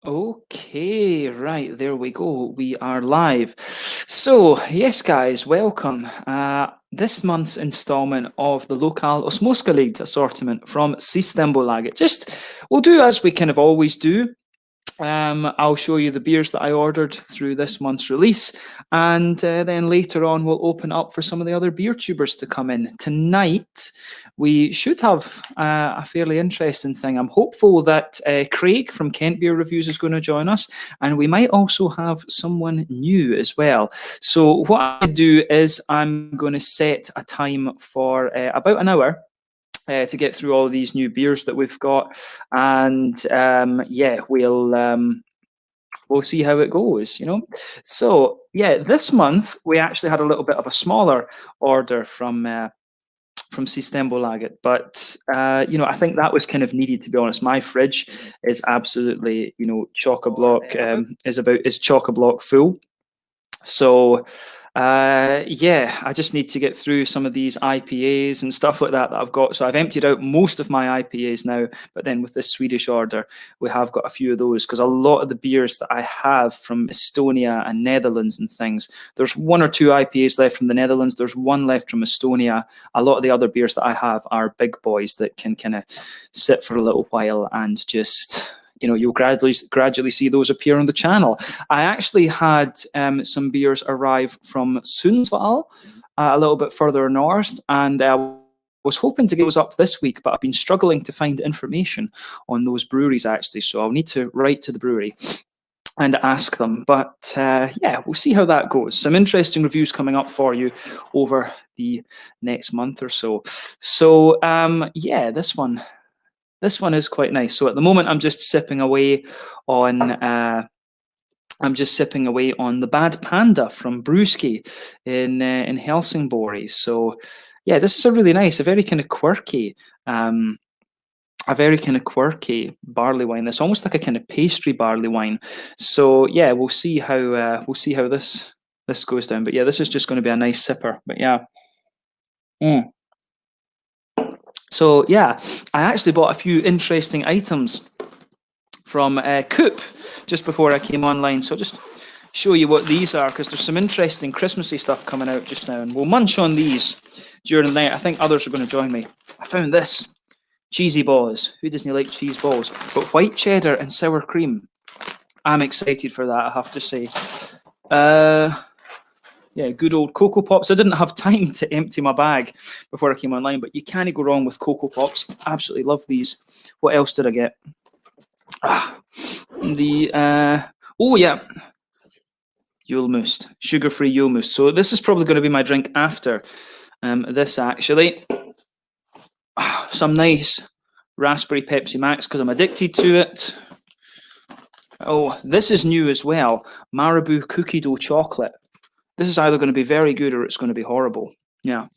Okay, right, there we go. We are live. So, yes, guys, welcome. This month's installment of the Lokal Småskaligt assortment from Systembolaget. We'll do as we kind of always do. I'll show you the beers that I ordered through this month's release, and then later on we'll open up for some of the other beer tubers to come in. Tonight we should have a fairly interesting thing. I'm hopeful that Craig from Kent Beer Reviews is going to join us, and we might also have someone new as well. So what I do is I'm going to set a time for about an hour to get through all of these new beers that we've got, and yeah, we'll see how it goes, you know. So yeah, this month we actually had a little bit of a smaller order from Systembolaget, but you know, I think that was kind of needed, to be honest. My fridge is absolutely, you know, chock-a-block, is chock-a-block full. So yeah, I just need to get through some of these IPAs and stuff like that I've got. So I've emptied out most of my IPAs now, but then with this Swedish order, we have got a few of those, because a lot of the beers that I have from Estonia and Netherlands and things, there's one or two IPAs left from the Netherlands, there's one left from Estonia. A lot of the other beers that I have are big boys that can kind of sit for a little while and just, you know, you'll gradually see those appear on the channel. I actually had some beers arrive from Sundsvall, a little bit further north, and I was hoping to get those up this week, but I've been struggling to find information on those breweries actually, so I'll need to write to the brewery and ask them. But yeah, we'll see how that goes. Some interesting reviews coming up for you over the next month or so. So yeah, this one is quite nice. So at the moment, I'm just sipping away on the Bad Panda from Brewski in Helsingborg. So yeah, this is a really nice, a very kind of quirky barley wine. It's almost like a kind of pastry barley wine. So yeah, we'll see how this goes down. But yeah, this is just going to be a nice sipper. But yeah. So yeah, I actually bought a few interesting items from Coop just before I came online. So I'll just show you what these are, because there's some interesting Christmassy stuff coming out just now, and we'll munch on these during the night. I think others are going to join me. I found this, cheesy balls. Who doesn't like cheese balls? But white cheddar and sour cream. I'm excited for that, I have to say. Yeah, good old Cocoa Pops. I didn't have time to empty my bag before I came online, but you can't go wrong with Cocoa Pops. Absolutely love these. What else did I get? Oh yeah, Yule Mousse, sugar-free Yule Mousse. So this is probably going to be my drink after this, actually. Some nice raspberry Pepsi Max, because I'm addicted to it. Oh, this is new as well. Marabou cookie dough chocolate. This is either going to be very good or it's going to be horrible. Yeah.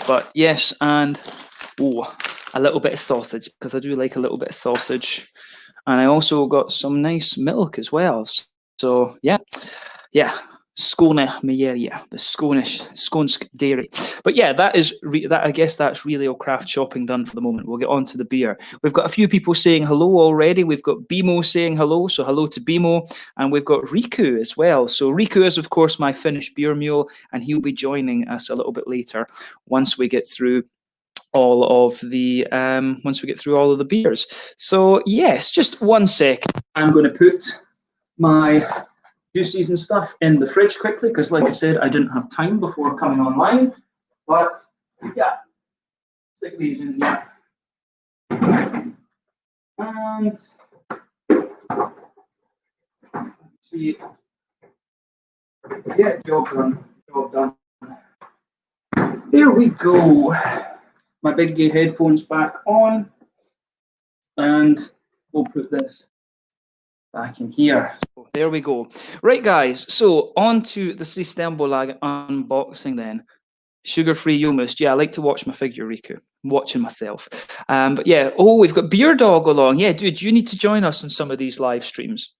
But yes, and a little bit of sausage, because I do like a little bit of sausage. And I also got some nice milk as well. So yeah. Skåne Mejeria, the Skånsk dairy. But yeah, that I guess that's really all craft shopping done for the moment. We'll get on to the beer. We've got a few people saying hello already. We've got Bimo saying hello, so hello to Bimo. And we've got Riku as well. So Riku is, of course, my Finnish beer mule, and he'll be joining us a little bit later once we get through all of the beers. So yes, just 1 sec. I'm going to put my juices and stuff in the fridge quickly, because like I said, I didn't have time before coming online. But yeah, stick these in here. And see, yeah, job done. There we go. My big gay headphones back on, and we'll put this back in here. So there we go. Right, guys, so on to the Systembolaget unboxing then. Sugar-free Yule Mousse. Yeah, I like to watch my figure, Riku. I'm watching myself. But yeah, we've got Beer Dog along. Yeah, dude, you need to join us on some of these live streams.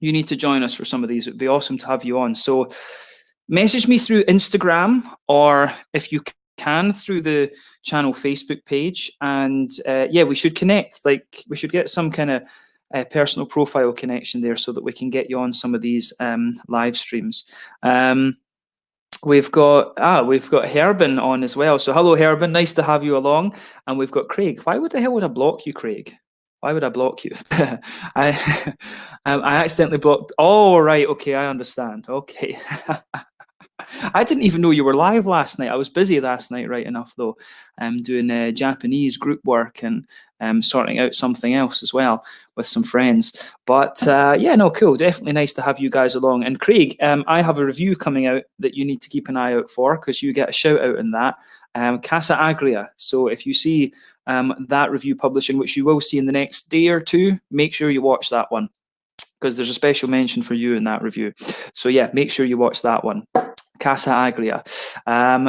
You need to join us for some of these. It'd be awesome to have you on. So message me through Instagram, or if you can, through the channel Facebook page. And yeah, we should connect. Like, we should get some kind of personal profile connection there so that we can get you on some of these live streams. We've got Herbin on as well. So hello, Herbin. Nice to have you along. And we've got Craig. Why the hell would I block you, Craig? Why would I block you? I accidentally blocked. Oh, right. Okay, I understand. Okay. I didn't even know you were live last night. I was busy last night, right enough, though, doing Japanese group work and sorting out something else as well with some friends. But yeah, no, cool. Definitely nice to have you guys along. And Craig, I have a review coming out that you need to keep an eye out for because you get a shout out in that. Casa Agria. So if you see that review publishing, which you will see in the next day or two, make sure you watch that one because there's a special mention for you in that review. So yeah, make sure you watch that one. Casa Agria.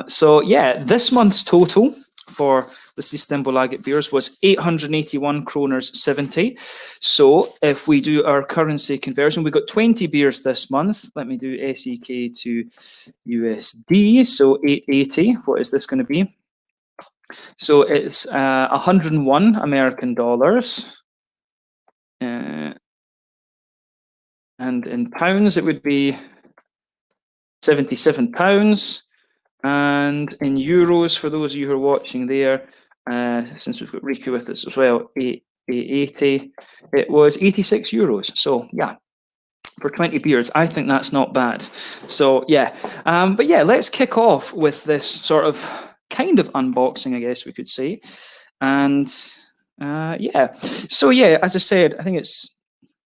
So yeah, this month's total for the Systembolaget beers was 881 kroners 70. So if we do our currency conversion, we got 20 beers this month. Let me do SEK to USD. So 880. What is this going to be? So it's 101 American dollars. And in pounds, it would be £77, and in euros, for those of you who are watching there, since we've got Riku with us as well, 880, it was €86. So yeah, for 20 beers, I think that's not bad. So yeah, but yeah, let's kick off with this sort of kind of unboxing, I guess we could say. And yeah, so yeah, as I said, I think it's,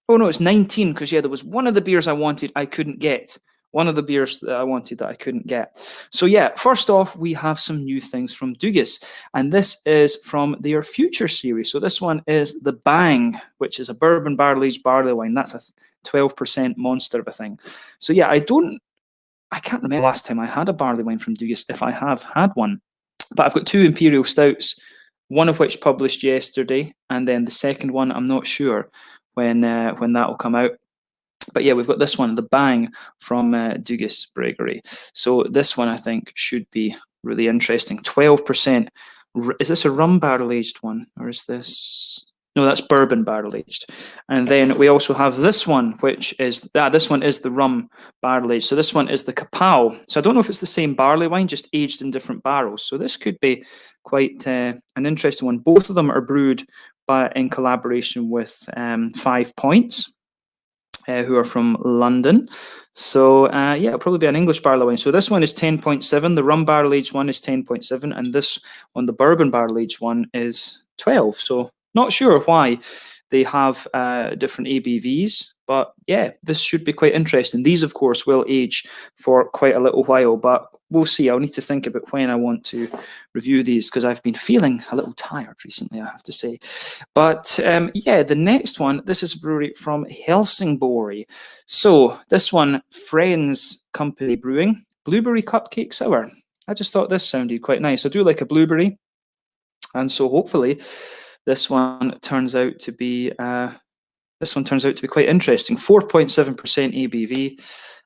oh no, it's 19, because yeah, there was one of the beers I wanted I couldn't get. One of the beers that I wanted that I couldn't get. So yeah, first off, we have some new things from Dugis, and this is from their Future series. So this one is the Bang, which is a bourbon barrel-aged barley wine. That's a 12% monster of a thing. So yeah, I can't remember last time I had a barley wine from Dugis, if I have had one. But I've got two Imperial Stouts, one of which published yesterday, and then the second one, I'm not sure when that will come out. But yeah, we've got this one, the Bang from Dugis Brewery. So this one, I think, should be really interesting. 12%. Is this a rum barrel-aged one? Or is this... No, that's bourbon barrel-aged. And then we also have this one, which is... this one is the rum barrel-aged. So this one is the Kapow. So I don't know if it's the same barley wine, just aged in different barrels. So this could be quite an interesting one. Both of them are brewed in collaboration with 5 Points. Who are from London. So yeah, it'll probably be an English barley wine. So this one is 10.7, the rum barrel aged one is 10.7, and this one, the bourbon barrel aged one, is 12. So not sure why they have different ABVs, but yeah, this should be quite interesting. These, of course, will age for quite a little while, but we'll see. I'll need to think about when I want to review these because I've been feeling a little tired recently, I have to say. But yeah, the next one, this is a brewery from Helsingborg. So this one, Friends Company Brewing, Blueberry Cupcake Sour. I just thought this sounded quite nice. I do like a blueberry, and so hopefully this one turns out to be quite interesting. 4.7%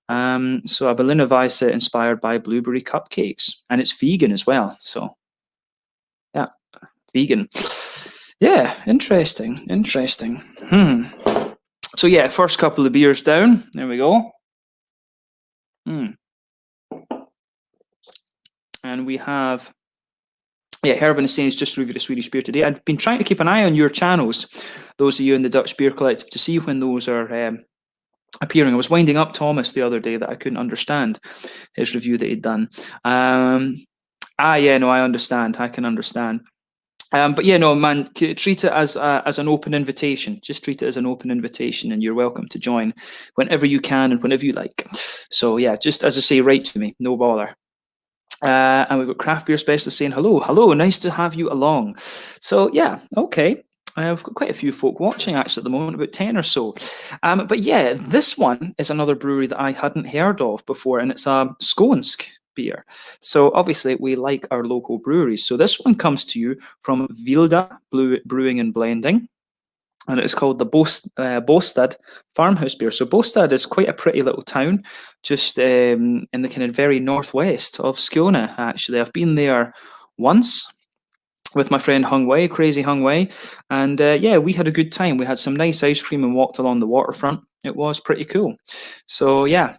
ABV. So a Berliner Weisse inspired by blueberry cupcakes, and it's vegan as well. So yeah, vegan. Yeah, interesting. So yeah, first couple of beers down. There we go. And we have, yeah, Herbin is saying he's just reviewed a Swedish beer today. I've been trying to keep an eye on your channels, those of you in the Dutch Beer Collective, to see when those are appearing. I was winding up Thomas the other day that I couldn't understand his review that he'd done. Yeah, no, I understand. I can understand. But yeah, no, man, treat it as an open invitation. Just treat it as an open invitation, and you're welcome to join whenever you can and whenever you like. So yeah, just as I say, write to me, no bother. And we've got Craft Beer Specialist saying hello, nice to have you along. So yeah, okay. We've got quite a few folk watching actually at the moment, about 10 or so. But yeah, this one is another brewery that I hadn't heard of before, and it's a Skånsk beer. So obviously we like our local breweries. So this one comes to you from Vilda Brewing and Blending, and it's called the Båstad Farmhouse Beer. So Båstad is quite a pretty little town, just in the kind of very northwest of Skåne, actually. I've been there once, with my friend Hung Wei, Crazy Hung Wei, and yeah, we had a good time. We had some nice ice cream and walked along the waterfront. It was pretty cool. So yeah,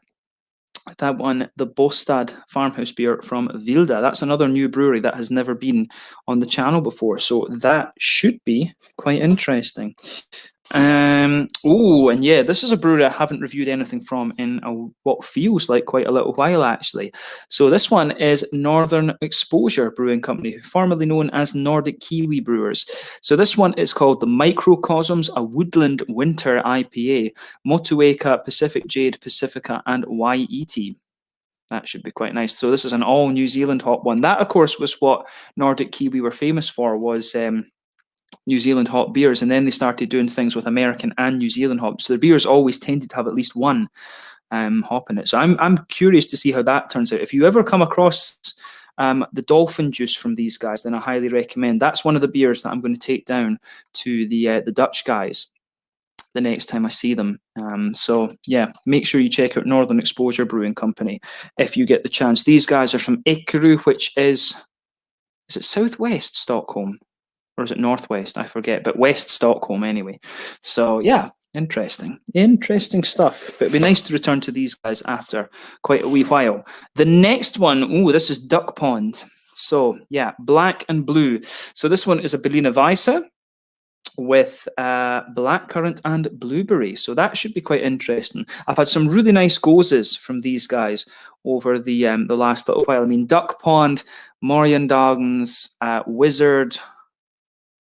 that one, the Bostad farmhouse beer from Vilda. That's another new brewery that has never been on the channel before. So that should be quite interesting. Oh, and yeah, this is a brewery I haven't reviewed anything from in what feels like quite a little while, actually. So this one is Northern Exposure Brewing Company, formerly known as Nordic Kiwi Brewers. So this one is called the Microcosms, a Woodland Winter IPA, Motueka, Pacific Jade, Pacifica, and YET. That should be quite nice. So this is an all New Zealand hop one. That, of course, was what Nordic Kiwi were famous for, was New Zealand hop beers, and then they started doing things with American and New Zealand hops. So the beers always tended to have at least one hop in it. So I'm curious to see how that turns out. If you ever come across the dolphin juice from these guys, then I highly recommend. That's one of the beers that I'm going to take down to the Dutch guys the next time I see them. So yeah, make sure you check out Northern Exposure Brewing Company if you get the chance. These guys are from Eckerö, which is it southwest Stockholm? Or is it northwest? I forget, but West Stockholm anyway. So yeah, interesting stuff. But it'd be nice to return to these guys after quite a wee while. The next one, oh, this is Duck Pond. So yeah, black and blue. So this one is a Berliner Weisse with blackcurrant and blueberry. So that should be quite interesting. I've had some really nice gozes from these guys over the last little while. I mean, Duck Pond, Morgendagens, Wizard,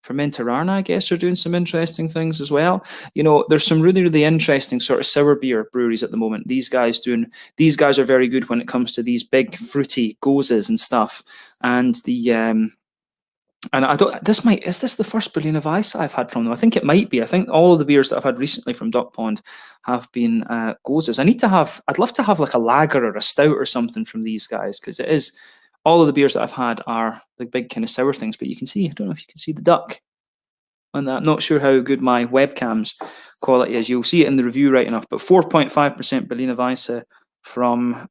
Fermentarana, I guess, are doing some interesting things as well. You know, there's some really, really interesting sort of sour beer breweries at the moment. These guys are very good when it comes to these big fruity gozes and stuff. And the and I don't. Is this the first Berliner Weisse I've had from them? I think it might be. I think all of the beers that I've had recently from Duck Pond have been gozes. I'd love to have like a lager or a stout or something from these guys, because it is. All of the beers that I've had are the big kind of sour things, but you can see, I don't know if you can see the duck on that. I'm not sure how good my webcam's quality is. You'll see it in the review right enough, but 4.5% Berliner Weisse from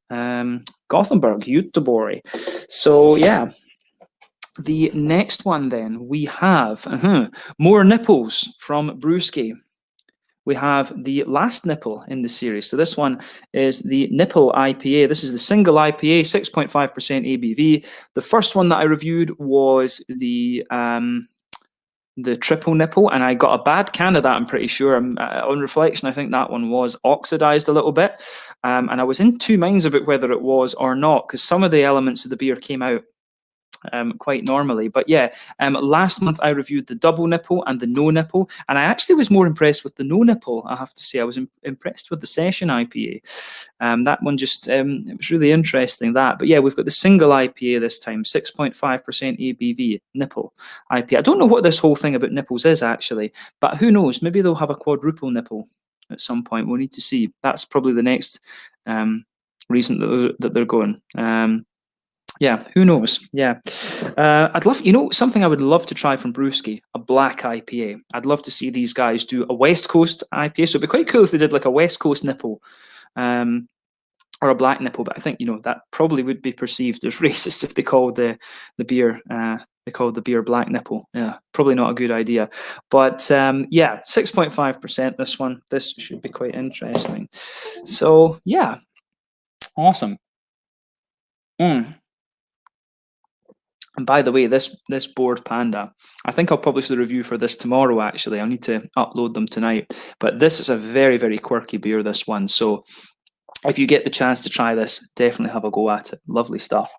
Gothenburg, Göteborg. So yeah, the next one then, we have more nipples from Brewski. We have the last nipple in the series. So this one is the Nipple IPA. This is the single IPA, 6.5% ABV. The first one that I reviewed was the triple nipple, and I got a bad can of that, I'm pretty sure. On reflection, I think that one was oxidized a little bit. And I was in two minds about whether it was or not, because some of the elements of the beer came out quite normally. But yeah, last month I reviewed the double nipple and the no nipple, and I actually was more impressed with the no nipple, I have to say. I was impressed with the session IPA. That one just, it was really interesting, that. But yeah, we've got the single IPA this time, 6.5% ABV, nipple IPA. I don't know what this whole thing about nipples is, actually, but who knows? Maybe they'll have a quadruple nipple at some point. We'll need to see. That's probably the next reason that they're going. Yeah, who knows? Yeah. I'd love, something I would love to try from Brewski, a black IPA. I'd love to see these guys do a West Coast IPA. So it'd be quite cool if they did like a West Coast nipple or a black nipple. But I think, that probably would be perceived as racist if they called the beer black nipple. Yeah, probably not a good idea. But yeah, 6.5% this one. This should be quite interesting. So yeah, awesome. And by the way, this bored panda, I think I'll publish the review for this tomorrow, actually. I'll need to upload them tonight. But this is a very, very quirky beer, this one. So if you get the chance to try this, definitely have a go at it. Lovely stuff.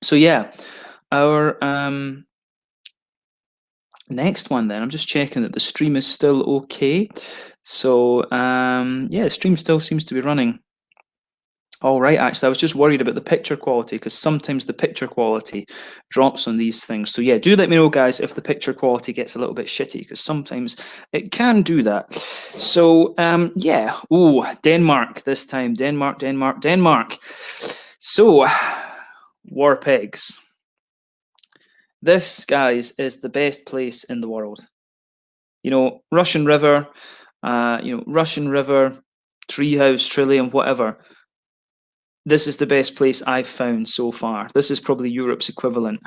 So yeah, our next one then, I'm just checking that the stream is still okay. So yeah, the stream still seems to be running. All right, actually, I was just worried about the picture quality, because sometimes the picture quality drops on these things. So yeah, do let me know, guys, if the picture quality gets a little bit shitty, because sometimes it can do that. So yeah, Denmark this time. Denmark. So, War Pigs. This, guys, is the best place in the world. Russian River, Treehouse, Trillium, whatever. this is the best place I've found so far. This is probably Europe's equivalent.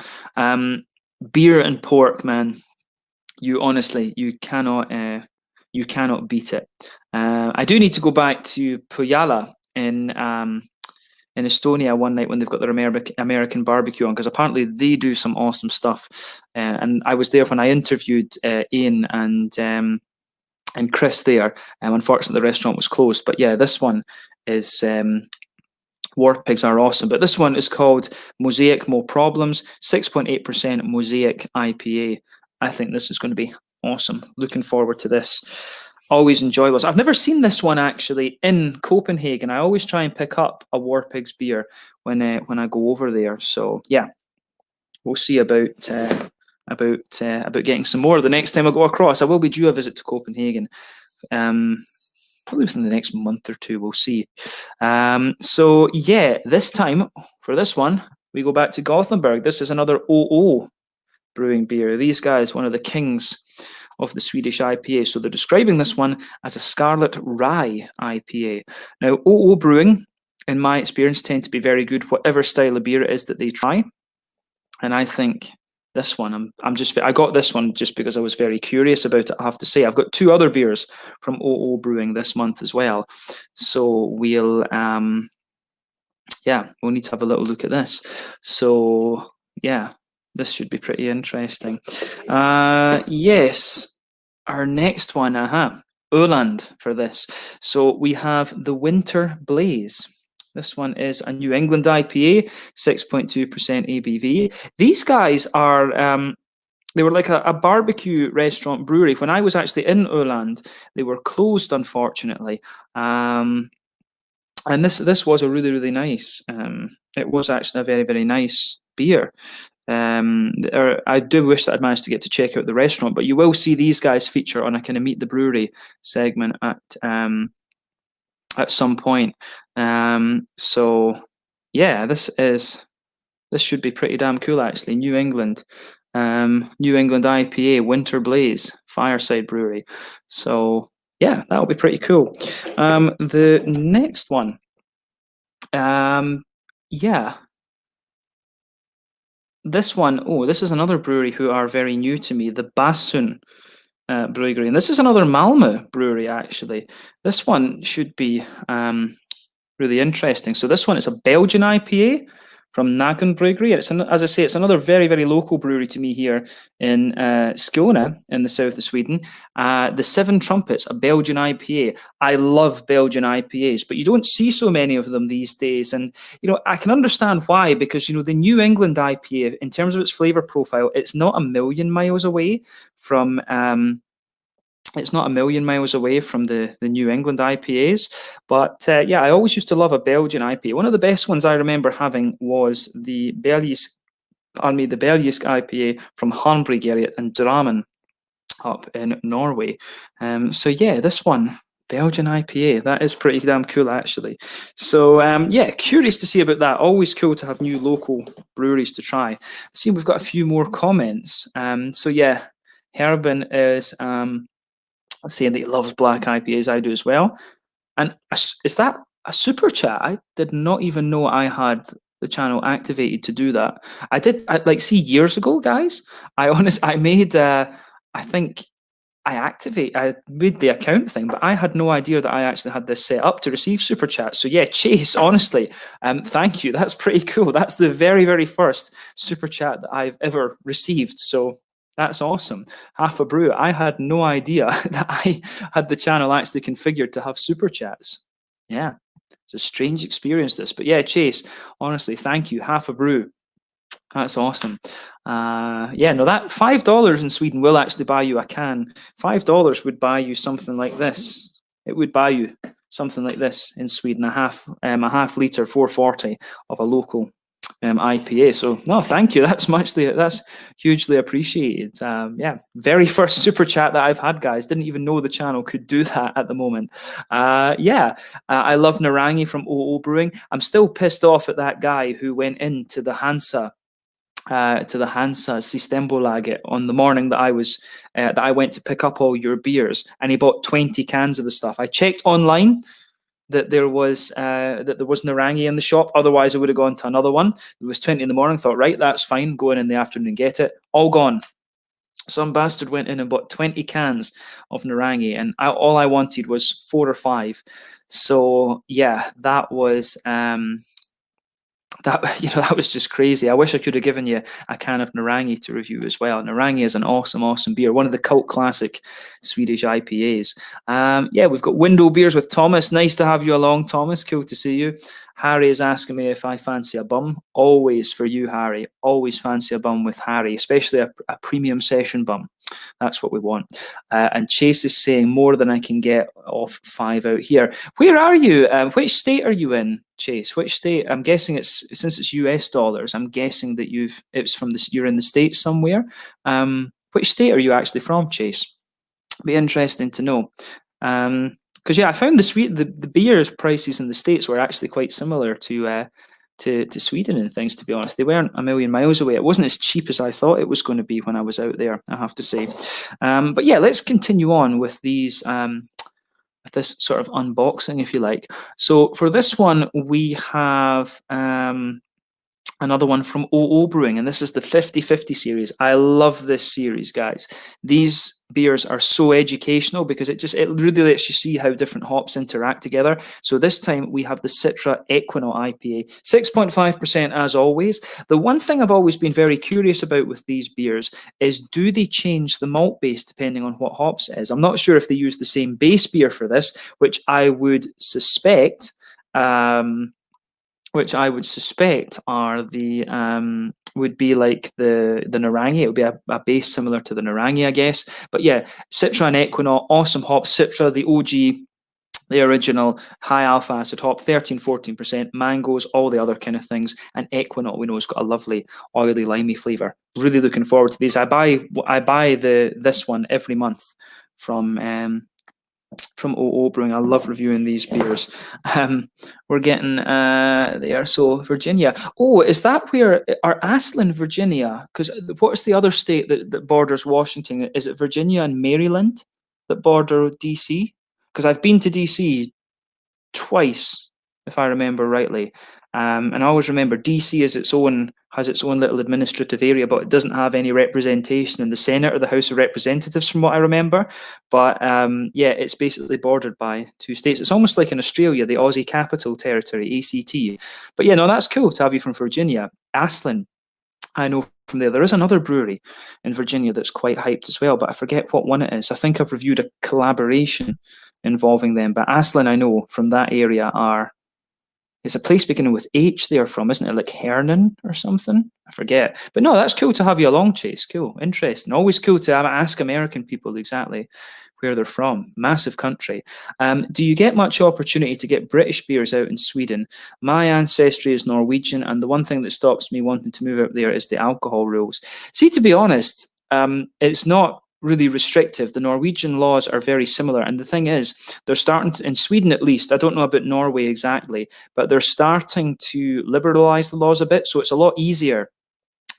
Beer and pork, man. You honestly, you cannot beat it. I do need to go back to Pojala in Estonia one night when they've got their American barbecue on, because apparently they do some awesome stuff. And I was there when I interviewed Ian and Chris there. Unfortunately, the restaurant was closed. But yeah, this one is war pigs are awesome. But this one is called Mosaic Mo Problems, 6.8% Mosaic IPA. I think this is going to be awesome. Looking forward to this. Always enjoy this. I've never seen this one actually in Copenhagen. I always try and pick up a War Pigs beer when I go over there. So yeah, we'll see about getting some more the next time I go across. I will be due a visit to Copenhagen. Probably within the next month or two. We'll see. So yeah, this time for this one, we go back to Gothenburg. This is another OO brewing beer. These guys, one of the kings of the Swedish IPA. So they're describing this one as a Scarlet Rye IPA. Now, OO brewing, in my experience, tend to be very good, whatever style of beer it is that they try. And I think this one, I got this one just because I was very curious about it, I have to say. I've got 2 other beers from OO Brewing this month as well. So we'll need to have a little look at this. So yeah, this should be pretty interesting. Yes, our next one, Öland for this. So we have the Winter Blaze. This one is a New England IPA, 6.2% ABV. These guys are, they were like a barbecue restaurant brewery. When I was actually in Öland, they were closed, unfortunately. And this was a really, really nice, it was actually a very, very nice beer. I do wish that I'd managed to get to check out the restaurant, but you will see these guys feature on a kind of Meet the Brewery segment at some point. So yeah, this should be pretty damn cool actually. New England IPA Winter Blaze Fireside Brewery. So yeah, that'll be pretty cool. The next one, yeah. This one, this is another brewery who are very new to me, the Bassun Brewery. And this is another Malmö brewery, actually. This one should be really interesting. So this one is a Belgian IPA from Nagun Brewery. As I say, it's another very, very local brewery to me here in Skåne in the south of Sweden. The Seven Trumpets, a Belgian IPA. I love Belgian IPAs, but you don't see so many of them these days. And, I can understand why, because, the New England IPA, in terms of its flavor profile, it's not a million miles away from the New England IPAs. But yeah, I always used to love a Belgian IPA. One of the best ones I remember having was the Belgisk IPA from Hanbrygeriet and Drammen up in Norway. So yeah, this one, Belgian IPA, that is pretty damn cool actually. So yeah, curious to see about that. Always cool to have new local breweries to try. I see we've got a few more comments. So yeah, Herbin is saying that he loves black IPAs. I do as well. And is that a super chat? I did not even know I had the channel activated to do that. I years ago, guys. I made I made the account thing, but I had no idea that I actually had this set up to receive super chats. So yeah, Chase, honestly, thank you. That's pretty cool. That's the very, very first super chat that I've ever received. So that's awesome. Half a brew. I had no idea that I had the channel actually configured to have super chats. Yeah, it's a strange experience this, but yeah, Chase, honestly, thank you. Half a brew. That's awesome. Yeah, no, that $5 in Sweden will actually buy you a can. $5 would buy you something like this. It would buy you something like this in Sweden, a half liter 440 of a local IPA. So no, thank you. That's hugely appreciated. Yeah, very first super chat that I've had, guys. Didn't even know the channel could do that at the moment. Yeah, I love Narangi from OO Brewing. I'm still pissed off at that guy who went into the Hansa Systembolaget on the morning that I went to pick up all your beers, and he bought 20 cans of the stuff. I checked online. that there was Narangi in the shop. Otherwise, I would have gone to another one. It was 20 in the morning. Thought, right, that's fine. Go in the afternoon and get it. All gone. Some bastard went in and bought 20 cans of Narangi, and all I wanted was 4 or 5. So yeah, that was that was just crazy. I wish I could have given you a can of Narangi to review as well. Narangi is an awesome beer, one of the cult classic Swedish IPAs. Yeah, we've got window beers with Thomas. Nice to have you along, Thomas. Cool to see you. Harry is asking me if I fancy a bum. Always for you, Harry. Always fancy a bum with Harry, especially a premium session bum. That's what we want. And Chase is saying more than I can get off 5 out here. Where are you? Which state are you in, Chase? Which state? I'm guessing since it's US dollars. I'm guessing that you're in the States somewhere. Which state are you actually from, Chase? Be interesting to know. Because yeah, I found the beer prices in the States were actually quite similar to Sweden and things. To be honest, they weren't a million miles away. It wasn't as cheap as I thought it was going to be when I was out there, I have to say. But yeah, let's continue on with these. With this sort of unboxing, if you like. So for this one, we have another one from OO Brewing, and this is the 50/50 series. I love this series, guys. These beers are so educational because it really lets you see how different hops interact together. So this time we have the Citra Equinaut IPA, 6.5% as always. The one thing I've always been very curious about with these beers is, do they change the malt base depending on what hops it is? I'm not sure if they use the same base beer for this, which I would suspect are the would be like the Narangi. It would be a base similar to the Narangi, I guess. But yeah, Citra and Equinaut, awesome hop. Citra, the OG, the original high alpha acid hop, 13-14%, mangoes, all the other kind of things. And Equinaut, we know, has got a lovely oily limey flavour. Really looking forward to these. I buy this one every month from OO Brewing. I love reviewing these beers. We're getting there. So Virginia. Oh, is that where are Ashland, Virginia? Because what's the other state that borders Washington? Is it Virginia and Maryland that border DC? Because I've been to DC twice, if I remember rightly. And I always remember DC has its own little administrative area, but it doesn't have any representation in the Senate or the House of Representatives, from what I remember. But yeah, it's basically bordered by 2 states. It's almost like in Australia, the Aussie Capital Territory, ACT. But yeah, no, that's cool to have you from Virginia. Ashland, I know from there. There is another brewery in Virginia that's quite hyped as well, but I forget what one it is. I think I've reviewed a collaboration involving them. But Ashland, I know from that area it's a place beginning with H they're from, isn't it? Like Hernan or something? I forget. But no, that's cool to have you along, Chase. Cool. Interesting. Always cool to ask American people exactly where they're from. Massive country. Do you get much opportunity to get British beers out in Sweden? My ancestry is Norwegian, and the one thing that stops me wanting to move out there is the alcohol rules. See, to be honest, it's not really restrictive. The Norwegian laws are very similar, and the thing is, they're starting to, in Sweden at least, I don't know about Norway exactly, but they're starting to liberalize the laws a bit, so it's a lot easier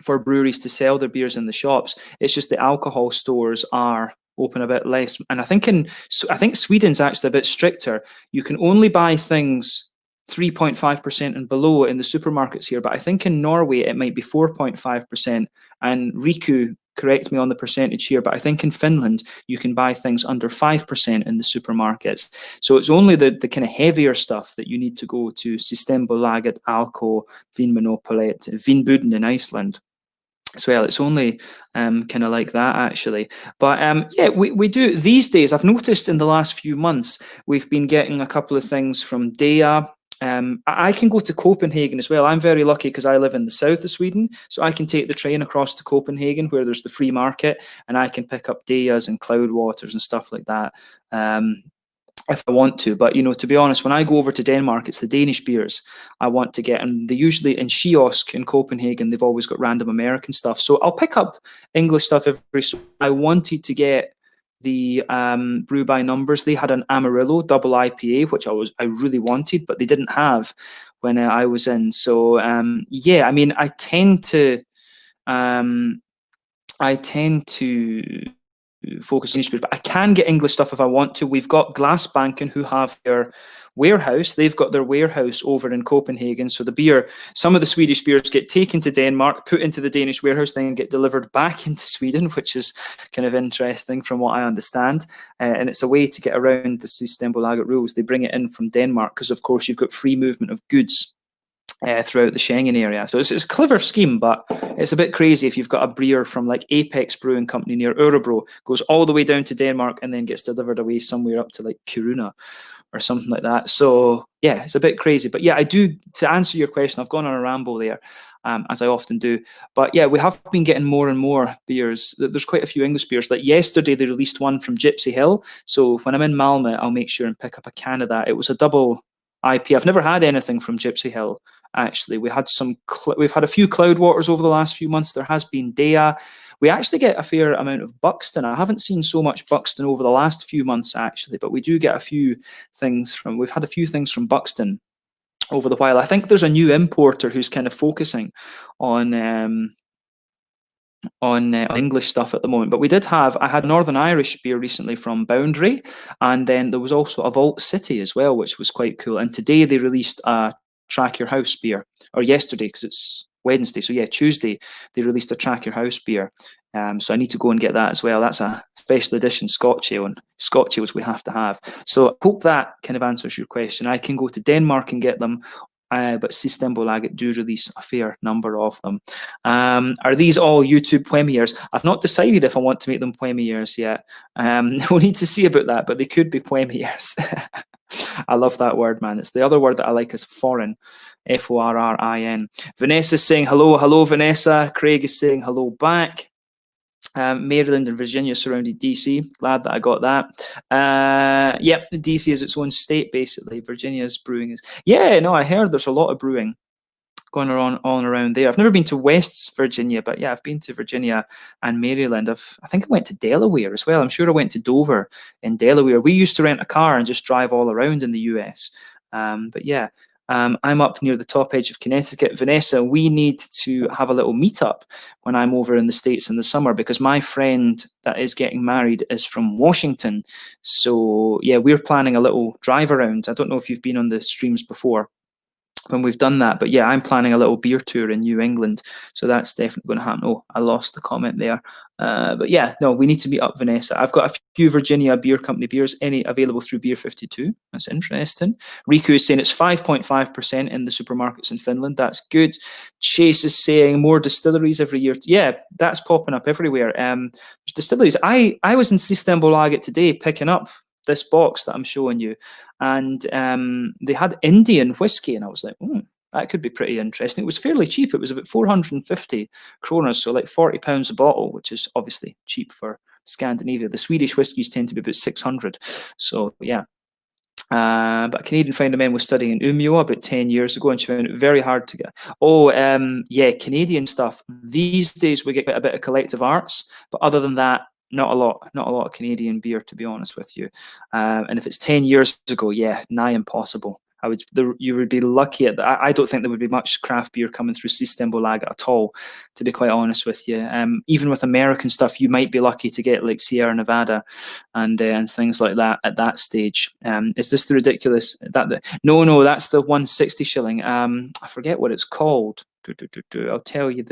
for breweries to sell their beers in the shops. It's just the alcohol stores are open a bit less, and I think Sweden's actually a bit stricter. You can only buy things 3.5% and below in the supermarkets here, but I think in Norway it might be 4.5%, and Riku, correct me on the percentage here, but I think in Finland you can buy things under 5% in the supermarkets. So it's only the kind of heavier stuff that you need to go to Systembolaget, Alko, Vinmonopolet, Vinbuden in Iceland as well. It's only kind of like that, actually. But yeah, we do these days. I've noticed in the last few months we've been getting a couple of things from Dea. I can go to Copenhagen as well. I'm very lucky because I live in the south of Sweden, so I can take the train across to Copenhagen where there's the free market, and I can pick up Deas and Cloudwaters and stuff like that if I want to. But, you know, to be honest, when I go over to Denmark, it's the Danish beers I want to get, and they usually, in Kiosk in Copenhagen, they've always got random American stuff. So I'll pick up English stuff every so. I wanted to get the Brew by Numbers. They had an Amarillo double IPA, which I really wanted, but they didn't have when I was in. So yeah, I mean, I tend to focus on English beers, but I can get English stuff if I want to. We've got Glassbanken, who have their warehouse. They've got their warehouse over in Copenhagen. So the beer, some of the Swedish beers get taken to Denmark, put into the Danish warehouse, then get delivered back into Sweden, which is kind of interesting from what I understand. And it's a way to get around the Systembolaget rules. They bring it in from Denmark because, of course, you've got free movement of goods throughout the Schengen area. So it's a clever scheme, but it's a bit crazy if you've got a beer from like Apex Brewing Company near Örebro, goes all the way down to Denmark and then gets delivered away somewhere up to like Kiruna or something like that. So yeah, it's a bit crazy. But yeah, I do, to answer your question, I've gone on a ramble there, as I often do. But yeah, we have been getting more and more beers. There's quite a few English beers. Like yesterday, they released one from Gypsy Hill. So when I'm in Malmö, I'll make sure and pick up a can of that. It was a double IP. I've never had anything from Gypsy Hill. Actually, we've had a few Cloudwaters over the last few months. There has been Dea. We actually get a fair amount of Buxton. I haven't seen so much Buxton over the last few months, actually, but we do get a few things from. We've had a few things from Buxton over the while. I think there's a new importer who's kind of focusing on English stuff at the moment. But I had Northern Irish beer recently from Boundary, and then there was also a Vault City as well, which was quite cool. And today they released a Track Your House beer, or yesterday because it's Wednesday. So yeah, Tuesday they released a Track Your House beer. So I need to go and get that as well. That's a special edition Scotch ale, and Scotch ales we have to have. So I hope that kind of answers your question. I can go to Denmark and get them. But Systembolaget do release a fair number of them. Are these all YouTube premieres? I've not decided if I want to make them premieres yet. We'll need to see about that, but they could be premieres. I love that word, man. It's the other word that I like is foreign. Forrin. Vanessa's saying hello. Hello, Vanessa. Craig is saying hello back. Maryland and Virginia surrounded DC. Glad that I got that. Yep, DC is its own state, basically. Virginia's brewing is... Yeah, no, I heard there's a lot of brewing going on all around there. I've never been to West Virginia, but yeah, I've been to Virginia and Maryland. I think I went to Delaware as well. I'm sure I went to Dover in Delaware. We used to rent a car and just drive all around in the US. But yeah, I'm up near the top edge of Connecticut. Vanessa, we need to have a little meetup when I'm over in the States in the summer, because my friend that is getting married is from Washington. So yeah, we're planning a little drive around. I don't know if you've been on the streams before when we've done that, but yeah, I'm planning a little beer tour in New England, so that's definitely going to happen. Oh, I lost the comment there. But yeah, no, we need to meet up, Vanessa. I've got a few Virginia Beer Company beers, any available through Beer 52. That's interesting. Riku is saying it's 5.5% in the supermarkets in Finland. That's good. Chase is saying more distilleries every year. Yeah, that's popping up everywhere. There's distilleries. I was in Systembolaget today picking up this box that I'm showing you, and they had Indian whiskey, and I was like, that could be pretty interesting. It was fairly cheap. It was about 450 kroner, so like £40 a bottle, which is obviously cheap for Scandinavia. The Swedish whiskies tend to be about 600. So yeah. But a Canadian friend of mine was studying in Umeå about 10 years ago, and she found it very hard to get. Yeah, Canadian stuff. These days we get a bit of collective arts, but other than that, not a lot of Canadian beer, to be honest with you. And if it's 10 years ago, yeah, nigh impossible. You would be lucky at that. I don't think there would be much craft beer coming through Systembolaget at all, to be quite honest with you. Even with American stuff, you might be lucky to get like Sierra Nevada and things like that at that stage. Is this the ridiculous? No, that's the 160 shilling. I forget what it's called. I'll tell you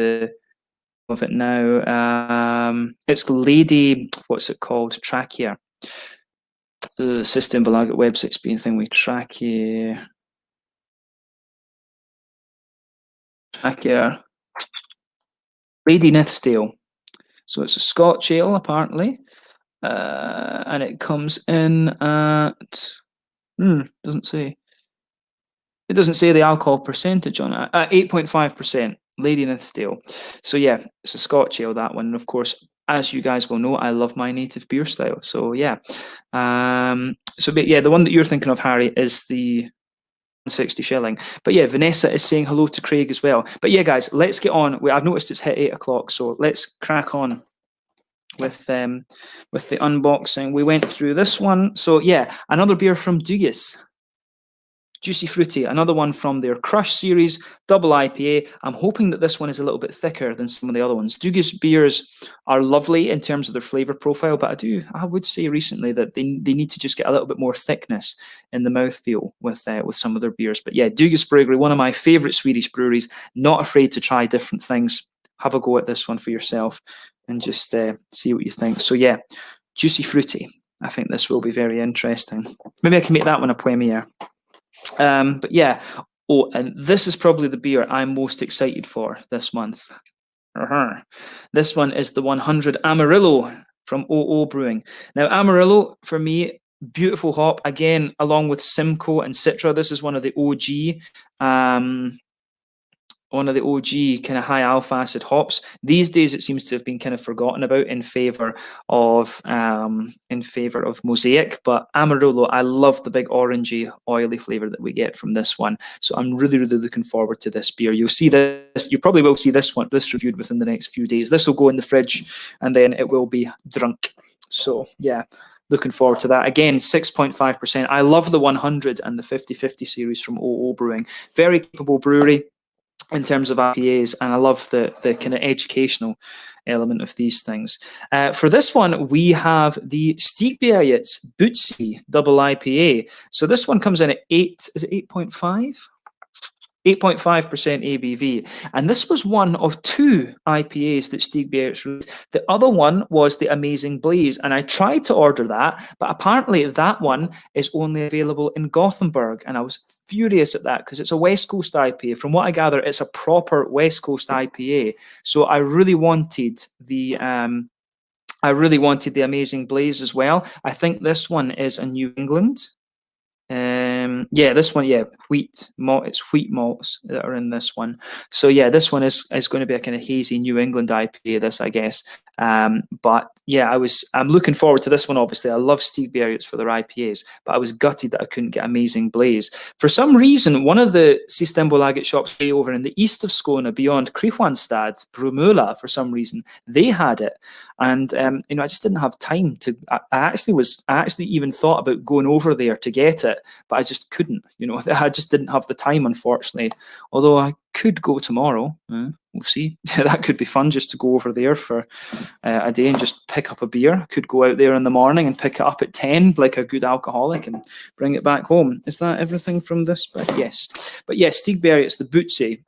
of it now. It's Lady, what's it called? Trachea. The Systembolaget website's been thing with Trachea. Lady Nithsdale. So it's a Scotch ale, apparently. And it comes in at doesn't say. It doesn't say the alcohol percentage on it. 8.5%. Lady Nithsdale. So yeah, it's a Scotch ale, that one. And of course, as you guys will know, I love my native beer style. So yeah. But yeah, the one that you're thinking of, Harry, is the 60 shilling. But yeah, Vanessa is saying hello to Craig as well. But yeah, guys, let's get on. I've noticed it's hit 8 o'clock, so let's crack on with the unboxing. We went through this one. So yeah, another beer from Dugis. Juicy Fruity, another one from their Crush series, double IPA. I'm hoping that this one is a little bit thicker than some of the other ones. Dugis beers are lovely in terms of their flavour profile, but I would say recently that they need to just get a little bit more thickness in the mouthfeel with some of their beers. But yeah, Dugis Brewery, one of my favourite Swedish breweries, not afraid to try different things. Have a go at this one for yourself and just see what you think. So yeah, Juicy Fruity. I think this will be very interesting. Maybe I can make that one a premiere. But yeah, and this is probably the beer I'm most excited for this month. This one is the 100 Amarillo from OO Brewing. Now, Amarillo, for me, beautiful hop. Again, along with Simcoe and Citra, this is one of the OG kind of high alpha acid hops. These days, it seems to have been kind of forgotten about in favor of Mosaic. But Amarillo, I love the big orangey, oily flavor that we get from this one. So I'm really, really looking forward to this beer. You'll see this. You probably will see this reviewed within the next few days. This will go in the fridge, and then it will be drunk. So yeah. Looking forward to that. Again, 6.5%. I love the 100 and the 50/50 series from OO Brewing. Very capable brewery in terms of IPAs, and I love the kind of educational element of these things. For this one, we have the Stigbergets Bootsy double IPA. So this one comes in at 8.5%? 8.5% ABV. And this was one of two IPAs that Stigbergets released. The other one was the Amazing Blaze. And I tried to order that, but apparently that one is only available in Gothenburg. And I was furious at that because it's a West Coast IPA. From what I gather, it's a proper West Coast IPA. So I really wanted the Amazing Blaze as well. I think this one is a New England. Yeah, this one, yeah, wheat malt. It's wheat malts that are in this one. So yeah, this one is going to be a kind of hazy New England IPA. This, I guess. But yeah, I'm looking forward to this one. Obviously, I love Stigbergets for their IPAs, but I was gutted that I couldn't get Amazing Blaze. For some reason, one of the Systembolaget shops way over in the east of Skåne, beyond Kristianstad, Bromölla, for some reason, they had it, and I just didn't have time to. I actually even thought about going over there to get it, but I just couldn't. I just didn't have the time, unfortunately. Although I could go tomorrow. We'll see. That could be fun, just to go over there for a day and just pick up a beer. I could go out there in the morning and pick it up at 10 like a good alcoholic and bring it back home. Is that everything from this? But yes. But yes, Stigbergets, the Bootsy.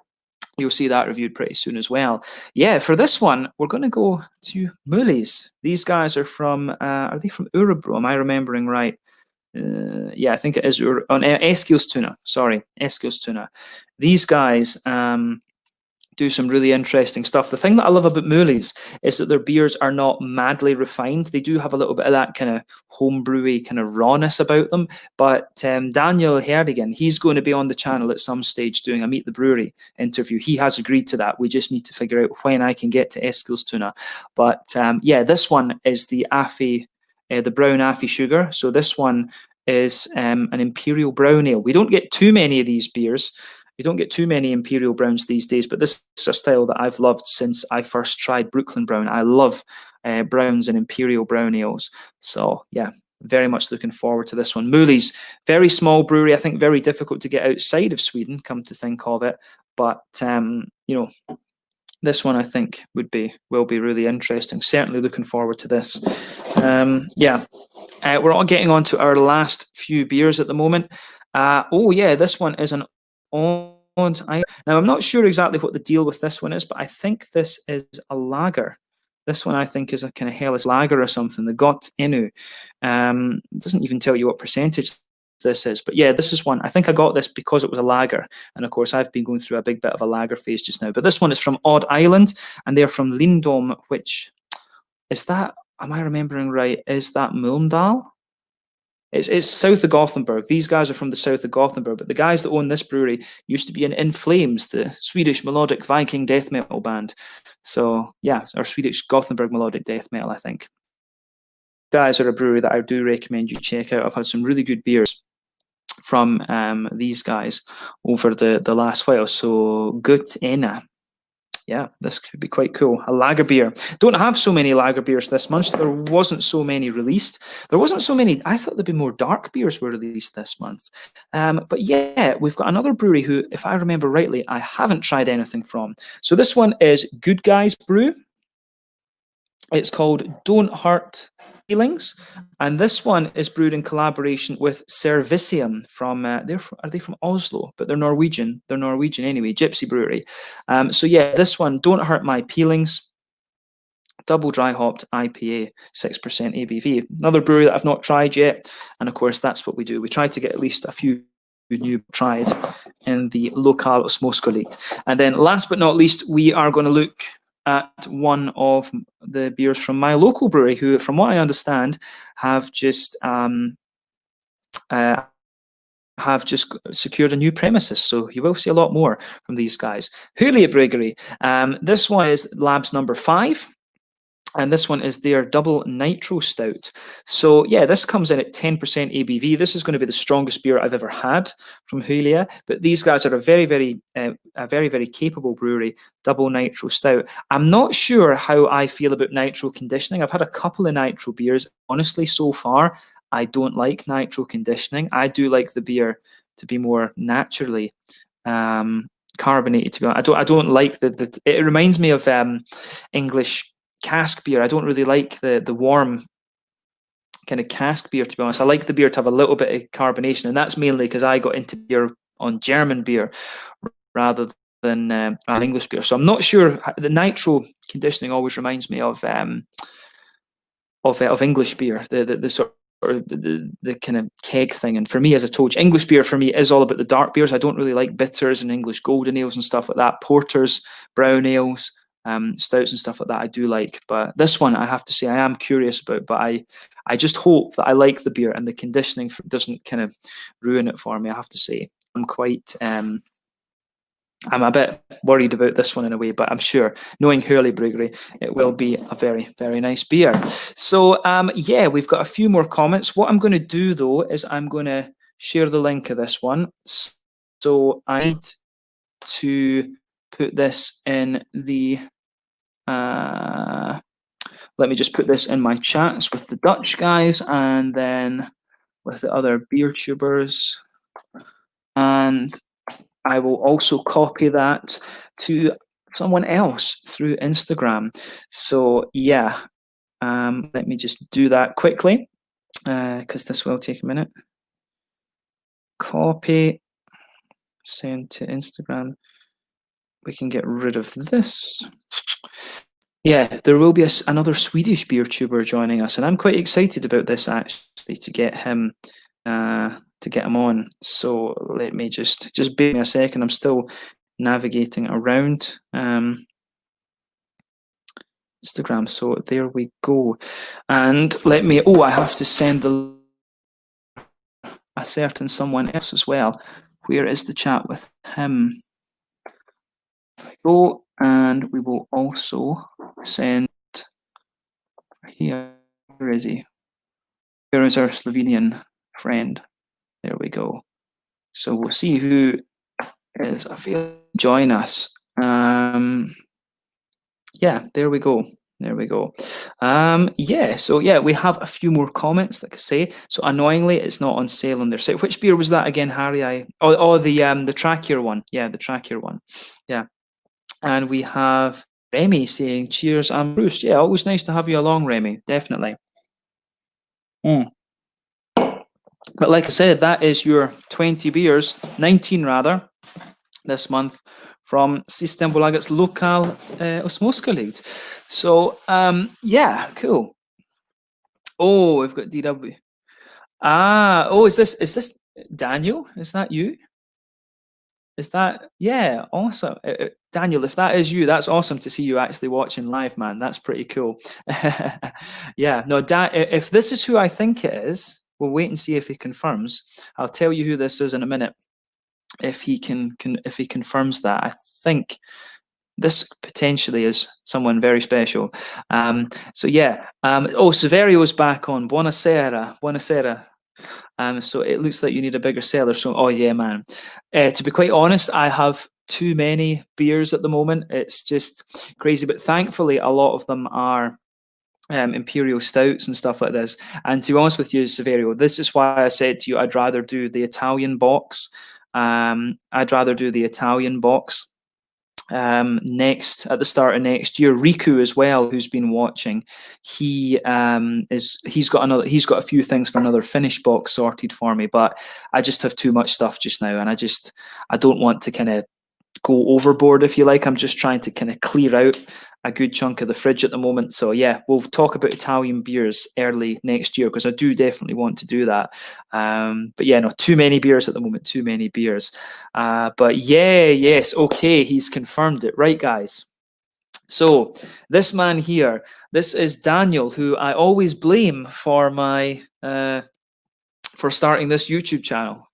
You'll see that reviewed pretty soon as well. Yeah, for this one, we're going to go to Mullies. These guys are from, are they from Örebro? Am I remembering right? Yeah, I think it is on Eskilstuna. Sorry, Eskilstuna. These guys do some really interesting stuff. The thing that I love about Mullies is that their beers are not madly refined. They do have a little bit of that kind of homebrewy kind of rawness about them. But Daniel Herdigan, he's going to be on the channel at some stage doing a Meet the Brewery interview. He has agreed to that. We just need to figure out when I can get to Eskilstuna. But yeah, this one is the Affi, the brown Affi sugar. So this one is an Imperial Brown Ale. We don't get too many of these beers. We don't get too many Imperial Browns these days, but this is a style that I've loved since I first tried Brooklyn Brown. I love browns and Imperial Brown ales. So yeah, very much looking forward to this one. Mullies, very small brewery. I think very difficult to get outside of Sweden, come to think of it. But, this one I think will be really interesting. Certainly looking forward to this. Yeah, we're all getting on to our last few beers at the moment. Oh yeah, this one is an odd. Now I'm not sure exactly what the deal with this one is, but I think this is a lager. This one I think is a kind of Helles lager or something. The Gott Inu. It doesn't even tell you what percentage this is, but yeah, this is one. I think I got this because it was a lager, and of course I've been going through a big bit of a lager phase just now. But this one is from Odd Island, and they're from Lindom, which is that? Am I remembering right? Is that Mölndal? It's south of Gothenburg. These guys are from the south of Gothenburg, but the guys that own this brewery used to be in Flames, the Swedish melodic Viking death metal band. So yeah, or Swedish Gothenburg melodic death metal, I think. Guys are a brewery that I do recommend you check out. I've had some really good beers from these guys over the last while. So Gut Ena. Yeah, this could be quite cool. A lager beer. Don't have so many lager beers this month. There wasn't so many released. There wasn't so many. I thought there'd be more dark beers were released this month. But yeah, we've got another brewery who, if I remember rightly, I haven't tried anything from. So this one is Good Guys Brew. It's called Don't Hurt Feelings, and this one is brewed in collaboration with Servicium from. Are they from Oslo? But they're Norwegian. They're Norwegian anyway. Gypsy Brewery. So yeah, this one, Don't Hurt My Feelings. Double dry hopped IPA, 6% ABV. Another brewery that I've not tried yet, and of course that's what we do. We try to get at least a few new tried in the Lokal Småskaligt. And then last but not least, we are going to look at one of the beers from my local brewery, who, from what I understand, have just secured a new premises. So you will see a lot more from these guys. Huliet Brewery. This one is Labs number 5. And this one is their double nitro stout. So yeah, this comes in at 10% ABV. This is going to be the strongest beer I've ever had from Hulia. But these guys are a very, very capable brewery. Double nitro stout. I'm not sure how I feel about nitro conditioning. I've had a couple of nitro beers. Honestly, so far, I don't like nitro conditioning. I do like the beer to be more naturally carbonated. To be honest, I don't like the. It reminds me of English cask beer. I don't really like the warm kind of cask beer, to be honest. I like the beer to have a little bit of carbonation, and that's mainly because I got into beer on German beer rather than English beer. So I'm not sure. The nitro conditioning always reminds me of English beer, the sort of the kind of keg thing. And for me, as I told you, English beer for me is all about the dark beers. I don't really like bitters and English golden ales and stuff like that. Porters, brown ales, stouts and stuff like that I do like, but this one I have to say I am curious about. But I just hope that I like the beer and the conditioning doesn't kind of ruin it for me. I have to say I'm a bit worried about this one in a way, but I'm sure, knowing Hurley Brewery, it will be a very, very nice beer. So yeah, we've got a few more comments. What I'm going to do though is I'm going to share the link of this one. So I need to put this in the let me just put this in my chats with the Dutch guys and then with the other beer tubers, and I will also copy that to someone else through Instagram. So yeah, let me just do that quickly because this will take a minute. Copy, send to Instagram. We can get rid of this. Yeah, there will be another Swedish beer tuber joining us, and I'm quite excited about this actually to get him on. So let me just bear me a second. I'm still navigating around Instagram. So there we go. And let me. Oh, I have to send a certain someone else as well. Where is the chat with him? There we go. And we will also send here. Where is he? Here is our Slovenian friend. There we go. So we'll see who is available to join us. Yeah, there we go. There we go. Yeah, so yeah, we have a few more comments, like I say. So annoyingly, it's not on sale on their site. Which beer was that again, Harry? The Trackier one. Yeah, the Trackier one. Yeah. And we have Remy saying, cheers, I'm Bruce. Yeah, always nice to have you along, Remy. Definitely. But like I said, that is your 20 beers, 19 rather, this month from Systembolagets Lokal Småskaligt. So, yeah, cool. Oh, we've got DW. Is this Daniel? Is that you? Is that, yeah, awesome. Daniel, if that is you, that's awesome to see you actually watching live, man. That's pretty cool. Yeah, no, if this is who I think it is, we'll wait and see if he confirms. I'll tell you who this is in a minute. If he confirms that, I think this potentially is someone very special. So yeah. Severio's back on. Buonasera. So it looks like you need a bigger cellar. So, oh yeah, man. To be quite honest, I have too many beers at the moment. It's just crazy. But thankfully, a lot of them are imperial stouts and stuff like this. And to be honest with you, Severio, this is why I said to you, I'd rather do the Italian box. I'd rather do the Italian box next at the start of next year. Riku as well, who's been watching, he's got a few things for another Finnish box sorted for me, but I just have too much stuff just now, and I don't want to kind of go overboard, if you like. I'm just trying to kind of clear out a good chunk of the fridge at the moment. So yeah, we'll talk about Italian beers early next year, because I do definitely want to do that. But yeah, no, too many beers at the moment, too many beers. But yeah, yes, okay, he's confirmed it. Right, guys. So this man here, this is Daniel, who I always blame for my for starting this YouTube channel.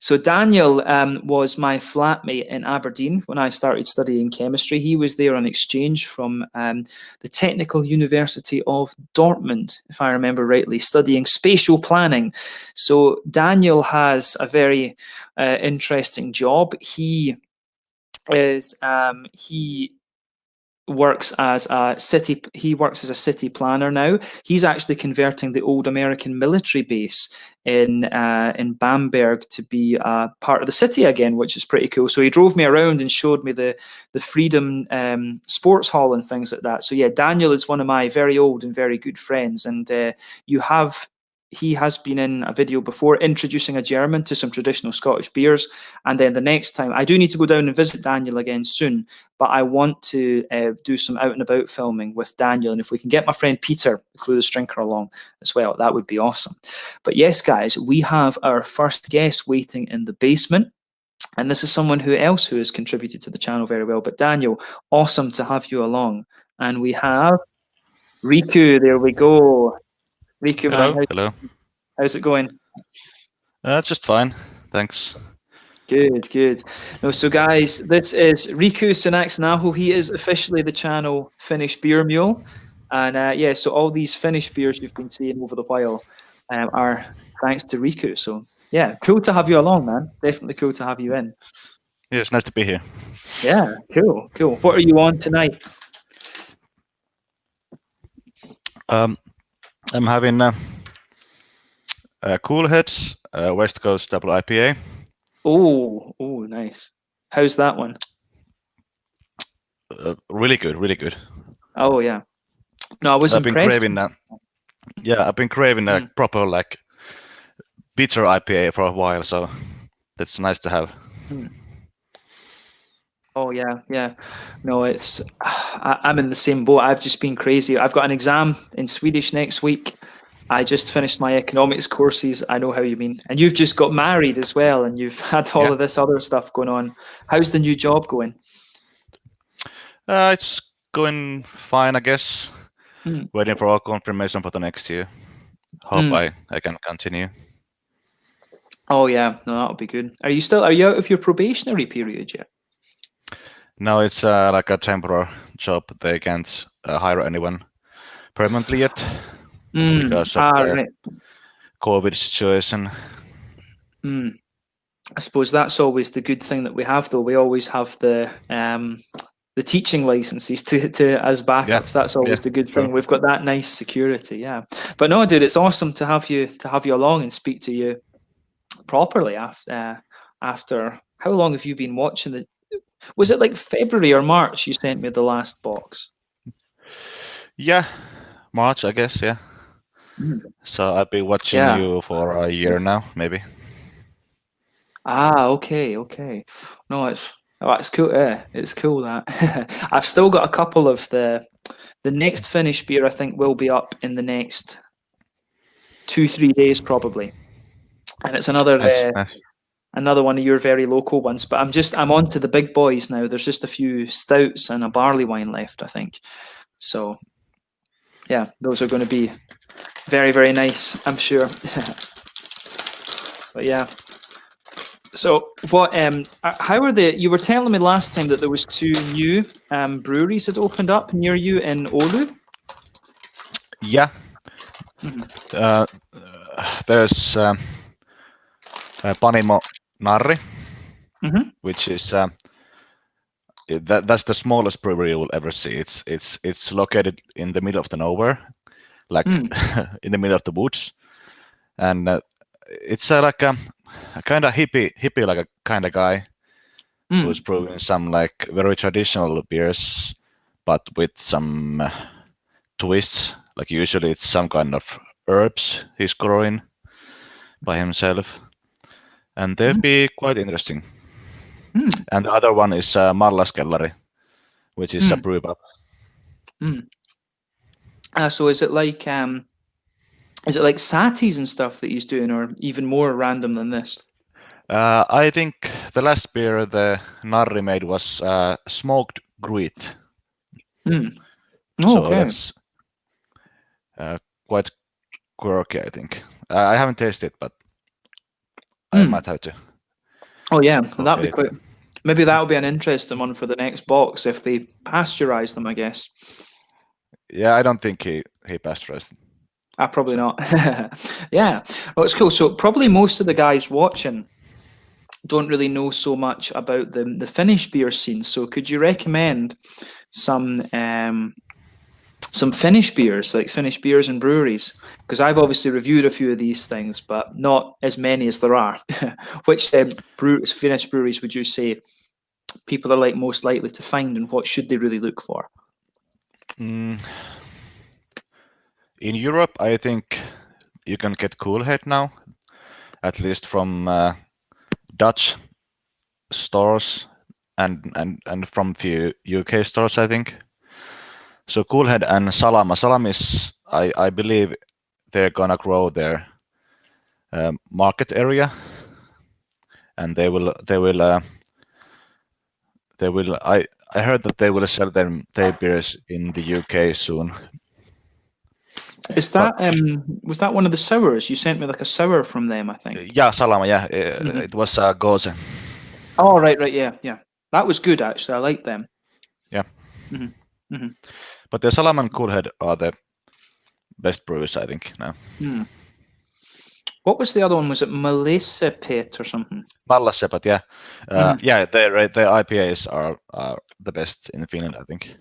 So Daniel was my flatmate in Aberdeen when I started studying chemistry. He was there on exchange from the Technical University of Dortmund, if I remember rightly, studying spatial planning. So Daniel has a very interesting job. He works as a city planner now. He's actually converting the old American military base in Bamberg to be a part of the city again, which is pretty cool. So he drove me around and showed me the Freedom Sports Hall and things like that. So yeah, Daniel is one of my very old and very good friends, and he has been in a video before introducing a German to some traditional Scottish beers. And then the next time, I do need to go down and visit Daniel again soon, but I want to do some out and about filming with Daniel. And if we can get my friend Peter, the Clueless Drinker, along as well, that would be awesome. But yes, guys, we have our first guest waiting in the basement. And this is someone who has contributed to the channel very well. But Daniel, awesome to have you along. And we have Riku, there we go. Riku, Hello. How's it going? Just fine, thanks. Good. No, so guys, this is Riku Sanaxnaho. He is officially the channel Finnish Beer Mule. And yeah, so all these Finnish beers you've been seeing over the while are thanks to Riku. So yeah, cool to have you along, man. Definitely cool to have you in. Yeah, it's nice to be here. Yeah, cool. What are you on tonight? I'm having Cool Heads West Coast Double IPA. Oh, nice. How's that one? Really good. Oh yeah. No, I was impressed. I've been craving a proper like bitter IPA for a while, so that's nice to have. Oh yeah. No, it's I'm in the same boat. I've just been crazy. I've got an exam in Swedish next week. I just finished my economics courses. I know how you mean. And you've just got married as well, and you've had all of this other stuff going on. How's the new job going? It's going fine, I guess. Waiting for all confirmation for the next year. Hope I can continue. Oh yeah, no, that'll be good. Are you out of your probationary period yet? No, it's like a temporary job. They can't hire anyone permanently yet because of the COVID situation. I suppose that's always the good thing that we have, though. We always have the teaching licenses to as backups. Yeah. That's always the good thing. We've got that nice security. Yeah, but no, dude, it's awesome to have you along and speak to you properly after how long have you been watching the? Was it like February or March you sent me the last box? Yeah, March, I guess, yeah. So I've been watching you for a year now, maybe. Okay. No, it's cool. Yeah, it's cool that I've still got a couple of the next Finnish beer. I think will be up in the next 2-3 days probably, and it's another one of your very local ones. But I'm on to the big boys now. There's just a few stouts and a barley wine left, I think. So yeah, those are going to be very, very nice, I'm sure. But yeah. So what? How are you were telling me last time that there was 2 new breweries that opened up near you in Oulu? Yeah. There's Panimo Narri, which is that's the smallest brewery you will ever see. It's located in the middle of the nowhere, like in the middle of the woods, and it's like a kind of hippie like a kind of guy who's brewing some like very traditional beers, but with some twists. Like usually it's some kind of herbs he's growing by himself, and they'd be quite interesting. And the other one is Mallaskellari, which is a brew pub. So is it like saties and stuff that he's doing, or even more random than this? I think the last beer the Narri made was smoked gruit. So that's quite quirky, I think. I haven't tasted, but I might have to. Oh yeah, that'd be quite. Maybe that'll be an interesting one for the next box if they pasteurize them, I guess. Yeah, I don't think he pasteurized them. Probably not. Yeah. Well, it's cool. So probably most of the guys watching don't really know so much about the Finnish beer scene. So could you recommend some Finnish beers, like Finnish beers and breweries? Because I've obviously reviewed a few of these things, but not as many as there are. Which Finnish breweries would you say people are like most likely to find, and what should they really look for? In Europe, I think you can get Coolhead now, at least from Dutch stores and from few UK stores, I think. So Coolhead and Salama. Salama is, I believe, they're gonna grow their market area, and they will. I heard that they will sell their beers in the UK soon. Is that was that one of the sours? You sent me like a sour from them, I think. Yeah, Salama. Yeah, it was Gose. Oh, right, yeah. That was good actually. I like them. Yeah. But the Salama and Coolhead are the best brews, I think, now. What was the other one? Was it Malesepet or something? Mallasepet, yeah. Yeah, their IPAs are the best in Finland, I think.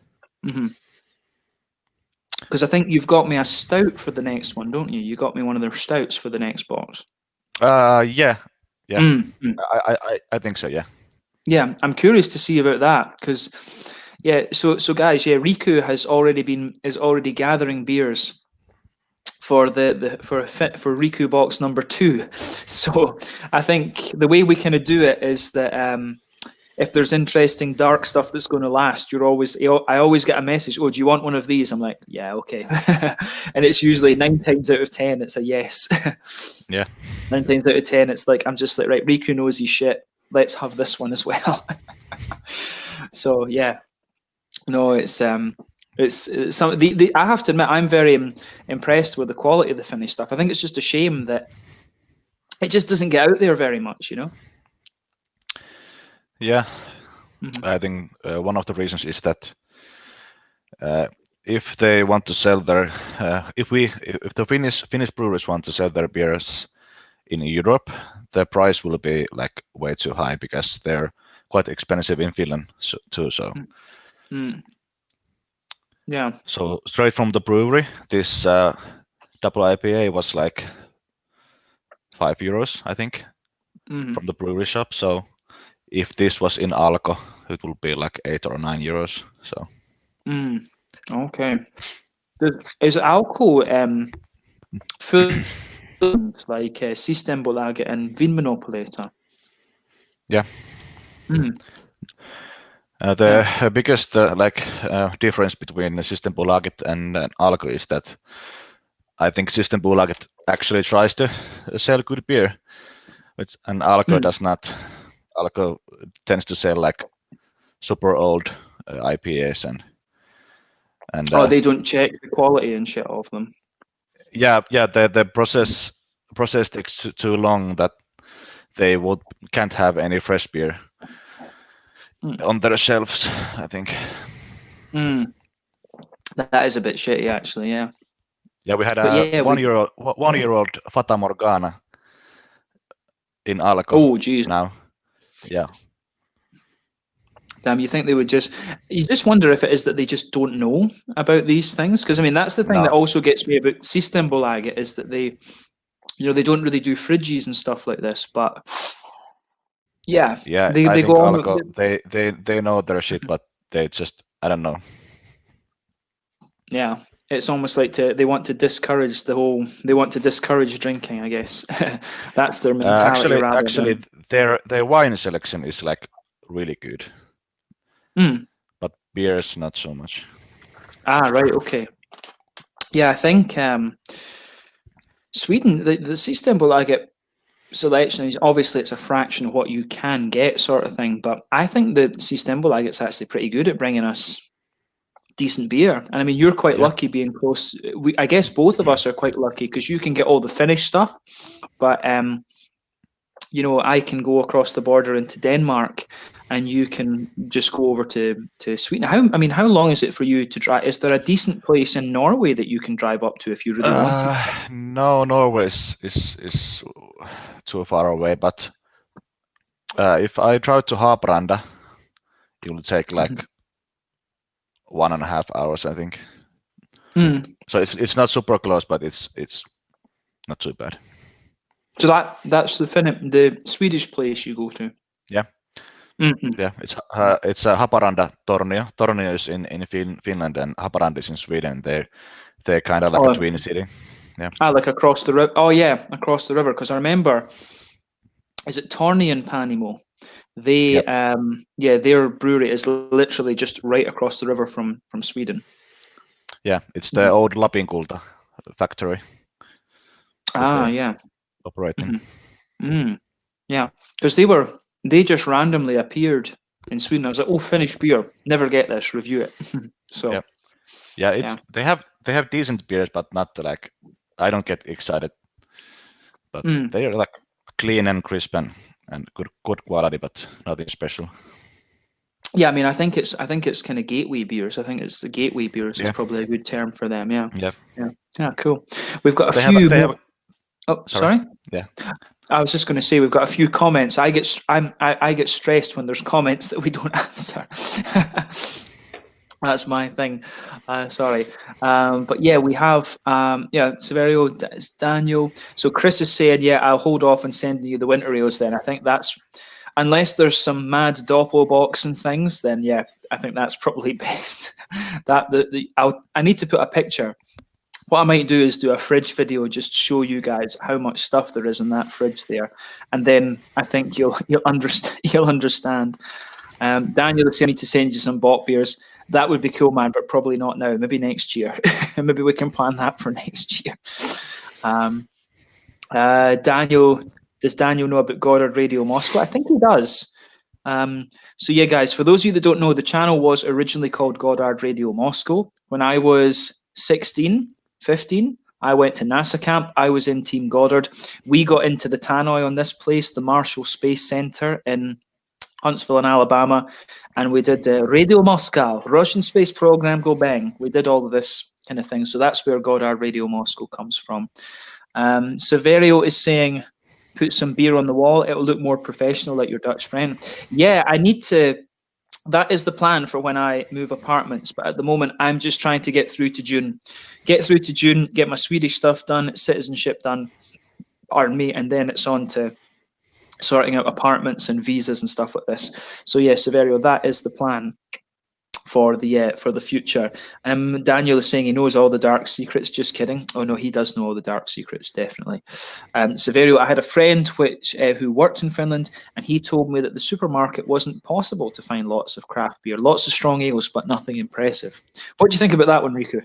Because I think you've got me a stout for the next one, don't you? You got me one of their stouts for the next box. Yeah. I think so, yeah. Yeah, I'm curious to see about that because, yeah. So guys, yeah, Riku is already gathering beers for for Riku box number 2. So I think the way we kind of do it is that if there's interesting dark stuff that's going to last, I always get a message. Oh, do you want one of these? I'm like, yeah, okay. And it's usually 9 times out of 10, it's a yes. Yeah. 9 times out of 10, it's like, I'm just like, right, Riku knows his shit. Let's have this one as well. So yeah, no, it's some. I have to admit, I'm very impressed with the quality of the Finnish stuff. I think it's just a shame that it just doesn't get out there very much, you know. Yeah, I think one of the reasons is that if they want to sell their, if the Finnish breweries want to sell their beers in Europe, the price will be like way too high because they're quite expensive in Finland too. So. Yeah. So straight from the brewery, this double IPA was like €5, I think, from the brewery shop. So if this was in Alko, it would be like €8 or €9. So. Okay. Is Alko food like Systembolaget and Vinmonopolet? Yeah. The biggest difference between Systembolaget and Alko is that I think Systembolaget actually tries to sell good beer, and Alko does not. Alko tends to sell like super old IPAs and they don't check the quality and shit of them. Yeah. The process takes too long that they can't have any fresh beer on their shelves, I think. That is a bit shitty, actually. Yeah. Yeah, we had a 1-year-old Fata Morgana in Alko. Oh, geez. Now, yeah. Damn, you think they would you just wonder if it is that they just don't know about these things? Because, I mean, that's the thing that No. also gets me about Systembolaget is that they don't really do fridges and stuff like this, but yeah, Yeah, they, I they think go on. Alko, they know their shit, but they just, I don't know. Yeah, it's almost like they want to discourage drinking, I guess. That's their mentality rather Actually, than. their wine selection is like really good, but beers not so much. Ah, right, okay. Yeah, I think Sweden, the Systembolaget selection is obviously it's a fraction of what you can get, sort of thing. But I think the Systembolaget's actually pretty good at bringing us decent beer. And I mean, you're quite Yeah. lucky being close. I guess both of us are quite lucky because you can get all the Finnish stuff, but I can go across the border into Denmark, and you can just go over to Sweden. How long is it for you to drive? Is there a decent place in Norway that you can drive up to if you really wanted? No, Norway is too far away. But if I drive to Haparanda, it will take like 1.5 hours, I think. So it's not super close, but it's not too bad. So that's the Swedish place you go to. Yeah. Yeah, it's Haparanda, Tornio. Tornio is in Finland, and Haparanda is in Sweden. They're kind of like a twin city. Yeah. Like across the river. Oh yeah, across the river. Because I remember, is it Tornio and Panimo? They their brewery is literally just right across the river from Sweden. Yeah, it's the old Lapinkulta factory. Yeah. Operating. Yeah, because they just randomly appeared in Sweden. I was like, oh, Finnish beer. Never get this. Review it. So yeah, they have decent beers, but not like I don't get excited. But they are like clean and crisp and good quality, but nothing special. Yeah, I mean, I think it's kind of gateway beers. I think it's the gateway beers is probably a good term for them. Yeah. Yeah. Cool. We've got a few. Oh, sorry. Yeah. I was just going to say we've got a few comments. I get stressed when there's comments that we don't answer. That's my thing. Sorry. But yeah, we have Severio, it's Daniel. So Chris is saying, yeah, I'll hold off on sending you the winter ales then. I think that's, unless there's some mad Doppel box and things, then yeah, I think that's probably best. I need to put a picture. What I might do is do a fridge video, just show you guys how much stuff there is in that fridge there, and then I think you'll understand. Daniel is saying I need to send you some bot beers. That would be cool, man, but probably not now. Maybe next year. Maybe we can plan that for next year. Daniel, does Daniel know about Goddard Radio Moscow? I think he does. So yeah, guys, for those of you that don't know, the channel was originally called Goddard Radio Moscow. When I was 16, 15, I went to NASA camp. I was in Team Goddard. We got into the tannoy on this place, the Marshall Space Center in Huntsville in Alabama, and we did Radio Moscow, Russian space program, go bang. We did all of this kind of thing. So that's where Goddard Radio Moscow comes from. Severio is saying, put some beer on the wall. It'll look more professional like your Dutch friend. Yeah, I need to. That is the plan for when I move apartments. But at the moment, I'm just trying to get through to June. Get my Swedish stuff done, citizenship done, and then it's on to sorting out apartments and visas and stuff like this. So yeah, Severio, that is the plan for the future. Daniel is saying he knows all the dark secrets. Just kidding. Oh no, he does know all the dark secrets, definitely. Severio, I had a friend who worked in Finland, and he told me that the supermarket wasn't possible to find lots of craft beer, lots of strong ales, but nothing impressive. What do you think about that one, Riku?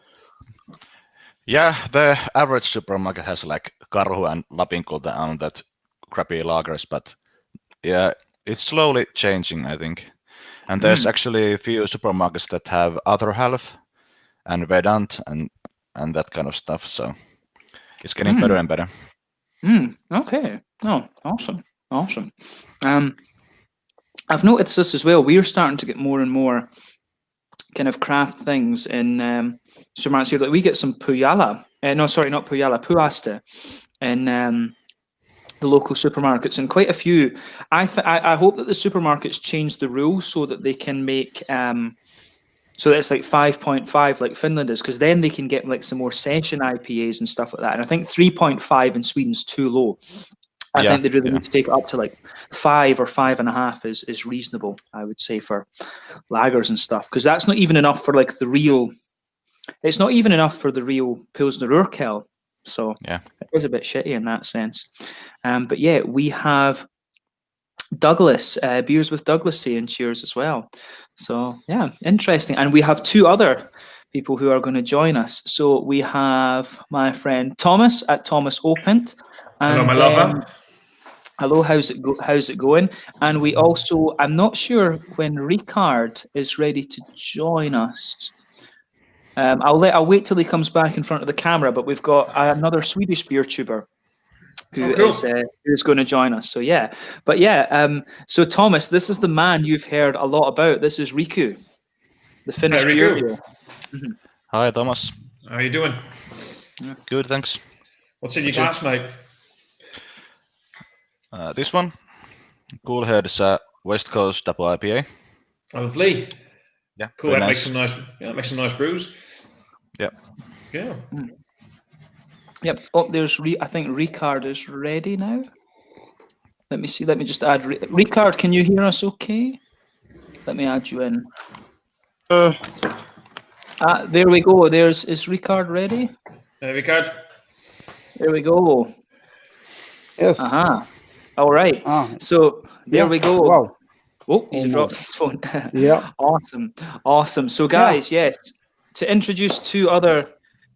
Yeah, the average supermarket has like Karhu and Lapinkulta and that crappy lagers, but yeah, it's slowly changing, I think. And there's actually a few supermarkets that have Other Half and Vedant and that kind of stuff. So it's getting better and better. Okay. Oh, awesome. I've noticed this as well. We're starting to get more and more kind of craft things in supermarkets here. Like we get some Pujala. No, sorry, not Pujala. Puaste in the local supermarkets, and quite a few. I hope that the supermarkets change the rules so that they can make so that it's like 5.5 like Finland is, because then they can get like some more session IPAs and stuff like that. And I think 3.5 in Sweden's too low. I think they really need to take it up to like 5 or 5.5 is reasonable, I would say, for lagers and stuff, because that's not even enough for like the real. It's not even enough for the real Pilsner Urquell. So it is a bit shitty in that sense. But yeah, we have Douglas, Beers with Douglas saying cheers as well. So yeah, interesting. And we have 2 other people who are going to join us. So we have my friend Thomas at Thomas Opent. And hello, my lover. Hello, how's it going? And we also, I'm not sure when Ricard is ready to join us. I'll wait till he comes back in front of the camera. But we've got another Swedish beer tuber who's going to join us. So yeah, but yeah. So Thomas, this is the man you've heard a lot about. This is Riku, the Finnish beer hero. Hi, Thomas. How are you doing? Good, thanks. What's in your glass, mate? This one, Cool Head, is a West Coast double IPA. Lovely. Yeah, cool. That makes some nice brews. Yep. Yeah. Yep. Oh, there's I think Ricard is ready now. Let me see. Let me just add Ricard. Can you hear us? Okay. Let me add you in. There we go. Is Ricard ready? Ricard. There we go. Yes. All right. So there we go. Wow. Oh, he's dropped his phone. Yeah. Awesome. So guys, yes, to introduce 2 other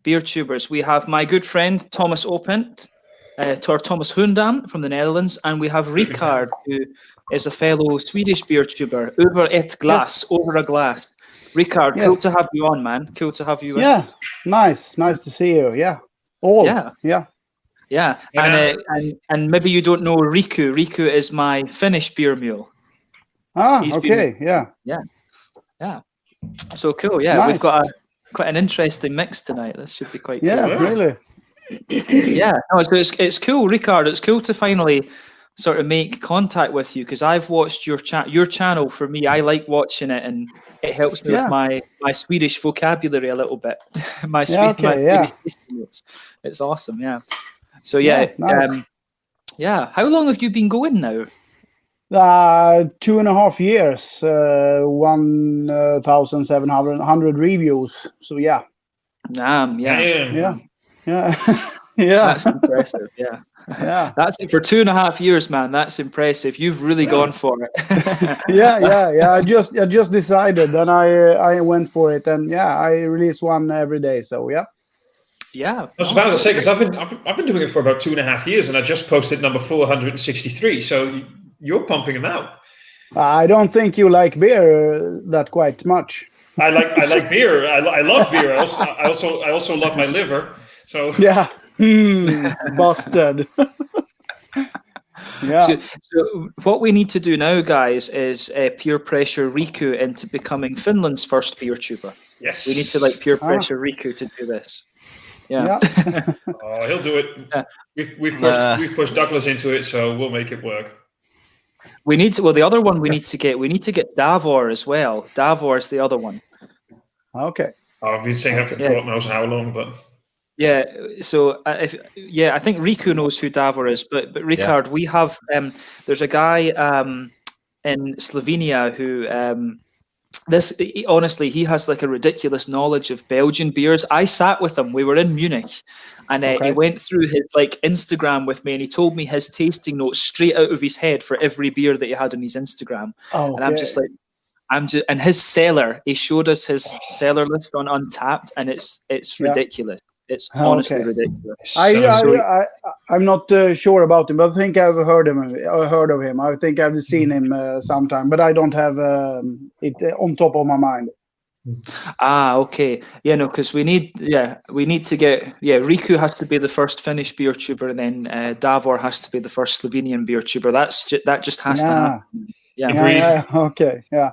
beer tubers, we have my good friend Thomas Opent, Thomas Hundam from the Netherlands, and we have Ricard, who is a fellow Swedish beer tuber. Over a glass. Ricard, cool to have you on, man. Cool to have you with us. Nice to see you. Yeah. Yeah. And maybe you don't know Riku. Riku is my Finnish beer mule. Yeah. So cool. Yeah, we've got quite an interesting mix tonight. This should be quite cool. Yeah, really. Yeah. No, so it's cool, Ricard. It's cool to finally sort of make contact with you, because I've watched your channel. For me, I like watching it, and it helps me with my Swedish vocabulary a little bit. my Swedish notes. It's awesome. Yeah. So nice. How long have you been going now? 2.5 years, 1,700 reviews. So yeah. Yeah. That's impressive. Yeah. That's it for 2.5 years, man. That's impressive. You've really gone for it. Yeah. I just decided, and I went for it, and I release one every day. So yeah. I was about to say, because I've been doing it for about 2.5 years, and I just posted number 463. So you're pumping them out. I don't think you like beer that quite much. I like beer. I love beer. I also love my liver. So yeah, busted. Yeah. So what we need to do now, guys, is peer pressure Riku into becoming Finland's first beer tuber. Yes. We need to peer pressure Riku to do this. Yeah. Oh, he'll do it. We've pushed Douglas into it, so we'll make it work. We need to. Well, the other one we need to get Davor as well. Davor is the other one. Okay. I've been saying that for God knows how long, but yeah. So I think Riku knows who Davor is, but Ricard, we have there's a guy in Slovenia who honestly, he has like a ridiculous knowledge of Belgian beers. I sat with him. We were in Munich, and he went through his Instagram with me, and he told me his tasting notes straight out of his head for every beer that he had on his Instagram. Okay. And I'm just and his cellar. He showed us his cellar list on Untappd, and it's ridiculous. It's honestly ridiculous. I'm not sure about him, but I think I've heard of him. I think I've seen him sometime, but I don't have it on top of my mind. Okay. Yeah, no, because we need to get Riku has to be the first Finnish beer tuber, and then Davor has to be the first Slovenian beer tuber. That just has to happen. Yeah. Okay. Yeah.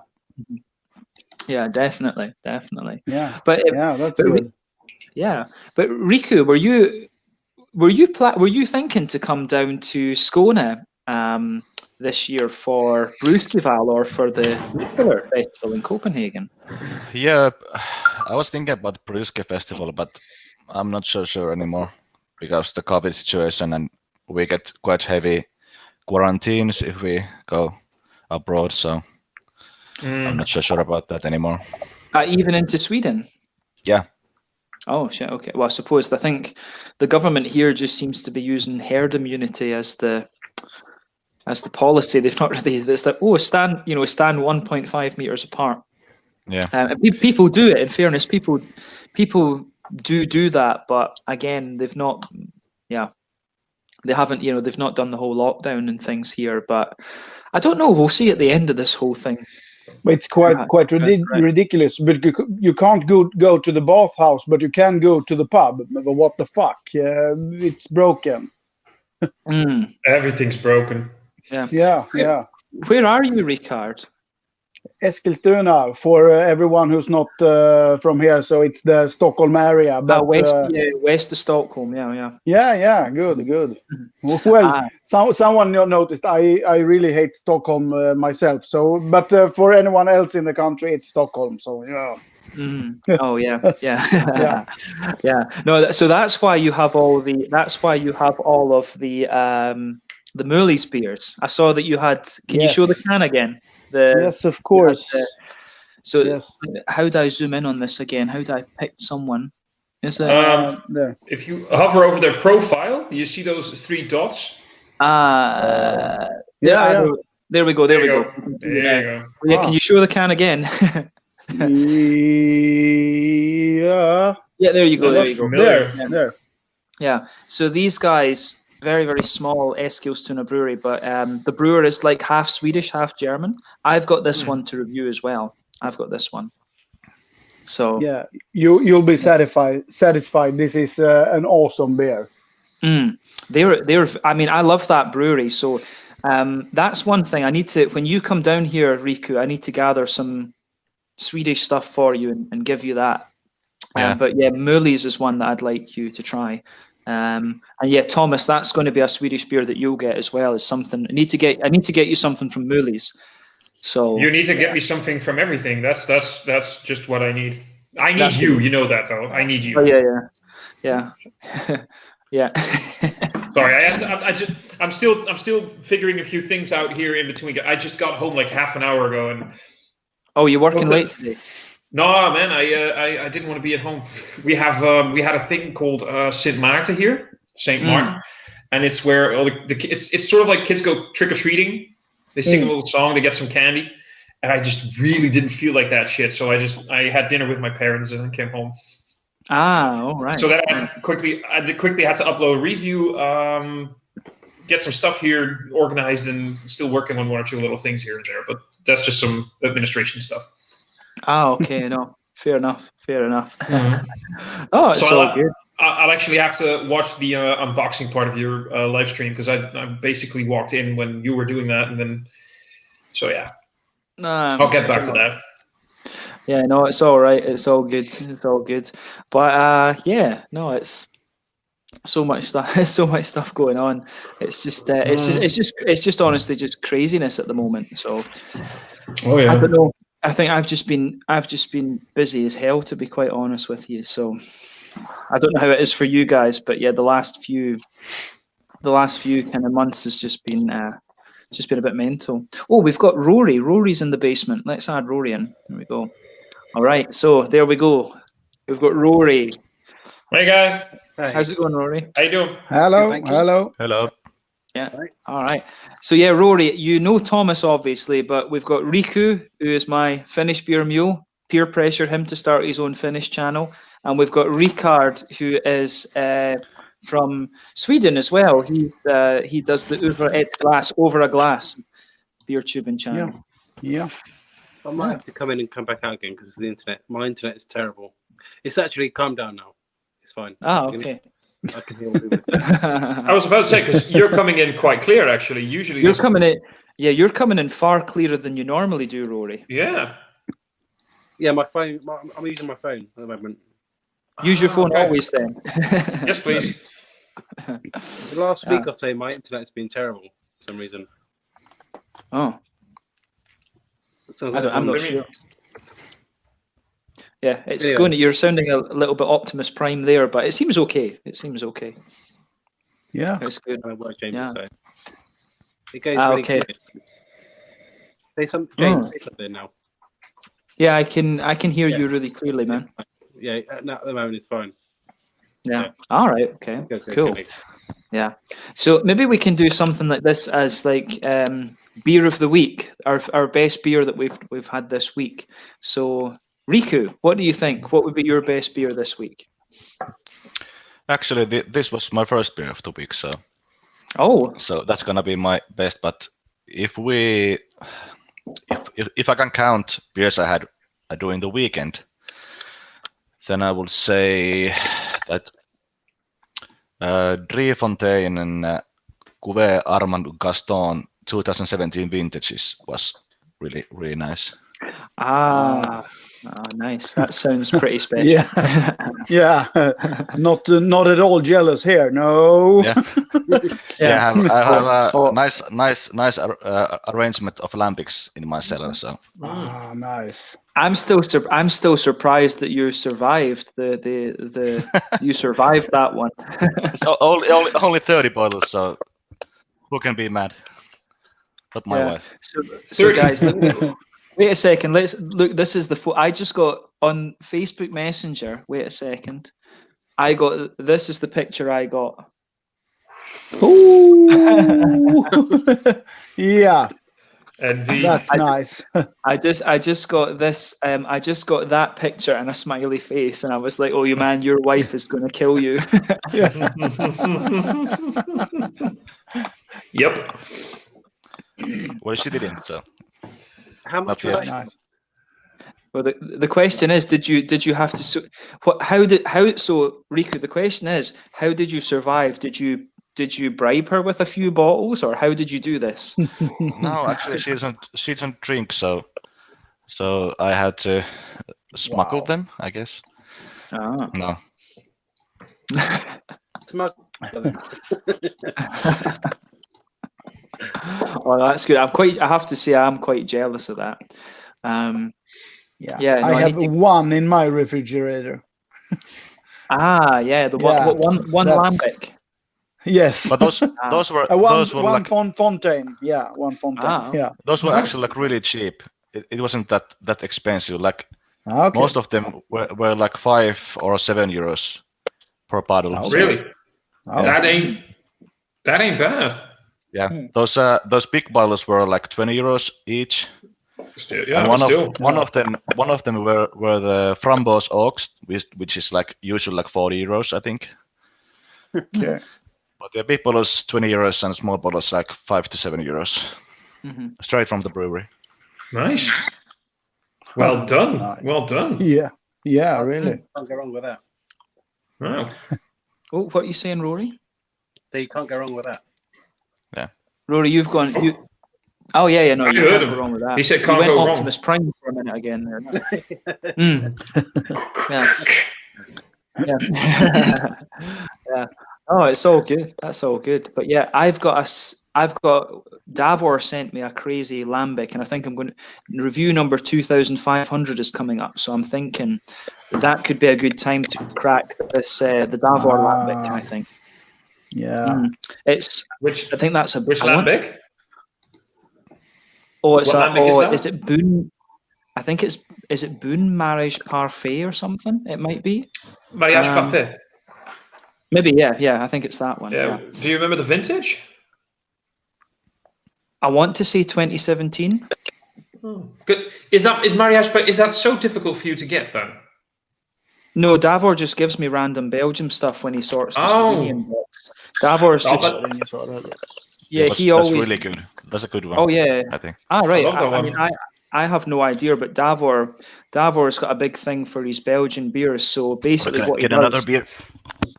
Yeah, definitely. Yeah. But that's good. Yeah, but Riku, were you thinking to come down to Skåne this year for Bruskival or for the Lokal Festival in Copenhagen? Yeah, I was thinking about the Bruske Festival, but I'm not so sure anymore because the COVID situation, and we get quite heavy quarantines if we go abroad. So I'm not so sure about that anymore. Even into Sweden? Yeah. Oh shit. Okay. Well, I think the government here just seems to be using herd immunity as the policy. They've not really. It's like, stand 1.5 meters apart. Yeah. People do it. In fairness, people do that, but again, they've not. Yeah, they haven't. They've not done the whole lockdown and things here. But I don't know. We'll see at the end of this whole thing. It's quite ridiculous. But you can't go to the bathhouse, but you can go to the pub. But what the fuck? It's broken. Everything's broken. Yeah. Where are you, Ricard? Eskilstuna, for everyone who's not from here, so it's the Stockholm area. But west of Stockholm. Yeah. Good. Well, someone noticed I really hate Stockholm myself. So, but for anyone else in the country, it's Stockholm. So yeah. Oh yeah. Yeah. No, so that's why you have all of the Mulli's beers. I saw that you had. Can you show the can again? Yes, of course. Yes. How do I zoom in on this again? How do I pick someone? Is it there? If you hover over their profile, you see those 3 dots. Yeah. There we go. There you go. Yeah, can you show the can again? Yeah, there you go. There. Yeah. So these guys, very, very small Eskilstuna brewery, but the brewer is like half Swedish, half German. I've got this one to review as well. I've got this one. So yeah, you'll be satisfied. This is an awesome beer. They're. I mean, I love that brewery. So that's one thing I need to. When you come down here, Riku, I need to gather some Swedish stuff for you and give you that. But yeah, Mulli's is one that I'd like you to try. And yeah, Thomas, that's going to be a Swedish beer that you'll get as well. Is something I need to get you something from Mulli's. So you need to get me something from everything. That's just what I need. I need you. You know that though. I need you. Oh yeah. Yeah. Sorry, I'm still figuring a few things out here in between. I just got home like half an hour ago, and you're working late today. No, man, I didn't want to be at home. We had a thing called Sint Maarten here, Saint Martin, and it's where all it's sort of like kids go trick or treating. They sing a little song, they get some candy, and I just really didn't feel like that shit. So I had dinner with my parents and then came home. All right. So then I quickly had to upload a review, get some stuff here organized, and still working on 1 or 2 little things here and there. But that's just some administration stuff. Okay. No, fair enough. Mm-hmm. Oh, it's so good. I'll actually have to watch the unboxing part of your live stream because I basically walked in when you were doing that, and then yeah. I'll get back to that. Yeah, no, it's all right. It's all good. But it's so much stuff. There's so much stuff going on. It's just honestly just craziness at the moment. So I don't know. I think I've just been busy as hell, to be quite honest with you. So I don't know how it is for you guys, but yeah, the last few kind of months has just been a bit mental. Oh, we've got Rory. Rory's in the basement. Let's add Rory in. There we go. All right, so there we go. We've got Rory. Hey, guys. Hi. How's it going, Rory? How you doing? Hello. Yeah. All right. So yeah, Rory, you know Thomas obviously, but we've got Riku, who is my Finnish beer mule. Peer pressure him to start his own Finnish channel, and we've got Ricard, who is from Sweden as well. He does the over a glass beer tubing channel. Yeah. I might have to come in and come back out again because the internet. My internet is terrible. It's actually calmed down now. It's fine. Okay. I can hear all people. I was about to say, because you're coming in quite clear, actually. Usually you're coming in. Yeah, you're coming in far clearer than you normally do, Rory. Yeah. Yeah, my phone. I'm using my phone at the moment. Use your phone always, then. Yes, please. The last week or so, my internet's been terrible for some reason. Oh, So I'm not sure. Yeah, it's Anyway. going. You're sounding a little bit Optimus Prime there, but it seems okay. It seems okay. Yeah. It's good. Work James Yeah. so. It goes really okay. good. Say some, James, say something now. Yeah, I can hear you really clearly, man. Yeah, at the moment it's fine. Yeah. All right. Okay. Go, Cool. Yeah. So maybe we can do something like this as like beer of the week, our best beer that we've had this week. So Riku, what do you think? What would be your best beer this week? Actually, this was my first beer of the week, so that's gonna be my best. But if I can count beers I had during the weekend, then I would say that Driefontein and Cuvée Armand Gaston 2017 vintages was really, really nice. Nice. That sounds pretty special. Yeah. Not at all jealous here. No. Yeah. I have a nice arrangement of lambics in my cellar. So. Nice. I'm still surprised that you survived you survived that one. It's only 30 bottles, so who can be mad? But my wife. So guys, wait a second. Let's look. This is I just got on Facebook Messenger. Wait a second. This is the picture I got. Ooh. Yeah. That's nice. I just got this. I just got that picture and a smiley face, and I was like, "Oh, you man, your wife is going to kill you." Yep. Well, she didn't. So. How much? Nice. Well, the question is, did you have to? So Riku? The question is, how did you survive? Did you bribe her with a few bottles, or how did you do this? No, actually, she doesn't drink, so I had to smuggle them, I guess. No. Oh, that's good. I have to say, I'm quite jealous of that. I have one in my refrigerator. One lambic. Yes, but those were one Fontaine. Yeah, one Fontaine. Yeah, those were actually like really cheap. It wasn't that expensive. Like most of them were like 5 or 7 euros per bottle. Oh, really? That ain't bad. Yeah, those big bottles were like 20 euros each. Still, and one of them were the Framboise Oaks, which is like usually like 40 euros, I think. Okay. But the big bottles 20 euros and small bottles like 5 to 7 euros, straight from the brewery. Nice. Well done. Well done. Yeah, really. Can't go wrong with that. Wow. Oh, what are you saying, Rory? So you can't go wrong with that. Yeah. Rory, you've gone. Oh yeah, no, you can't go wrong with that. He said can't go wrong. Optimus Prime for a minute again there. Yeah. Oh, it's all good. That's all good. But yeah, I've got Davor sent me a crazy lambic, and I think I'm going to review number 2,500 is coming up. So I'm thinking that could be a good time to crack this the Davor lambic. I think. Yeah. I think that's which lambic? Oh, it's is it Boon? I think is it Boon Mariage Parfait or something? It might be. Mariage Parfait. Maybe, yeah. I think it's that one. Yeah. Do you remember the vintage? I want to say 2017. Good. Is Mariage Parfait? Is that so difficult for you to get then? No, Davor just gives me random Belgium stuff when he sorts the Slovenian box. Davor's just. Yeah, he always. That's really good. That's a good one. Oh yeah, I think. Right. I mean, I have no idea, but Davor's got a big thing for his Belgian beers. So basically, what he does. Another beer.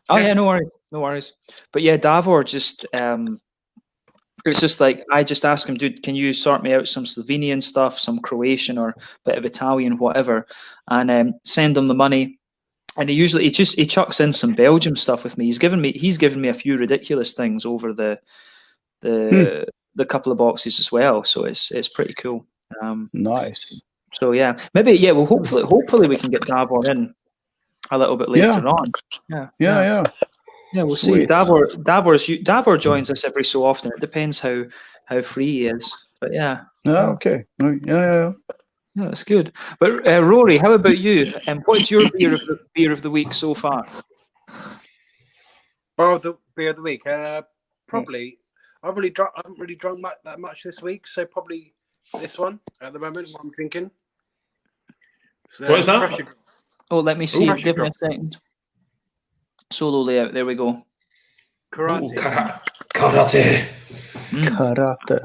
Oh yeah, no worries. But yeah, Davor just. It's just like I just ask him, dude, can you sort me out some Slovenian stuff, some Croatian or a bit of Italian, whatever, and send him the money. And he chucks in some Belgium stuff with me. He's given me a few ridiculous things over the couple of boxes as well. So it's pretty cool. Nice. So yeah, maybe well hopefully we can get Davor in a little bit later on. Yeah, we'll see. Davor joins us every so often. It depends how free he is. But yeah. Okay. Yeah. No, that's good. But Rory, how about you? What's your beer of the week so far? The beer of the week, probably. I haven't really drunk that much this week, so probably this one at the moment. What I'm drinking. What is that? Oh, let me see. Pressure Give me a second. Solo layout. There we go. Karate. Karate. Karate.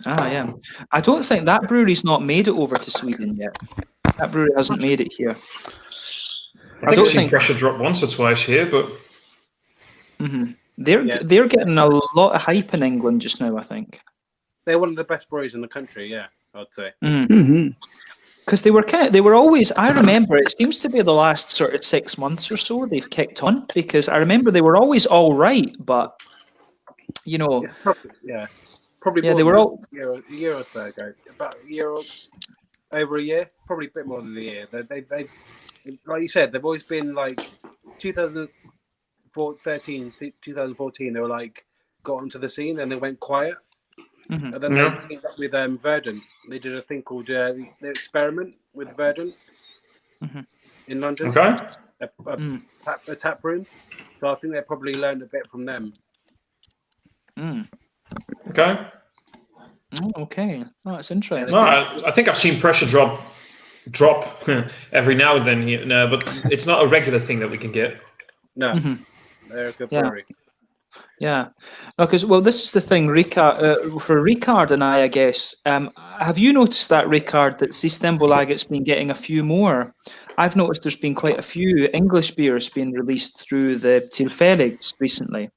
Yeah. I don't think that brewery's not made it over to Sweden yet. That brewery hasn't made it here. I think I've seen Pressure Drop once or twice here, but they're getting a lot of hype in England just now. I think they're one of the best breweries in the country. Yeah, I'd say. Because they were always. I remember it seems to be the last sort of 6 months or so they've kicked on. Because I remember they were always all right, but you know, probably they were all a year or so ago, about a year or over a year, probably a bit more than a year. They like you said, they've always been like 2013, 2014. They were like got onto the scene and they went quiet, and then they teamed up with Verdant. They did a thing called the Experiment with Verdant in London. Okay, a tap room. So I think they probably learned a bit from them. Okay. Okay. Oh, that's interesting. No, I think I've seen Pressure Drop every now and then here. No, but it's not a regular thing that we can get. No, they're a good brewery. Yeah, because this is the thing, for Ricard and I guess. Have you noticed that, Ricard, that Systembolaget's been getting a few more? I've noticed there's been quite a few English beers being released through the Tillfälligt recently.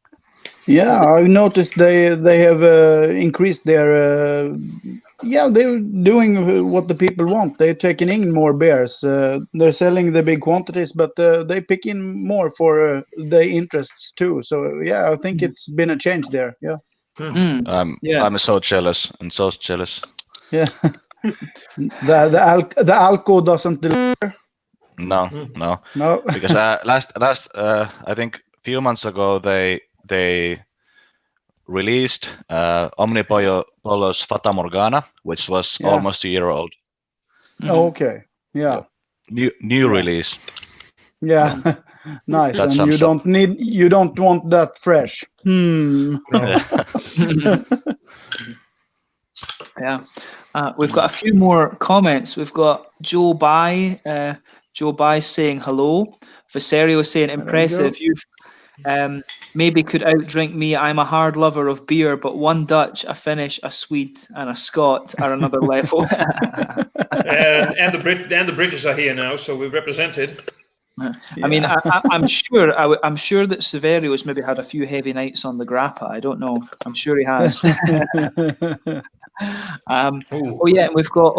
Yeah, I've noticed they have increased their. They're doing what the people want. They're taking in more beers. They're selling the big quantities, but they pick in more for the interests too. So I think it's been a change there. Yeah. I'm so jealous. Yeah. the alcohol doesn't deliver. No. Because last I think a few months ago they released Omnipollo's Fata Morgana, which was almost a year old. Okay. Yeah. New release. Yeah. Nice. That's and you don't want that fresh. Yeah. We've got a few more comments. We've got Joe Bai saying hello. Viserio saying impressive. You've maybe could outdrink me. I'm a hard lover of beer, but one Dutch, a Finnish, a Swede, and a Scot are another level. and the British are here now, so we're represented. I mean, I'm sure that Severio's maybe had a few heavy nights on the grappa. I don't know. I'm sure he has. And we've got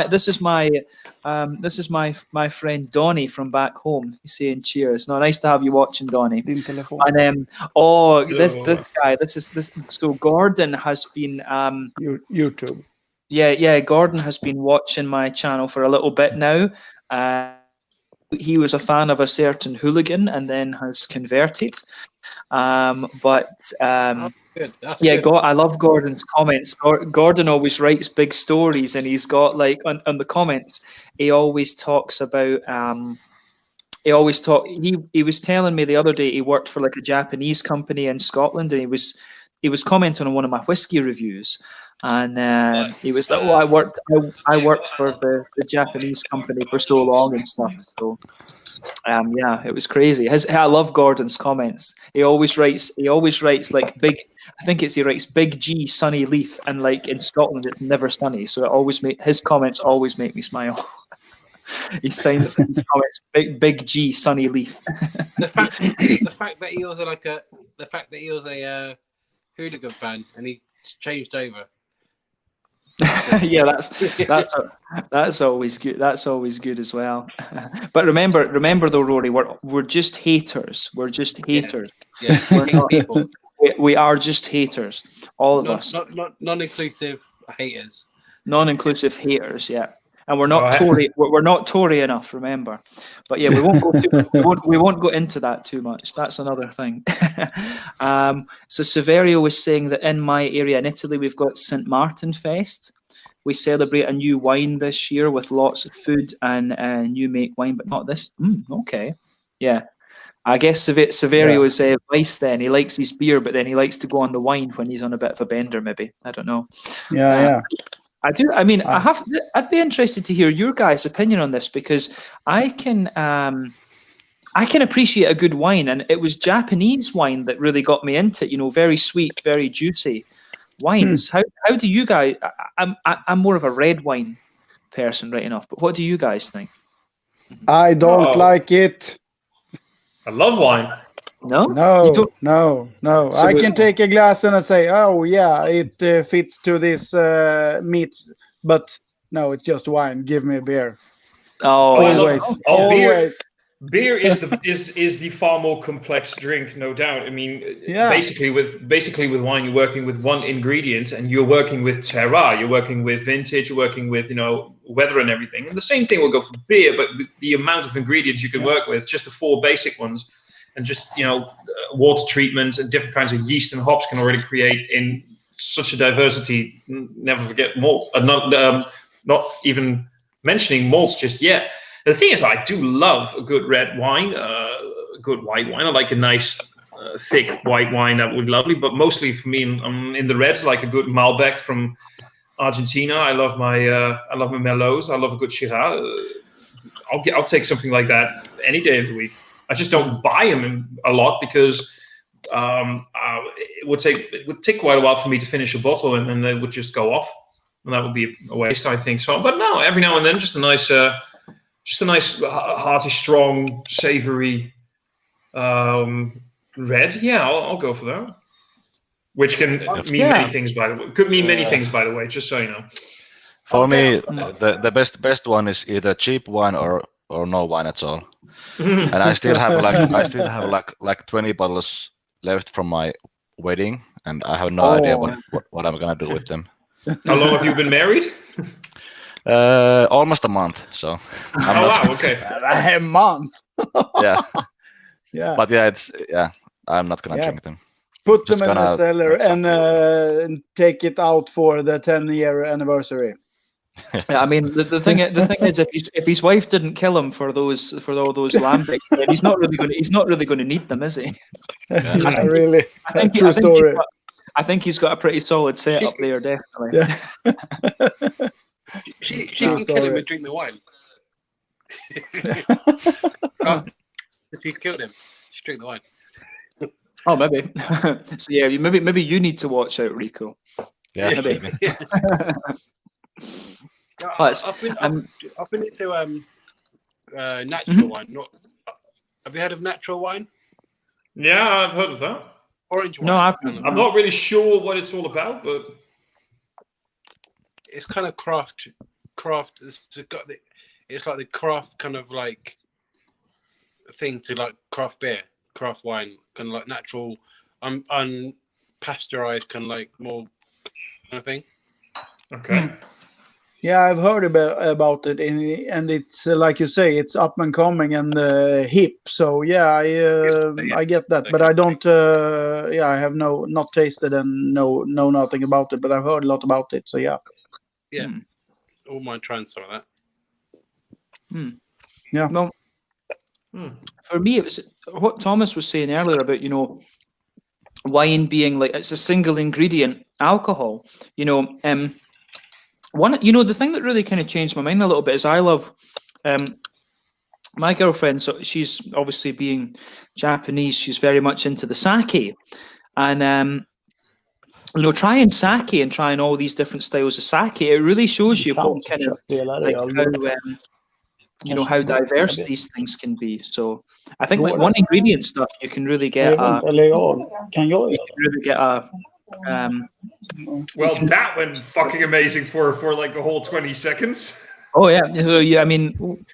this is my friend Donnie from back home. He's saying cheers. No, nice to have you watching, Donnie. And this guy, so Gordon has been YouTube. Yeah, Gordon has been watching my channel for a little bit now. He was a fan of a certain hooligan and then has converted. I love Gordon's comments. Gordon always writes big stories, and he's got like on the comments. He always talks about. He was telling me the other day he worked for like a Japanese company in Scotland, and he was commenting on one of my whiskey reviews. And he was like, "Oh, I worked for the Japanese company for so long and stuff." So, it was crazy. I love Gordon's comments. He always writes like big. I think he writes big G sunny leaf, and like in Scotland it's never sunny. So his comments always make me smile. He signs his comments big G sunny leaf. the fact that he was a hooligan fan and he changed over. Yeah, that's always good. That's always good as well. But remember though, Rory, we're just haters. We're just haters. Yeah, We're hate not, people. we are just haters. All of us. Not non-inclusive haters. Non-inclusive haters, yeah. And we're not Oh, Tory. We're not Tory enough. Remember, but yeah, we won't go. We won't go into that too much. That's another thing. So Severio was saying that in my area in Italy, we've got St. Martin Fest. We celebrate a new wine this year with lots of food and new make wine, but not this. Okay, yeah. I guess Severio is vice then. He likes his beer, but then he likes to go on the wine when he's on a bit of a bender, maybe. I don't know. Yeah. I do. I mean, I'd be interested to hear your guys' opinion on this because I can appreciate a good wine, and it was Japanese wine that really got me into it. You know, very sweet, very juicy wines. How do you guys? I'm more of a red wine person, right enough. But what do you guys think? I don't like it. I love wine. No. No. So I can take a glass and I say, oh yeah, it fits to this meat, but no, it's just wine. Give me a beer. Oh, Always. Beer is the far more complex drink, no doubt. I mean, basically with wine, you're working with one ingredient, and you're working with terroir, you're working with vintage, you're working with weather and everything. And the same thing will go for beer, but the amount of ingredients you can work with, just the 4 basic ones, and just water treatment and different kinds of yeast and hops can already create in such a diversity. Never forget malt. Not even mentioning malts just yet. The thing is, I do love a good red wine, a good white wine. I like a nice, thick white wine. That would be lovely. But mostly for me, I'm in the reds, like a good Malbec from Argentina. I love my Merlots. I love a good Shiraz. I'll take something like that any day of the week. I just don't buy them a lot because it would take quite a while for me to finish a bottle, and then they would just go off, and that would be a waste, I think. So, but no, every now and then, just a nice hearty, strong, savory red. Yeah, I'll go for that. Which can mean many things, by the way. Could mean many things, by the way. Just so you know. For me, the best one is either cheap wine or no wine at all. And I still have like 20 bottles left from my wedding, and I have no idea what I'm gonna do with them. How long have you been married? Almost a month. So. Wow. Okay. A month. Yeah. Yeah. But I'm not gonna drink them. Put them in the cellar and take it out for the 10-year anniversary. Yeah, I mean the thing is, if his wife didn't kill him for all those lambics, then he's not really going to need them, is he? Yeah, really. True story. I think he's got a pretty solid setup there, definitely. Yeah. she can kill him and drink the wine. If he killed him, she drink the wine. Oh, maybe. So yeah, maybe you need to watch out, Rico. Yeah, maybe. I've been into natural wine. Have you heard of natural wine? Yeah, I've heard of that. Orange wine. No, I'm not really sure what it's all about, but it's kind of craft. It's like the craft kind of like thing to like craft beer, craft wine, kind of like natural, unpasteurized, kind of like more kind of thing. Okay. Yeah, I've heard about it, and it's like you say, it's up and coming and hip. So yeah, I get that, but I don't. I have not tasted and know nothing about it, but I've heard a lot about it. So yeah. Yeah, all my trying some of that. Yeah. Well, for me, it was what Thomas was saying earlier about wine being like it's a single ingredient alcohol. The thing that really kind of changed my mind a little bit is I love my girlfriend. So she's obviously being Japanese. She's very much into the sake, and trying sake and trying all these different styles of sake. It really shows you what kind of how diverse these things can be. So I think like one ingredient stuff you can really get. You can really get Well, that went fucking amazing for like a whole 20 seconds. Oh yeah, so yeah, I mean,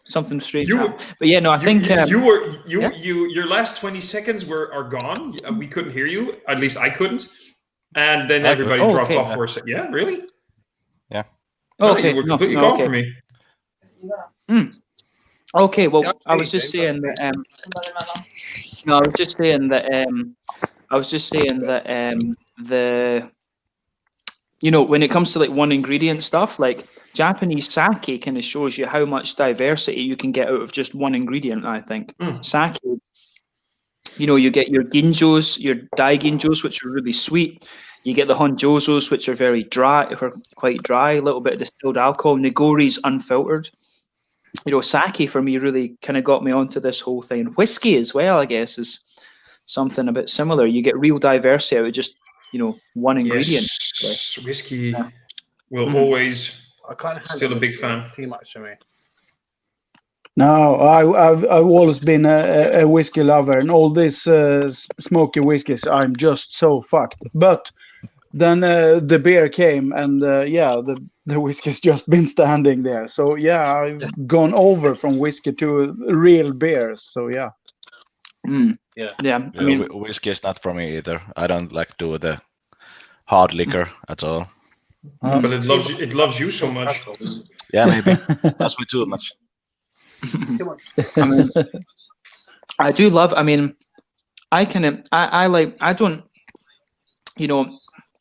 something strange happened. But yeah, no, I think your last 20 seconds are gone. We couldn't hear you. At least I couldn't. And then everybody dropped off for a second. Yeah, really? Yeah. Okay. You were completely gone for me. Okay. Well, I was just saying that. No, I was just saying that. When it comes to like one ingredient stuff, like Japanese sake kind of shows you how much diversity you can get out of just one ingredient, I think. Sake, you get your ginjos, your daiginjos, which are really sweet. You get the honjozos, which are very dry, quite dry, a little bit of distilled alcohol. Nigori's unfiltered. Sake for me really kind of got me onto this whole thing. Whiskey as well, I guess, is something a bit similar. You get real diversity out of just one ingredient. Yes, whiskey will always. I can't still a big fan. Too much for me. No, I've always been a whiskey lover, and all these smoky whiskeys, I'm just so fucked. But then the beer came, and the whiskey's just been standing there. So yeah, I've gone over from whiskey to real beers. So yeah. Yeah. I mean, whiskey is not for me either. I don't like do the hard liquor at all. But it loves you so much. Yeah, maybe. That's me too much. I mean, I do love. I mean, I don't.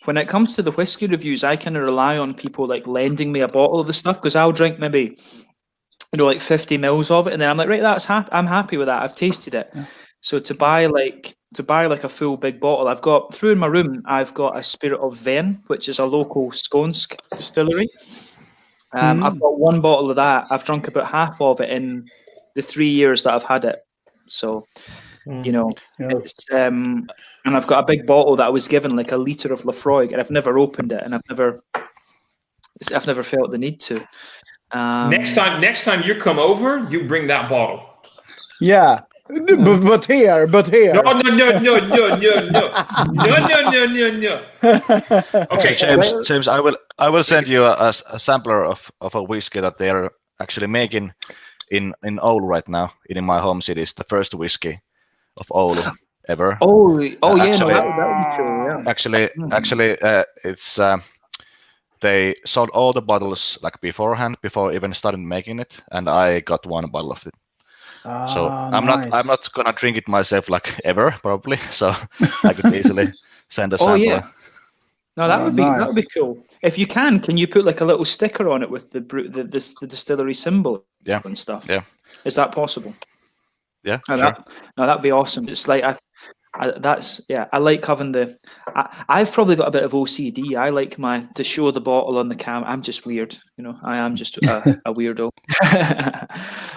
When it comes to the whiskey reviews, I kind of rely on people like lending me a bottle of the stuff, because I'll drink maybe, like 50 mils of it, and then I'm like, right, I'm happy with that. I've tasted it. Yeah. So to buy like a full big bottle, I've got through in my room. I've got a Spirit of Ven, which is a local Skånsk distillery. I've got one bottle of that. I've drunk about half of it in the 3 years that I've had it. So, it's and I've got a big bottle that I was given, like a litre of Lafroig, and I've never opened it, and I've never felt the need to. Next time you come over, you bring that bottle. Yeah. But here. No. Okay, James, I will send you a sampler of a whiskey that they are actually making in Oulu right now. In my home city, it's the first whiskey of Oulu ever. That would be cool. Yeah. Actually, it's they sold all the bottles like beforehand, before even starting making it, and I got one bottle of it. So I'm not gonna drink it myself like ever, probably. So I could easily send a sample. Oh yeah. No, that would be cool. If you can you put like a little sticker on it with the distillery symbol and stuff? Yeah. Is that possible? Yeah. Sure. That'd be awesome. It's like I like having I've probably got a bit of OCD. I like to show the bottle on the cam. I'm just weird, I am just a weirdo.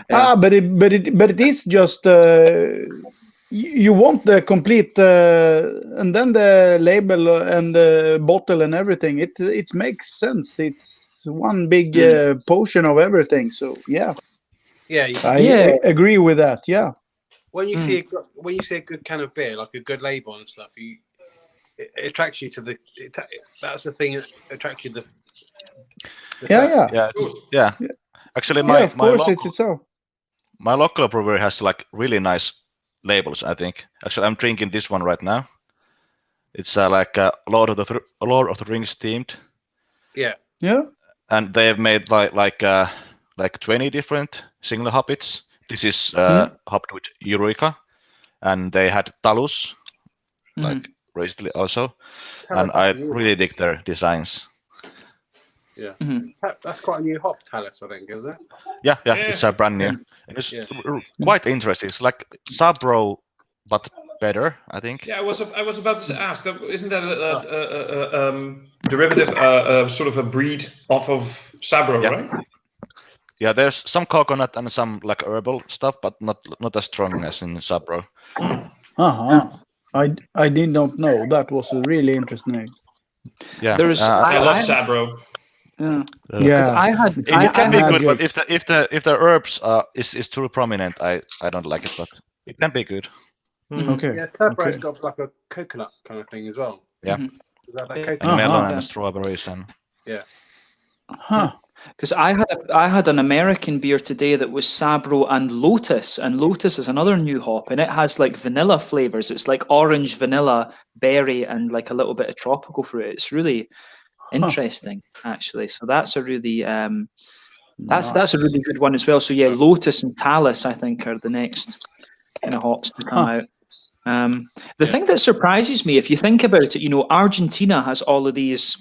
But it is just you want the complete and then the label and the bottle and everything. It makes sense. It's one big portion of everything. So yeah. I agree with that. Yeah. When you see a good can of beer, like a good label and stuff, it attracts you to that's the thing that attracts you. Yeah. Actually, my local brewery has like really nice labels. I think. Actually, I'm drinking this one right now. It's like a Lord of the Rings themed. Yeah. Yeah. And they have made like 20 different single hoppits. This is hopped with Eureka, and they had Talus, like recently also, and I really dig their designs. Yeah, that's quite a new hop, Talus, I think, is it? Yeah, it's a brand new. And it's quite interesting. It's like Sabro, but better, I think. Yeah, I was about to ask. Isn't that a derivative, sort of a breed off of Sabro, right? Yeah, there's some coconut and some like herbal stuff, but not as strong as in Sabro. I did not know. That was really interesting. Yeah, I love Sabro. It can be good, but if the herbs is too prominent, I don't like it, but it can be good. Okay. Yeah, Sabro's got like a coconut kind of thing as well. Yeah. Is that like And melon and Yeah. strawberries and Huh. Because I had an American beer today that was Sabro and Lotus is another new hop, and it has like vanilla flavors. It's like orange, vanilla, berry, and like a little bit of tropical fruit. It's really interesting, actually. So that's a really that's a really good one as well. So yeah, Lotus and Talus, I think, are the next kind of hops to come out. The thing that surprises me, if you think about it, Argentina has all of these,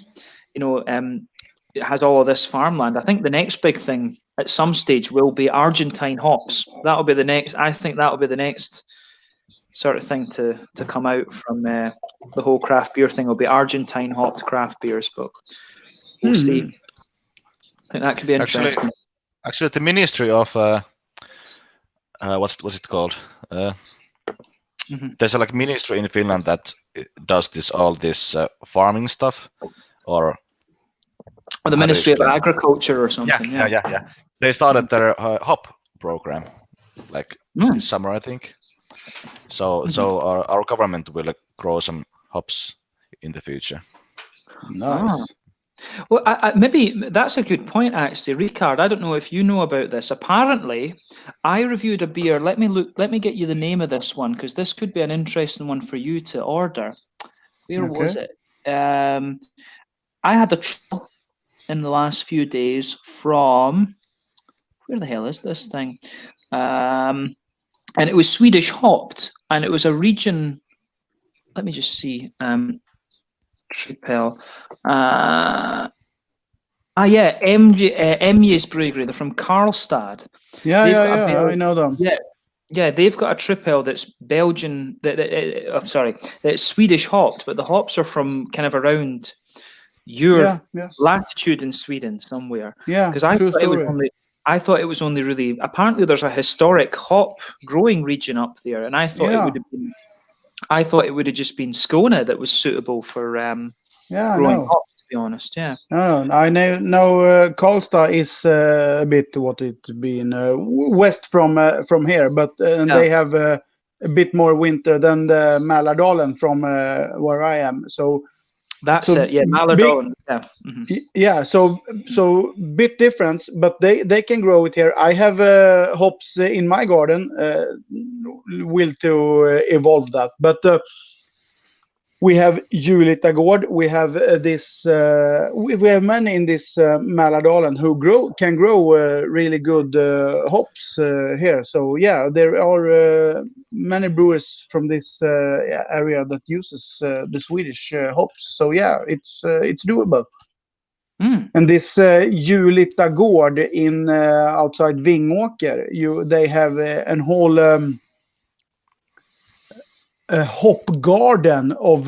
it has all of this farmland. I think the next big thing at some stage will be Argentine hops. That'll be the next. I think that'll be the next sort of thing to come out from the whole craft beer thing. Will be Argentine hopped craft beers, but we'll see. I think that could be interesting. Actually, the Ministry of what's it called? There's a like ministry in Finland that does all this farming stuff, or the Ministry of Agriculture or something. Yeah. They started their hop program like this summer, I think. So our government will grow some hops in the future. Nice. Well, maybe that's a good point, actually, Ricard. I don't know if you know about this. Apparently, I reviewed a beer. Let me get you the name of this one, because this could be an interesting one for you to order. Where was it? I had a trial in the last few days from, where the hell is this thing? And it was Swedish hopped, and it was a region. Let me just see. Tripel. Emjes Brewery. They're from Karlstad. I know them. Yeah, they've got a Tripel that's Belgian. That's Swedish hopped, but the hops are from kind of around your latitude in Sweden somewhere. Yeah, because I thought it was only really. Apparently, there's a historic hop growing region up there, and I thought it would have been. I thought it would have just been Skåne that was suitable for growing hops, to be honest. Yeah. No, I know Karlstad is a bit what it's been west from here, but they have a bit more winter than the Mälardalen from where I am. So that's it. Yeah, Mälardalen. Yeah. So bit difference, but they can grow it here. I have hops in my garden. Will to evolve that, but we have Julita Gård. We have this. We have many in this Mälardalen who can grow really good hops here. So yeah, there are many brewers from this area that uses the Swedish hops. So yeah, it's doable. And this Julita Gård in outside Vingåker, they have a whole hop garden of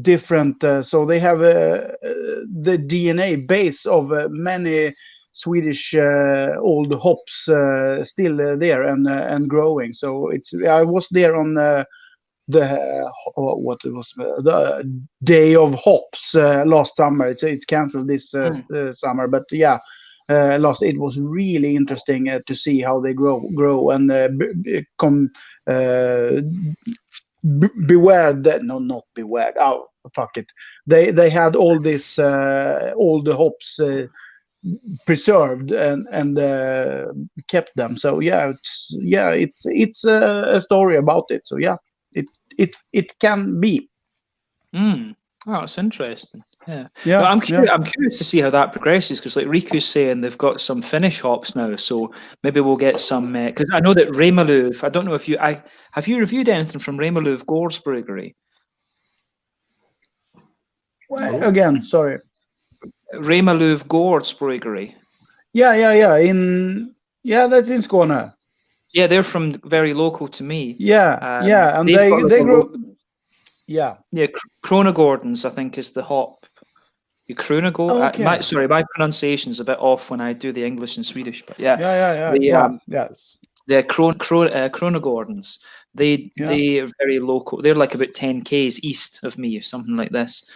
different. So they have the DNA base of many Swedish old hops still there and growing. So I was there on the day of hops last summer. It's canceled this summer, but yeah, it was really interesting to see how they grow and beware that not beware. Oh fuck it! They had all this all the hops preserved and kept them. So yeah, it's a story about it. So yeah. It can be. Oh, it's interesting. Yeah. No, I'm curious to see how that progresses, because like Riku's saying, they've got some Finnish hops now, so maybe we'll get some. Because I know that Remalöv. I don't know if have you reviewed anything from Remalöv Gårdsbryggeri? Well, again, sorry. Remalöv Gårdsbryggeri. Yeah. That's in Skåne. Yeah, they're from very local to me. And they grow. Yeah, Kronogårdens, I think, is the hop. Kronogård. Okay. Sorry, my pronunciation is a bit off when I do the English and Swedish, but yeah. Yes. The Kronogårdens. They're very local. They're like about 10 k's east of me or something like this.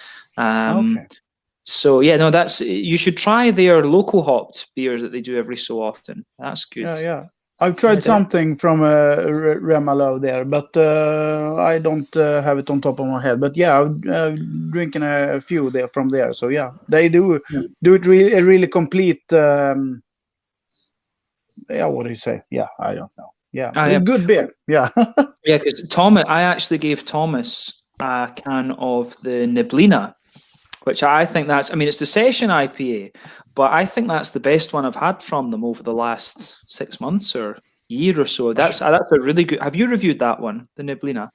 So yeah, no, you should try their local hopped beer that they do every so often. That's good. Yeah. I've tried something from Remalo there, but I don't have it on top of my head. But yeah, I'm drinking a few there from there. So yeah, they do it really complete. Yeah, what do you say? Yeah, I don't know. Yeah, good beer. Yeah. Yeah, because Thomas, I actually gave Thomas a can of the Neblina, which I think it's the session IPA, but I think that's the best one I've had from them over the last 6 months or year or so. That's a really good. Have you reviewed that one, the Neblina?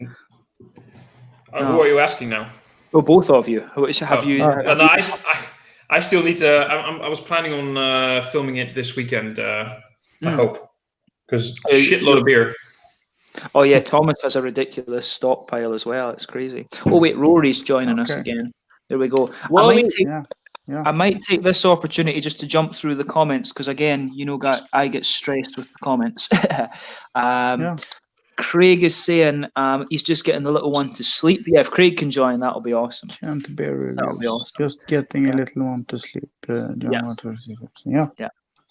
Who are you asking now? Oh, both of you. Which have you? I still need to. I was planning on filming it this weekend. I hope, because a shitload of beer. Oh yeah, Thomas has a ridiculous stockpile as well. It's crazy. Oh wait, Rory's joining us again. There we go. Well, I might take this opportunity just to jump through the comments because again, I get stressed with the comments. Craig is saying he's just getting the little one to sleep. Yeah, if Craig can join, that'll be awesome. Can't bear reviews. That'll be awesome. Just getting a little one to sleep.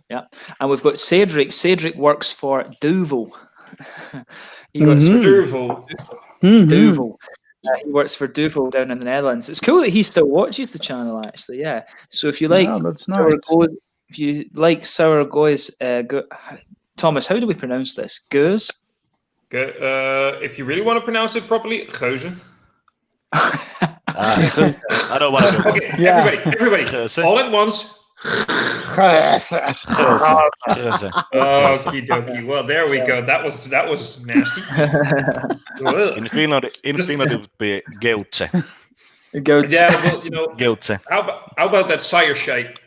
Yeah. And we've got Cedric. Cedric works for Duvel. He works for Duvel. Duvel. He works for Duvel down in the Netherlands. It's cool that he still watches the channel, actually. Yeah. So if you like if you like sour goes, Thomas, how do we pronounce this? Goes? If you really want to pronounce it properly, Geuze. I don't want to. Okay, everybody, all at once. Okie dokie. Well, there we go. That was nasty. In Finland, it would be Geutze. Yeah, well, Geutze. How about that sour shite?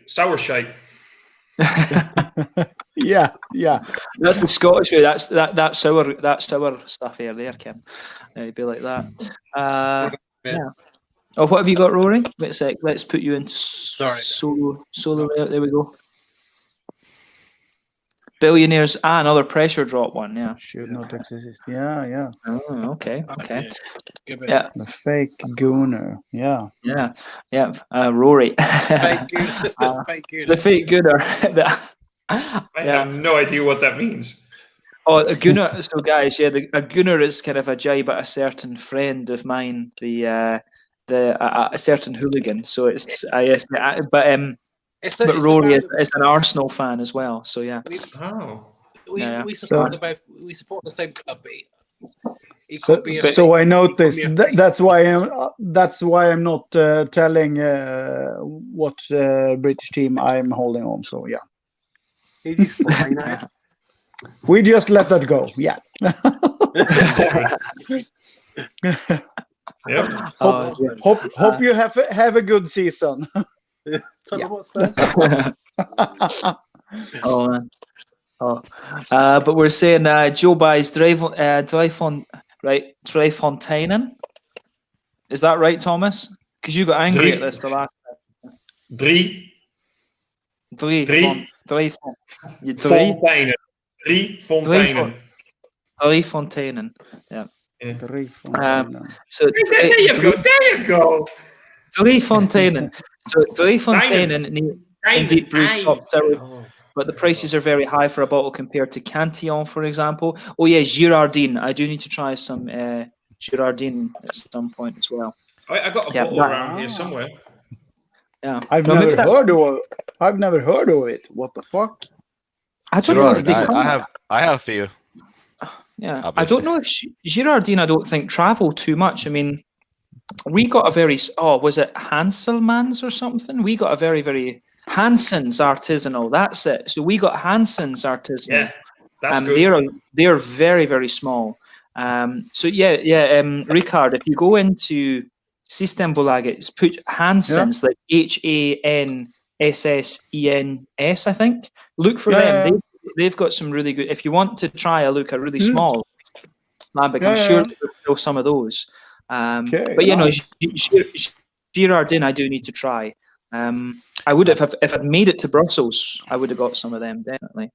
Yeah. That's the Scottish way. That's that sour stuff there, Kim. It'd be like that. Yeah. Oh, what have you got, Rory? Wait a sec. Let's put you into solo. There we go. Billionaires. Another pressure drop one. Yeah. Should not exist. Yeah. Oh, okay. Yeah. The fake gooner. Yeah. Rory. The fake gooner. I have no idea what that means. Oh, a gooner. So, guys, a gooner is kind of a jibe at a certain friend of mine. A certain hooligan. So it's but Rory is an Arsenal fan as well. So yeah. We support the same club. So I noticed that's why I'm not telling what British team I'm holding on. So yeah. We just let that go. Yeah. Yeah. Hope you have a good season. But we're saying Joe buys Dreifonteinen. Is that right, Thomas? Because you got angry at this the last time. Dreifonteinen. Yeah. So there you go. Dreifonteinen. So Dreifonteinen indeed brews top sour, but the prices are very high for a bottle compared to Cantillon, for example. Oh yeah, Girardin. I do need to try some Girardin at some point as well. I got a bottle around here somewhere. Yeah, I've never heard of it. What the fuck? I don't know if they come. I have for you. Yeah, obviously. I don't know if Girardin. I don't think travel too much. I mean, we got a very was it Hanselmans or something? We got a very, very Hansen's artisanal. That's it. So we got Hansen's artisanal. Yeah, that's good. They're very, very small. Ricard, if you go into Systembolaget, put Hansen's like HANSSENS, I think. Look for them. They've got some really good. If you want to try a really small lambic, I'm sure there's still some of those. But Girardin, I do need to try. I would have if I'd made it to Brussels. I would have got some of them definitely.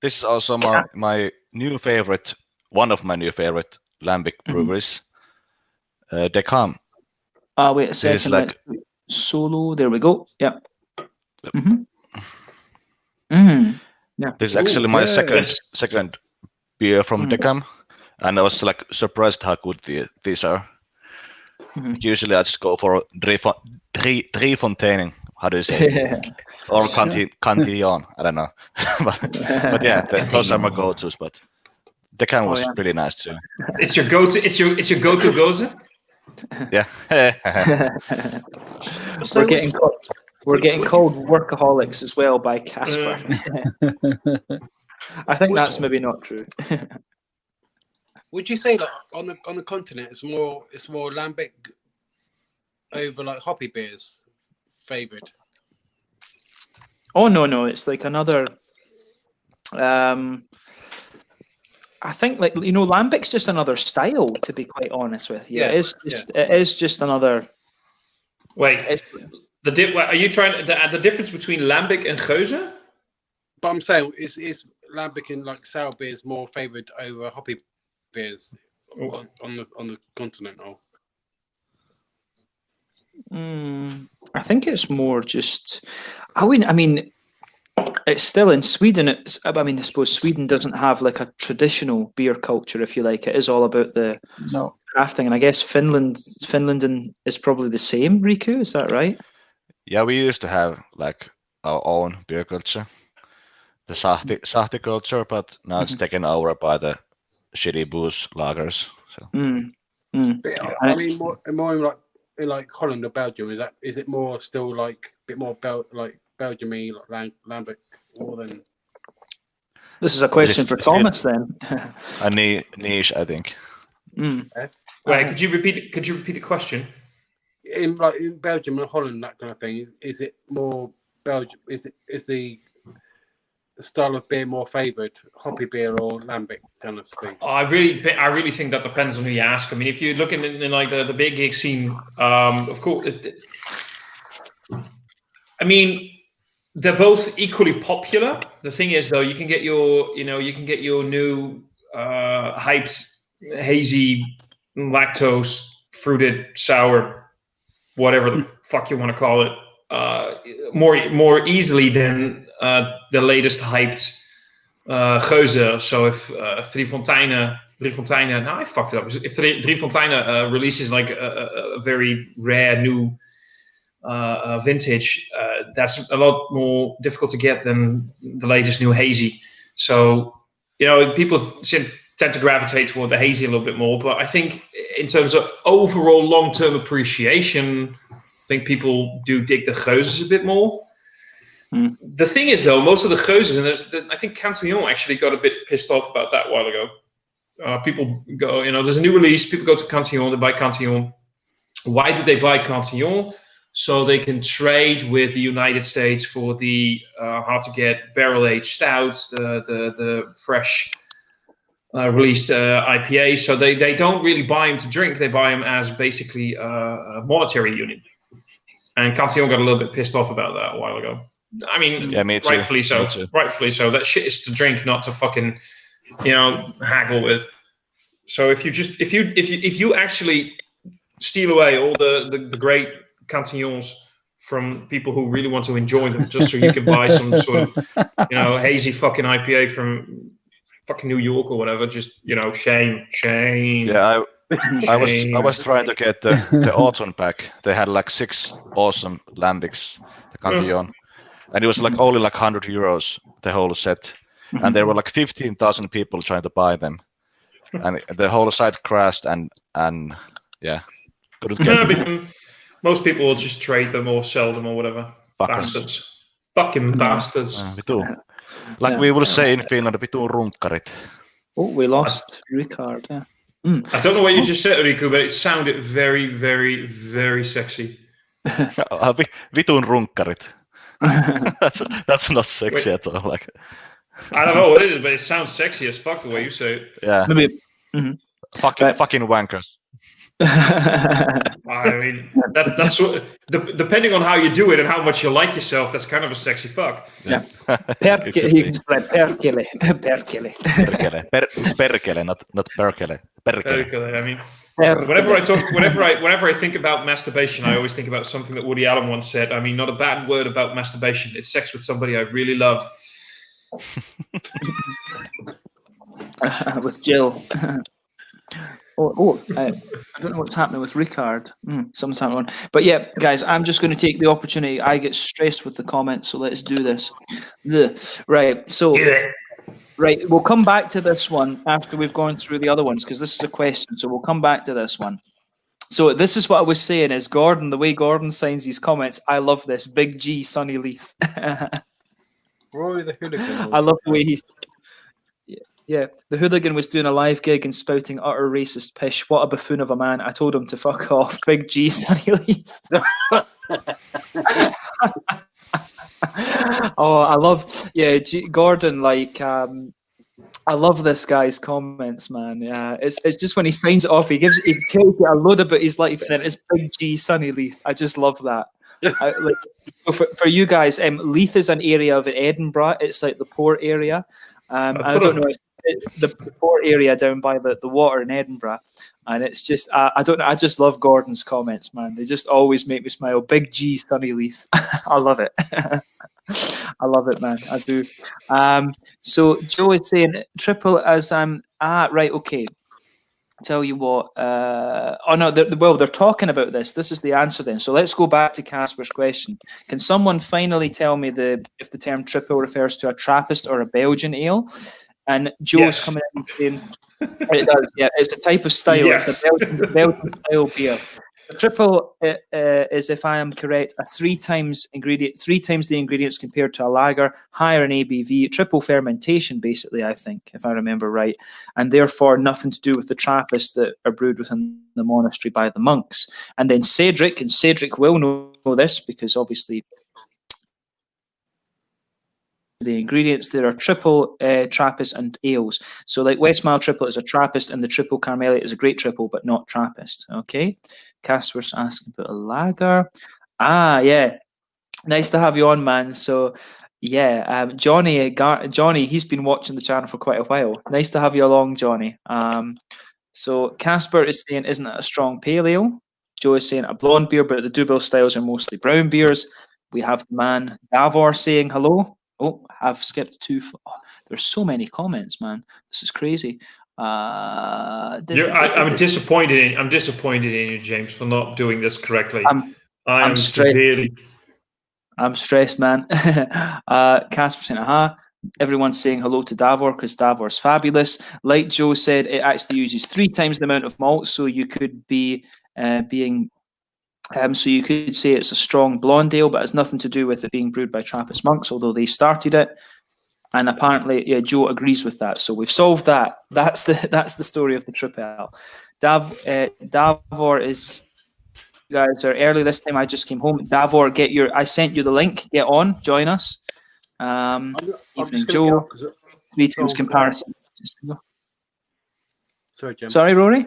This is also my new favorite. One of my new favorite lambic breweries. Decam. Wait a second. Solo. There we go. Yeah. Yeah. This is actually my yes. second beer from Decam, and I was like surprised how good these are. Usually I just go for Drie Fontaine. How do you say it? Or Cantillon? I don't know. but yeah, those are my go-tos. But Decam was really nice too. It's your go-to. It's your go-to goza. Yeah. We're getting called workaholics as well by Casper. I think that's maybe not true. Would you say like on the continent it's more lambic over like hoppy beers favoured? Oh no, it's like another. I think lambic's just another style. To be quite honest with you, it is just another. Wait, are you trying the difference between lambic and geuze? But I'm saying is lambic and like sour beers more favoured over hoppy beers on the continent? Or I think it's more just. I mean, it's still in Sweden. I suppose Sweden doesn't have like a traditional beer culture, if you like. It is all about the crafting, and I guess Finland is probably the same. Riku, is that right? Yeah, we used to have like our own beer culture, the sahti culture, but now it's taken over by the shitty booze lagers. So. I mean, more in like Holland or Belgium, is it more still like a bit more Belgium-y, like lambic, more than? This is a question for Thomas then. A niche, I think. Wait, could you repeat the question? In Belgium and Holland, that kind of thing, is it more Belgium? Is the style of beer more favoured, hoppy beer or lambic kind of thing? I really think that depends on who you ask. I mean, if you look in like the big gig scene, of course, I mean, they're both equally popular. The thing is, though, you can get your new hyped, hazy, lactose, fruited, sour, whatever the fuck you want to call it, more easily than the latest hyped geuze. So if Drie Fontaine, now I fucked it up. If Drie Fontaine releases like a very rare new vintage, that's a lot more difficult to get than the latest new hazy. So people tend to gravitate toward the hazy a little bit more. But I think in terms of overall long-term appreciation, I think people do dig the geuzes a bit more. The thing is, though, most of the geuzes, and I think Cantillon actually got a bit pissed off about that a while ago. People go, there's a new release, people go to Cantillon, they buy Cantillon. Why did they buy Cantillon? So they can trade with the United States for the hard-to-get barrel-aged stouts, the fresh released IPA. So they don't really buy them to drink. They buy them as basically a monetary unit. And Cantillon got a little bit pissed off about that a while ago. I mean, me too. rightfully so. Me too. Rightfully so. That shit is to drink, not to fucking, haggle with. So if you actually steal away all the great Cantillons from people who really want to enjoy them, just so you can buy some sort of, hazy fucking IPA from fucking New York or whatever, just, shame. Yeah, I was trying to get the autumn pack. They had like 6 awesome lambics, the Cantillon. And it was like only like €100, the whole set. And there were like 15,000 people trying to buy them. And the whole site crashed and yeah, couldn't get them. Most people will just trade them or sell them or whatever. Bastards. Fucking bastards. Like we will say in Finland, vitun runkkarit. Oh, we lost Ricard. Yeah. I don't know what you just said, Riku, but it sounded very, very, very sexy. Vitun runkkarit. That's not sexy at all. Like, I don't know what it is, but it sounds sexy as fuck the way you say it. Yeah. Maybe. Fucking wankers. I mean, that's depending on how you do it and how much you like yourself, that's kind of a sexy fuck. Yeah. You can spread perkele. It's perkele, not perkele. Perkele. I mean, whenever I think about masturbation, I always think about something that Woody Allen once said. I mean, not a bad word about masturbation. It's sex with somebody I really love. With Jill. I don't know what's happening with Ricard. Something's happening. But yeah, guys, I'm just going to take the opportunity. I get stressed with the comments, so let's do this. Right, so we'll come back to this one after we've gone through the other ones, because this is a question, so we'll come back to this one. So this is what I was saying is Gordon, the way Gordon signs these comments, I love this. Big G, Sunny Leaf. Rory the Hooligan. I love the way he's... Yeah, the hooligan was doing a live gig and spouting utter racist pish. What a buffoon of a man. I told him to fuck off. Big G, Sunny Leaf. Oh, I love... Yeah, Gordon, like... I love this guy's comments, man. Yeah, it's just when he signs it off, he tells you a load about his life, and then it's Big G, Sunny Leaf. I just love that. For you guys, Leith is an area of Edinburgh. It's like the port area. I don't know, the port area down by the water in Edinburgh. And it's just, I don't know, I just love Gordon's comments, man. They just always make me smile. Big G, Sunny Leaf. I love it. I love it, man. I do. So Joe is saying triple as right, okay. Tell you what. Oh no, they're talking about this. This is the answer then. So let's go back to Casper's question. Can someone finally tell me if the term triple refers to a Trappist or a Belgian ale? And Joe's coming in and saying it does. Yeah, it's a type of style. Yes. It's a Belgian style beer. The triple is, if I am correct, three times the ingredients compared to a lager, higher in ABV, triple fermentation, basically, I think, if I remember right, and therefore nothing to do with the Trappists that are brewed within the monastery by the monks. And then Cedric will know this because obviously the ingredients there are triple, Trappist, and ales. So like Westmile triple is a Trappist, and the triple Carmelite is a great triple, but not Trappist. Okay. Casper's asking about a lager. Yeah. Nice to have you on, man. So yeah, Johnny, he's been watching the channel for quite a while. Nice to have you along, Johnny. So Casper is saying, isn't it a strong pale ale? Joe is saying a blonde beer, but the Dubil styles are mostly brown beers. We have the man Davor saying hello. Oh, I've skipped two. There's so many comments, man. This is crazy. I'm disappointed in you, James, for not doing this correctly. I'm stressed. I'm stressed, man. Casper saying, Everyone's saying hello to Davor because Davor's fabulous. Like Joe said, it actually uses 3 times the amount of malt, so you could be so you could say it's a strong blonde ale, but it has nothing to do with it being brewed by Trappist monks, although they started it. And apparently, yeah, Joe agrees with that. So we've solved that. That's the story of the triple. Davor is, you guys are early this time. I just came home. Davor, I sent you the link. Get on, join us. Evening, Joe. 3 times comparison. Sorry, Jim. Sorry, Rory.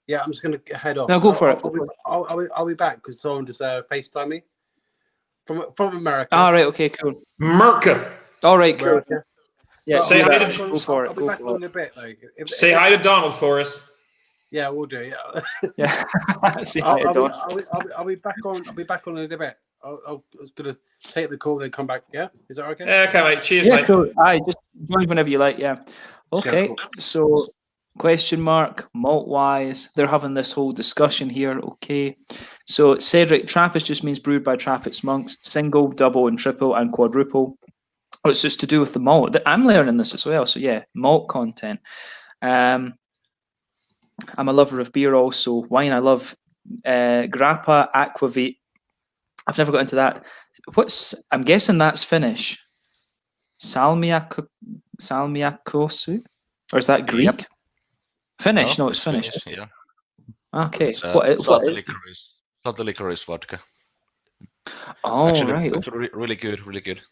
Yeah, I'm just going to head off. No, go for it. I'll be back because someone just FaceTime me from America. All right. Okay. Cool. America. All right. Cool. America. Yeah. So say hi to. Go for it. I'll be back on in a bit, though. Say hi to Donald for us. Yeah, we'll do. Yeah. Yeah. Say hi to Donald. I'll be back on. I'll be back on in a bit. I was going to take the call and come back. Yeah, is that okay? Yeah, okay, mate. Cheers, yeah, mate. Cool. Just join whenever you like. Yeah. Okay. Yeah, cool. So. Question mark, malt wise, they're having this whole discussion here. Okay, so Cedric, Trappist just means brewed by Trappist monks, single, double, and triple, and quadruple. Oh, it's just to do with the malt. I'm learning this as well. So yeah, malt content. I'm a lover of beer also. Wine, I love Grappa, Aquavit. I've never got into that. I'm guessing that's Finnish. Salmiakosu, or is that Greek? Yep. Finnish? No, it's Finnish. Yeah. Okay. It's, Salty licorice vodka. Oh, actually, right. It's really good. Really good.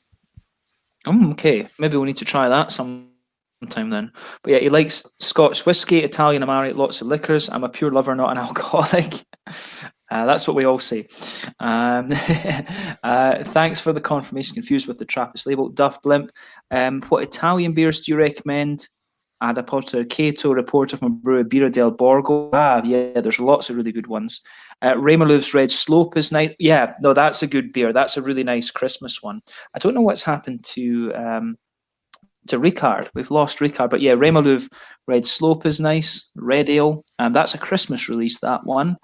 Okay. Maybe we need to try that sometime then. But yeah, he likes Scotch whiskey, Italian Amari, lots of liquors. I'm a pure lover, not an alcoholic. That's what we all say. Thanks for the confirmation. Confused with the Trappist label. Duff Blimp. What Italian beers do you recommend? Ada Porter Cato, reporter from Brewer Birra del Borgo. Yeah, there's lots of really good ones. Raymalouve's Red Slope is nice. Yeah, no, that's a good beer. That's a really nice Christmas one. I don't know what's happened to to Ricard. We've lost Ricard, but yeah, Remolouv Red Slope is nice. Red Ale, that's a Christmas release. That one.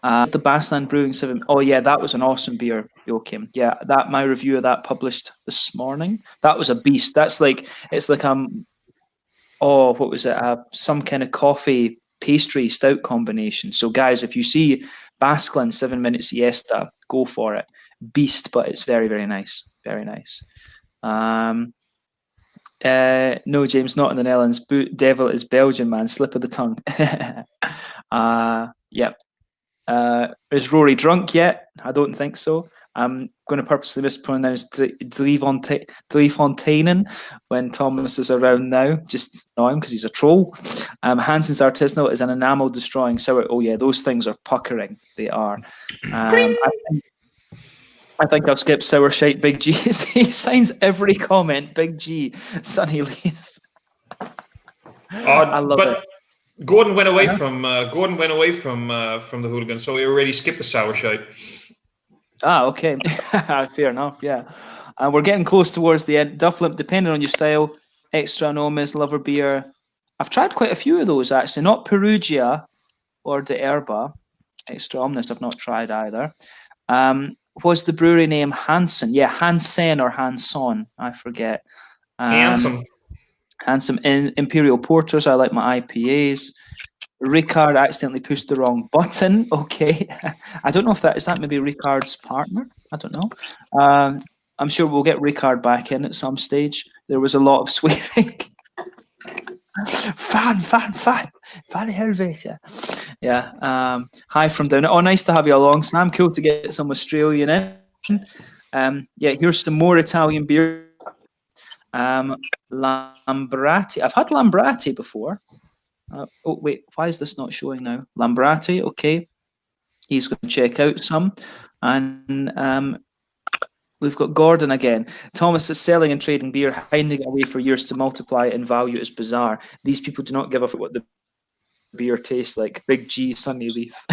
The Bassland Brewing 7. Oh yeah, that was an awesome beer, Joachim. Yeah, that my review of that published this morning. That was a beast. That's like it's like oh, what was it? Some kind of coffee pastry stout combination. So guys, if you see Basklin 7 Minute Siesta, go for it. Beast, but it's very, very nice. Very nice. No, James, not in the Netherlands. Devil is Belgian, man. Slip of the tongue. Yep. Is Rory drunk yet? I don't think so. I'm going to purposely mispronounce Driefonteinen when Thomas is around now. Just know him because he's a troll. Hansen's Artisanal is an enamel destroying sour. Oh yeah, those things are puckering. They are. I think I'll skip Sour Shite Big G. He signs every comment. Big G, Sunny Leaf. I love it. Gordon went away from the Hooligan, so he already skipped the Sour Shite. Okay. Fair enough, yeah. We're getting close towards the end. Duff Limp, depending on your style, Extra Anomis, Lover Beer. I've tried quite a few of those, actually. Not Perugia or De Herba. Extra Omnis I've not tried either. What's the brewery name? Hansen. Yeah, Hansen or Hanson. I forget. Handsome. Imperial Porters. I like my IPAs. Ricard accidentally pushed the wrong button. Okay. I don't know if is that maybe Ricard's partner? I don't know. I'm sure we'll get Ricard back in at some stage. There was a lot of swearing. Fan Helvetia. Yeah. Hi from down. Oh, nice to have you along, Sam. Cool to get some Australian in. Yeah, here's some more Italian beer. Lambrati. I've had Lambrati before. Oh, wait. Why is this not showing now? Lambrati. Okay. He's going to check out some. And we've got Gordon again. Thomas is selling and trading beer, hiding it away for years to multiply it in value is bizarre. These people do not give a fuck what the beer tastes like. Big G, Sunny Leaf.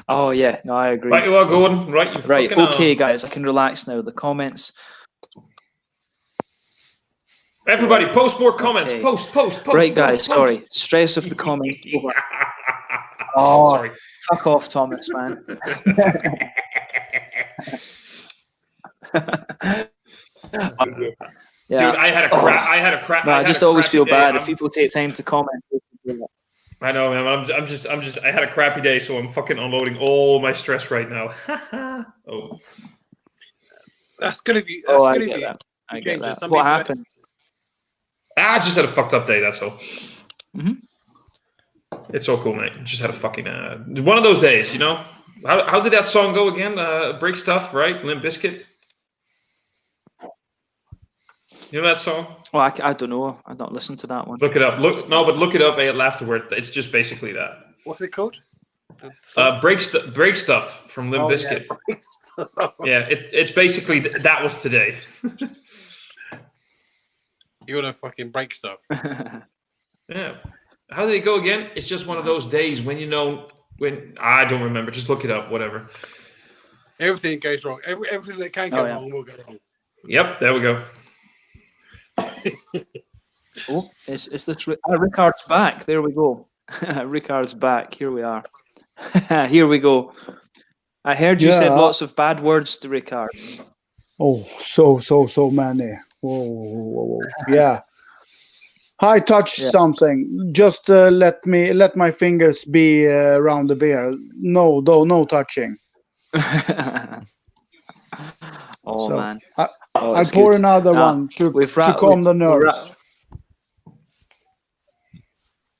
Oh, yeah. No, I agree. Right, you are, Gordon. Right. Okay, guys. I can relax now. The comments. Everybody, post more comments. Okay. Post. Right, guys. Sorry. Stress of the comments. Over. Sorry. Fuck off, Thomas, man. Yeah. Dude, I had a crap. No, I just always feel bad if people take time to comment. I know, man. I had a crappy day, so I'm fucking unloading all my stress right now. Oh, that's good of you. I get that. What happened? I just had a fucked up day. That's all. Mm-hmm. It's all cool, mate. Just had a fucking one of those days, you know. How did that song go again? Break Stuff, right? Limp Bizkit. You know that song? Well, I don't know. I've not listened to that one. Look it up. Look it up afterward. It's just basically that. What's it called? Break Stuff from Limp Bizkit. Yeah, it's basically that was today. You want to fucking break stuff. Yeah. How did it go again? It's just one of those days when I don't remember. Just look it up. Whatever. Everything goes wrong. Everything that can go wrong will go wrong. Yep. There we go. Oh, it's Ricard's back. There we go. Ricard's back. Here we are. Here we go. I heard you said lots of bad words to Ricard. Oh, so many. Whoa. Yeah. I touched something. Just let my fingers be around the beer. No touching. Man. I pour another one to calm the nerves.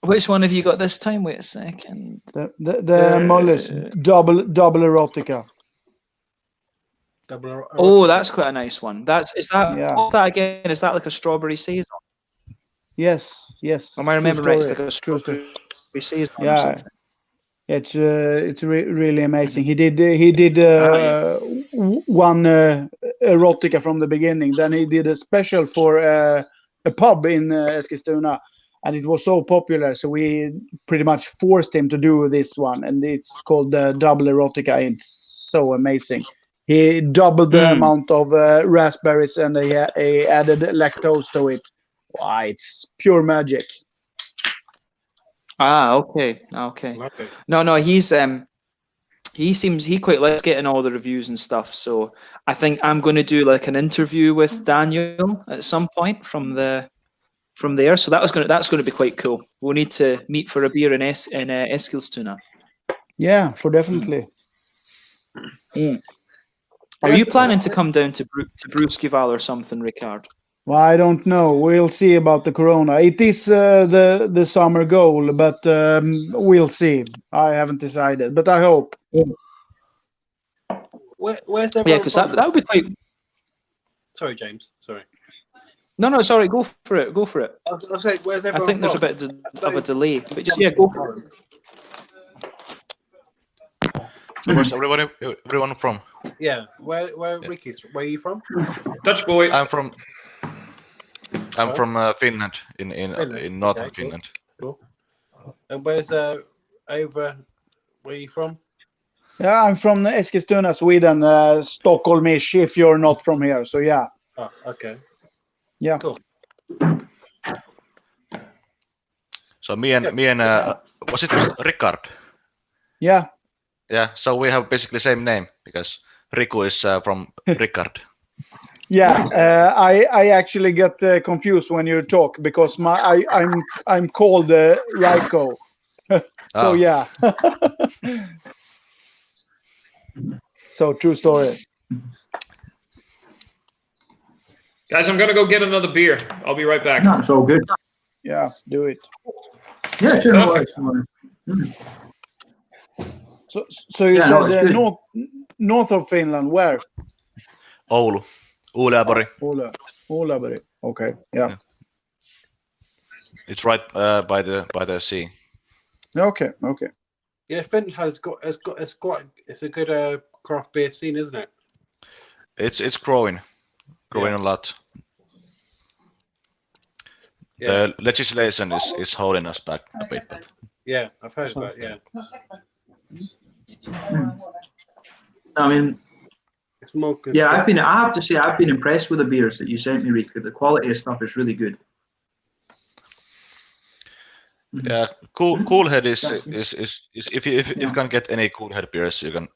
Which one have you got this time? Wait a second. The Mullis double erotica. Oh, that's quite a nice one. What's that again? Is that like a strawberry saison? Yes. Am I remembering right? It's like a strawberry saison or something. It's really amazing. He did one erotica from the beginning. Then he did a special for a pub in Eskilstuna, and it was so popular. So we pretty much forced him to do this one, and it's called the double erotica. It's so amazing. he doubled the amount of raspberries and he added lactose to it. Wow, it's pure magic. Okay. Lovely. No, he quite likes getting all the reviews and stuff. So I think I'm going to do like an interview with Daniel at some point from there. So that's going to be quite cool. We'll need to meet for a beer in Eskilstuna. Yeah, for definitely. Are you planning to come down to Bruskival or something, Ricard? Well, I don't know. We'll see about the corona. It is the summer goal, but we'll see. I haven't decided, but I hope. Where's everyone? Yeah, because that would be quite. Sorry, James. Sorry. No, sorry. Go for it. I'll say, where's everyone? I think there's a bit of a delay, but just go for it. So where's everyone from? Yeah, where Ricky's? Where are you from? Dutch boy. I'm from Finland, in northern Finland. Cool. And where's over? Where are you from? Yeah, I'm from Eskilstuna, Sweden, Stockholmish, if you're not from here. So yeah. Oh, okay. Yeah. Cool. So me and was it Ricard? Yeah. Yeah. So we have basically same name because Riku is from Ricard. Yeah, I actually get confused when you talk because I'm called Raiko. So yeah. So true story. Guys, I'm gonna go get another beer. I'll be right back. No, it's all good. Yeah, do it. Yeah, sure. Perfect. So you Yeah, no, said it's good. north of Finland, where? Oulu, Uleåborg. Uleåborg. Okay, yeah. It's right by the sea. Okay. Yeah, Finland it's a good craft beer scene, isn't it? It's growing a lot. Yeah. The legislation is holding us back a bit, but Yeah, I've heard about it, yeah. I mean, It's more good. yeah, I have to say, I've been impressed with the beers that you sent me, Rika. The quality of stuff is really good. yeah, cool head is if you can get any cool head beers, you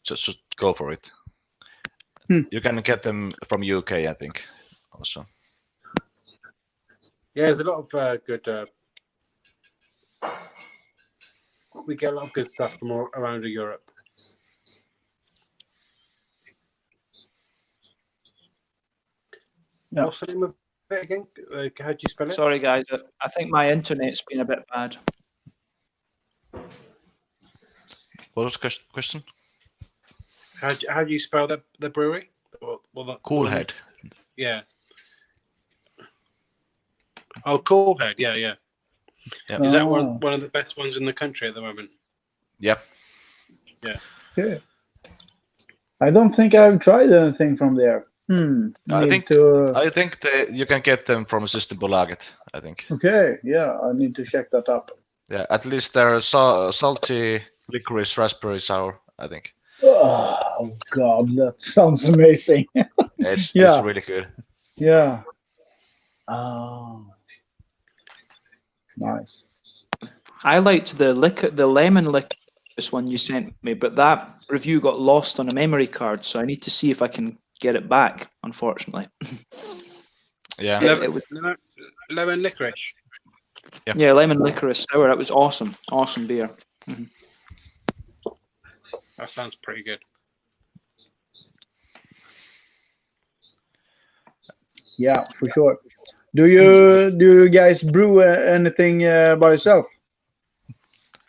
just go for it. You can get them from UK, I think, also. Yeah, there's a lot of good. We get a lot of good stuff from all around Europe. Yeah. What's the name of it again? How do you spell it? Sorry, guys. I think my internet's been a bit bad. What was the question? How do you spell the brewery? Cool head. Yeah. Oh, Cool Head. Yeah. Yeah. Is that one of the best ones in the country at the moment? Yeah. Yeah. I don't think I've tried anything from there. I think you can get them from Systembolaget, I think. Okay, yeah, I need to check that up. Yeah, at least they're salty licorice raspberry sour, I think. Oh God, that sounds amazing. It's really good. Yeah. Oh, nice. I liked the lemon licorice one you sent me, but that review got lost on a memory card, so I need to see if I can get it back, unfortunately. Yeah. Lemon licorice. Yeah, lemon licorice sour. That was awesome. Awesome beer. Mm-hmm. That sounds pretty good. Yeah, for sure. Do you guys brew anything by yourself?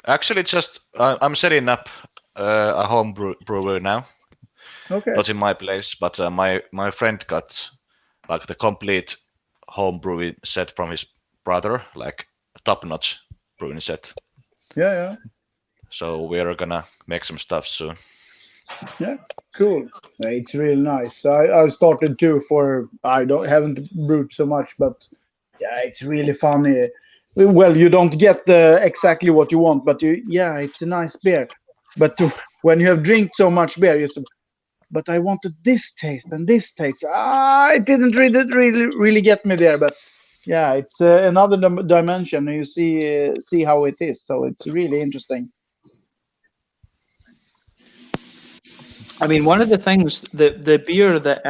Actually, just I'm setting up a home brewer now. Okay. Not in my place, but my friend got like the complete home brewing set from his brother, like top-notch brewing set. Yeah. So we're gonna make some stuff soon. Yeah, cool. It's really nice. I've started too. Haven't brewed so much, but yeah, it's really funny. Well, you don't get exactly what you want, but it's a nice beer. But when you have drank so much beer, but I wanted this taste and this taste. It didn't really get me there, but yeah, it's another dimension. You see how it is, so it's really interesting. I mean, one of the things, the beer that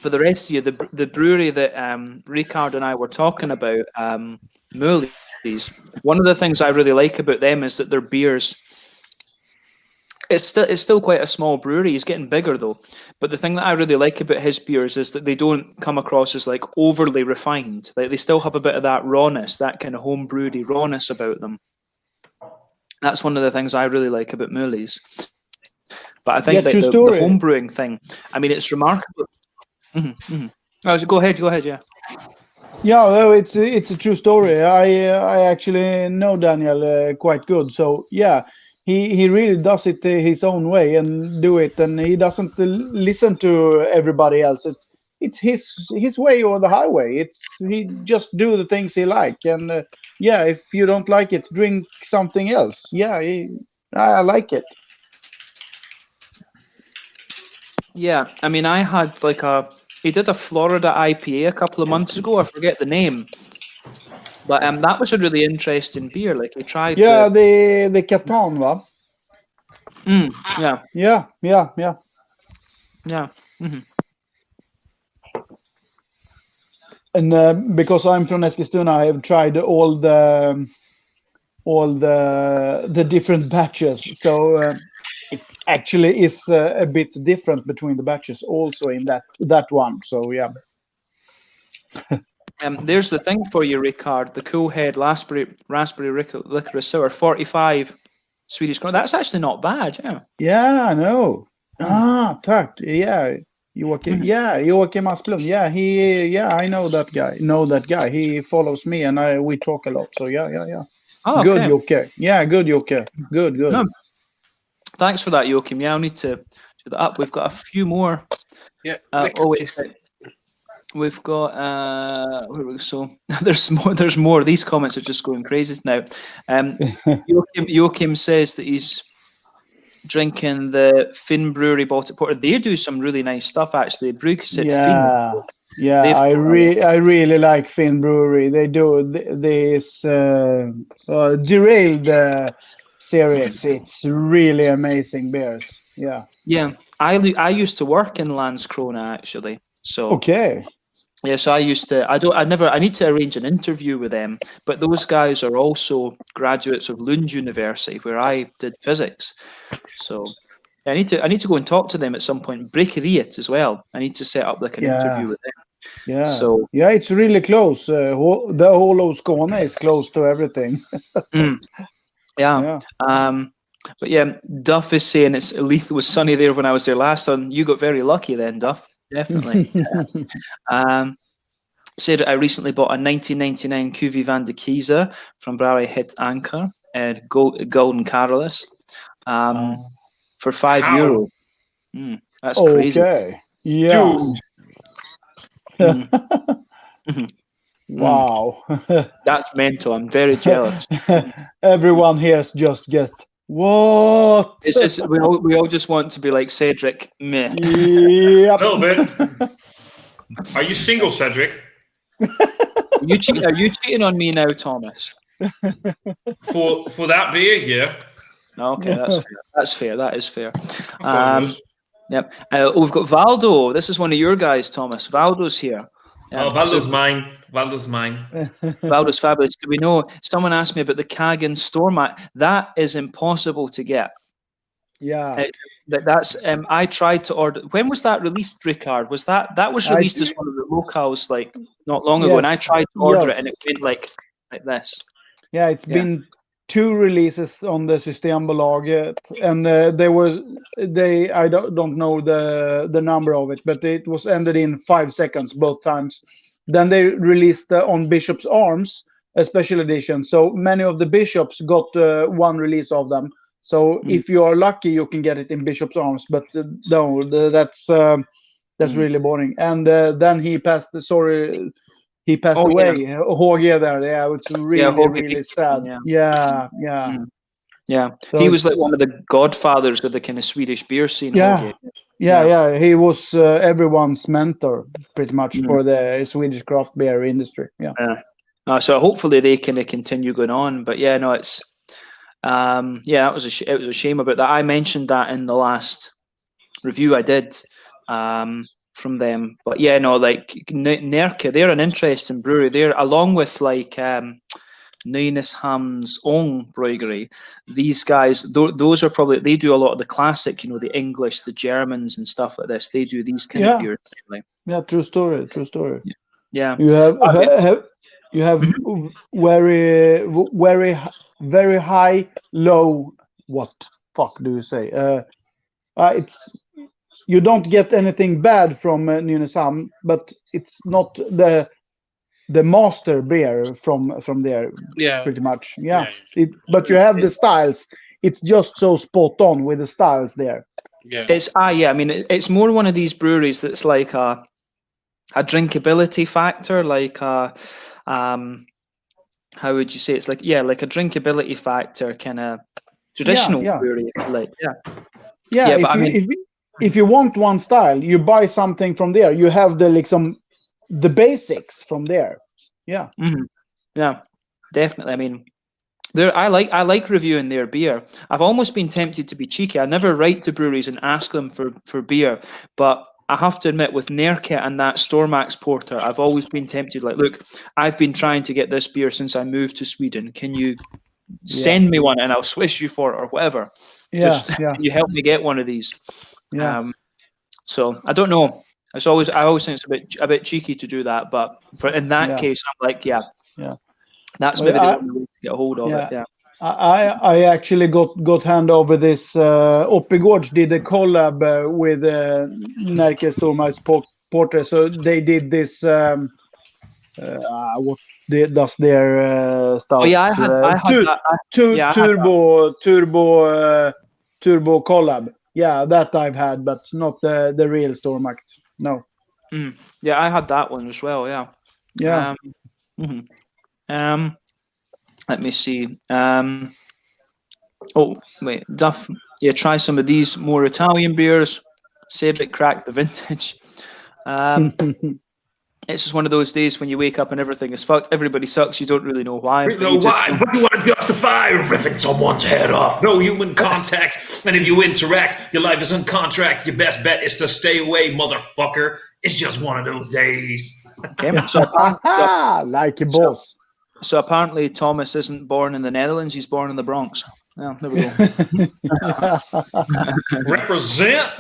for the rest of you, the brewery that Ricard and I were talking about, Mooley's, one of the things I really like about them is that their beers, it's still quite a small brewery. He's getting bigger though, but the thing that I really like about his beers is that they don't come across as like overly refined. Like they still have a bit of that rawness, that kind of home brewery rawness about them. That's one of the things I really like about Mooley's. But I think that the home brewing thing, I mean, it's remarkable. Go ahead, yeah. Yeah, well, it's a true story. I actually know Daniel quite good, so yeah, he really does it his own way and do it, and he doesn't listen to everybody else. It's his way or the highway. He just do the things he like, and yeah, if you don't like it, drink something else. Yeah, I like it. Yeah, I mean, I had he did a Florida IPA a couple of months ago. I forget the name, but that was a really interesting beer. Like he tried. Yeah, the Catan, va? Yeah. Mm-hmm. And because I'm from Eskilstuna, I have tried all the different batches. So it actually is a bit different between the batches also in that one. So yeah. There's the thing for you, Ricard. The Cool Head raspberry licorice sour, 45 Swedish krona. That's actually not bad. Yeah. Yeah, I know. Tack. Yeah. Joachim Asplund. Yeah, I know that guy. He follows me and we talk a lot. So yeah. Oh, good, okay. Jocke. Yeah, good, Jocke. Good. No. Thanks for that, Joachim. Yeah, I'll need to do that up. We've got a few more. Yeah. We've got so there's more. These comments are just going crazy now. Joachim says that he's drinking the Finn Brewery Baltic Porter. They do some really nice stuff actually. Brugset Finn. Yeah, I really like Finn Brewery. They do this Derailed series. It's really amazing beers. Yeah. Yeah, I used to work in Landskrona actually. So okay. Yeah, so I need to arrange an interview with them, but those guys are also graduates of Lund University where I did physics. So I need to go and talk to them at some point. Brekeriet as well. I need to set up like an interview with them. Yeah. So yeah, it's really close. The whole of Skåne is close to everything. Yeah. But yeah, Duff is saying Leith was sunny there when I was there last time. You got very lucky then, Duff. Definitely. Said I recently bought a 1999 QV Van de Kiesa from Brouwerij Het Anker and Golden Carolus for €5. That's crazy. Okay. Yeah. Wow. That's mental. I'm very jealous. Everyone here's just guessed. What? It's just we all just want to be like Cedric. Meh. Yep. A little bit. Are you single, Cedric? Are you cheating on me now, Thomas? For that beer, yeah. Okay, that's fair. That is fair. Yep. We've got Valdo. This is one of your guys, Thomas. Valdo's here. Valdo's mine. Valdo's mine. Valdo's fabulous. Do we know? Someone asked me about the Kagan store mat. That is impossible to get. Yeah. That's I tried to order. When was that released, Ricard? Was that was released as one of the locals like not long ago, and I tried to order it and it went like this. Yeah, it's been 2 releases on the Systembolaget, and I don't know the number of it, but it was ended in 5 seconds both times. Then they released on Bishop's Arms a special edition. So many of the bishops got one release of them. So if you are lucky, you can get it in Bishop's Arms, but no, that's really boring. And then he passed. He passed away. Håge there. Yeah, it's really sad. Yeah. Yeah, So he was like one of the godfathers of the kind of Swedish beer scene. Yeah. Holger. Yeah. He was everyone's mentor, pretty much, Mhm. for the Swedish craft beer industry. Yeah. So hopefully they can continue going on. But yeah, no, it's it was a shame about that. I mentioned that in the last review I did from them. But yeah, no, like Närke, they're an interesting brewery. They're along with like Nynäshamn's own brewery. These guys, those are probably, they do a lot of the classic, the English, the Germans, and stuff like this. They do these kind of beers. Yeah, true story. Yeah. You have very high, low. What fuck do you say? It's you don't get anything bad from Nynäshamn, but it's not the master beer from there. Yeah, pretty much. Yeah. But you have the styles. It's just so spot on with the styles there. Yeah. I mean, it's more one of these breweries that's like a drinkability factor, like how would you say? It's like a drinkability factor, kind of traditional brewery, if you like. Yeah, but if you want one style, you buy something from there. You have the basics from there. Yeah. Mm-hmm. Yeah, definitely. I mean, I like reviewing their beer. I've almost been tempted to be cheeky. I never write to breweries and ask them for beer, but I have to admit, with Närke and that Stormax Porter, I've always been tempted. Like, look, I've been trying to get this beer since I moved to Sweden. Can you send me one and I'll swish you for it or whatever? Can you help me get one of these? Yeah. So I don't know. I always think it's a bit cheeky to do that, but in that case, I'm like, that's maybe the only way to get a hold of it. Yeah. I actually got hand over this. Oppigårds did a collab with Närke Stormax Porter, so they did this. What does their stout? Oh yeah, I had that. Turbo collab. Yeah, that I've had, but not the real Stormax. No. Yeah, I had that one as well. Yeah. Yeah. Let me see. Oh wait, Duff. Yeah, try some of these more Italian beers. Cedric cracked the vintage. It's just one of those days when you wake up and everything is fucked. Everybody sucks. You don't really know why. You know why? What do you want to justify? Ripping someone's head off. No human contact. And if you interact, your life is on contract. Your best bet is to stay away, motherfucker. It's just one of those days. Okay. Like a boss. So apparently Thomas isn't born in the Netherlands. He's born in the Bronx. Yeah, there we go. Represent.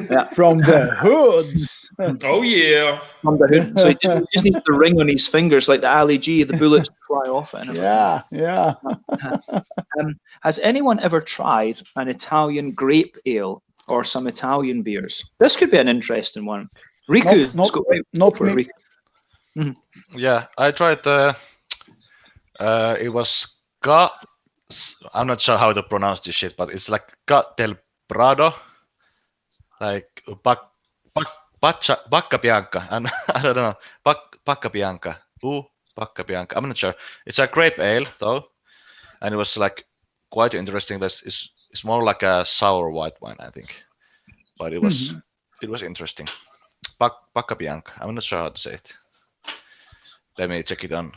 Yeah. From the hoods. Oh yeah. From the hood. So he just needs the ring on his fingers like the Ali G. The bullets fly off it. Yeah. Has anyone ever tried an Italian grape ale or some Italian beers? This could be an interesting one. Riku, not for me. Mm-hmm. Yeah, I tried it was I'm not sure how to pronounce this shit, but it's like Gat del Prado, like Bacca Bianca, and I don't know, Bacca Bianca, Bacca Bianca. I'm not sure. It's a grape ale though, and it was like quite interesting. It's more like a sour white wine, I think, but it was interesting. Bacca Bianca. I'm not sure how to say it. Let me check it on.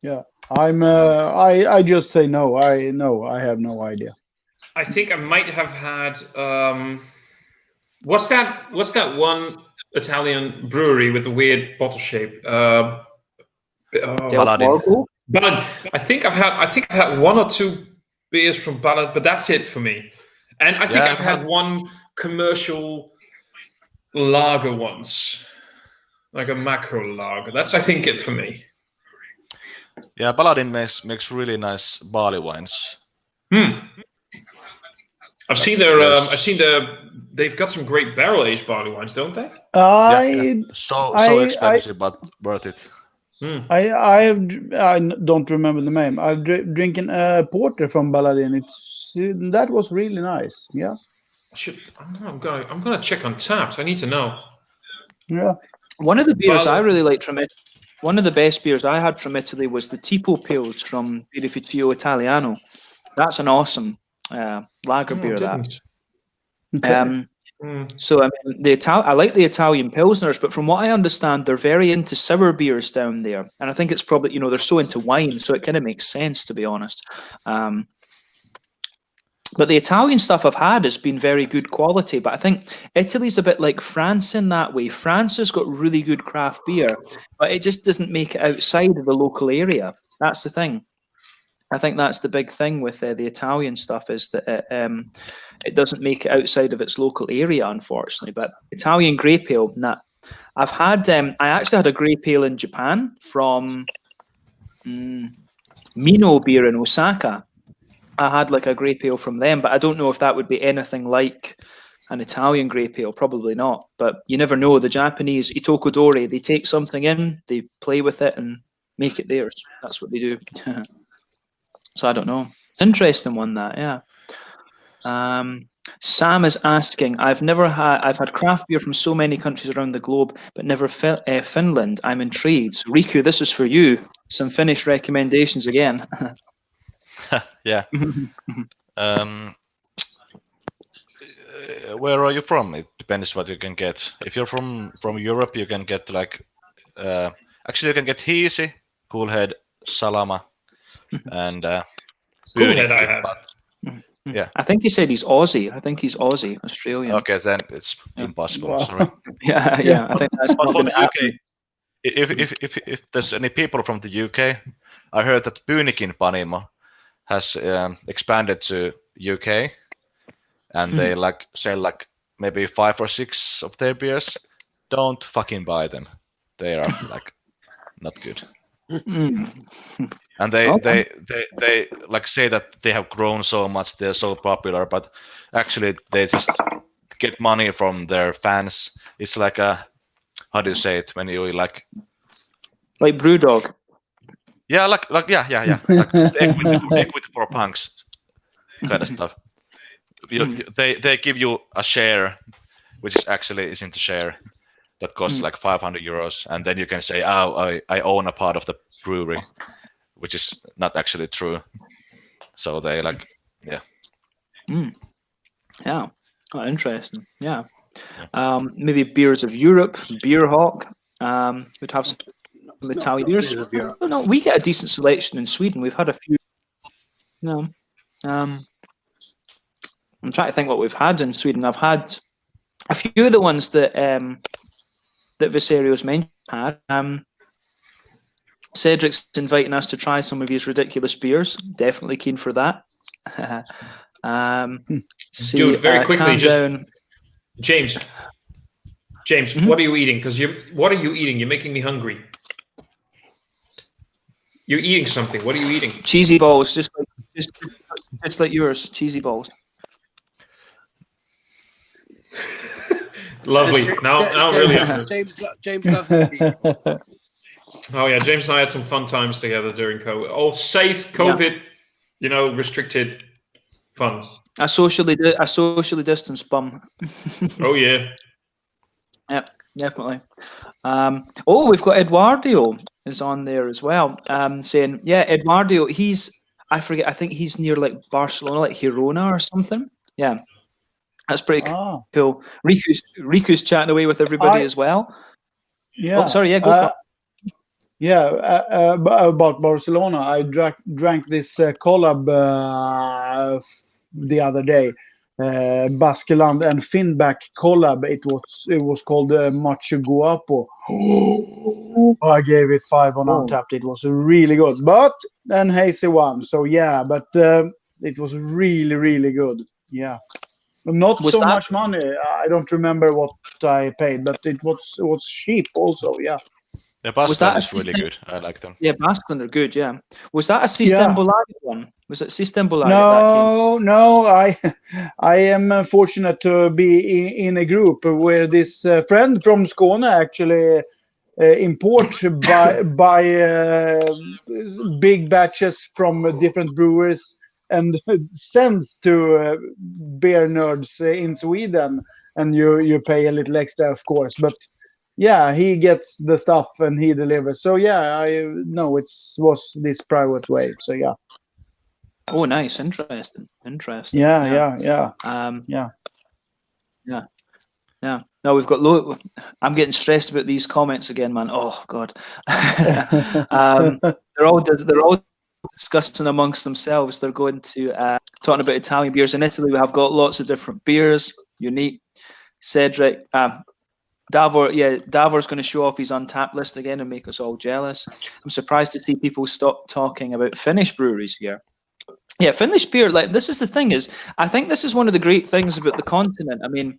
Yeah, I just say no. I have no idea. I think I might have had. What's that one Italian brewery with the weird bottle shape? Baladin. Ballad. I think I've had one or two beers from Ballad, but that's it for me. And I think I've had one commercial lager once, like a macro lager. That's I think it for me. Yeah, Baladin makes really nice barley wines. I've seen they've got some great barrel aged barley wines, don't they? So expensive, but worth it. I don't remember the name. I'm drinking a porter from Baladin. That was really nice. Yeah. I'm gonna check Untappd. I need to know. Yeah. One of the beers I really liked from it. one of the best beers I had from Italy was the Tipo Pils from Birrificio Italiano. That's an awesome lager beer. Didn't. So I mean, I like the Italian Pilsners, but from what I understand, they're very into sour beers down there, and I think it's probably they're so into wine, so it kind of makes sense, to be honest. But the Italian stuff I've had has been very good quality, but I think Italy's a bit like France in that way. France has got really good craft beer, but it just doesn't make it outside of the local area. That's the thing. I think that's the big thing with the Italian stuff is that it doesn't make it outside of its local area, unfortunately. But Italian grey ale, nah. I've had, I actually had a grey ale in Japan from Mino Beer in Osaka. I had like a grey ale from them, but I don't know if that would be anything like an Italian grey ale. Probably not, but you never know. The Japanese, Itokodori, they take something in, they play with it and make it theirs. That's what they do. So I don't know. It's an interesting one, that, yeah. Sam is asking, I've had craft beer from so many countries around the globe, but never Finland. I'm intrigued. So, Riku, this is for you. Some Finnish recommendations again. Yeah. Where are you from? It depends what you can get. If you're from Europe, you can get like actually you can get Hiisi, Coolhead, Salama, and Coolhead I had. Yeah. I think he said he's Aussie. I think he's Aussie, Australian. Okay, then it's impossible. Sorry. Yeah. I think that's But not for the gonna UK, if there's any people from the UK, I heard that Pyynikin Panimo has expanded to UK, and they like sell like maybe 5 or 6 of their beers. Don't fucking buy them. They are like not good. And they like say that they have grown so much, they're so popular, but actually they just get money from their fans. It's like a, how do you say it when you like Brewdog. Yeah, like like equity for punks kind of stuff. They give you a share, which isn't a share, that costs like 500 euros, and then you can say, oh, I own a part of the brewery, which is not actually true. So they like, yeah. Yeah. Oh, interesting. Yeah. Maybe Beers of Europe, Beer Hawk. Would have some Italian beers. No, we get a decent selection in Sweden. We've had a few. No. I'm trying to think what we've had in Sweden. I've had a few of the ones that that Viserio's mentioned had. Cedric's inviting us to try some of his ridiculous beers. Definitely keen for that. Dude, very quickly, James, what are you eating? What are you eating? You're making me hungry. You're eating something. What are you eating? Cheesy balls, just like yours. Cheesy balls. Lovely. Now really. James loves it. Oh yeah, James and I had some fun times together during COVID. All safe COVID, restricted fun. A socially distanced bum. Oh yeah. Yep, definitely. We've got Eduardo is on there as well. Saying, yeah, Eduardo, I think he's near like Barcelona, like Girona or something. Yeah. That's pretty cool. Riku's chatting away with everybody as well. Yeah. Oh, sorry, yeah, go for it. Yeah, about Barcelona, I drank this collab the other day. Baskeland and Finnback collab. It was called Macho Guapo. I gave it 5 on Untappd. It was really good, but then Hazy won. So yeah, but it was really, really good. Yeah, not so much money. I don't remember what I paid, but it was cheap also. Yeah. The Baskeland is really good. I like them. Yeah, Baskeland are good. Yeah. Was that a Systembolaget one? Was it Systembolaget? No. I am fortunate to be in a group where this friend from Skåne actually imports by big batches from different brewers and sends to beer nerds in Sweden, and you pay a little extra, of course, but yeah, he gets the stuff and he delivers. So yeah, I know it was this private way. So yeah. Oh, nice, interesting. Yeah. Yeah. No, we've got I'm getting stressed about these comments again, man. Oh God. They're all discussing amongst themselves. They're going to talking about Italian beers. In Italy, we have got lots of different beers. Unique. Cedric, Davor's going to show off his Untappd list again and make us all jealous. I'm surprised to see people stop talking about Finnish breweries here. Yeah, Finnish beer, like this is the thing is, I think this is one of the great things about the continent. I mean,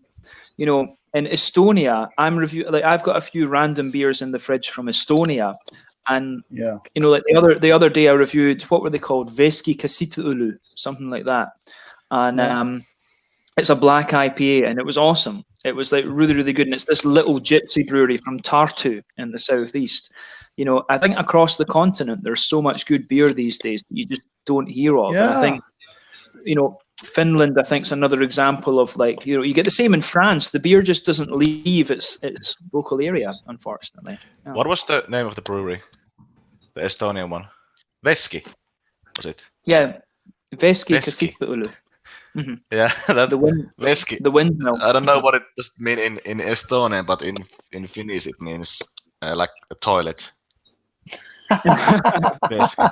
you know, in Estonia, I've got a few random beers in the fridge from Estonia, and yeah, you know, like the other day I reviewed, what were they called? Veski Käsittely, something like that, and it's a black IPA, and it was awesome. It was like really, really good, and it's this little gypsy brewery from Tartu in the southeast. You know, I think across the continent, there's so much good beer these days that you just don't hear of. Yeah. And I think, you know, Finland, I think, is another example of like, you know, you get the same in France. The beer just doesn't leave its local area, unfortunately. Yeah. What was the name of the brewery? The Estonian one? Veski, was it? Yeah, Veski Käsittely. Mm-hmm. Yeah, that Veski. The windmill. I don't know what it does mean in Estonian, but in Finnish it means like a toilet. Veski.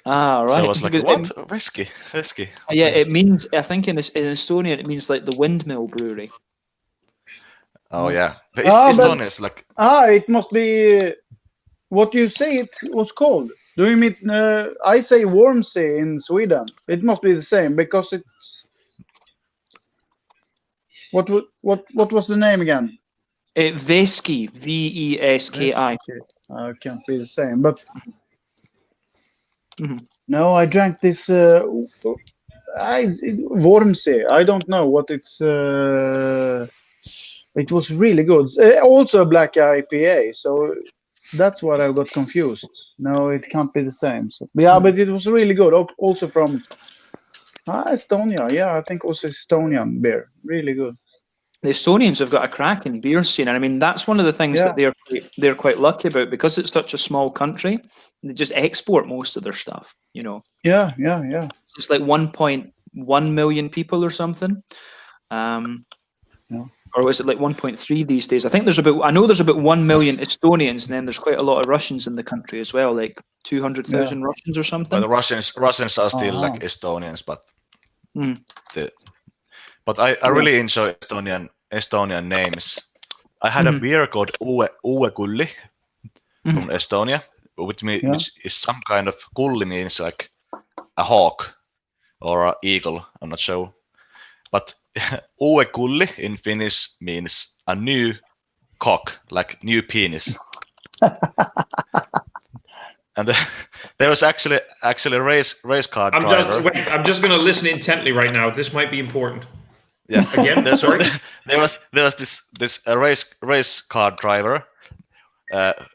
Ah, right. So I was like, what? Veski. Yeah, it means, I think in Estonian, it means like the windmill brewery. Oh, yeah. Estonian is like... it must be what you say it was called. Do you mean, I say Wormsea in Sweden. It must be the same because it's... What was the name again? Veski, Veski. It can't be the same, but... Mm-hmm. No, I drank this Wormsea. I don't know what it's... it was really good. Also a black IPA, so that's what I got confused. No, it can't be the same. So, yeah, but it was really good. Also from Estonia. Yeah, I think also Estonian beer. Really good. The Estonians have got a cracking beer scene, and I mean that's one of the things that they're quite lucky about because it's such a small country. They just export most of their stuff, you know. Yeah. It's like 1.1 million people or something, or is it like 1.3 these days? I know there's about 1 million Estonians, and then there's quite a lot of Russians in the country as well, like 200,000 Russians or something. Well, the Russians are still like Estonians, but but I really enjoy Estonian names. I had a beer called Uue Kulli from Estonia, which is some kind of kulli means like a hawk or an eagle. I'm not sure, but Uue Kulli in Finnish means a new cock, like new penis. And there was actually a race car driver. I'm just going to listen intently right now. This might be important. Yeah. Again, sorry. There was this race car driver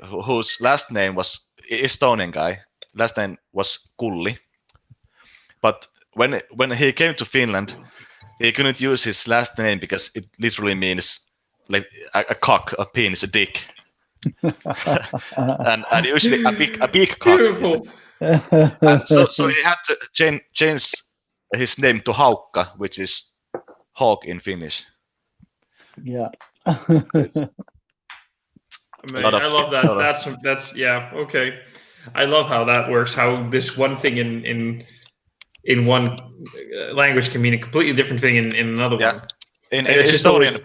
whose last name was Estonian guy. Last name was Kulli. But when he came to Finland, he couldn't use his last name because it literally means like a cock, a penis, a dick. and usually a big cock. Beautiful. And so he had to change his name to Haukka, which is hawk in Finnish. Yeah. I love that. That's yeah, okay. I love how that works. How this one thing in one language can mean a completely different thing in another one. In Estonian,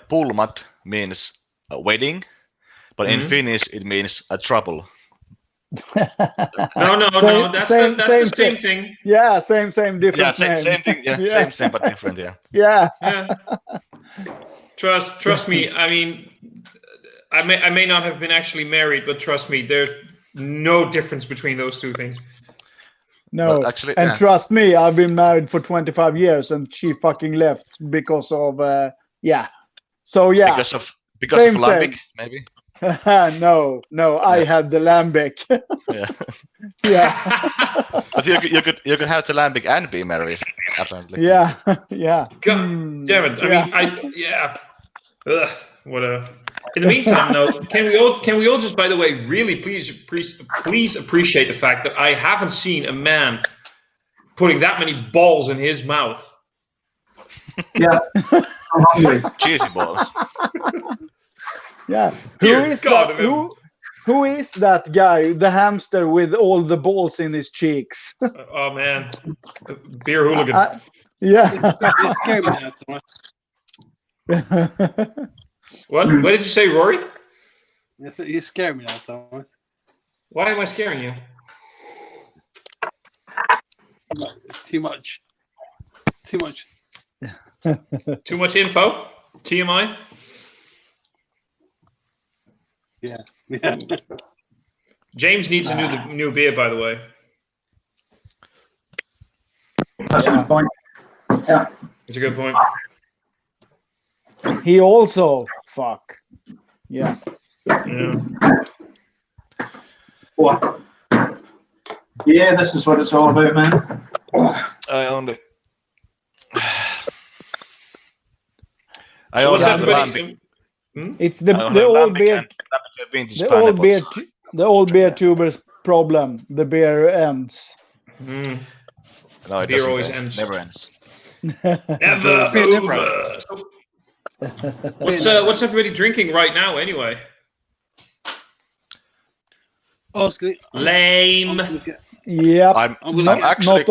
pulmat means a wedding, but in Finnish it means a trouble. No. That's the same thing. Yeah, same, different. Yeah, same thing. Yeah, same, but different. Yeah. Trust me. I mean, I may not have been actually married, but trust me, there's no difference between those two things. No, but actually, trust me, I've been married for 25 years, and she fucking left because of So yeah, because of lambic, maybe. No, I had the lambic. Yeah. But you could have the lambic and be married, apparently. Yeah. God damn it! I mean, Ugh, what a. In the meantime, though, can we all just, by the way, really please appreciate the fact that I haven't seen a man putting that many balls in his mouth. Yeah, I'm hungry. Cheesy balls. Yeah. Dear God, Who is that guy, the hamster with all the balls in his cheeks? oh man, beer hooligan. Yeah. You scare me now, Thomas. What did you say, Rory? You scare me now, Thomas. Why am I scaring you? Too much. Too much info? TMI? Yeah. James needs a new beer, by the way. That's a good point. Yeah. It's a good point. He also fuck. Yeah. Yeah. What? Yeah, this is what it's all about, man. I only So what's have the everybody? It's the old beer. The old BeerTubers problem. The beer ends. Mm. No, it Beer doesn't always end. ends. Never ends. Never Never over. What's everybody drinking right now, anyway? Honestly, Lame. Yeah. I'm actually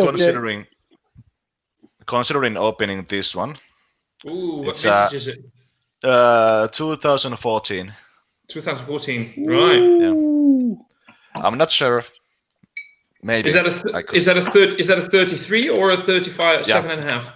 considering opening this one. Ooh, what It's, vintage is it? 2014. 2014. Right. Yeah. I'm not sure. Maybe. Is that a 33 or a 35? Yeah. 7.5.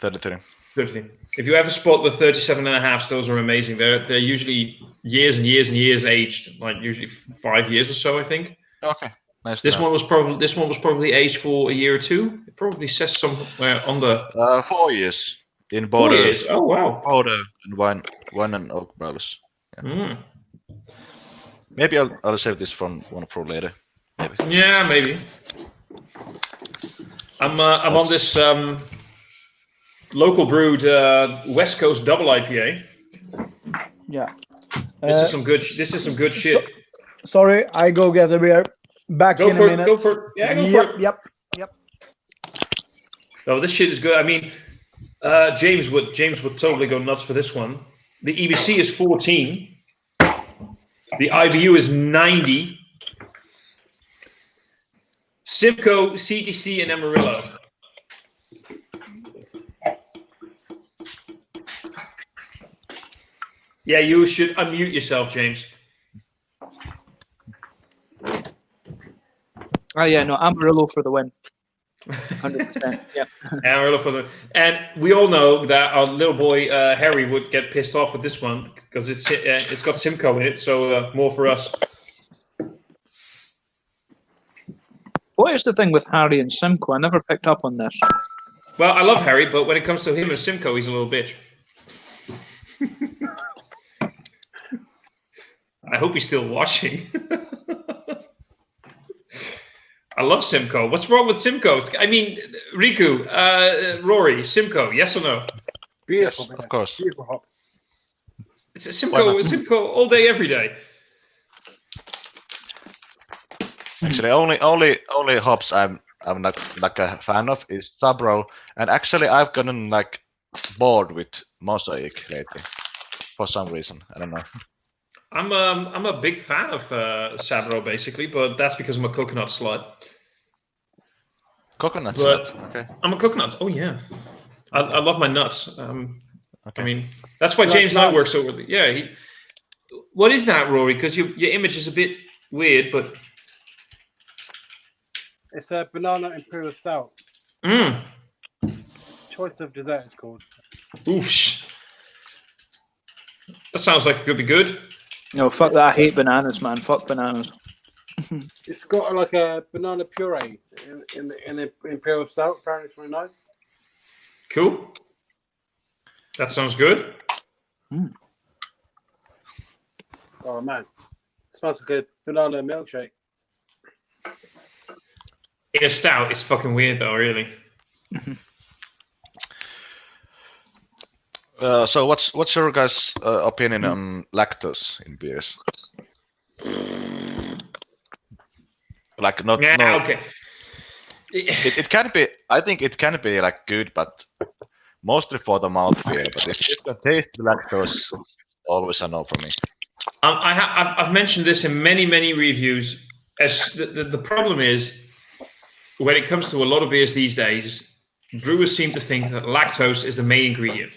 33. 30. If you ever spot the 37.5s, those are amazing. They're usually years and years and years aged, like usually 5 years or so, I think. Okay. Nice. This one was probably aged for a year or two. It probably says somewhere on the 4 years in 4 border. years. Oh wow. Border and wine and oak barrels. Yeah. Mm. Maybe I'll save this one for later. Maybe. Yeah, maybe. I'm on this local brewed West Coast double IPA. Yeah. This is some good. This is some good shit. Sorry, I go get a beer. Back in a minute. Go for it. Yeah, go for it. Yep. Oh, this shit is good. I mean, James would totally go nuts for this one. The EBC is 14. The IBU is 90. Simcoe, CTC, and Amarillo. Yeah, you should unmute yourself, James. Oh yeah, no, Amarillo for the win. 100%. Yeah. Amarillo for the, and we all know that our little boy Harry would get pissed off with this one because it's got Simcoe in it, so more for us. What is the thing with Harry and Simcoe? I never picked up on this. Well, I love Harry, but when it comes to him and Simcoe, he's a little bitch. I hope he's still watching. I love Simcoe. What's wrong with Simcoe? I mean, Riku, Rory, Simcoe, yes or no? beautiful. Yes, of course. Beautiful hop. It's a Simcoe all day, every day. Actually, only hops I'm not like a fan of is Sabro, and actually I've gotten like bored with Mosaic lately for some reason. I don't know. I'm a big fan of Sabro basically, but that's because I'm a coconut slut. Coconut But slut. Okay. I'm a coconut. Oh yeah, I love my nuts. Okay. I mean, that's why James and I work so well. Yeah. What is that, Rory? Because your image is a bit weird, but It's a banana imperial stout. mm. Choice of dessert it's called. Oof. That sounds like it could be good. No, fuck that. I hate bananas, man. Fuck bananas. It's got like a banana puree in the imperial stout. Apparently, it's really nice. Cool. That sounds good. Mm. Oh man, it smells like a banana milkshake. In a stout, it's fucking weird though, really. So what's your guys' opinion on lactose in beers? Like no. Okay. It can be. I think it can be like good, but mostly for the mouthfeel. But if you can taste the lactose, always a no for me. I've mentioned this in many reviews. As the problem is, when it comes to a lot of beers these days, brewers seem to think that lactose is the main ingredient.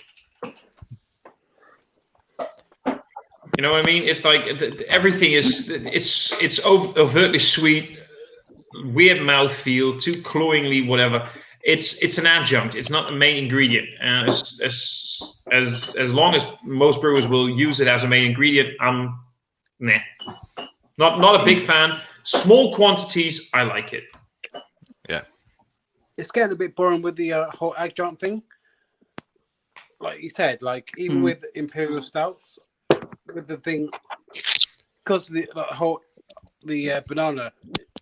You know what I mean? It's like everything is it's overtly sweet, weird mouthfeel, too cloyingly, whatever. It's an adjunct. It's not the main ingredient. And as long as most brewers will use it as a main ingredient, I'm not a big fan. Small quantities, I like it. Yeah, it's getting a bit boring with the whole adjunct thing. Like you said, like even with imperial stouts, with the thing, because the banana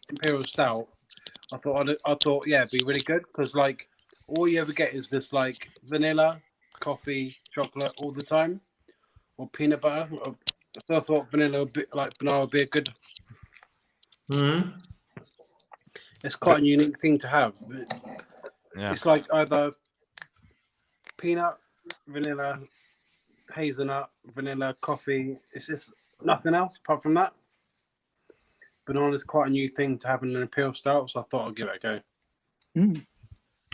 imperial stout, I thought yeah, it'd be really good because like all you ever get is this like vanilla, coffee, chocolate all the time, or peanut butter. So I thought banana would be a good. It's quite a unique thing to have. yeah. It's like either peanut, vanilla, hazelnut, vanilla, coffee. It's just nothing else apart from that. Banana is quite a new thing to have in an imperial stout, so I thought I'd give it a go.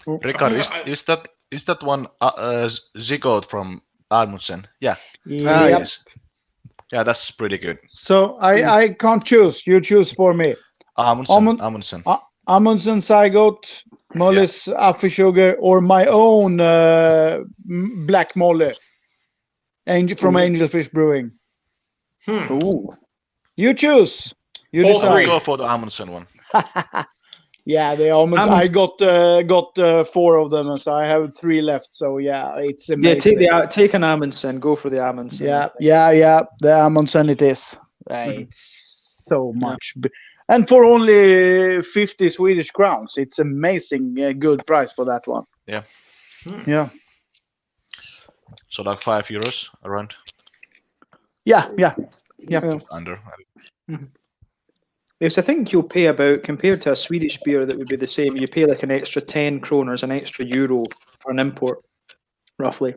Rickard, is that one Zygote from Amundsen? Yeah. Yep. Yeah, that's pretty good. So I can't choose. You choose for me. Amundsen. Amundsen Zygote, Molly's Affi Sugar, or my own Black Molly from Angelfish Brewing. Ooh. You choose. You All decide. three. Go for the Amundsen one. Yeah, the Amundsen. I got 4 of them, so I have 3 left. So yeah, it's amazing. Yeah, take an Amundsen. Go for the Amundsen. Yeah. The Amundsen it is. It's so much. And for only 50 Swedish crowns, it's amazing good price for that one. Yeah. Yeah. So like €5 around. Yeah. Under. Yes, I think you'll pay about, compared to a Swedish beer that would be the same, you pay like an extra 10 kroners, an extra euro for an import, roughly.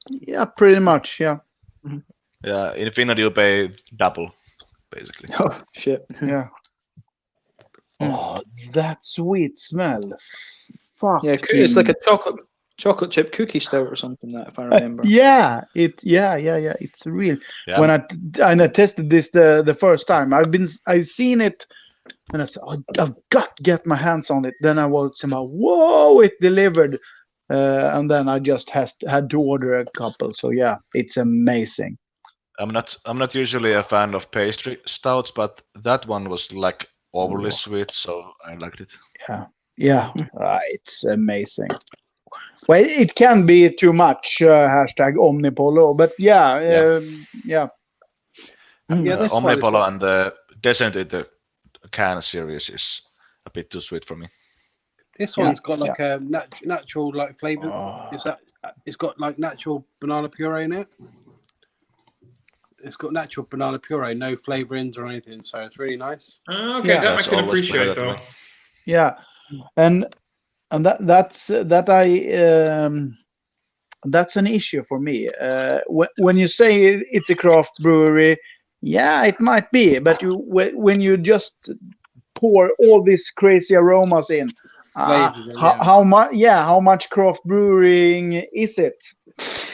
Yeah, pretty much. Yeah. Yeah, in Finland you pay double, basically. Oh shit! Yeah. Oh, that sweet smell. Fuck. Yeah, it's like a chocolate chip cookie stout or something. That, if I remember. Yeah. It's real. Yeah. When I tested this the first time, I've seen it, and I said, I've got to get my hands on it. Then I was somehow, whoa! It delivered, and then I just had to order a couple. So yeah, it's amazing. I'm not usually a fan of pastry stouts, but that one was like overly sweet, so I liked it. Yeah. It's amazing. Well, it can be too much. Hashtag Omnipolo, but yeah. Omnipolo and the Descent in the Can series is a bit too sweet for me. This one's got like a natural like flavor. It's got like natural banana puree in it. It's got natural banana puree, no flavorings or anything, so it's really nice. Okay, that I can appreciate though. Yeah, and that's an issue for me. When you say it's a craft brewery, yeah, it might be, but when you just pour all these crazy aromas in, how much craft brewing is it?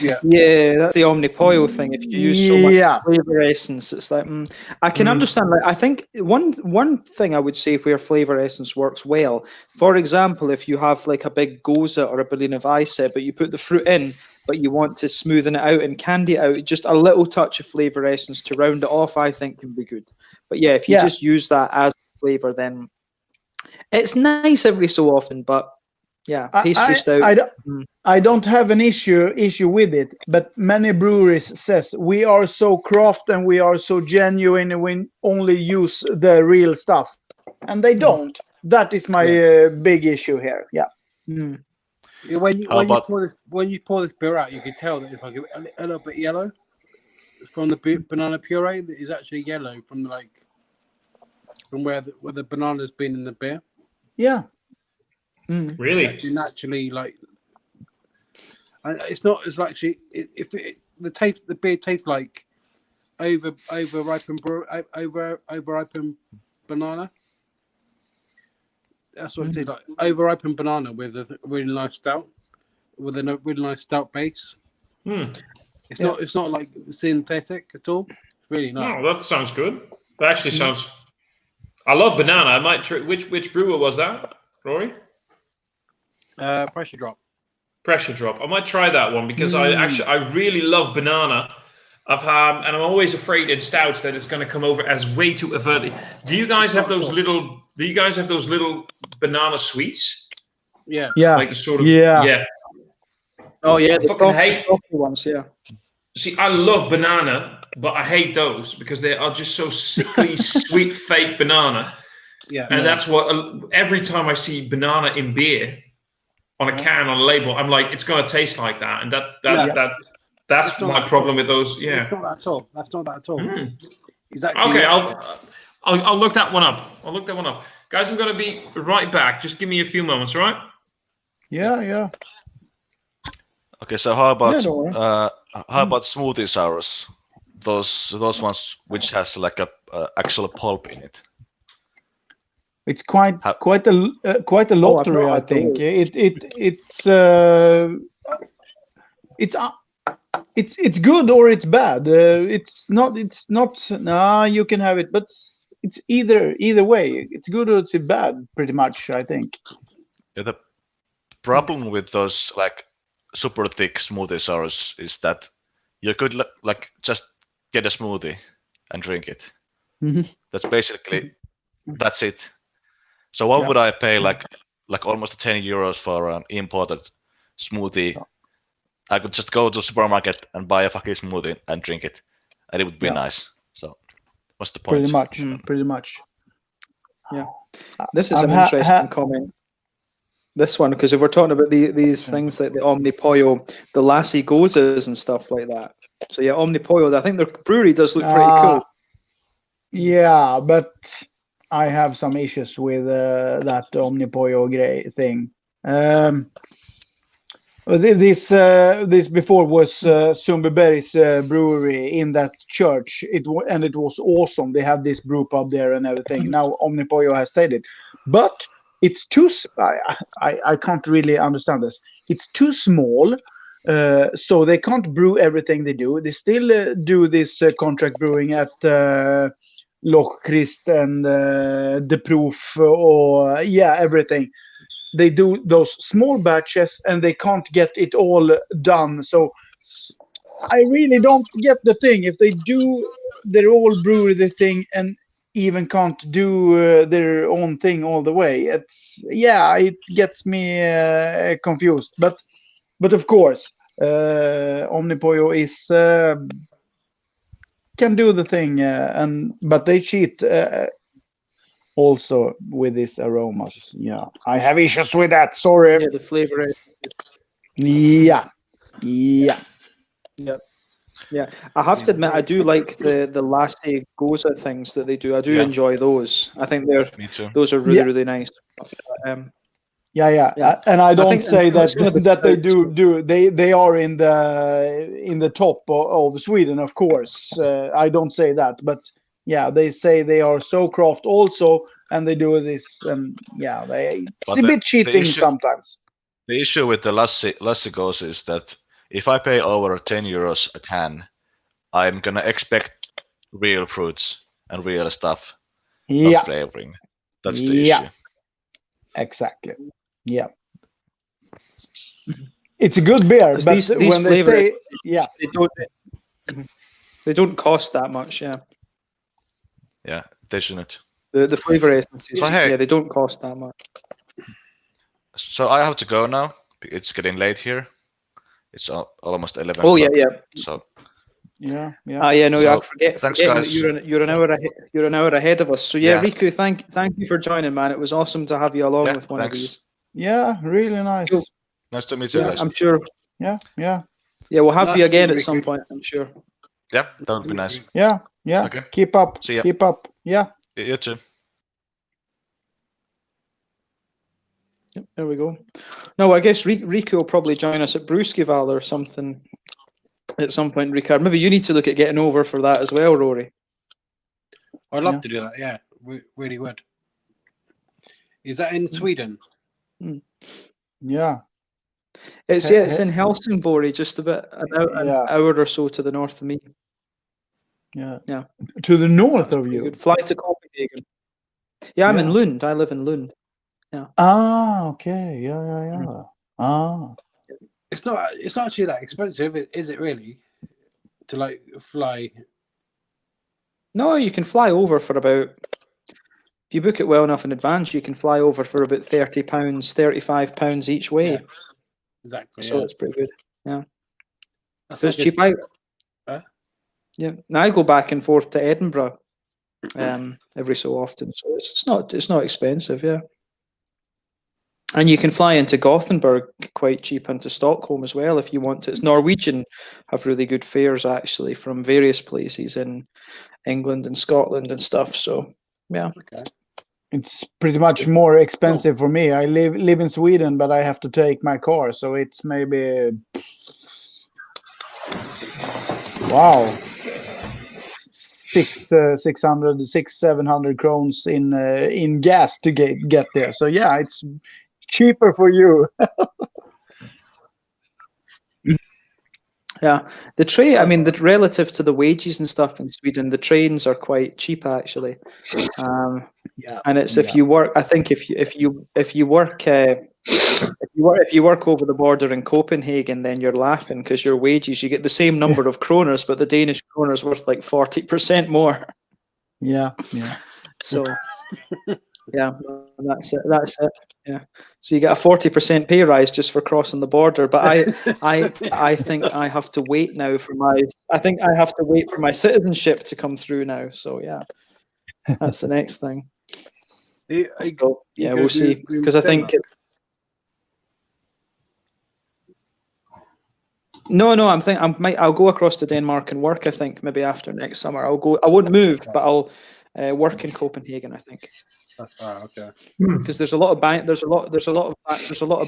Yeah, that's the Omnipolo thing. If you use so much flavor essence, it's like I can understand. Like, I think one thing I would say where flavor essence works well, for example, if you have like a big Goza or a Berliner Weisse, but you put the fruit in, but you want to smoothen it out and candy it out, just a little touch of flavor essence to round it off, I think can be good. But yeah, if you just use that as flavor, then it's nice every so often. But yeah, pastry stout. I don't have an issue with it, but many breweries says we are so craft and we are so genuine and we only use the real stuff, and they don't. That is my big issue here. Yeah. When How about- you pour this beer out, you can tell that it's like a little bit yellow from the banana puree. That is actually yellow from where the banana's been in the beer. Yeah. Really? Actually, naturally, like it's not. It's actually the beer tastes like overripened banana. That's what it tastes like. Overripened banana with a really nice stout, with a really nice stout base. It's not like synthetic at all. It's really nice. Oh, that sounds good. That actually sounds. I love banana. I might try. Which brewer was that, Rory? Pressure drop. Pressure drop. I might try that one because I really love banana. I've had, and I'm always afraid in stouts that it's going to come over as way too overtly. Do you guys have those little? Do you guys have those little banana sweets? Yeah. Like the sort of Yeah. Oh yeah, the fucking hate coffee ones. Yeah. See, I love banana, but I hate those because they are just so sickly sweet fake banana. Yeah. And that's what every time I see banana in beer on a can on a label, I'm like, it's gonna taste like that, and that's my problem with those. Yeah, it's not that at all. That's not that at all. Exactly. Okay, I'll look that one up. I'll look that one up, guys. I'm gonna be right back. Just give me a few moments, all right? Yeah. Okay, so how about don't smoothie sours? Those ones which has like a actual pulp in it. It's quite a lottery, I think. It's good or it's bad. It's not. Nah, you can have it, but it's either way. It's good or it's bad, pretty much. I think. Yeah, the problem with those like super thick smoothie sours is that you could like just get a smoothie and drink it. That's basically that's it. So why would I pay like almost 10 euros for an imported smoothie? I could just go to the supermarket and buy a fucking smoothie and drink it, and it would be nice. So what's the point? Pretty much. Yeah. This is an interesting comment. This one, because if we're talking about these things like the Omnipollo, the Lassie Gozas and stuff like that. So yeah, Omnipollo, I think their brewery does look pretty cool. Yeah, but I have some issues with that Omnipollo thing. This before was Sundbyberg's brewery in that church. It was awesome. They had this brew pub there and everything. Now Omnipollo has stayed it, but it's too. I can't really understand this. It's too small, so they can't brew everything they do. They still do this contract brewing at Lochkrist and De Proof or everything. They do those small batches and they can't get it all done. So I really don't get the thing. If they do their own brewery the thing and even can't do their own thing all the way, it gets me confused. But of course, Omnipollo is can do the thing, but they cheat. Also with these aromas, I have issues with that. Sorry. Yeah, the flavor. Yeah. I have to admit, I do like the Lassie Goza things that they do. I do enjoy those. I think those are really nice. And I don't say that they do. They are in the top of Sweden, of course. I don't say that, but. Yeah, they say they are so craft also, and they do this, and it's a bit cheating sometimes. The issue with the Lassie Goes is that if I pay over 10 euros a can, I'm gonna expect real fruits and real stuff, not flavoring. That's the issue. Exactly. Yeah. It's a good beer, but these when they say, they don't cost that much. Yeah, they shouldn't. The flavor essences, hey, they don't cost that much. So I have to go now. It's getting late here. It's almost 11. Oh yeah. So yeah. I forget. Thanks, guys. You're an hour ahead. You're an hour ahead of us. So Riku, thank you for joining, man. It was awesome to have you along with one of these. Yeah, really nice. Cool. Nice to meet you Yeah, guys. I'm sure. Yeah. We'll have you Nice again to at meet some you. point, I'm sure. Yeah, that would be nice. Yeah. Okay. Keep up. See ya. Keep up. Yeah. You too. Yep, there we go. No, I guess Riku will probably join us at Brewskival or something at some point, Ricard. Maybe you need to look at getting over for that as well, Rory. I'd love to do that. Yeah, really would. Is that in Sweden? Yeah. It's in Helsingborg, just about an hour or so to the north of me. Yeah. Yeah. To the north That's of pretty you. good. Fly to Copenhagen. Yeah, I'm in Lund. I live in Lund. Yeah. Ah, okay. Yeah. Ah. It's not actually that expensive, is it really? To like fly. No, you can fly over for about, if you book it well enough in advance, you can fly over for about £30, £35 each way. Yeah, exactly. So it's pretty good. Yeah. That's So it's not cheap. Huh? Yeah. Now I go back and forth to Edinburgh every so often. So it's not expensive, yeah. And you can fly into Gothenburg quite cheap, into Stockholm as well if you want to. It's Norwegian have really good fares actually from various places in England and Scotland and stuff. So yeah. Okay. It's pretty much more expensive for me. I live in Sweden, but I have to take my car, so it's maybe 600-700 crowns in gas to get there. So yeah, it's cheaper for you. Yeah, the train. I mean, relative to the wages and stuff in Sweden, the trains are quite cheap actually. And it's if you work. I think if you work over the border in Copenhagen, then you're laughing because your wages, you get the same number of kroners, but the Danish kroner is worth like 40% more. Yeah. So yeah, that's it. Yeah. So you get a 40% pay rise just for crossing the border. But I think I have to wait now for my citizenship to come through now. So yeah, that's the next thing. So, yeah, we'll see. Because I think I'll go across to Denmark and work. I think maybe after next summer I'll go. I won't move, but I'll work in Copenhagen. I think. Okay. Because there's a lot of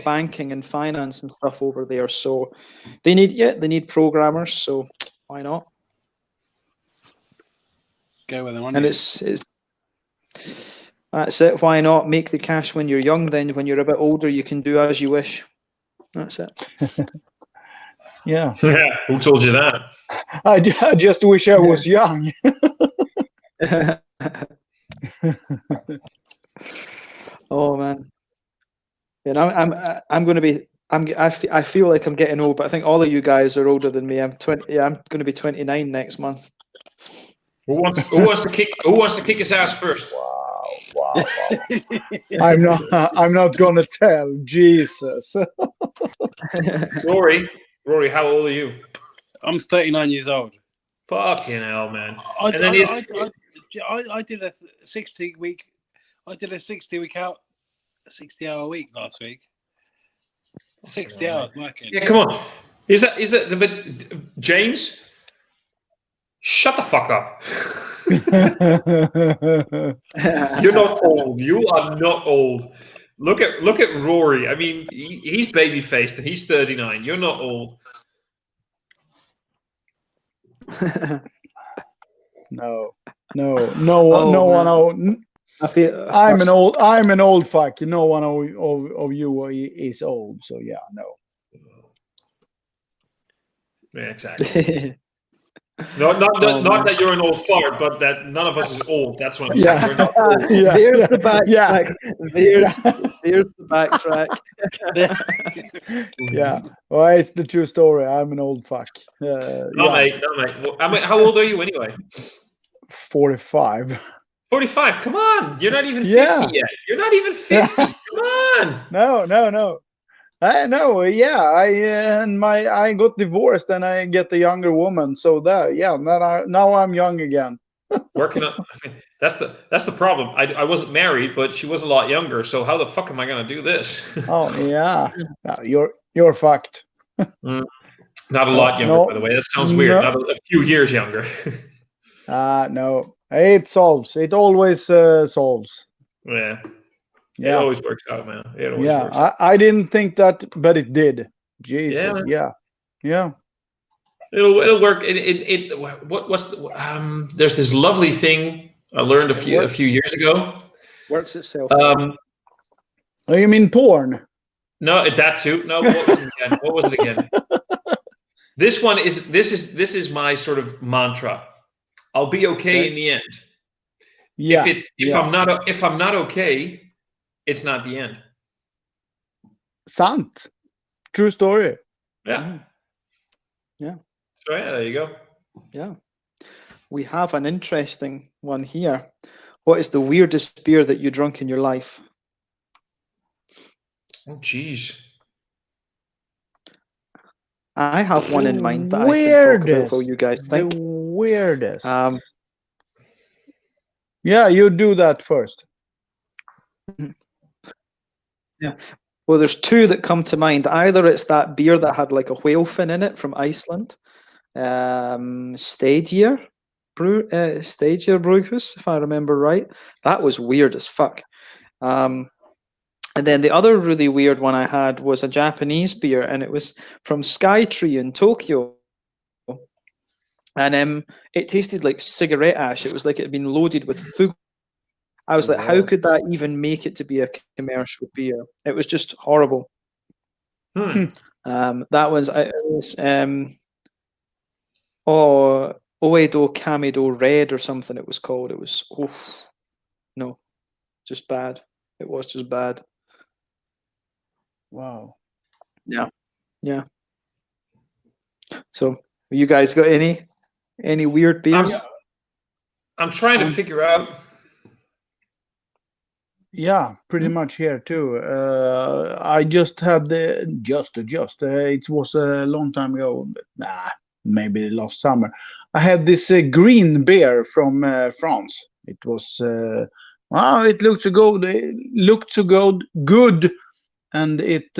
banking and finance and stuff over there. So they need programmers. So why not? Go with them. And it's that's it. Why not make the cash when you're young? Then when you're a bit older, you can do as you wish. That's it. Yeah. Who told you that? I just wish I was young. Oh man. And I'm going to be. I feel like I'm getting old, but I think all of you guys are older than me. I'm 20. Yeah, I'm going to be 29 next month. Who wants to kick his ass first? Wow. I'm not gonna tell. Jesus. Rory, how old are you? I'm 39 years old. Fucking hell, man. I did a 60-week. I did a 60-hour week last week. 60 hours working. Yeah, come on. Is that but James? Shut the fuck up. You're not old. You are not old. Look at Rory. I mean, he's baby faced and he's 39. You're not old. No one. I'm an old fuck. No one of you is old. So yeah, no. Yeah, exactly. Not that you're an old fart, but that none of us is old. That's what I'm saying. We're not old. There's the backtrack. There's the backtrack. Yeah. Well, it's the true story. I'm an old fuck. No, mate. Well, how old are you anyway? 45. 45. Come on. You're not even 50 yet. You're not even 50. Come on. No. I know, yeah. I got divorced and I get a younger woman. So now I'm young again. Working on that's the problem. I wasn't married, but she was a lot younger. So how the fuck am I gonna do this? Oh yeah. You're fucked. Not a lot younger, by the way. That sounds weird. No. Not a few years younger. No. It solves. It always solves. Yeah. It Yeah. always works out, man. It always works Yeah. out. I didn't think that, but it did. Jesus. Yeah. Yeah. It'll work. There's this lovely thing I learned a few years ago. Works itself. Oh, you mean porn? No, that too. No, what was it again? What was it again? This is my sort of mantra. I'll be okay in the end. Yeah. If I'm not okay, it's not the end. Sant. True story. Yeah. Yeah. So yeah, there you go. Yeah. We have an interesting one here. What is the weirdest beer that you drunk in your life? Oh, jeez. I have one in mind that I can talk about while you guys think. The weirdest. Yeah, you do that first. Yeah. Well, there's two that come to mind. Either it's that beer that had like a whale fin in it from Iceland, Stadia Brewhus, if I remember right. That was weird as fuck. And then the other really weird one I had was a Japanese beer, and it was from Skytree in Tokyo. And it tasted like cigarette ash. It was like it had been loaded with food. I was like, how could that even make it to be a commercial beer? It was just horrible. That was Oedo Kamido Red or something it was called. It was, no, just bad. It was just bad. Wow. Yeah. So, you guys got any weird beers? I'm trying to figure out. Yeah, pretty much here too. I just had it was a long time ago. Maybe last summer. I had this green beer from France. It was it looked so good. It looked so good, and it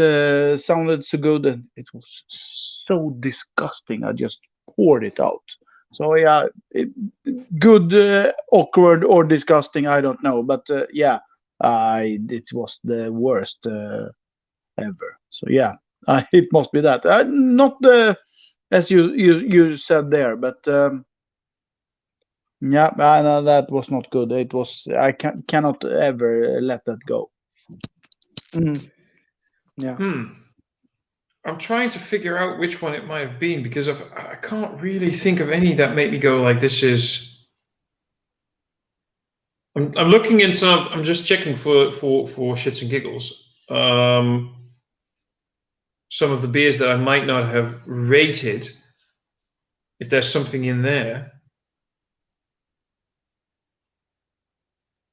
sounded so good, and it was so disgusting. I just poured it out. So yeah, good, awkward, or disgusting. I don't know, but yeah. It was the worst ever. So yeah, it must be that. Not as you said there, but yeah, no, that was not good. It was. I cannot ever let that go. Yeah. I'm trying to figure out which one it might have been because I can't really think of any that made me go like, this is. I'm looking in some. I'm just checking for shits and giggles. Some of the beers that I might not have rated. If there's something in there,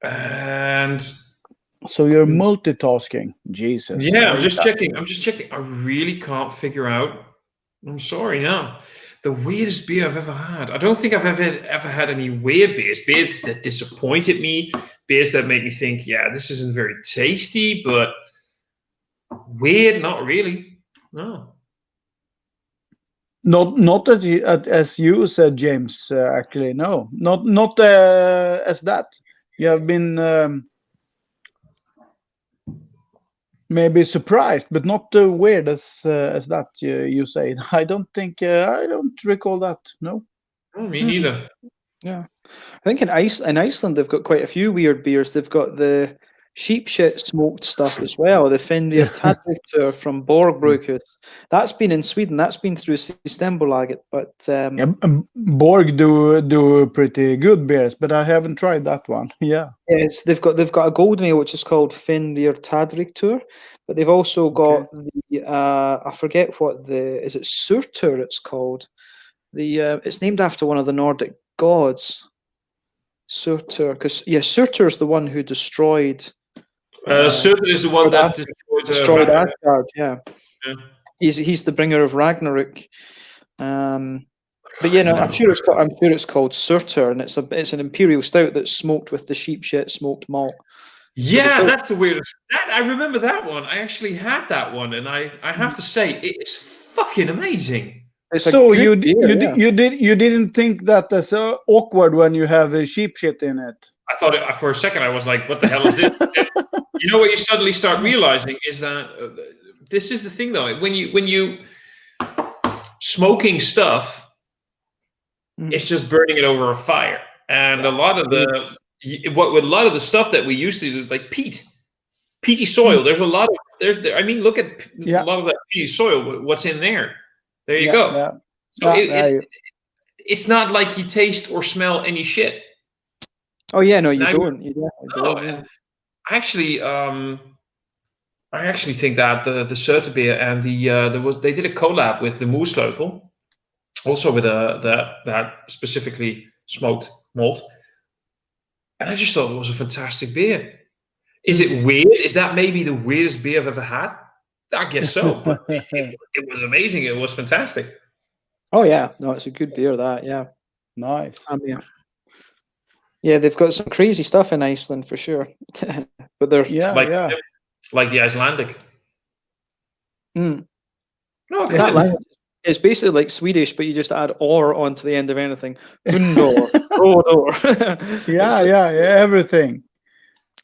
and so you're multitasking, Jesus. Yeah, I'm just checking. I really can't figure out. I'm sorry, no. The weirdest beer I've ever had. I don't think I've ever had any weird beers. Beers that disappointed me. Beers that make me think, yeah, this isn't very tasty, but weird, not really. No. Not as you said, James. Actually, no. Not as that. You have been maybe surprised, but not weird as that you say. I don't think I don't recall that. No. Me neither. Yeah, I think in Iceland they've got quite a few weird beers. They've got the sheep shit smoked stuff as well. The Fenrir Tadritur from Borg. That's been in Sweden. That's been through Systembolaget, but Borg do pretty good beers, but I haven't tried that one. Yeah. Yes, they've got a golden ale which is called Fenrir Tadritur, but they've also got the I forget what is it Surtur it's called. It's named after one of the Nordic gods. Surtur, because Surtur is the one who destroyed. Surtur is the one that destroyed Asgard. Yeah. He's the bringer of Ragnarok. But I'm sure it's called Surtur, and it's an imperial stout that's smoked with the sheep shit smoked malt. Yeah, that's the weirdest. I remember that one. I actually had that one, and I have to say, it's fucking amazing. So you didn't think that that's awkward when you have sheep shit in it? I thought for a second I was like, "What the hell is this?" You know what you suddenly start realizing is that this is the thing, though. When you smoking stuff, it's just burning it over a fire, and a lot of the stuff that we used to do is like peaty soil. There's a lot of look at a lot of that peaty soil. What's in there? There you go. Yeah. So it's not like you taste or smell any shit. Oh yeah, no, you don't. You don't. Yeah. I actually think that the Soeterbeer and they did a collab with the Moersleutel, also with that specifically smoked malt, and I just thought it was a fantastic beer. Is it weird? Is that maybe the weirdest beer I've ever had? I guess so. But it was amazing. It was fantastic. Oh yeah, no, it's a good beer. That nice. Yeah, they've got some crazy stuff in Iceland for sure. But they're like the Icelandic. No, okay. That language is basically like Swedish, but you just add "or" onto the end of anything. Hundor, rodor. Everything.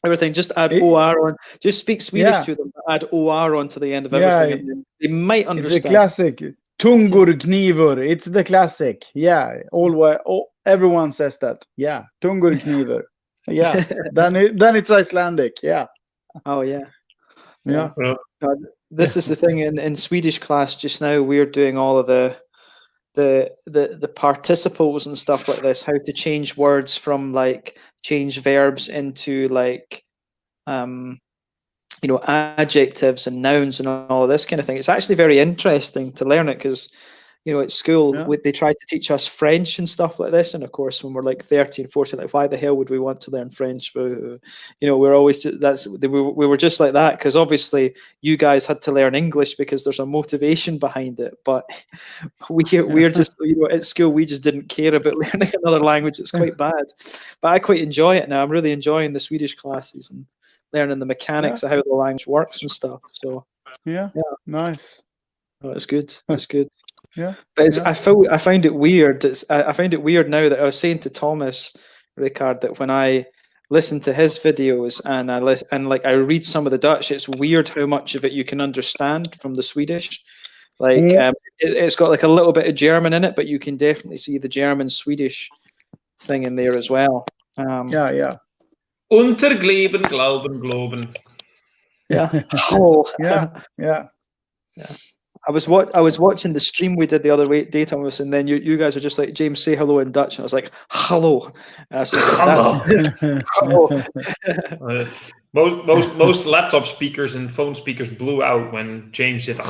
Everything. Just add "or" on. Just speak Swedish to them. Add "or" onto the end of everything. And they might understand. It's a classic. Tungur knivur. It's the classic. Yeah. Always. Everyone says that. Yeah. Tungur knivur. Yeah. then it's Icelandic. Yeah. Oh yeah. Yeah. This is the thing in Swedish class just now. We're doing all of the participles and stuff like this. How to change words from like change verbs into like adjectives and nouns and all of this kind of thing. It's actually very interesting to learn it because at school they tried to teach us French and stuff like this, and of course when we're like 13, 14, like why the hell would we want to learn French? We're always we were just like that because obviously you guys had to learn English because there's a motivation behind it, but we're just at school we just didn't care about learning another language. It's quite bad, but I quite enjoy it now. I'm really enjoying the Swedish classes and learning the mechanics of how the language works and stuff. So nice. Oh, it's good. It's good. Yeah, but I find it weird. I find it weird now that I was saying to Thomas, Ricard, that when I listen to his videos and I read some of the Dutch, it's weird how much of it you can understand from the Swedish. Like it's got like a little bit of German in it, but you can definitely see the German-Swedish thing in there as well. Untergleben, glauben, globen. Yeah. Yeah. I was watching the stream we did the other day, Thomas, and then you guys were just like, James, say hello in Dutch, and I was like, hello. And I was just like, hello. Most laptop speakers and phone speakers blew out when James said. I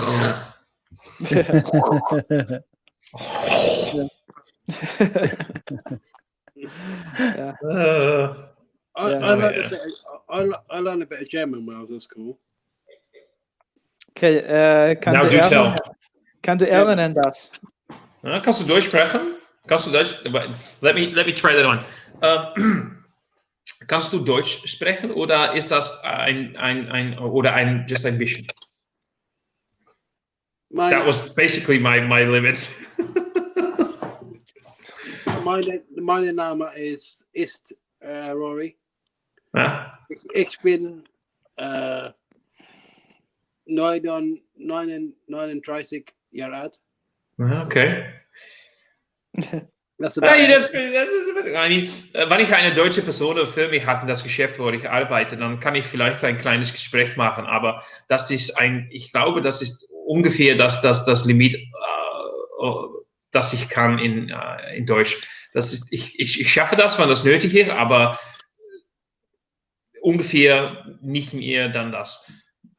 learned a bit of German when I was at school. Okay, now do tell. Kann du erlernen das? Kannst du Deutsch sprechen? Kannst du Deutsch? Let me try that one. Kannst du Deutsch sprechen oder ist das just ein bisschen? That was basically my limit. Meine Name ist Rory. Ich bin 39 Jahre alt. Okay. Wenn ich eine deutsche Person für mich habe in das Geschäft, wo ich arbeite, dann kann ich vielleicht ein kleines Gespräch machen, aber ich glaube, das ist ungefähr das Limit, das ich kann in Deutsch. Ich schaffe das, wenn das nötig ist, aber ungefähr nicht mehr dann das.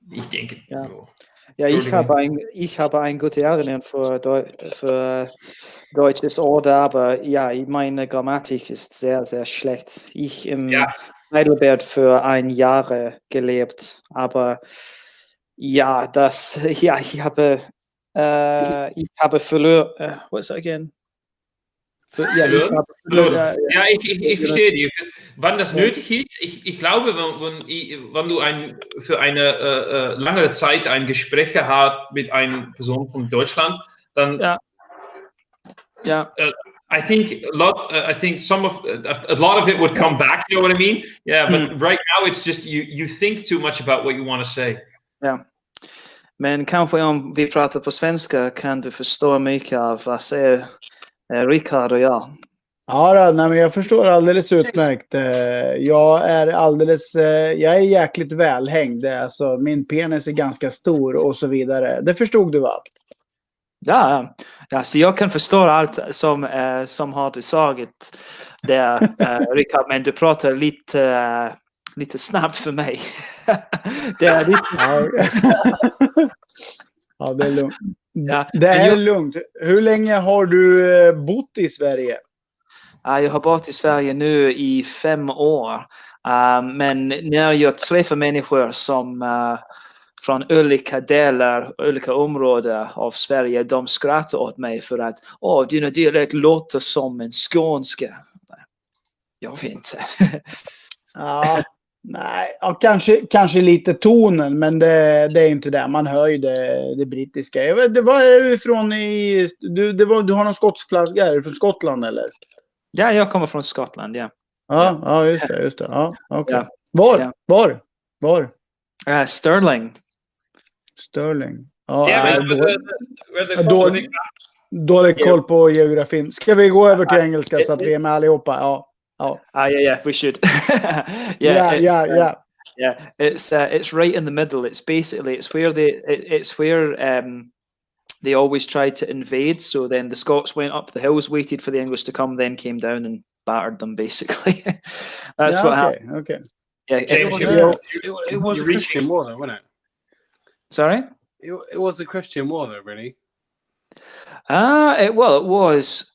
Ich denke. Ja, ich habe ein gute Erinnerung für deutsches Wort, aber ja, meine Grammatik ist sehr, sehr schlecht. Ich in Heidelberg für 1 Jahr gelebt, aber ich habe verloren. What's that again? Ja, ich verstehe dich. Wann das nötig ist, ich glaube, wenn du für eine langere Zeit ein Gespräch hast mit einer Person von Deutschland, dann I think a lot of it would come back. You know what I mean? Yeah, but right now it's just you think too much about what you want to say. Ja. Men kanske om vi pratar på svenska kan du förstå mycket av vad säger Rickard och jag. Ja, nej, men jag förstår alldeles utmärkt. Jag är jäkligt välhängd. Alltså, min penis är ganska stor och så vidare. Det förstod du, va? Ja, så jag kan förstå allt som har du sagt där, Rickard, men du pratar lite snabbt för mig. Det är lite... Ja, det är lugnt. Ja, det är lugnt. Hur länge har du bott i Sverige? Jag har bott i Sverige nu i 5 år. Men när jag träffar människor som från olika delar, olika områden av Sverige, de skrattar åt mig för att dina dialekt låter som en skånska. Jag vet inte. Ja, nej, kanske lite tonen, men det är inte det. Man hör ju det brittiska. Var är du ifrån? Du har någon skotsk flagga. Är du från Skottland eller? Ja, jag kommer från Skottland, ja. Ja, just det. Ja, okej. Ja. Var? Sterling. Ja, dålig koll på geografin. Ska vi gå över till engelska så att vi är med allihopa? Ja. Yeah, we should. Yeah. Yeah, it's right in the middle. It's where they always tried to invade. So then the Scots went up the hills, waited for the English to come, then came down and battered them. Basically, that's what happened. Okay. Yeah, it was a Christian war, though, wasn't it? Sorry. It was a Christian war, though, really. It was.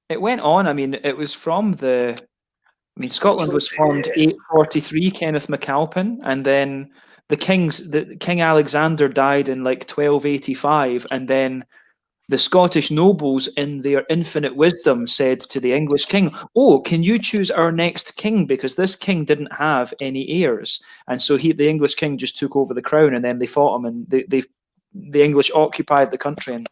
It went on. I mean, it was from Scotland was formed 843, Kenneth MacAlpin, and then King Alexander died in like 1285, and then the Scottish nobles, in their infinite wisdom, said to the English king, can you choose our next king? Because this king didn't have any heirs. And so the English king just took over the crown, and then they fought him, and the English occupied the country, and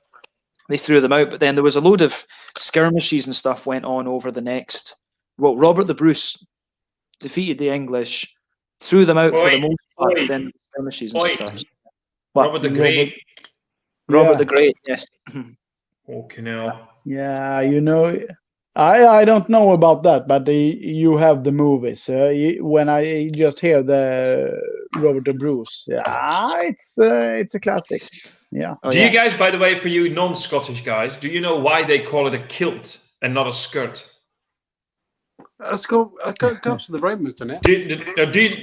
they threw them out. But then there was a load of skirmishes and stuff went on over the next... Well, Robert the Bruce defeated the English, threw them out for the most part, but then skirmishes and stuff. Robert the Great. Robert the Great, yes. Okay, now. Yeah, I don't know about that, but you have the movies. When I just hear the Robert the Bruce, it's a classic. Yeah. Do you guys, by the way, for you non-Scottish guys, do you know why they call it a kilt and not a skirt? It comes to the Romans, isn't it?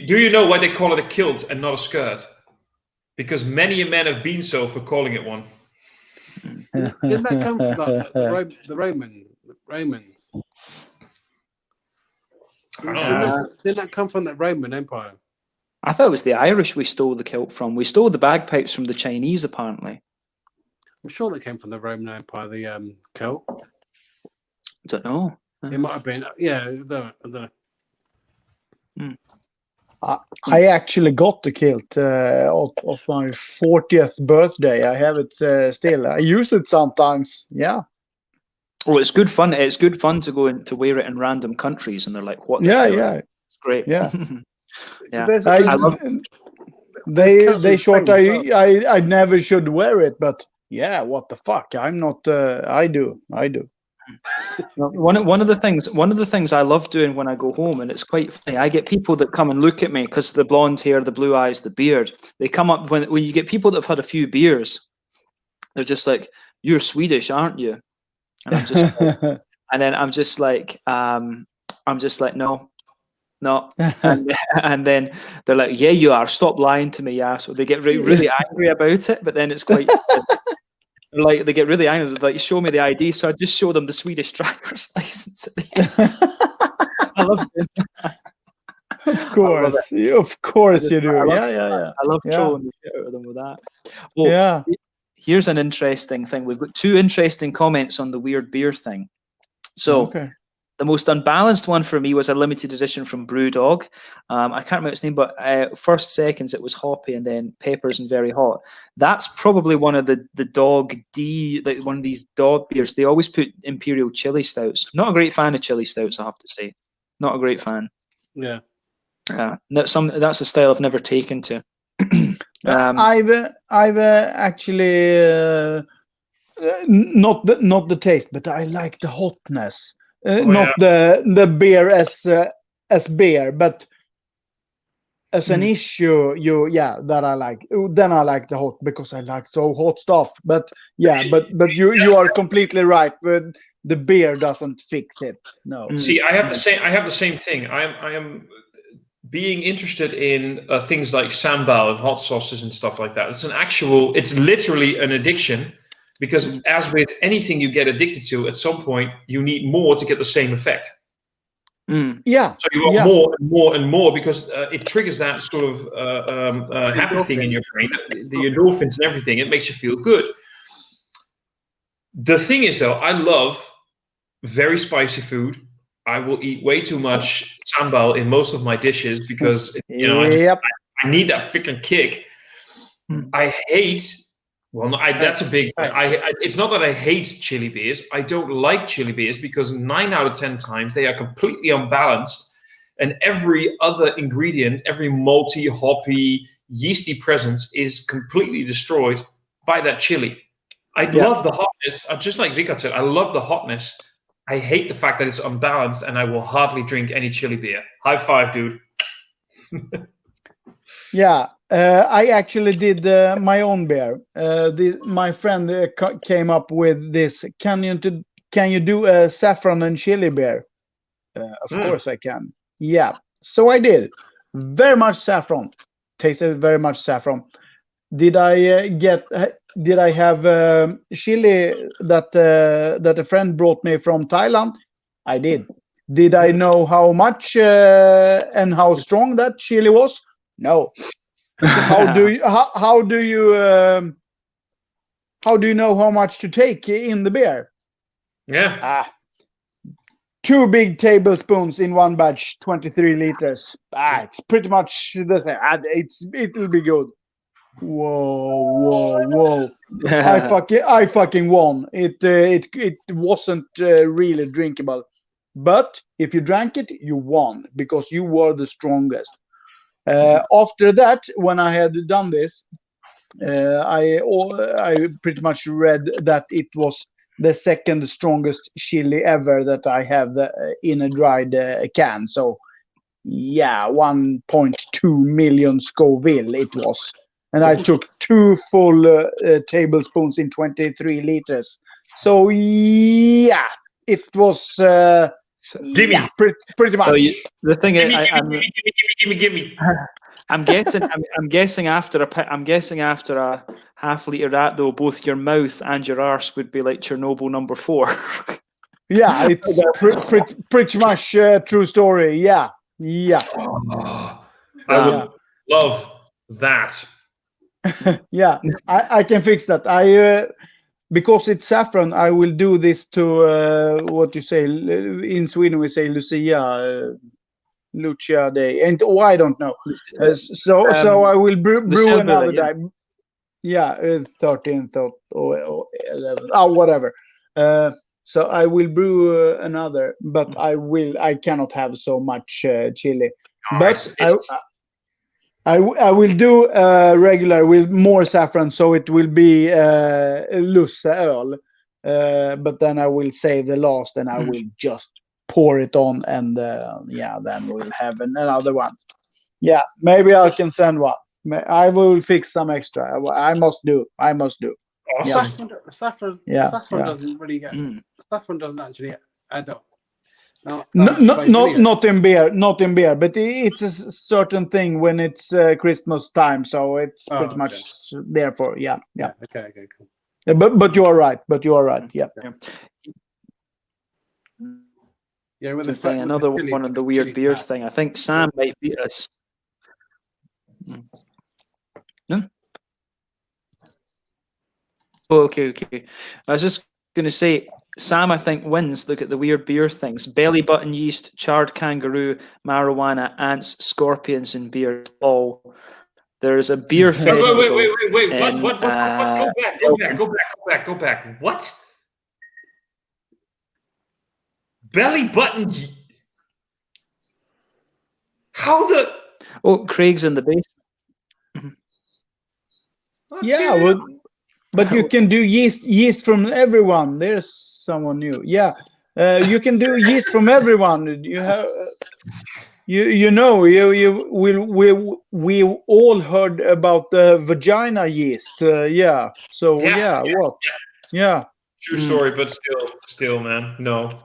Do you know why they call it a kilt and not a skirt? Because many men have been so for calling it one. Didn't that come from the Romans? Didn't that come from the Roman Empire? I thought it was the Irish we stole the kilt from. We stole the bagpipes from the Chinese, apparently. I'm sure they came from the Roman Empire, the kilt. Don't know. It might have been. Yeah, I don't know. I actually got the kilt of my 40th birthday. I have it still. I use it sometimes. Yeah. Oh, it's good fun. It's good fun to go to wear it in random countries, and they're like, "What?" Yeah. It's great. Yeah. Yeah. I love. They thought I never should wear it, but yeah, what the fuck? I'm not. I do. One of the things I love doing when I go home, and it's quite funny, I get people that come and look at me because the blonde hair, the blue eyes, the beard. They come up when you get people that have had a few beers. They're just like, "You're Swedish, aren't you?" And I'm just, and then I'm just like, no. And then they're like, "Yeah, you are. Stop lying to me, yeah." So they get really angry about it, but then it's quite. Like they get really angry, like show me the ID, so I just show them the Swedish driver's license at the end. I love it. Of course you do. Yeah. I love trolling the shit out of them with that. Well, here's an interesting thing. We've got 2 interesting comments on the weird beer thing. So Okay. the most unbalanced one for me was a limited edition from Brewdog. I can't remember its name, but first seconds it was hoppy and then peppers and very hot. That's probably one of the dog D, like one of these dog beers. They always put imperial chili stouts. Not a great fan of chili stouts, I have to say. Not a great fan. Yeah. That's a style I've never taken to. I've actually not the taste, but I like the hotness. Not the beer as beer, but as an issue, that I like. Then I like the hot because I like so hot stuff. But you are completely right. But the beer doesn't fix it. No. See, I have the same thing. I am being interested in things like sambal and hot sauces and stuff like that. It's literally an addiction. Because as with anything you get addicted to, at some point you need more to get the same effect. Yeah. So you want more and more and more because it triggers that sort of happy thing in your brain, the endorphins and everything. It makes you feel good. The thing is, though, I love very spicy food. I will eat way too much sambal in most of my dishes because I need that freaking kick. I hate. Well, that's a big. It's not that I hate chili beers. I don't like chili beers because 9 out of 10 times they are completely unbalanced, and every other ingredient, every malty, hoppy, yeasty presence is completely destroyed by that chili. I love the hotness. Just like Rikard said, I love the hotness. I hate the fact that it's unbalanced, and I will hardly drink any chili beer. High five, dude. Yeah. I actually did my own beer. My friend came up with this. Can you do a saffron and chili beer? Of course I can. Yeah. So I did. Very much saffron. Tasted very much saffron. Did I have chili that a friend brought me from Thailand? I did. Did I know how much and how strong that chili was? No. How do you know how much to take in the beer? Yeah. 2 big tablespoons in one batch, 23 liters. It's pretty much the same. It will be good. Whoa! I fucking won. It wasn't really drinkable, but if you drank it, you won because you were the strongest. After that, when I had done this, I pretty much read that it was the second strongest chili ever that I have in a dried can. So, 1.2 million Scoville it was. And I took 2 full tablespoons in 23 liters. So, it was... pretty much. So the thing is, Give me. I'm guessing after a half liter of that though, both your mouth and your arse would be like Chernobyl number 4. Yeah, it's pretty much true story. Yeah. I would love that. Yeah, I can fix that. Because it's saffron, I will do this to what you say in Sweden. We say Lucia Day, and I don't know. So I will brew another day. Yeah, 13th or 11th, whatever. So I will brew another, but I cannot have so much chili. But I will do regular with more saffron, so it will be Lusse öl. But then I will save the last, and I will just pour it on, and then we'll have another one. Yeah, maybe I can send one. I will fix some extra. I must do. Awesome. Saffron doesn't really get. Saffron doesn't actually add up. Not in beer, but it's a certain thing when it's Christmas time, so it's pretty much therefore, yeah. Okay, cool. But you are right. Yeah. Yeah, with the thing. Another one of the weird beers thing. I think Sam might beat us. No. Oh, okay. I was just going to say, Sam, I think, wins. Look at the weird beer things. Belly button yeast, charred kangaroo, marijuana, ants, scorpions, and beer. Oh, there's a beer festival. Wait. in, What? Go back. What? Belly button. How the? Oh, Craig's in the basement. Yeah, but you can do yeast from everyone. There's someone new. Yeah, you can do yeast from everyone. You have, we all heard about the vagina yeast. Yeah. So what? Yeah. True story, but still, man, no.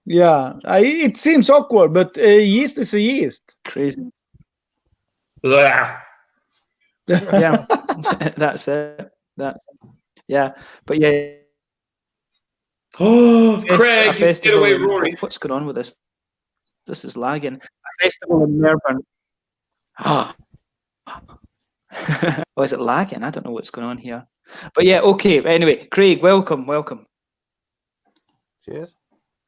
Yeah, it seems awkward, but yeast is a yeast. Crazy. Blah. Yeah, that's it. Yeah, but yeah. Oh, A Craig, you get festival away, in- Rory. What's going on with this? This is lagging. A festival in Melbourne. Oh, is it lagging? I don't know what's going on here. But yeah, okay. Anyway, Craig, welcome. Cheers.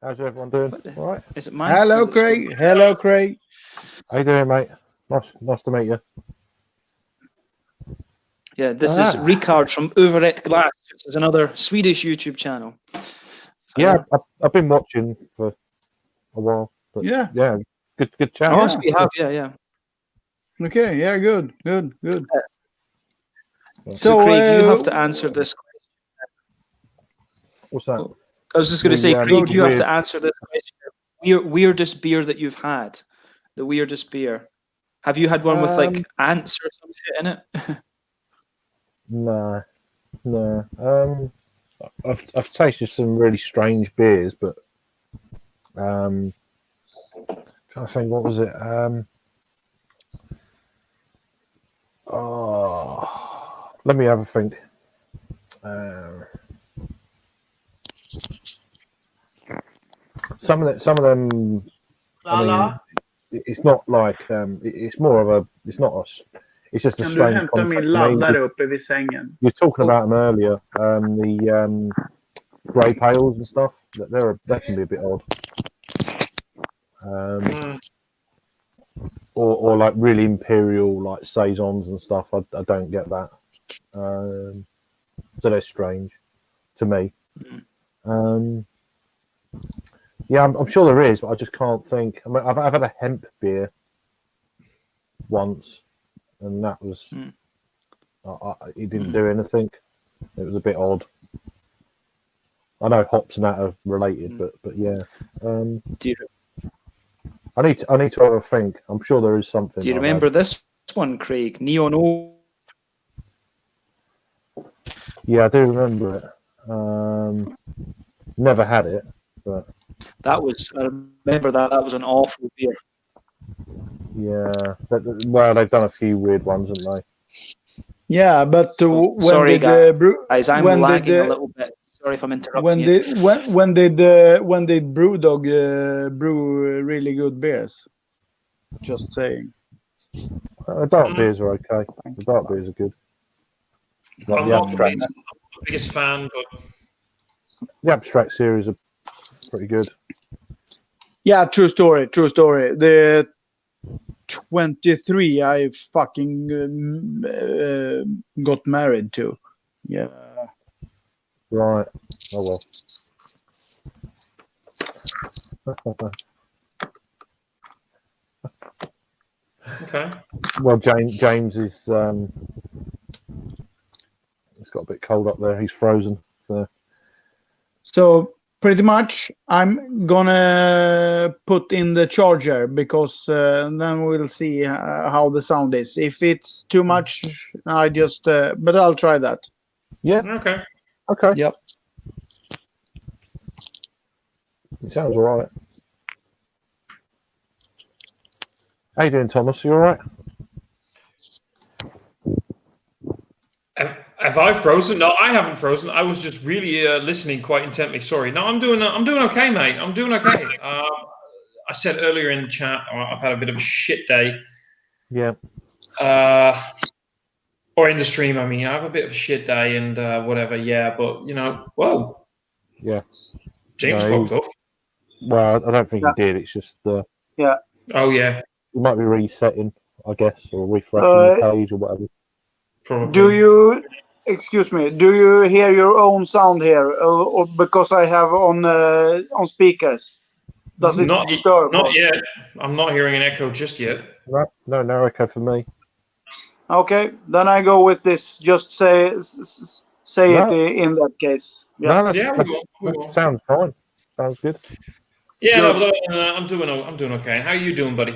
How's everyone doing? What the- All right. Is it my Hello, screen that's Craig. going- Hello, Craig. How you doing, mate? Nice to meet you. Yeah, this is Ricard from Overett Glass, which is another Swedish YouTube channel. So, Yeah, I've been watching for a while. But Yeah. Good chat. Oh, so we have, yeah. Okay. Yeah. Good. So Craig, you have to answer this. What's that? I was just going to say, The, Craig, you have weird- to answer this question. Weirdest beer that you've had. The weirdest beer. Have you had one with like ants or some shit in it? No. I've tasted some really strange beers, but trying to think, what was it? Let me have a think. Some of them. I mean, it's not like it's more of a. It's not a. It's just a Kan du strange hämta min contract. ladd där uppe vid sängen? You were talking about them earlier. The grey pales and stuff. They can be a bit odd. Or like really imperial like saisons and stuff. I don't get that. So they're strange to me. Yeah, I'm sure there is, but I just can't think. I mean, I've had a hemp beer once, and that was it didn't do anything. It was a bit odd. I know hops and that are related, but yeah. Do you, I need to have a think. I'm sure there is something. do you like remember that. this one, Craig? Neon O. Yeah, I do remember it. Never had it, but I remember that was an awful beer. yeah. Well, they've done a few weird ones, haven't they? Yeah, but when sorry, did guys, I'm when lagging did a little bit. Sorry if I'm interrupting when you. did when did Brewdog brew really good beers? Just saying. Dark beers are okay. The dark beers are good. Like I'm not the biggest fan, but the abstract series are pretty good. Yeah, true story. The 23 I fucking got married to. Yeah. Right. Oh well. okay. Well, James is. It's got a bit cold up there. He's frozen. So pretty much, I'm gonna put in the charger because then we'll see how the sound is. If it's too much, I just. But I'll try that. Yeah. Okay. Okay. Yep. It sounds all right. How you doing, Thomas? You all right? Have I frozen? No, I haven't frozen. I was just really listening quite intently. Sorry. No, I'm doing okay, mate. I'm doing okay. I said earlier in the chat, I've had a bit of a shit day. Yeah. Or in the stream, I mean, I have a bit of a shit day and whatever. Yeah, but whoa. Yeah. James No, fucked off. Well, I don't think Yeah. he did. It's just Yeah. Oh yeah, he might be resetting, I guess, or refreshing the page or whatever. probably. Do you, excuse me, do you hear your own sound here, or because I have on speakers? Does it Not disturb? Not yet. I'm not hearing an echo just yet. No echo for me. Okay, then I go with this. Just say No. it in that case. Yeah. No, Yeah, we will. sounds fine. Sounds good. Yeah, no, Good. but I'm doing okay. How are you doing, buddy?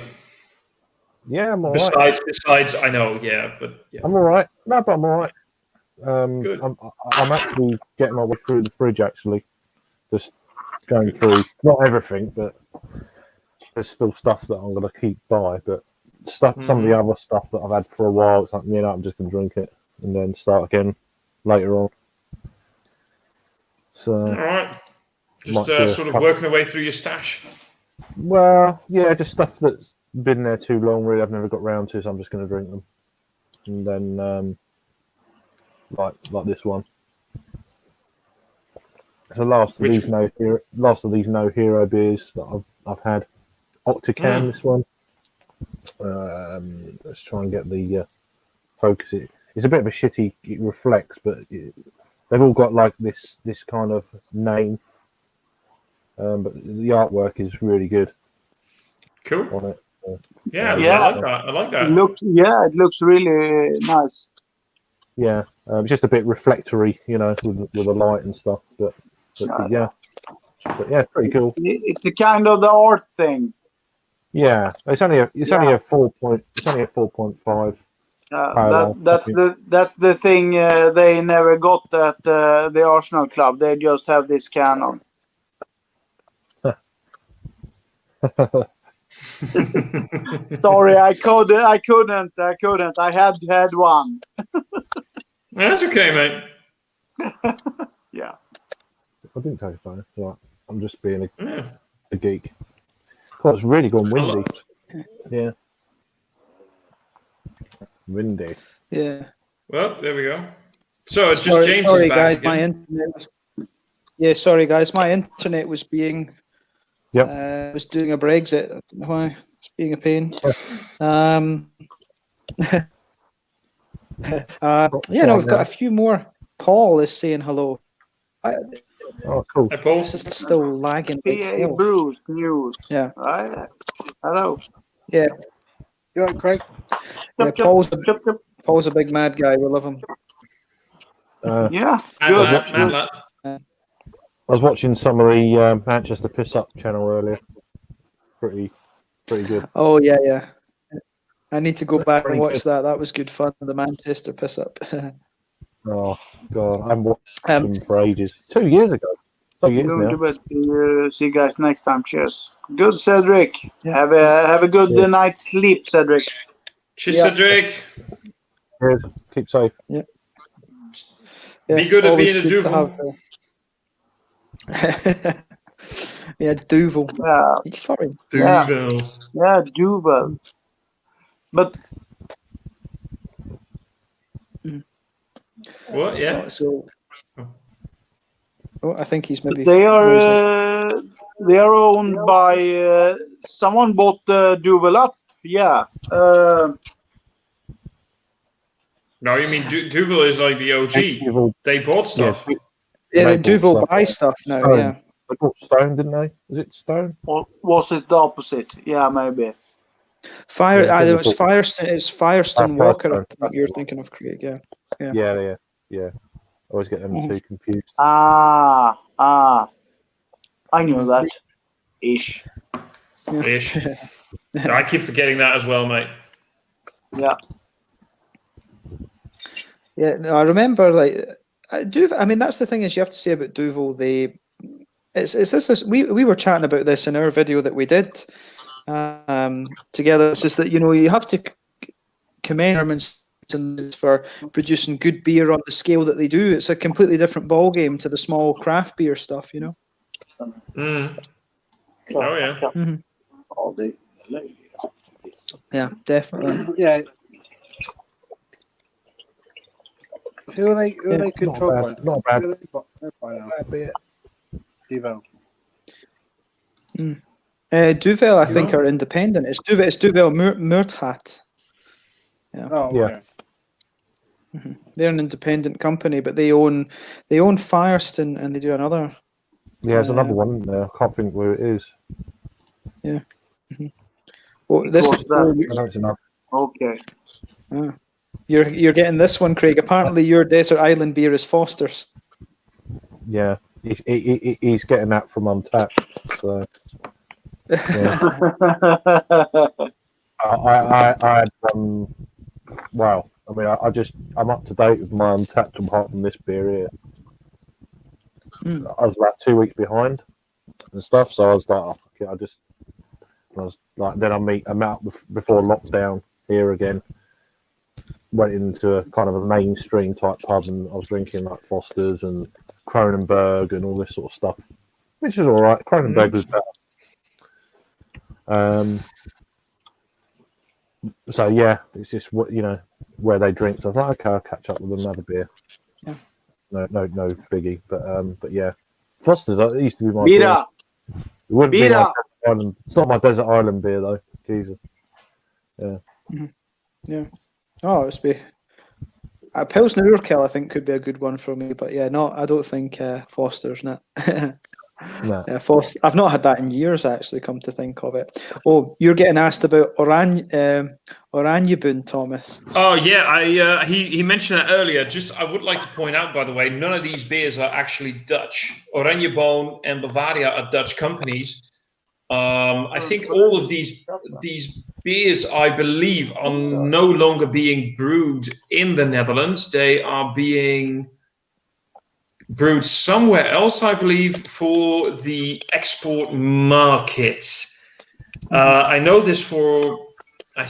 Yeah, I'm all right. Besides, I know, yeah, but yeah. I'm all right. No, but I'm all right. Good. I'm actually getting my way through the fridge. Actually, just going through not everything, but there's still stuff that I'm gonna keep by. But some of the other stuff that I've had for a while, it's like, I'm just gonna drink it and then start again later on. So, All right. Just might do a sort of couple- working away through your stash. Well, yeah, just stuff that's been there too long. Really, I've never got round to, so I'm just gonna drink them. And then, like this one. It's the last of these no hero beers that I've had. Octacan, this one. Let's try and get the focus. It's a bit of a shitty. It reflects, but they've all got like this kind of name. But the artwork is really good Cool. on it. Yeah, Yeah. I like that. It looks really nice. Yeah, it's just a bit reflectory, with the light and stuff. But yeah, it's pretty cool. It's a kind of the art thing. Yeah, it's only a 4.5. That's the thing they never got at the Arsenal club. They just have this cannon. Sorry, I couldn't. I had one. That's okay, mate. Yeah. I didn't take a photo. Right. I'm just being Yeah. a geek. God, it's really gone windy. Yeah. Windy. Yeah. Well, there we go. So it's just Sorry, James sorry is back guys, again. my internet was. Yeah, sorry guys, my internet was being. Yep. Was doing a Brexit. I don't know why. It's being a pain. Yeah, no, we've got a few more. Paul is saying hello. Oh, cool. Hi, Paul. This is still lagging. like PA hell. Bruce News. Yeah. Hello. Yeah, You all right, Craig? yeah. Chup, Paul's chup. a big mad guy. We love him. Yeah. Mad Good. lad. I was watching some of the Manchester Piss Up channel earlier. Pretty good. Oh yeah, yeah. I need to go back and Pretty watch good. that. That was good fun. The Manchester piss up. Oh God, I haven't watched them for ages. 2 years ago. 2 years Going to now. bed. See you guys next time. Cheers. Good, Cedric. Yeah. Have a good night's sleep, Cedric. Cheers, Yeah. Cedric. Cheers. Keep safe. Yeah, Be good at always being a good to Duvel. have, yeah, Duvel. Yeah. He's foreign. Yeah. Duvel. Yeah, Duvel. But What? Yeah. So, I think he's maybe. they are owned by someone bought Duvel up. Yeah. No, you mean Duvel is like the OG. They bought stuff. Yeah, They Duvel bought buys stuff now. Stone. Yeah. They bought Stone, didn't they? Was it Stone? Or was it the opposite? Yeah, maybe. It was Duvel. Firestone. It's Firestone Walker. I Firestone. think you're thinking of, Craig. Yeah. Yeah. Always get them two confused. I knew that. Ish. Ish. I keep forgetting that as well, mate. Yeah. Yeah, no, I remember Duvel. I mean, that's the thing is you have to say about Duvel. We were chatting about this in our video that we did together. It's just that you have to commend Herman's for producing good beer on the scale that they do. It's a completely different ball game to the small craft beer stuff. Mm. Oh yeah. Mm-hmm. Yeah, definitely. Yeah. Who are they controlled by? Not bad. They're by now. Devo. Duvel, I think, are independent. It's Duvel Murthat. Yeah. Oh, okay. They're an independent company, but they own Firestone, and they do another. Yeah, there's another one there. I can't think where it is. Yeah. Well, this is I know it's enough. Okay. you're getting this one, Craig. Apparently, your desert island beer is Foster's. Yeah, he's getting that from Untappd. So yeah. I had wow. I mean, I'm up to date with my Untappd apart from this beer here. I was about 2 weeks behind and stuff, so I was like, oh, fuck it, I was like, then I'm out before lockdown here again. Went into a kind of a mainstream type pub, and I was drinking like Foster's and Kronenberg and all this sort of stuff, which is all right. Kronenberg was better. So yeah, it's just what where they drink. So I was like, okay, I'll catch up with them, have a beer. Yeah. No biggie, but yeah, Foster's. It used to be my Beer. It wouldn't be my desert island. It's not my desert island beer though. Jesus. Yeah. Yeah. Oh, it's be Pilsner Urquell, I think, could be a good one for me, but yeah, no, I don't think Foster's not. No. I've not had that in years, actually, come to think of it. Oh, you're getting asked about Oranjebund, Thomas. Oh yeah, he mentioned that earlier. I would like to point out, by the way, none of these beers are actually Dutch. Oranjeboon and Bavaria are Dutch companies. I think all of these beers, I believe, are no longer being brewed in the Netherlands. They are being brewed somewhere else, I believe, for the export markets. I know this for. I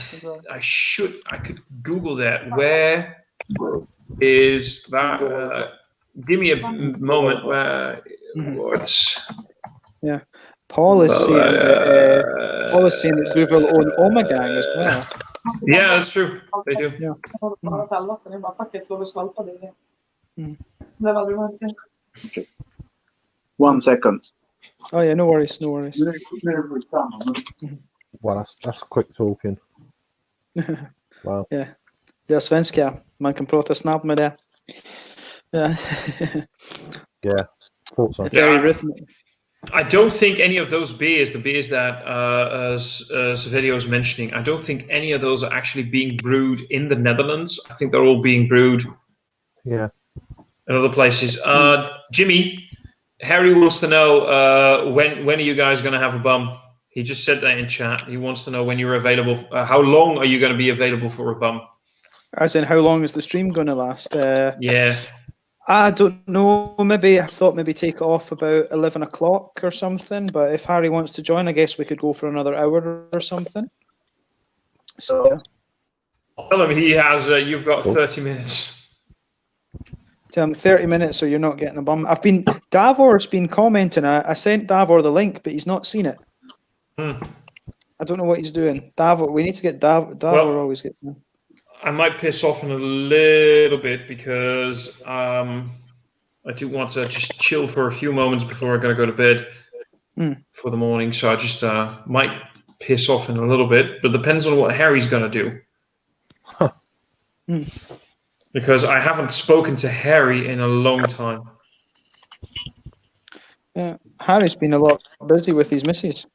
could Google that. Where is that? Give me a moment. What's? Yeah, Paul is saying that Duvel own Omegang as well. Yeah, that's true. They do. Yeah. 1 second. Oh yeah, no worries. Well, that's quick talking. Wow. Ja, det är svenska. Man kan prata snabbt med det. Yeah. Yeah. Thought so. Very rhythmic. I don't think any of those beers, the beers that Saverio is mentioning, I don't think any of those are actually being brewed in the Netherlands. I think they're all being brewed in other places. Jimmy, Harry wants to know when are you guys going to have a bum? He just said that in chat. He wants to know when you're available. How long are you going to be available for a bum? As in, how long is the stream going to last? Yeah. I don't know. I thought maybe take it off about 11 o'clock or something. But if Harry wants to join, I guess we could go for another hour or something. So yeah. Tell him he has. You've got 30 minutes. Tell him 30 minutes, so you're not getting a bum. Davor's been commenting. I sent Davor the link, but he's not seen it. I don't know what he's doing. Davor, we need to get Davor always gets. I might piss off in a little bit because I do want to just chill for a few moments before I'm going to go to bed for the morning. So I just might piss off in a little bit, but depends on what Harry's going to do. Because I haven't spoken to Harry in a long time. Yeah, Harry's been a lot busy with his missus.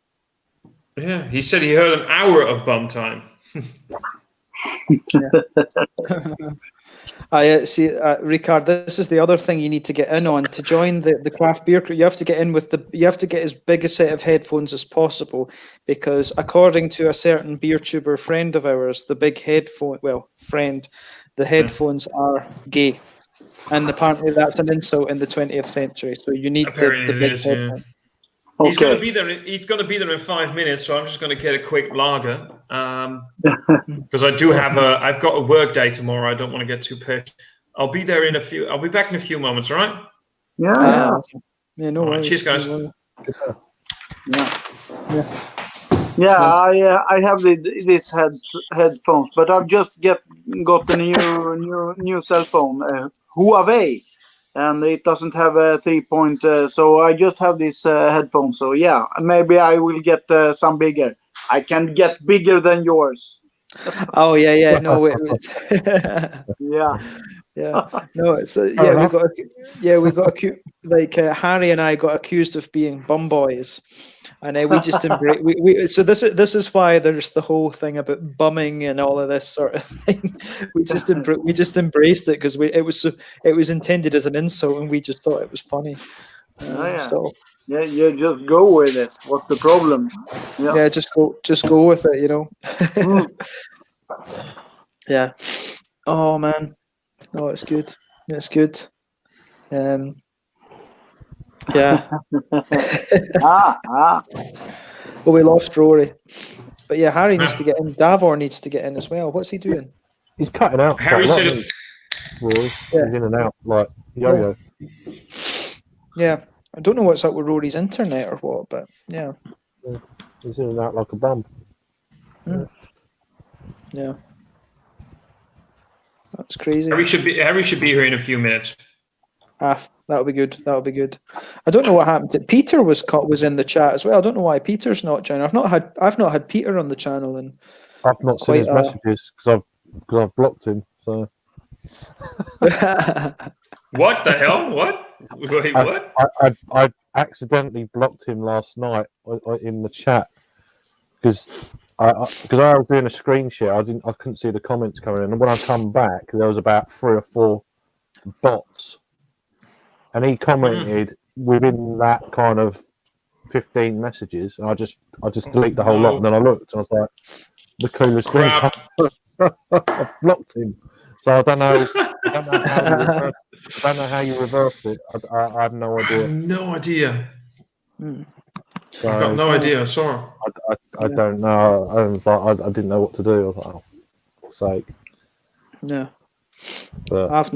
Yeah, he said he heard an hour of bum time. I see, Ricard. This is the other thing you need to get in on to join the craft beer crew. You have to get in with you have to get as big a set of headphones as possible, because according to a certain BeerTuber friend of ours, the headphones are gay, and apparently that's an insult in the 20th century. So you need the big headphones. He's going to be there. He's going to be there in 5 minutes, so I'm just going to get a quick lager because I do have I've got a work day tomorrow. I don't want to get too pissed. I'll be there in a few. I'll be back in a few moments. All right? Yeah. No worries. Cheers, guys. I have these headphones, but I've just got a new cell phone, Huawei. and it doesn't have a 3-point. So I just have this headphone. So yeah, maybe I will get some bigger. I can get bigger than yours. Oh yeah. No, it was. Yeah. Yeah, no, it's we got like Harry and I got accused of being bum boys, and we just embrace. So this is why there's the whole thing about bumming and all of this sort of thing. We just embraced it because it was intended as an insult, and we just thought it was funny. So yeah, you just go with it. What's the problem? Yeah, just go with it, you know. Yeah. Oh man. Oh, it's good. It's good. Yeah. Well, we lost Rory, but yeah, Harry needs to get in. Davor needs to get in as well. What's he doing? He's cutting out. Harry said it. Rory. He's in and out like yo-yo. Yeah, I don't know what's up with Rory's internet or what, but yeah. He's in and out like a bum. Yeah. That's crazy. Harry should be here in a few minutes. That'll be good. That'll be good. I don't know what happened to Peter. Was in the chat as well. I don't know why Peter's not joining. I've not had Peter on the channel, and I've not seen his messages because I've blocked him. So what the hell? What? Wait, what? I accidentally blocked him last night in the chat because I was doing a screen share. I couldn't see the comments coming in, and when I come back, there was about 3 or 4 bots, and he commented within that kind of 15 messages, and I just delete the whole lot, and then I looked, and I was like, the clueless thing. I blocked him, so I don't know how you reversed it. I have no idea. No idea. So, I've got no idea. Sorry. I don't know. I didn't know what to do. I was like, oh, for fuck's sake. Yeah. But I've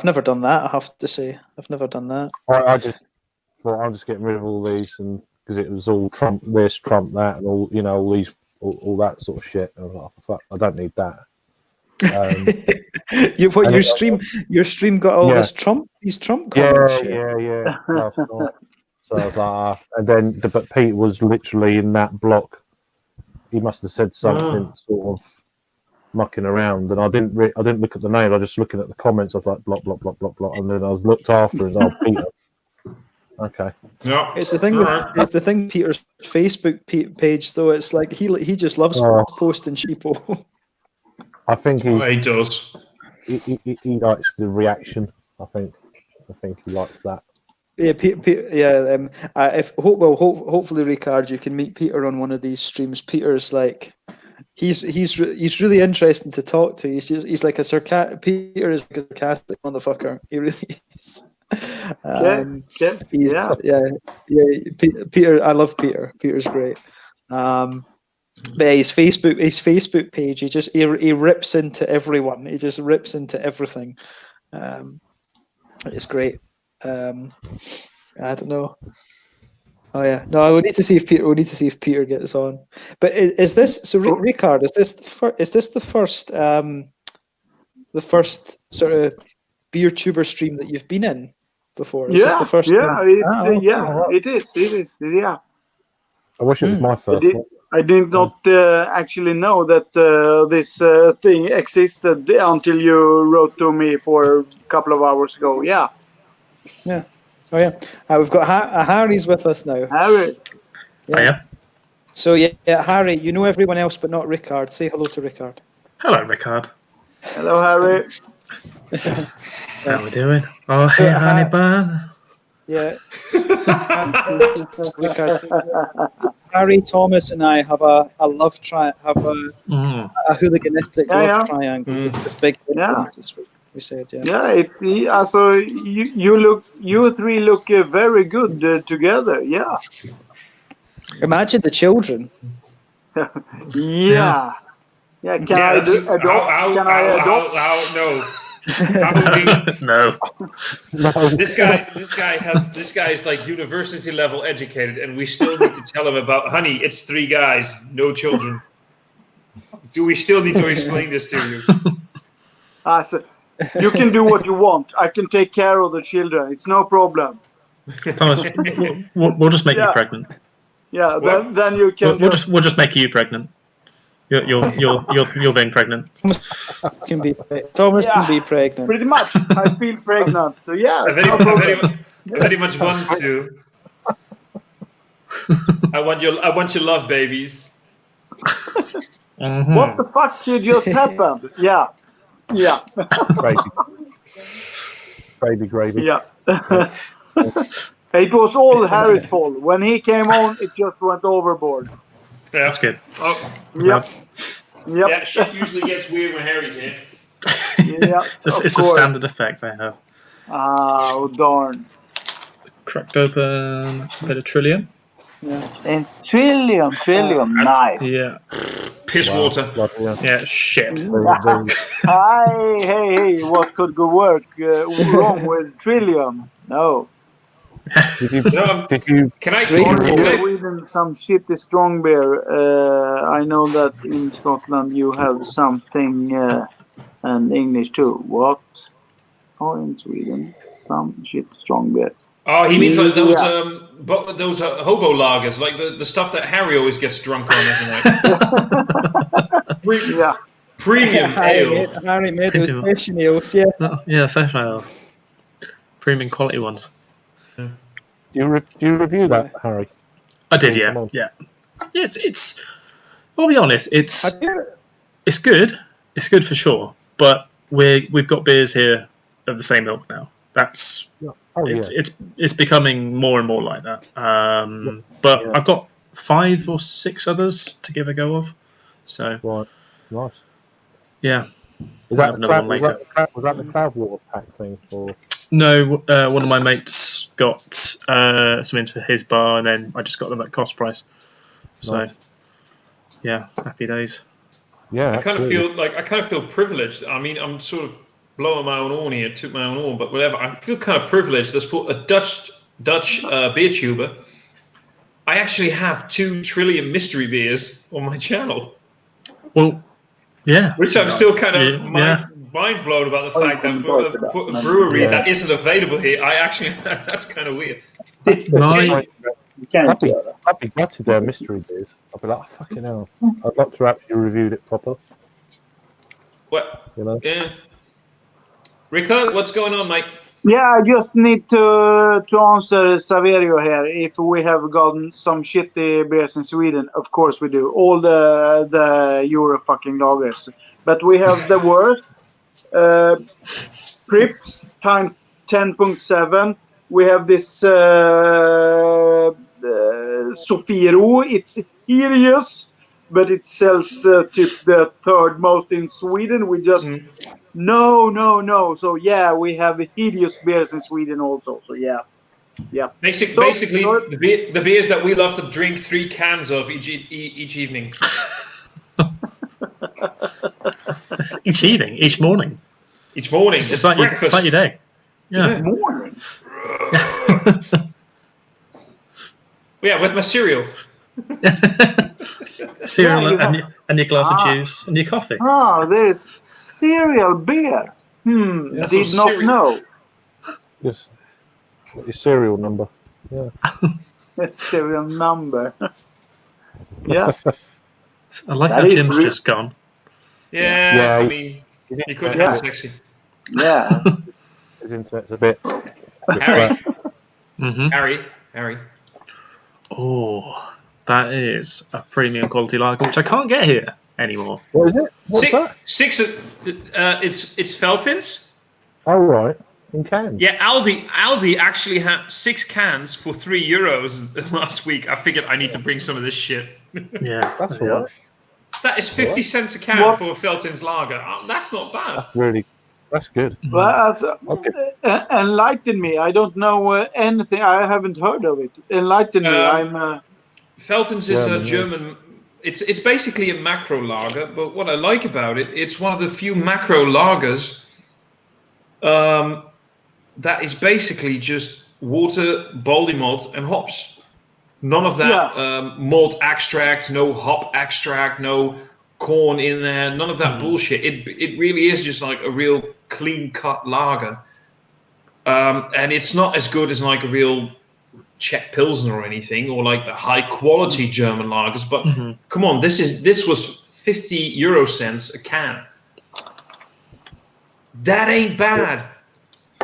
never done that. I have to say, I've never done that. I just thought I'm just getting rid of all these, and because it was all Trump this, Trump that, and all all these, all that sort of shit. And I was like, fuck, I don't need that. Your stream got all these Trump comments. Yeah. Last night. So I was like, and then but Pete was literally in that block. He must have said something sort of mucking around, and I didn't look at the name. I was just looking at the comments. I was like, block, and then I was looked after, and Peter. Okay. Yeah. It's the thing. It's the thing. Peter's Facebook page, though. It's like he just loves posting sheeple. I think he does. He likes the reaction. I think he likes that. Yeah, Peter, hopefully, Ricard, you can meet Peter on one of these streams. Peter's like, he's really interesting to talk to. He's like Peter is like a sarcastic motherfucker. He really is. Peter, I love Peter. Peter's great. But his Facebook page, he rips into everyone. He just rips into everything. It's great. I don't know. Oh yeah, no. We need to see if Peter gets on. But is this so, Ricard? Is this the first sort of BeerTuber stream that you've been in before? Is this the first? It is. Yeah. I wish it was my first one. I did not actually know that this thing existed until you wrote to me for a couple of hours ago. Yeah. Yeah. Oh yeah. We've got Harry's with us now. Harry. Yeah. So yeah, Harry. You know everyone else, but not Ricard. Say hello to Ricard. Hello, Ricard. Hello, Harry. How we doing? Oh, so, hey, honey bun. Yeah. Harry, Thomas, and I have a love a hooliganistic love triangle with big as we said. So you three look very good together. Yeah. Imagine the children. Yeah. Can I adopt? No. No. This guy is like university level educated, and we still need to tell him about, honey, it's 3 guys, no children. Do we still need to explain this to you? You can do what you want. I can take care of the children. It's no problem. Thomas, we'll just make you pregnant. Yeah, then you can. We'll just make you pregnant. You're being pregnant. Thomas can be pregnant. Pretty much. I feel pregnant. So yeah. I very much want to. I want your love, babies. Mm-hmm. What the fuck just happened? Yeah. Gravy. Yeah. It was all Harry's fault. When he came on, it just went overboard. Yeah. That's good. Oh. Yep. Yeah, shit usually gets weird when Harry's here. Yeah. It's a standard effect they have. Oh, darn. Cracked open a bit of Trillium. Yeah. And Trillium. Nice. Yeah. Piss water. Yeah, shit. Hey, what could go wrong with Trillium? No. Can I Sweden, some shitty strong beer. I know that in Scotland you have something and English too. What? Oh, in Sweden, some shitty strong beer. Oh, he means like those hobo lagers, like the stuff that Harry always gets drunk on every night. Yeah. Premium ale. Harry made those session ales, yeah. Yeah, session ale. Premium quality ones. Do you review that, Harry? I did, yeah. Yes, it's. I'll be honest. It's good. It's good for sure. But we've got beers here of the same ilk now. That's. It's becoming more and more like that. But I've got 5 or 6 others to give a go of. So. Right. Nice. Yeah. Was that the Cloudwater pack thing? Or? No, one of my mates got some into his bar, and then I just got them at cost price. So, nice. Yeah, happy days. Yeah, I kind of feel privileged. I mean, I'm sort of blowing my own horn here, toot my own horn, but whatever. I feel kind of privileged. Let's put a Dutch BeerTuber. I actually have 2 Trillium mystery beers on my channel. Well, yeah. Which I'm still kind of mind blown about the fact that for a brewery that isn't available here, I actually that's kind of weird. I'd be gutted they're mystery beers. I'd be like, oh, fucking hell. I'd like to actually reviewed it proper. What? You know? Yeah. Rico, what's going on, mate? Yeah, I just need to answer Saverio here. If we have gotten some shitty beers in Sweden, of course we do. All the Euro fucking lagers. But we have the worst. Prips times 10.7. We have this Sofiero. It's hideous, but it sells the 3rd most in Sweden. We just no. So yeah, we have hideous beers in Sweden also. So yeah. Basically, the beers that we love to drink 3 cans of each evening. Each evening, each morning. Each morning. It's breakfast. It's like your day. Yeah. Each morning. Yeah, with my cereal. Cereal and your glass of juice and your coffee. Ah, there's cereal beer. Did not know. Yes. What your serial number? Yeah. Serial number. Yeah. I like how Jim's just gone. Yeah, I mean, he couldn't be sexy. Yeah. His internet's a bit. Harry. Mm-hmm. Harry. Oh, that is a premium quality lager, which I can't get here anymore. What is it? What's that? 6. It's Felton's. Oh, right. In cans. Yeah, Aldi actually had 6 cans for €3 last week. I figured I need to bring some of this shit. Yeah, that's all right. That is 50 cents a can for a Felton's lager. That's not bad. That's good. Well, enlighten me. I don't know anything. I haven't heard of it. Enlighten me. Felton's is a German. It's basically a macro lager, but what I like about it, it's one of the few macro lagers that is basically just water, barley malt, and hops. None of that malt extract, no hop extract, no corn in there, none of that bullshit. It really is just like a real clean cut lager, and it's not as good as like a real Czech Pilsner or anything, or like the high quality German lagers. But come on, this was 50 cents a can. That ain't bad.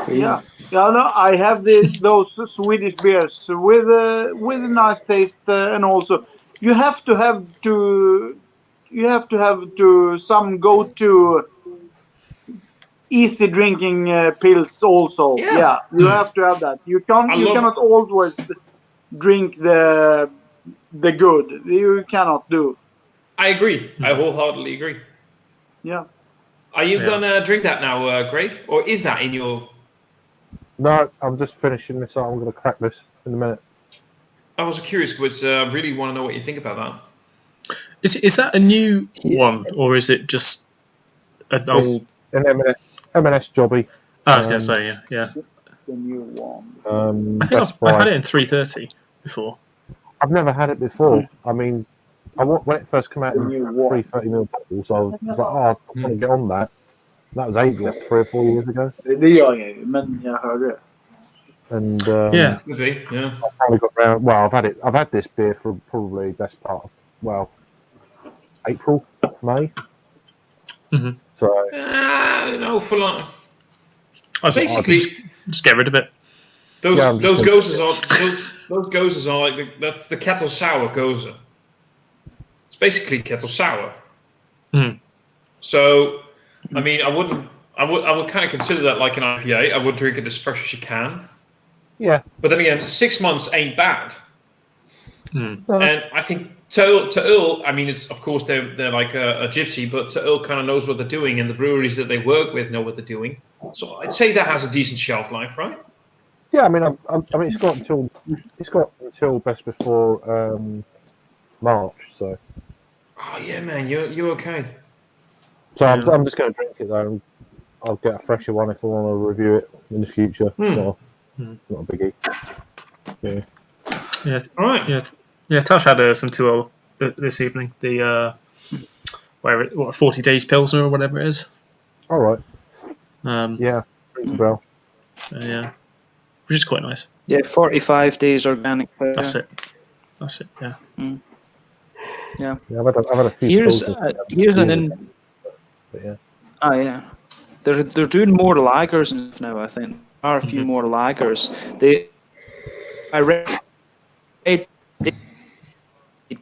Yeah, no, I have those Swedish beers with a nice taste, and also you have to have some go-to easy drinking pills also. Yeah, you have to have that. You cannot always drink the good. You cannot do. I agree. I wholeheartedly agree. Yeah. Are you gonna drink that now, Greg, or is that in your? No, I'm just finishing this up. I'm going to crack this in a minute. I was curious because really want to know what you think about that. Is that a new one, or is it just an old? An M&S jobby. I was going to say, yeah. The new one. I think I've had it in 330 before. I've never had it before. I mean, when it first came out in 330ml bottles, I was like, I want to get on that. That was 3 or 4 years ago. Det gör jag ju, men jag hörde det. And yeah. I've probably got round. Well, I've had this beer for probably best part of April, May. So no, for like basically just get rid of it. Those gozers are like that's the kettle sour gozer. It's basically kettle sour. So, I mean, I would kind of consider that like an IPA. I would drink it as fresh as you can. Yeah. But then again, 6 months ain't bad. And I think to Earl, I mean, it's of course they're like a gypsy, but to Earl kind of knows what they're doing, and the breweries that they work with know what they're doing. So I'd say that has a decent shelf life, right? Yeah, I mean, it's got until best before March. So. Oh yeah, man, you're okay. So I'm just going to drink it though. I'll get a fresher one if I want to review it in the future. Not a biggie. Yeah. Yeah. All right. Yeah. Tash had some 2-0 this evening. The 40 days Pilsner or whatever it is. All right. Yeah. Well. Yeah. Which is quite nice. Yeah, 45 days organic. That's it. Yeah. Yeah. I've had a few. Here's an They're doing more lagers now. I think there are a few more lagers. I read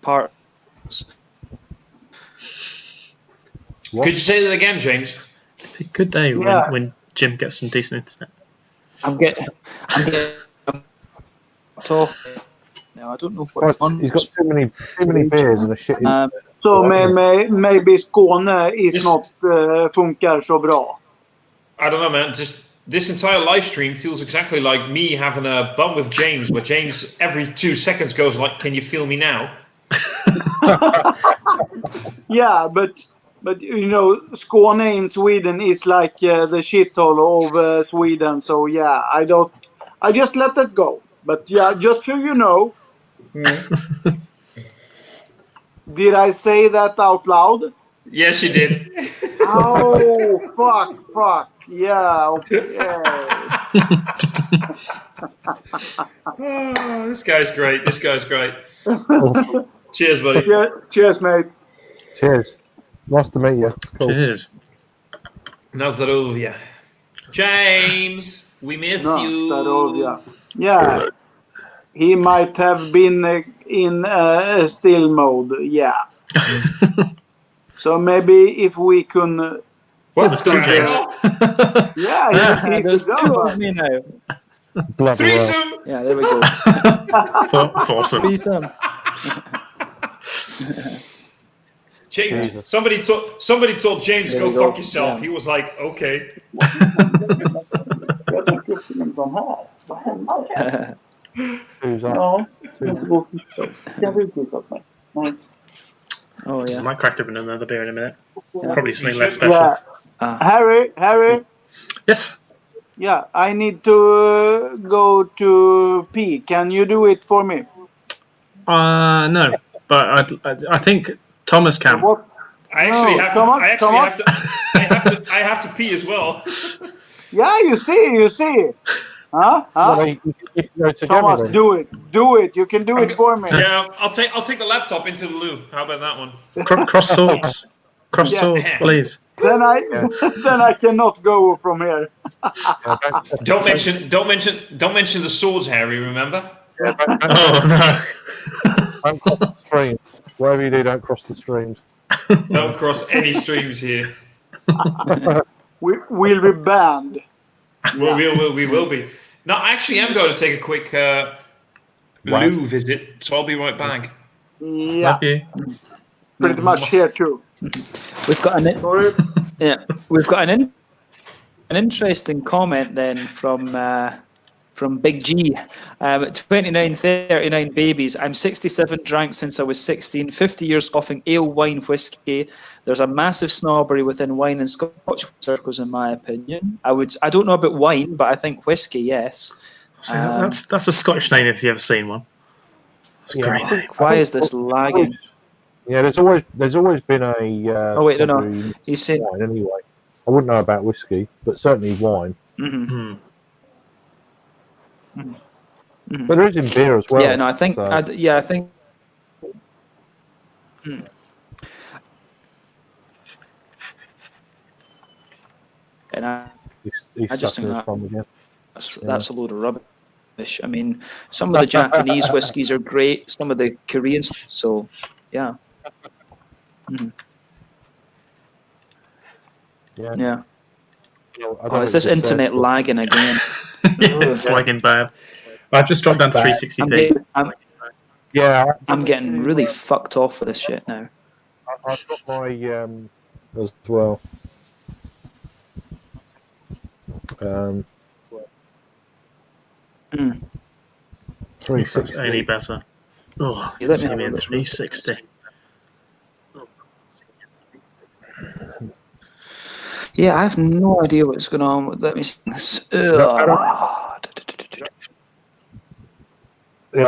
parts. Could you say that again, James? It's a good day when Jim gets some decent internet. I'm getting tough. No, I don't know what one. He's got too many beers and a shit. So maybe Skåne is not funkar så bra. I don't know, man. Just this entire live stream feels exactly like me having a bum with James, where James every 2 seconds goes like, "Can you feel me now?" Yeah, but you know, Skåne in Sweden is like the shithole of Sweden. So yeah, I just let that go. But yeah, just so you know. Did I say that out loud? Yes, you did. Oh, fuck. Yeah, okay. Oh, this guy's great. Cheers, buddy. Yeah, cheers, mates. Cheers. Nice to meet you. Cool. Cheers. Nazdarovia. James, we miss you. Nazdarovia. Yeah. He might have been in still mode, yeah. So maybe if we can... Well, there's 2 James. Yeah, there's 2 of me now. Threesome! Yeah, there we go. Foursome. Threesome. James, somebody told James to go fuck yourself. Yeah. He was like, okay. Oh yeah. I might crack open another beer in a minute. Probably something less special. Harry. Yes. Yeah, I need to go to pee. Can you do it for me? No, but I think Thomas can. What? I actually have to. I have to pee as well. Yeah, you see. Huh? Well, you go together Thomas, then. do it. You can do it for me. Yeah, I'll take the laptop into the loo. How about that one? Cross swords. Cross Yes. swords, please. Then I cannot go from here. Don't mention the swords, Harry. Remember? Oh no. Don't cross the streams. Whatever you do, don't cross the streams. Don't cross any streams here. We'll be banned. We will be. No, I actually am going to take a quick loo visit, so I'll be right back. Yeah, Okay. pretty much here too. We've got an interesting comment then from Big G. 2939 babies. I'm 67, drank since I was 16, 50 years coughing ale, wine, whiskey. There's a massive snobbery within wine and Scotch circles, in my opinion. I don't know about wine, but I think whiskey, yes. So that's a Scottish name if you've ever seen one. It's great. Why is this lagging? Yeah, there's always been a. Oh wait, no. He's saying wine anyway. I wouldn't know about whiskey, but certainly wine. Mm-hmm. Mm-hmm. But there is in beer as well. Yeah, no, I think. So. I think. And I just think that's a load of rubbish. I mean, some of the Japanese whiskies are great. Some of the Koreans. So, yeah. Mm-hmm. Yeah. Is this internet lagging again? It's lagging bad. I've just dropped down to 360p. I'm getting really fucked off with this shit now. I've got my as well. 360 any better. Oh, you see me in 360. Yeah, I have no idea what's going on. Let me see this. Yeah,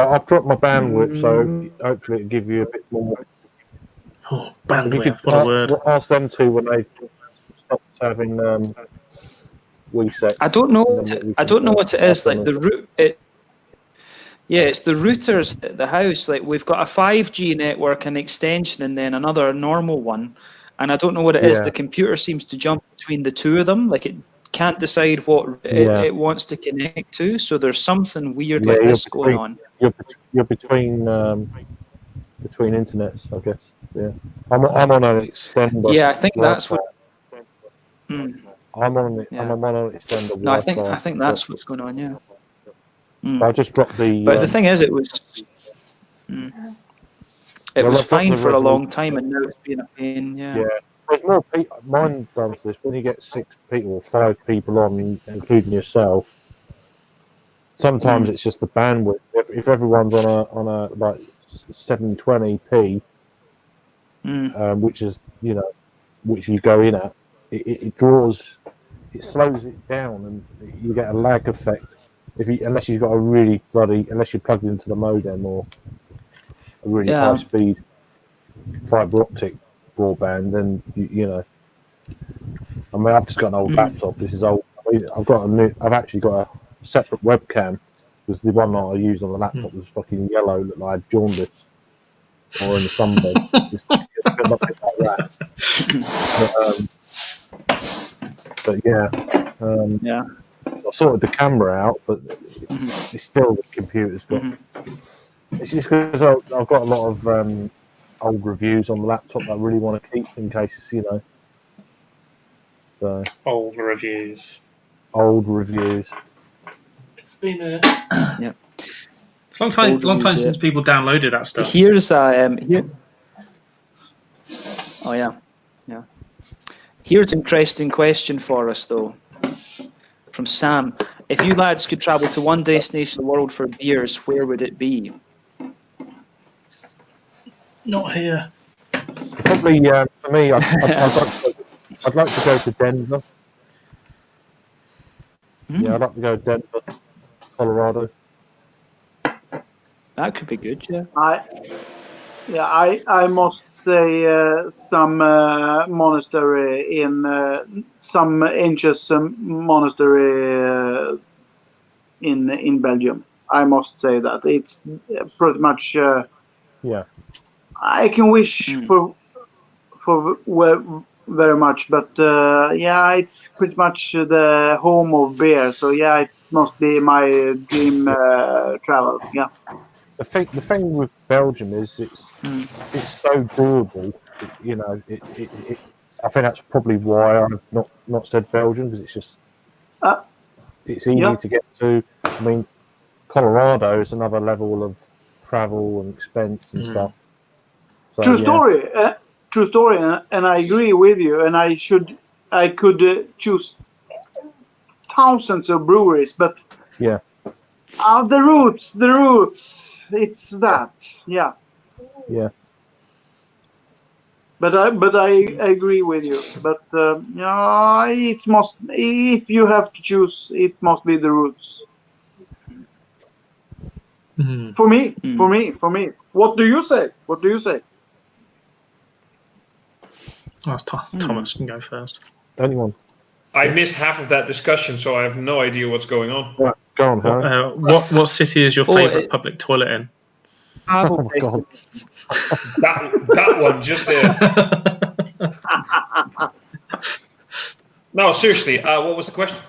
I've dropped my bandwidth, so hopefully it'll give you a bit more. Oh, bandwidth, what a word. Ask them to when they stop having reset. I don't know what it is. Like the root. It's the routers at the house. Like we've got a 5G network, an extension, and then another normal one. And I don't know what it is. The computer seems to jump between the two of them. Like it can't decide what it wants to connect to. So there's something weird like this going on. You're between internets, I guess. Yeah, I'm on an extender. Yeah, I think that's what. I'm on an extender. No, I think that's what's going on. Yeah. I just dropped the. But the thing is, it was. It was fine for a long time, and now it's been a pain. Yeah. There's more people. Mine does this when you get 6 people or 5 people on, including yourself. Sometimes it's just the bandwidth. If everyone's on a like 720p, which is which you go in at, it slows it down, and you get a lag effect. Unless you've got unless you're plugged into the modem or a really high speed fiber optic broadband, then I mean, I've just got an old laptop. This is old. I've actually got a separate webcam because the one that I used on the laptop was fucking yellow, looked like I had jaundice or in the sunbed. Just a bit like that. But I sorted the camera out, but it's still the computer's got. It's just because I've got a lot of old reviews on the laptop that I really want to keep in case So old reviews. It's been a It's a long time since people downloaded that stuff. Here's Here's an interesting question for us though, from Sam. If you lads could travel to one destination in the world for beers, where would it be? Not here. Probably for me, I'd like to go to Denver. Yeah, I'd like to go to Denver, Colorado. That could be good, yeah. I must say some monastery in some ancient monastery in Belgium. I must say that it's pretty much. I can wish for very much, but it's pretty much the home of beer. So it must be my dream travel. Yeah. The thing with Belgium is it's so doable. I think that's probably why I've not said Belgium, because it's just it's easy to get to. I mean, Colorado is another level of travel and expense and stuff. So, True story, and I agree with you. And I could choose thousands of breweries, but the roots. It's that, yeah. But I agree with you. But if you have to choose, it must be the roots. For me. What do you say? Thomas can go first. Anyone? I missed half of that discussion, so I have no idea what's going on. Right, go on, Harry. What city is your favourite public toilet in? Oh my God. that one just there. No, seriously. What was the question?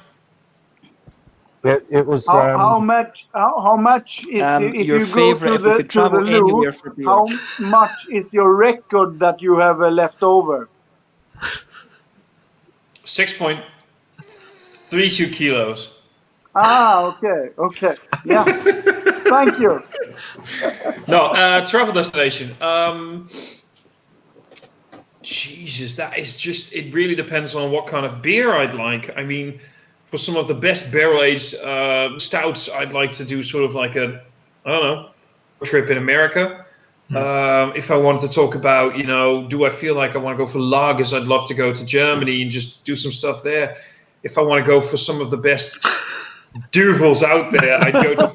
It was how much is if your you favorite? go to If we could travel the anywhere loo, for beer. how much is your record that you have left over? 6.32 kilos. Okay. Yeah. Thank you. No, travel destination. Jesus, that is just. It really depends on what kind of beer I'd like. I mean, for some of the best barrel-aged stouts, I'd like to do sort of like a trip in America. If I wanted to talk about, do I feel like I want to go for lagers, I'd love to go to Germany and just do some stuff there. If I want to go for some of the best Duvals out there, I'd go to...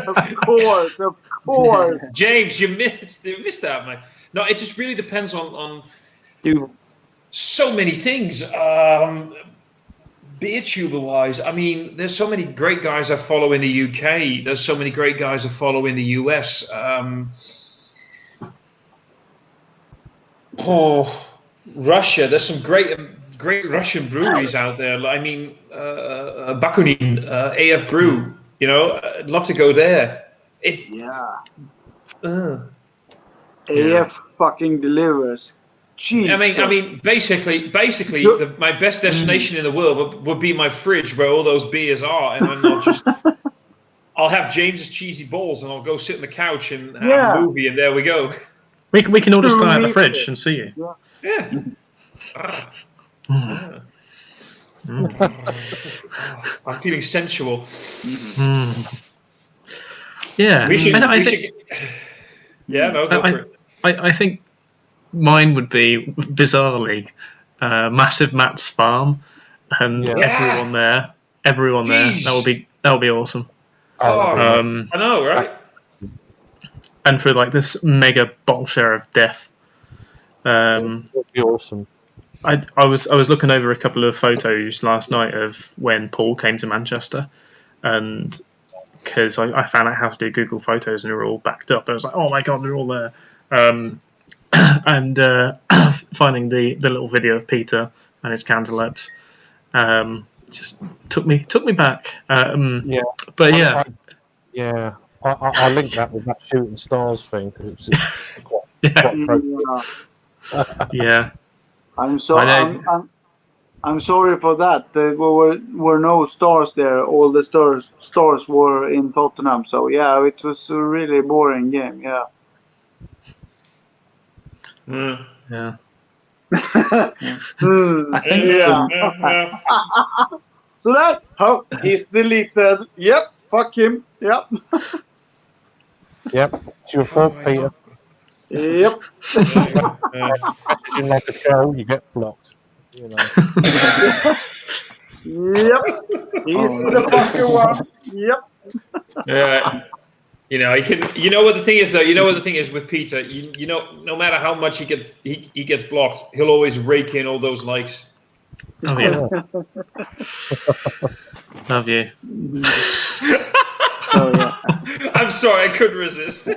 Of course. James, you missed that, man. No, it just really depends on so many things. BeerTuber-wise, I mean, there's so many great guys I follow in the UK. There's so many great guys I follow in the US. Russia. There's some great Russian breweries out there. I mean, Bakunin, AF Brew. I'd love to go there. AF fucking delivers. Jeez. I mean, basically, my best destination in the world would be my fridge where all those beers are, and then I'll have James's cheesy balls, and I'll go sit on the couch and have a movie, and there we go. We can all just go out the fridge and see you. Yeah. I'm feeling sensual. Yeah. We should. Go for it. I think mine would be, bizarrely, Massive Matt's farm, and everyone there. That would be awesome. I know, right? And for like this mega bottle share of death. That'd be awesome. I was looking over a couple of photos last night of when Paul came to Manchester, and because I found out how to do Google Photos and they were all backed up. I was like, oh my God, they're all there. And finding the little video of Peter and his cantaloupes just took me back. But yeah. I linked that with that shooting stars thing because it's quite yeah. I'm sorry for that. There were no stars there. All the stars were in Tottenham. So it was a really boring game. Yeah. Yeah. I think. So that he's deleted. Yep. Fuck him. Yep. Yep. It's your fault, Peter. Yep. You like a show, you get blocked. Yep. He's the fucking one. Yep. You know, he can. You know what the thing is, though. You know what the thing is with Peter. You know, no matter how much he gets blocked, he'll always rake in all those likes. Oh yeah. Love you. Oh yeah. I'm sorry, I couldn't resist.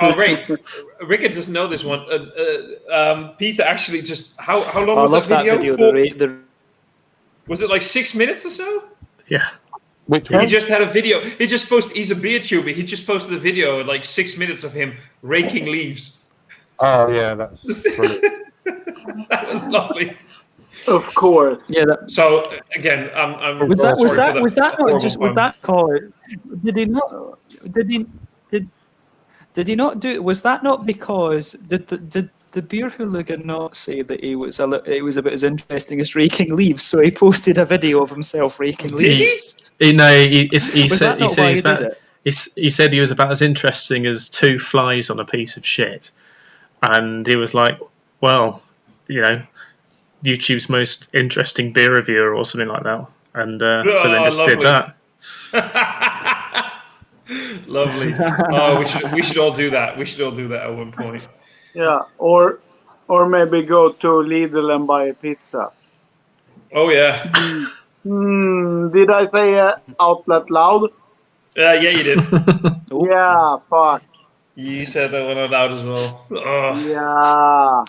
Oh, right. Rickard doesn't know this one. Peter actually just how long was that video? Was it like 6 minutes or so? Yeah. Which He just had a video. He just posted. He's a BeerTuber. He just posted a video, like 6 minutes of him raking leaves. Oh yeah, that's brilliant. That was lovely. Of course. Yeah. So again, I'm Was that horrible not just pun. was that call? Did he not? Did he not do? Was that not because did the beer hooligan not say that it was about as interesting as raking leaves? So he posted a video of himself raking leaves. He said he was about as interesting as 2 flies on a piece of shit, and he was like, well, you know, YouTube's most interesting beer reviewer or something like that, and so then just lovely. did that. Lovely. Oh, we should all do that. We should all do that at one point. Yeah, or maybe go to Lidl and buy a pizza. Oh yeah. Did I say out that loud? Yeah, you did. Yeah, fuck. You said that one out loud as well. Oh. Yeah.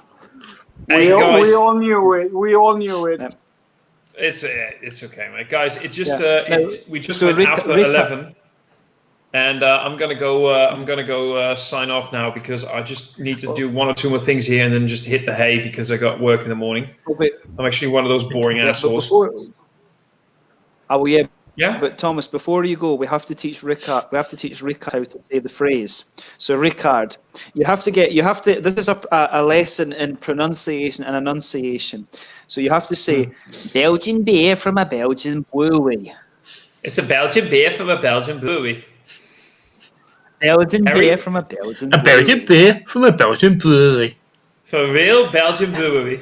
Hey, We guys. all knew it. We all knew it. It's okay, mate. Guys, it just we just So went after 11, and I'm gonna go sign off now because I just need to do 1 or 2 more things here and then just hit the hay because I got work in the morning. I'm actually one of those boring assholes. Yeah. But Thomas, before you go, we have to teach Rickard how to say the phrase. So Rickard, you have to. This is a lesson in pronunciation and enunciation. So you have to say Belgian beer from a Belgian brewery. It's a Belgian beer from a Belgian brewery. Belgian beer from a Belgian brewery. A Belgian beer from a Belgian brewery. For real Belgian brewery.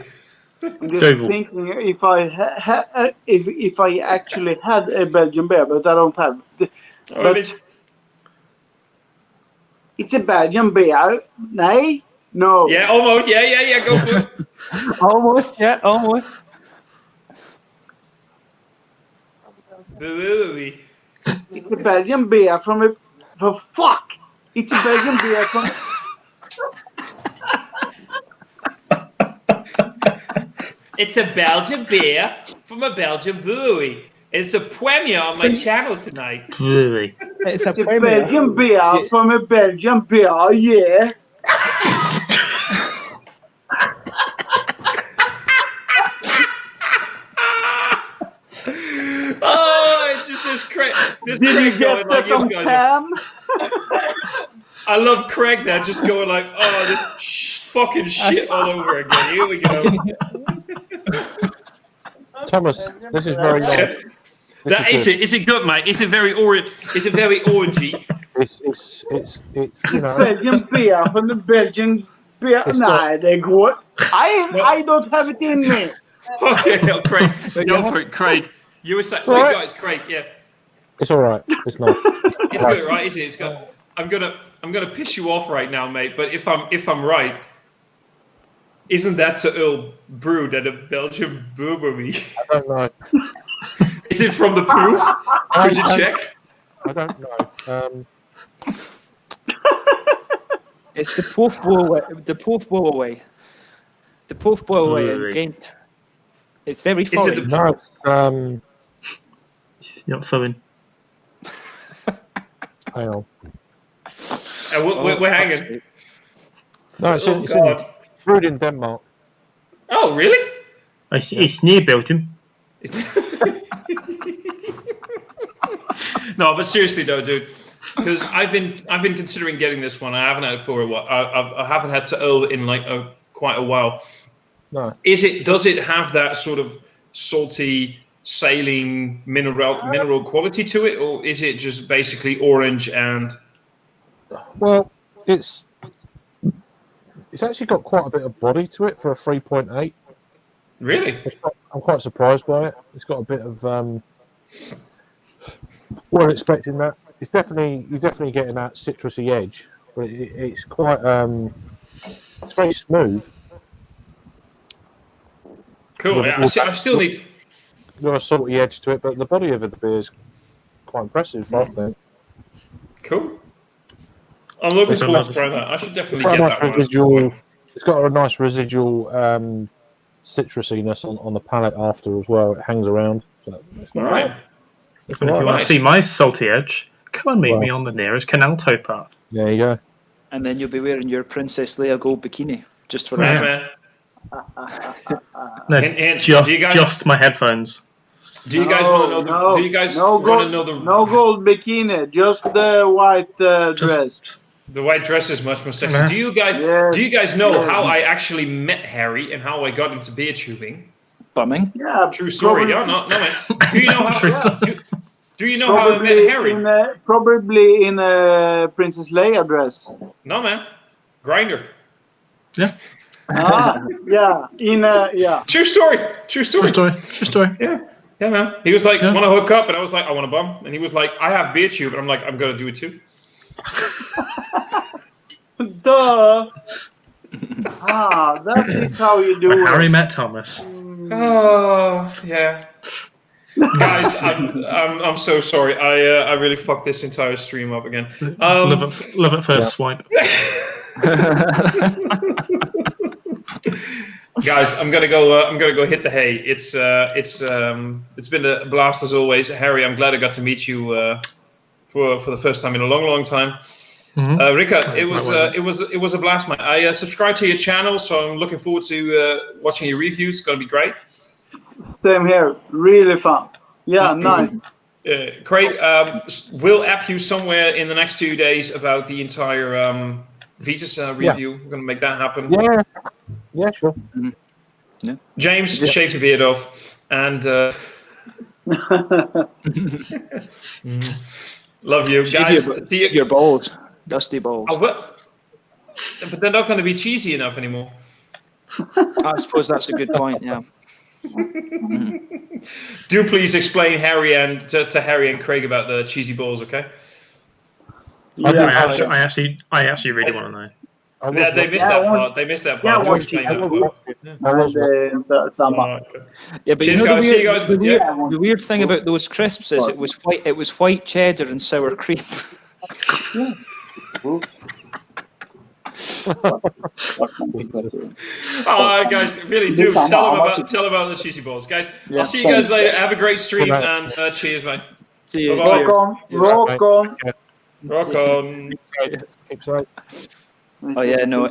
I'm just thinking if I if I actually had a Belgian beer, but I don't have. But it's a Belgian beer. No. Yeah, almost. Yeah. Go for it. Almost. Brewery. It's a Belgian beer from a. For fuck! It's a Belgian beer from. It's a Belgian beer from a Belgian brewery. It's a premiere on my channel tonight. Brewery. It's a Belgian beer from a Belgian beer, yeah. Oh, it's just this Craig. Did you get that on cam? I love Craig there, just going like, "Oh, this fucking shit all over again." Here we go. Thomas, this is very nice. Is it good, mate? Is it very orangey? It's you know. Belgian beer from the Belgian beer. Nah, they go. I don't have it in me. Okay, Craig. No, Craig. You were saying, right. guys, Craig. Yeah. It's all right. It's not. It's good, right? Is it? It's good. I'm gonna piss you off right now, mate. But if I'm right, isn't that to Earl brewed at a Belgian brewery? I don't know. Is it from the proof? Could you check? I don't know. It's the Puffbauer way. The Puffbauer way in Ghent. It's very funny. No, You're not filming. hang on. We're hanging. No, it's brewed in Denmark. Oh, really? It's near Belgium. No, but seriously though, dude, because I've been considering getting this one. I haven't had it for a while. I haven't had to Earl in like quite a while. No. Does it have that sort of salty, saline mineral quality to it, or is it just basically orange and? Well, it's actually got quite a bit of body to it for a 3.8. Really? I'm quite surprised by it. It's got a bit of. Weren't expecting that. you're definitely getting that citrusy edge, but it's quite it's very smooth. Cool. Yeah, I still need. Got a salty edge to it, but the body of the beer is quite impressive, I think. Cool. I'm looking forward to trying that. I should definitely get that one. It's got a nice residual citrusiness on the palate after as well. It hangs around. So all right. If you want to see my salty edge, come and meet me on the nearest canal towpath. There you go. And then you'll be wearing your Princess Leia gold bikini just for that. No, just my headphones. Do you guys want to know? Do you guys want to know the? No gold bikini, just the white dress. The white dress is much more sexy. Do you guys know how I actually met Harry and how I got into beer tubing? Bumming. Yeah, true story. No, man. Do you know how? Do you know how I met Harry? Probably in a Princess Leia dress. No, man. Grinder. Yeah. Yeah. True story. Yeah. Yeah, man. He was like, want to hook up? And I was like, I want to bum. And he was like, I have BeerTube. And I'm like, I'm going to do it too. Duh. That is how you do it. Harry met Thomas. Oh, yeah. Guys, I'm so sorry. I really fucked this entire stream up again. Love it first swipe. Guys, I'm gonna go hit the hay. It's been a blast as always, Harry. I'm glad I got to meet you for the first time in a long time. Mm-hmm. Rika, it was a blast, man. I subscribed to your channel, so I'm looking forward to watching your reviews. It's gonna be great. Same here, really fun. Yeah, nice. Craig, we'll app you somewhere in the next 2 days about the entire Vitus review. We're gonna make that happen. Yeah, sure. Mm-hmm. Yeah. James, shave your beard off, and love you guys. Your balls, dusty balls. Oh, but they're not going to be cheesy enough anymore. I suppose that's a good point. Yeah. Do please explain Harry and to Harry and Craig about the cheesy balls, okay? Yeah, I actually really want to know. Yeah, they missed that part. They missed that part. Yeah, but you know the weird thing about those crisps is it was white cheddar and sour cream. Guys, really do tell them about the cheesy balls, guys. I'll see you guys later. Have a great stream and cheers, mate. See you. Rock on. Keep safe. Oh yeah, no.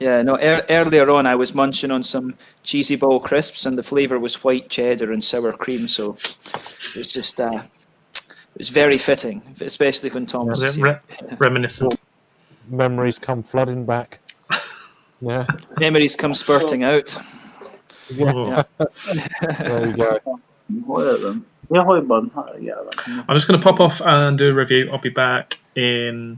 Yeah, no. Earlier on, I was munching on some cheesy ball crisps, and the flavour was white cheddar and sour cream. So it was just, it was very fitting, especially when Thomas was here. Reminiscent. Memories come flooding back. Yeah. Memories come spurting out. Yeah. There you go. I'm just going to pop off and do a review. I'll be back in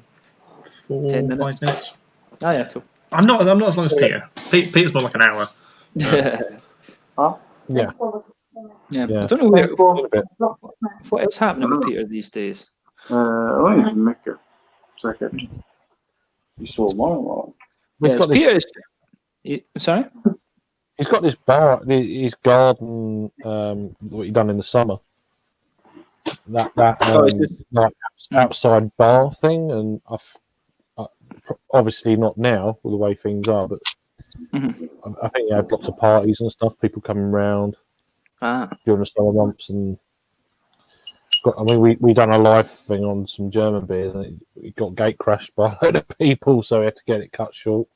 5 minutes. Oh yeah, cool. I'm not as long as Peter. Peter's more like an hour. Yeah. Yeah. I don't know what is happening with Peter these days. Inte mycket. Säkert. I sommar. Peter is. Sorry. He's got this bar, his garden, what he done in the summer. That like outside bar thing, and obviously not now with the way things are, but I think he had lots of parties and stuff, people coming round during the summer months, and we done a live thing on some German beers, and it got gate crashed by a load of people, so we had to get it cut short.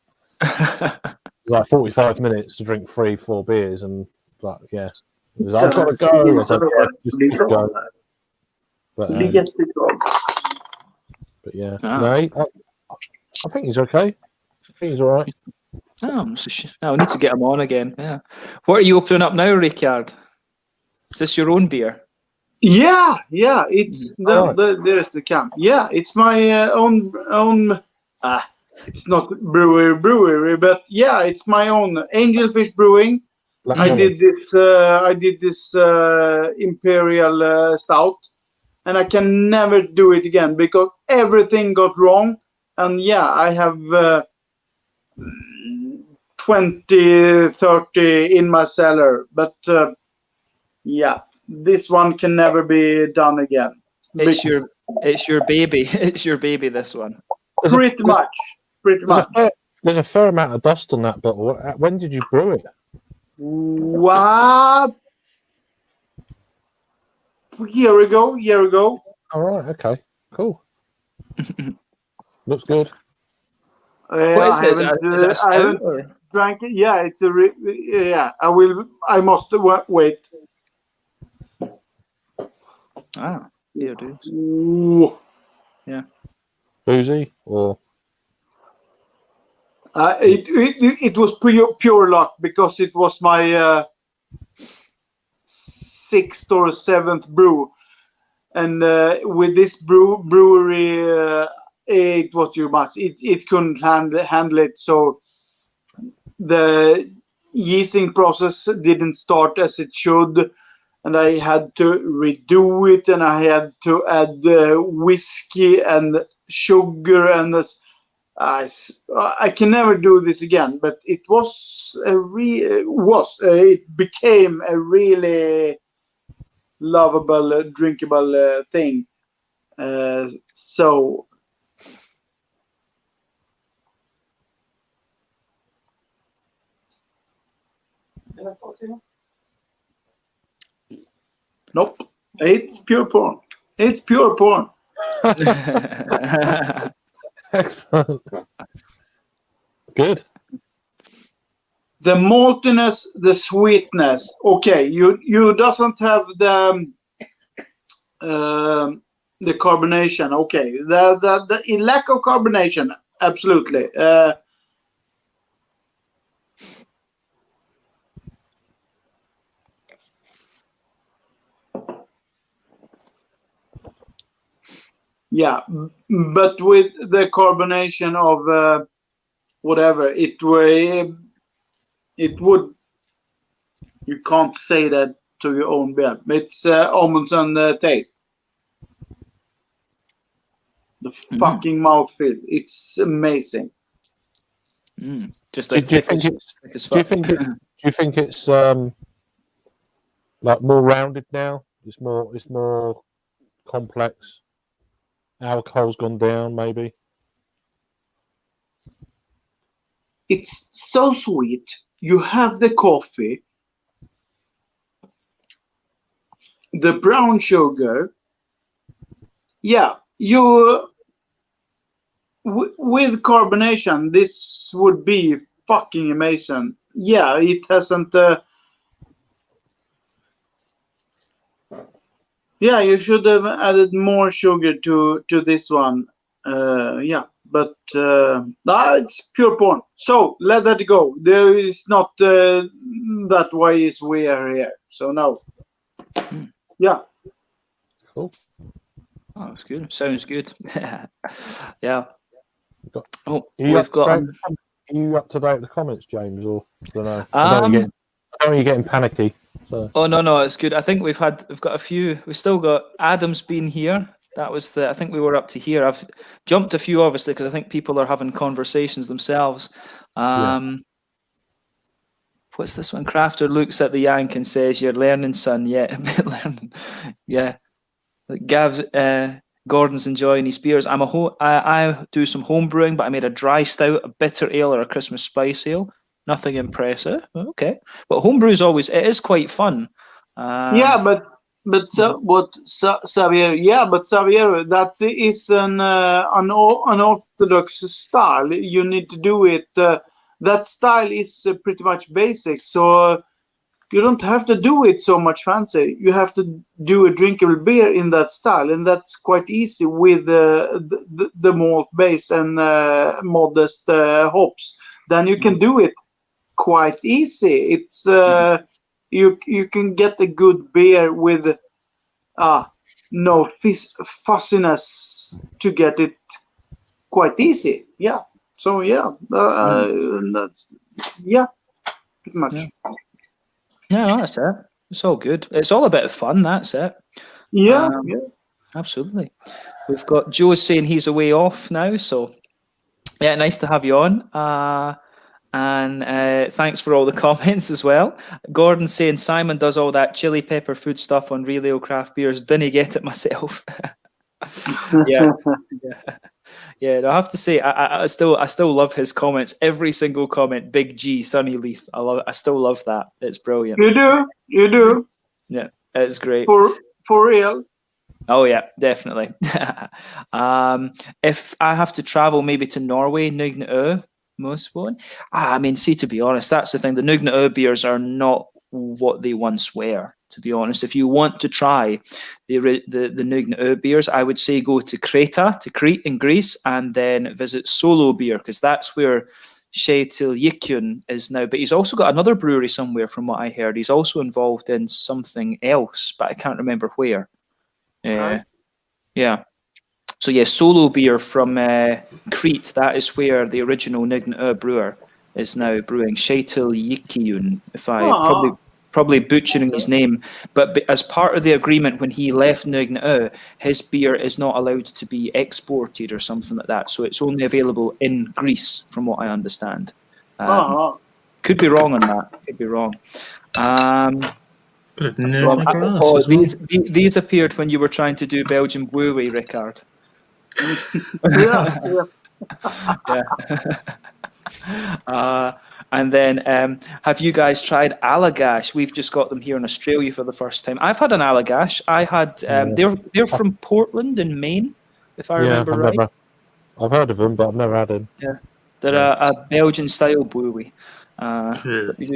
Like 45 minutes to drink 3-4 beers, and like, yeah, I've got to go. I said, just go. But yeah, no, I think he's okay. I think he's all right. I need to get him on again. Yeah. What are you opening up now, Ricard? Is this your own beer? Yeah. It's there's the can. Yeah, it's my own. It's not brewery, but yeah, it's my own Angelfish Brewing. I did this Imperial Stout and I can never do it again because everything got wrong. And yeah, I have 20, 30 in my cellar, but yeah, this one can never be done again. It's your baby. It's your baby, this one. Pretty much. There's a fair amount of dust on that bottle. When did you brew it? What? Year ago. All right. Okay. Cool. Looks good. What is it? Is it a stout? Drank it. Yeah, it's a. Yeah, I must wait. Ah, here it is. Ooh. Yeah. Boozy or? It was pure luck because it was my 6th or 7th brew, and with this brewery, it was too much. It couldn't handle it, so the yeasting process didn't start as it should, and I had to redo it, and I had to add whiskey and sugar and this. I can never do this again, but it was it became a really lovable, drinkable thing. So nope, it's pure porn. It's pure porn. Excellent. Good. The maltiness, the sweetness. Okay, you doesn't have the carbonation. Okay, the lack of carbonation. Absolutely. Yeah, but with the carbonation of whatever it would. You can't say that to your own beer. It's almost on taste. The fucking mouthfeel. It's amazing. Just Do like you think it's like more rounded now? It's more complex. Alcohol's gone down, maybe. It's so sweet. You have the coffee, the brown sugar. Yeah, with carbonation, this would be fucking amazing. Yeah, it hasn't. Yeah, you should have added more sugar to this one. Yeah, but it's pure porn. So let that go. There is not that way is we are here. So no. Yeah. Cool. Oh, that's good. Sounds good. Yeah. Are you up to date with the comments, James, or I don't know? I know you're getting panicky. So. Oh no, it's good. I think we've got a few. We've still got Adam's been here. That was I think we were up to here. I've jumped a few, obviously, because I think people are having conversations themselves. What's this one? Crafter looks at the Yank and says, "You're learning, son." Yeah, a bit learning. Yeah. Gav's Gordon's enjoying his beers. I do some home brewing, but I made a dry stout, a bitter ale, or a Christmas spice ale. Nothing impressive. Okay, but homebrew is is quite fun. Yeah, but Xavier? Yeah, but Xavier, that is an unorthodox style. You need to do it. That style is pretty much basic, so you don't have to do it so much fancy. You have to do a drinkable beer in that style, and that's quite easy with the malt base and modest hops. Then you can do it quite easy. It's you can get a good beer with no fussiness to get it quite easy. Yeah. So yeah, that's pretty much. Yeah, that's it. It's all good. It's all a bit of fun. That's it. Yeah. Absolutely. We've got Joe saying he's away off now, so yeah, nice to have you on. And thanks for all the comments as well. Gordon saying Simon does all that chili pepper food stuff on Real Ale Craft Beers. Didn't get it myself. yeah. No, I have to say, I still love his comments. Every single comment, Big G, Sunny Leaf. I still love that. It's brilliant. You do. Yeah, it's great. For real. Oh yeah, definitely. If I have to travel maybe to Norway, Nugna most one. I mean, see, to be honest, that's the thing. The Nugna beers are not what they once were. To be honest, if you want to try the Nugna beers, I would say go to Crete in Greece, and then visit Solo Beer, because that's where Kjetil Yikjun is now. But he's also got another brewery somewhere, from what I heard. He's also involved in something else, but I can't remember where. Yeah. So yeah, Solo Beer from Crete. That is where the original Nugna brewer is now brewing. Kjetil Yikjun, if I probably butchering his name, but as part of the agreement when he left Nugna, his beer is not allowed to be exported or something like that. So it's only available in Greece, from what I understand. Could be wrong on that. Could be wrong. These appeared when you were trying to do Belgian brewery, Ricard. And then, have you guys tried Allagash? We've just got them here in Australia for the first time. I've had an Allagash. I had. They're from Portland in Maine, if I remember right. I've heard of them, but I've never had them. Yeah, they're a Belgian style brewery. They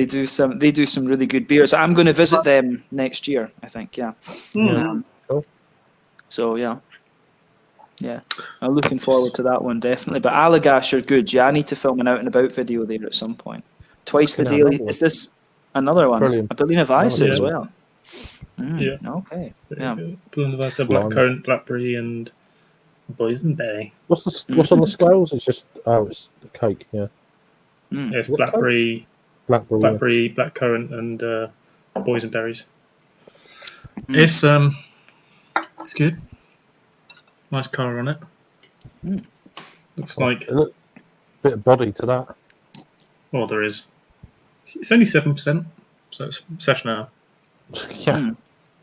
do some, they do some really good beers. I'm going to visit them next year, I think. Yeah. Cool. So yeah, I'm looking forward to that one, definitely. But Allagash are good. Yeah, I need to film an out and about video there at some point. Twice the daily. Is this another one? Brilliant. A Berliner Weisse as well. Yeah. Okay. Yeah. Berliner Weisse, blackcurrant, blackberry, and boysenberry. What's on the scales? It's just it's the cake. Yeah. It's blackberry, blackcurrant, and boysenberries. It's good. Nice colour on it. Looks like a bit of body to that. Well, there is. It's only 7%, so it's session hour. Yeah,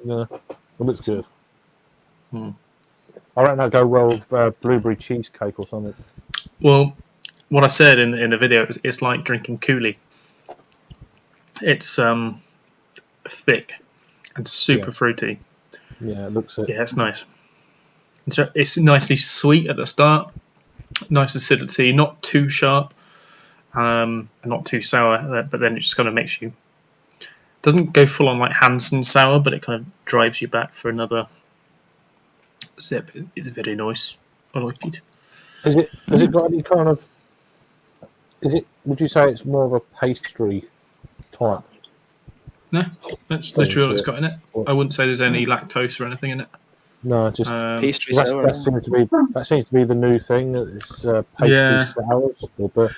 it looks good. I reckon I'd go well with blueberry cheesecake or something. Well, what I said in the video is it's like drinking coulis. It's thick and super fruity. Yeah, it looks it. Yeah, it's nice. It's nicely sweet at the start. Nice acidity, not too sharp, not too sour. But then it just kind of makes you. Doesn't go full on like Hansen sour, but it kind of drives you back for another sip. It's very nice. I like it. Has it got any kind of? Would you say it's more of a pastry type? No, that's literally all it's got in it. I wouldn't say there's any lactose or anything in it. No, just pastry sour. That seems to be the new thing. It's pastry sours. But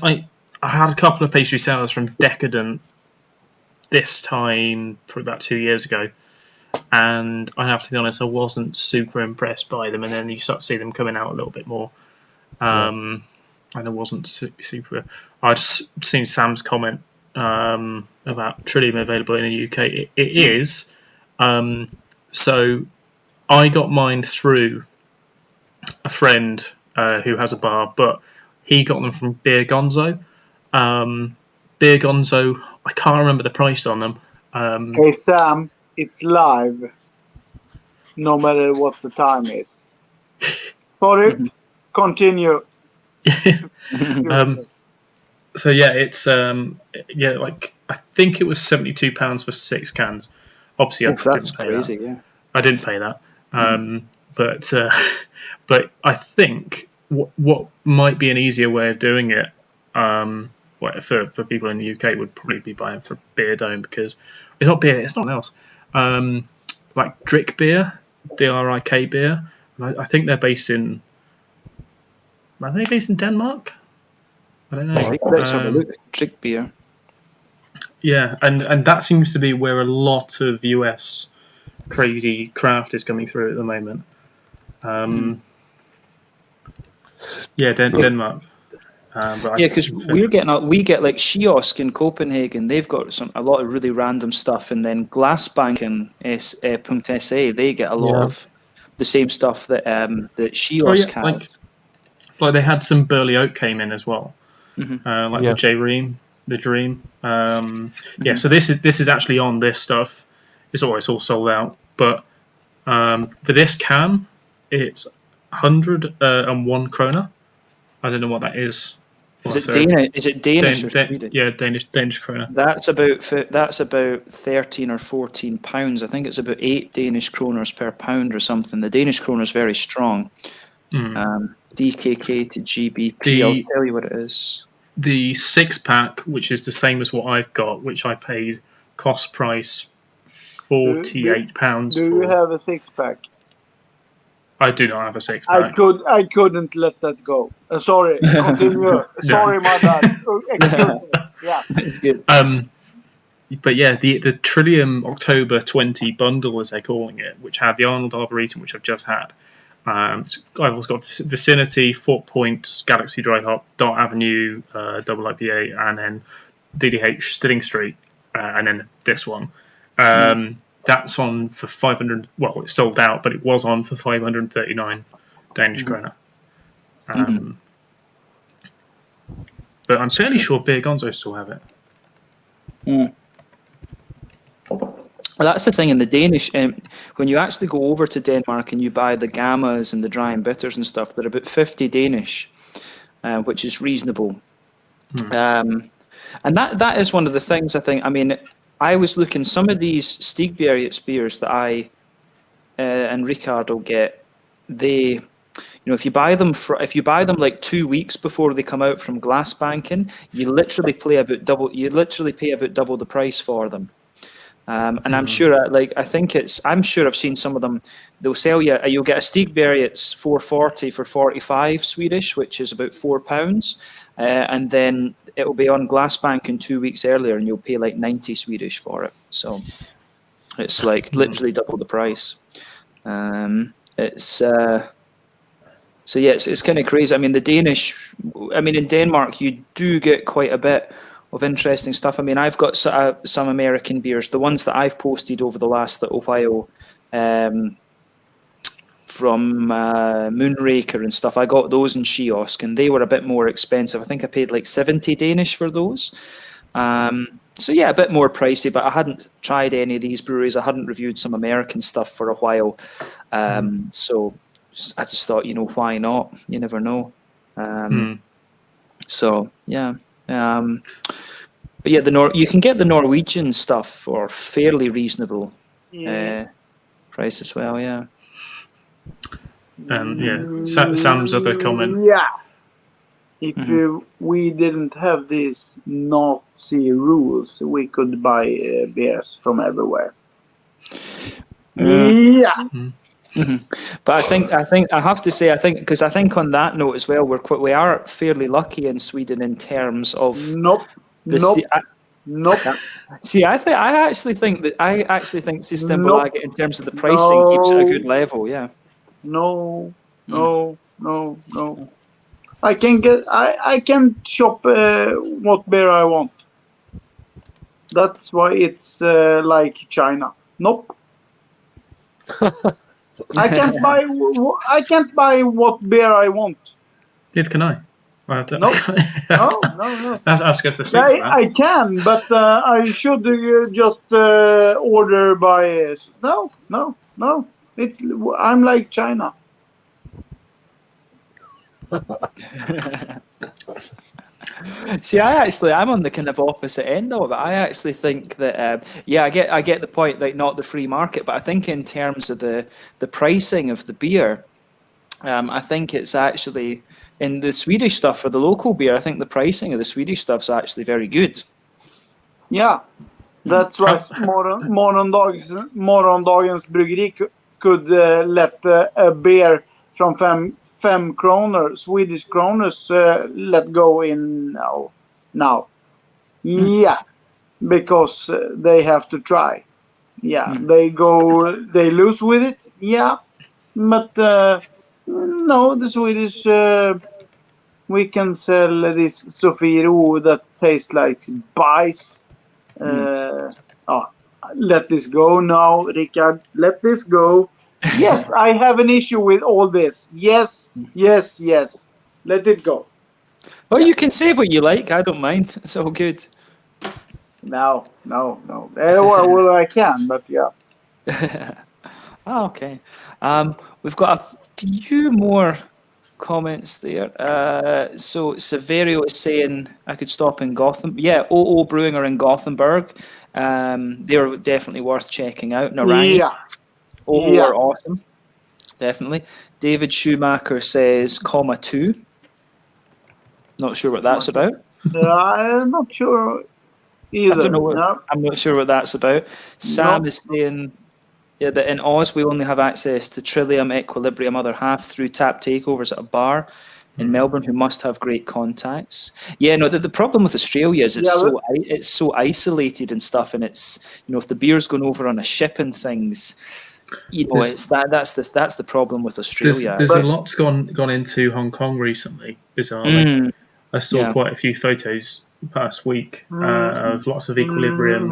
I had a couple of pastry sours from Decadent this time, probably about 2 years ago, and I have to be honest, I wasn't super impressed by them. And then you start to see them coming out a little bit more, and I wasn't super. I just seen Sam's comment about Trillium available in the UK. It is. So I got mine through a friend who has a bar, but he got them from Beer Gonzo. Beer Gonzo, I can't remember the price on them. Hey Sam, it's live, no matter what the time is. Sorry, continue. So yeah, it's like I think it was £72 for 6 cans. Obviously, I didn't pay crazy, that. Yeah. I didn't pay that. But I think what might be an easier way of doing it, for people in the UK, would probably be buying for Beer Dome, because it's not beer, it's nothing else. Like Drik Beer, DRIK Beer. I think they're based in. Are they based in Denmark? I don't know. Let's have a look. Drik Beer. Yeah, and that seems to be where a lot of US crazy craft is coming through at the moment. Yeah, Denmark. Because we get like Kiosk in Copenhagen. They've got a lot of really random stuff, and then Glassbanken .se, they get a lot of the same stuff that Kiosk has. Like they had some Burley Oak came in as well, the J-Ream, the Dream. So this is actually on this stuff. It's all sold out, but for this can, it's 101 kroner. I don't know what that is. Is it Danish? Is it Danish or Swedish? Yeah, Danish kroner. That's about 13 or 14 pounds. I think it's about 8 Danish kroners per pound or something. The Danish kroner is very strong. DKK to GBP. I'll tell you what it is. The 6-pack, which is the same as what I've got, which I paid cost price £48. Do you have a 6-pack? I do not have a 6-pack. I couldn't let that go. Sorry, continue. Sorry, my bad. Excuse me. Yeah, it's good. But yeah, the Trillium October 20 bundle, as they're calling it, which had the Arnold Arboretum, which I've just had. I've also got Vicinity, Fort Point, Galaxy Dry Hop, Dart Avenue, Double IPA, and then DDH Stilling Street, and then this one. That's on for 500. Well, it's sold out, but it was on for 539 Danish kroner. But I'm fairly sure Beer Gonzo still have it. Well, that's the thing in the Danish. When you actually go over to Denmark and you buy the gammas and the dry and bitters and stuff, they're about 50 Danish, which is reasonable. And that is one of the things I think. I mean, I was looking some of these Stigbergets beers that I and Ricardo get. They, if you buy them like 2 weeks before they come out from Glassbanken, you literally pay about double the price for them. And I'm sure, I'm sure I've seen some of them. They'll sell you. You'll get a Stigbergets 440 for 45 Swedish, which is about £4, and then it'll be on Glassbanken 2 weeks earlier, and you'll pay like 90 Swedish for it. So it's like literally double the price. It's kind of crazy. I mean, in Denmark, you do get quite a bit of interesting stuff. I mean, I've got some American beers, the ones that I've posted over the last little while, from Moonraker and stuff. I got those in Kiosk, and they were a bit more expensive. I think I paid like 70 Danish for those. So yeah, a bit more pricey, but I hadn't tried any of these breweries. I hadn't reviewed some American stuff for a while. So I just thought, why not? You never know. So yeah. But yeah, you can get the Norwegian stuff for fairly reasonable price as well. Yeah. And Sam's other comment. Yeah. If we didn't have these Nazi rules, we could buy beers from everywhere. But I think I have to say, because I think on that note as well, we are fairly lucky in Sweden in terms of Nope. See, I actually think Systembolaget in terms of the pricing keeps it a good level. Yeah. No. I can shop what beer I want. That's why it's like China. Nope. I can't buy what beer I want. Neither can I. No. That's the States, I can, but I should just order by. No. I'm like China. See, I'm on the kind of opposite end of it. I actually think that, I get the point, like not the free market, but I think in terms of the pricing of the beer, I think it's actually in the Swedish stuff for the local beer. I think the pricing of the Swedish stuff's actually very good. Yeah, that's why Morgondagens Bryggeri could let a beer from 5 kroner, Swedish kroners, let go in now. Yeah, because they have to try. Yeah, they lose with it. Yeah, but no, the Swedish we can sell this Sofiero that tastes like bice. Let this go now, Rickard. Let this go. Yes, I have an issue with all this. Yes. Let it go. Well, you can say what you like. I don't mind. It's all good. No. Well, I can, but yeah. Okay. We've got a few more comments there. So Severio is saying I could stop in Gotham. Yeah, OO Brewing are in Gothenburg. They're definitely worth checking out. Narangi. Yeah. OO are awesome. Definitely. David Schumacher says, (2). Not sure what that's about. I'm not sure either. I don't know. I'm not sure what that's about. Sam is saying that in Oz we only have access to Trillium, Equilibrium, Other Half through tap takeovers at a bar in Melbourne, who must have great contacts. Yeah, no. The problem with Australia is it's so isolated and stuff, and it's if the beer's going over on a ship and things, it's that's the problem with Australia. There's a lot's gone into Hong Kong recently, bizarrely. I saw quite a few photos past week of lots of Equilibrium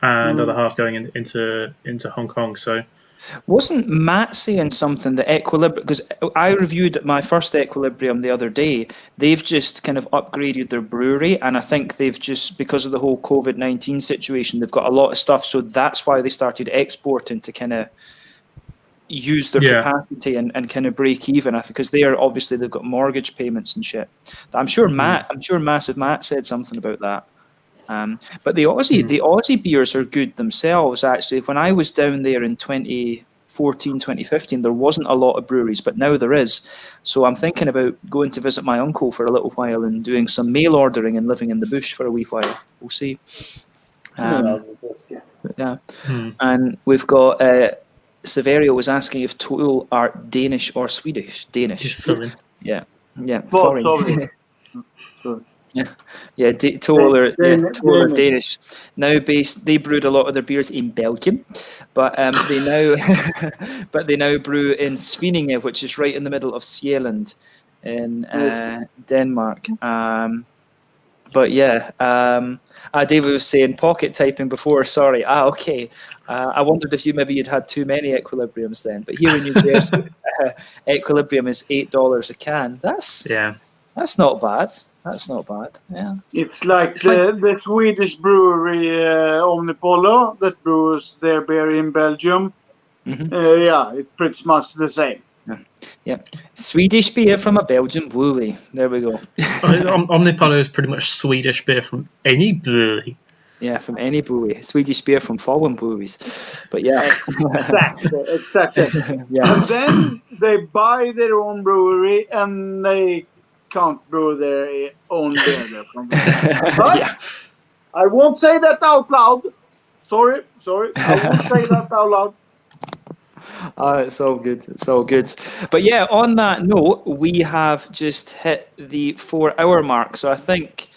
and Other Half going into Hong Kong. So, wasn't Matt saying something that Equilibrium? Because I reviewed my first Equilibrium the other day. They've just kind of upgraded their brewery, and I think they've just, because of the whole COVID-19 situation, they've got a lot of stuff. So that's why they started exporting to kind of use their capacity and kind of break even, because they've got mortgage payments and shit. I'm sure Massive Matt said something about that. But the Aussie beers are good themselves. Actually, when I was down there in 2014, 2015, there wasn't a lot of breweries, but now there is. So I'm thinking about going to visit my uncle for a little while and doing some mail ordering and living in the bush for a wee while. We'll see. And we've got Severio was asking if Tool are Danish or Swedish. Danish. Yeah. Foreign. Tool are Danish. Now they brewed a lot of their beers in Belgium, but they now brew in Svininge, which is right in the middle of Sjælland in Denmark. David was saying pocket typing before. Sorry. Okay. I wondered if you'd had too many Equilibriums then. But here in New Jersey, Equilibrium is $8 a can. That's not bad. That's not bad. Yeah. It's like the Swedish brewery Omnipollo that brews their beer in Belgium. It's pretty much the same. Yeah. Swedish beer from a Belgian brewery. There we go. Omnipollo is pretty much Swedish beer from any brewery. Yeah, from any brewery. Swedish beer from foreign breweries. But yeah. Exactly. And then they buy their own brewery and they can't brew their own beer. I won't say that out loud. Sorry. I won't say that out loud. It's all good. But yeah, on that note, we have just hit the 4-hour mark. So I think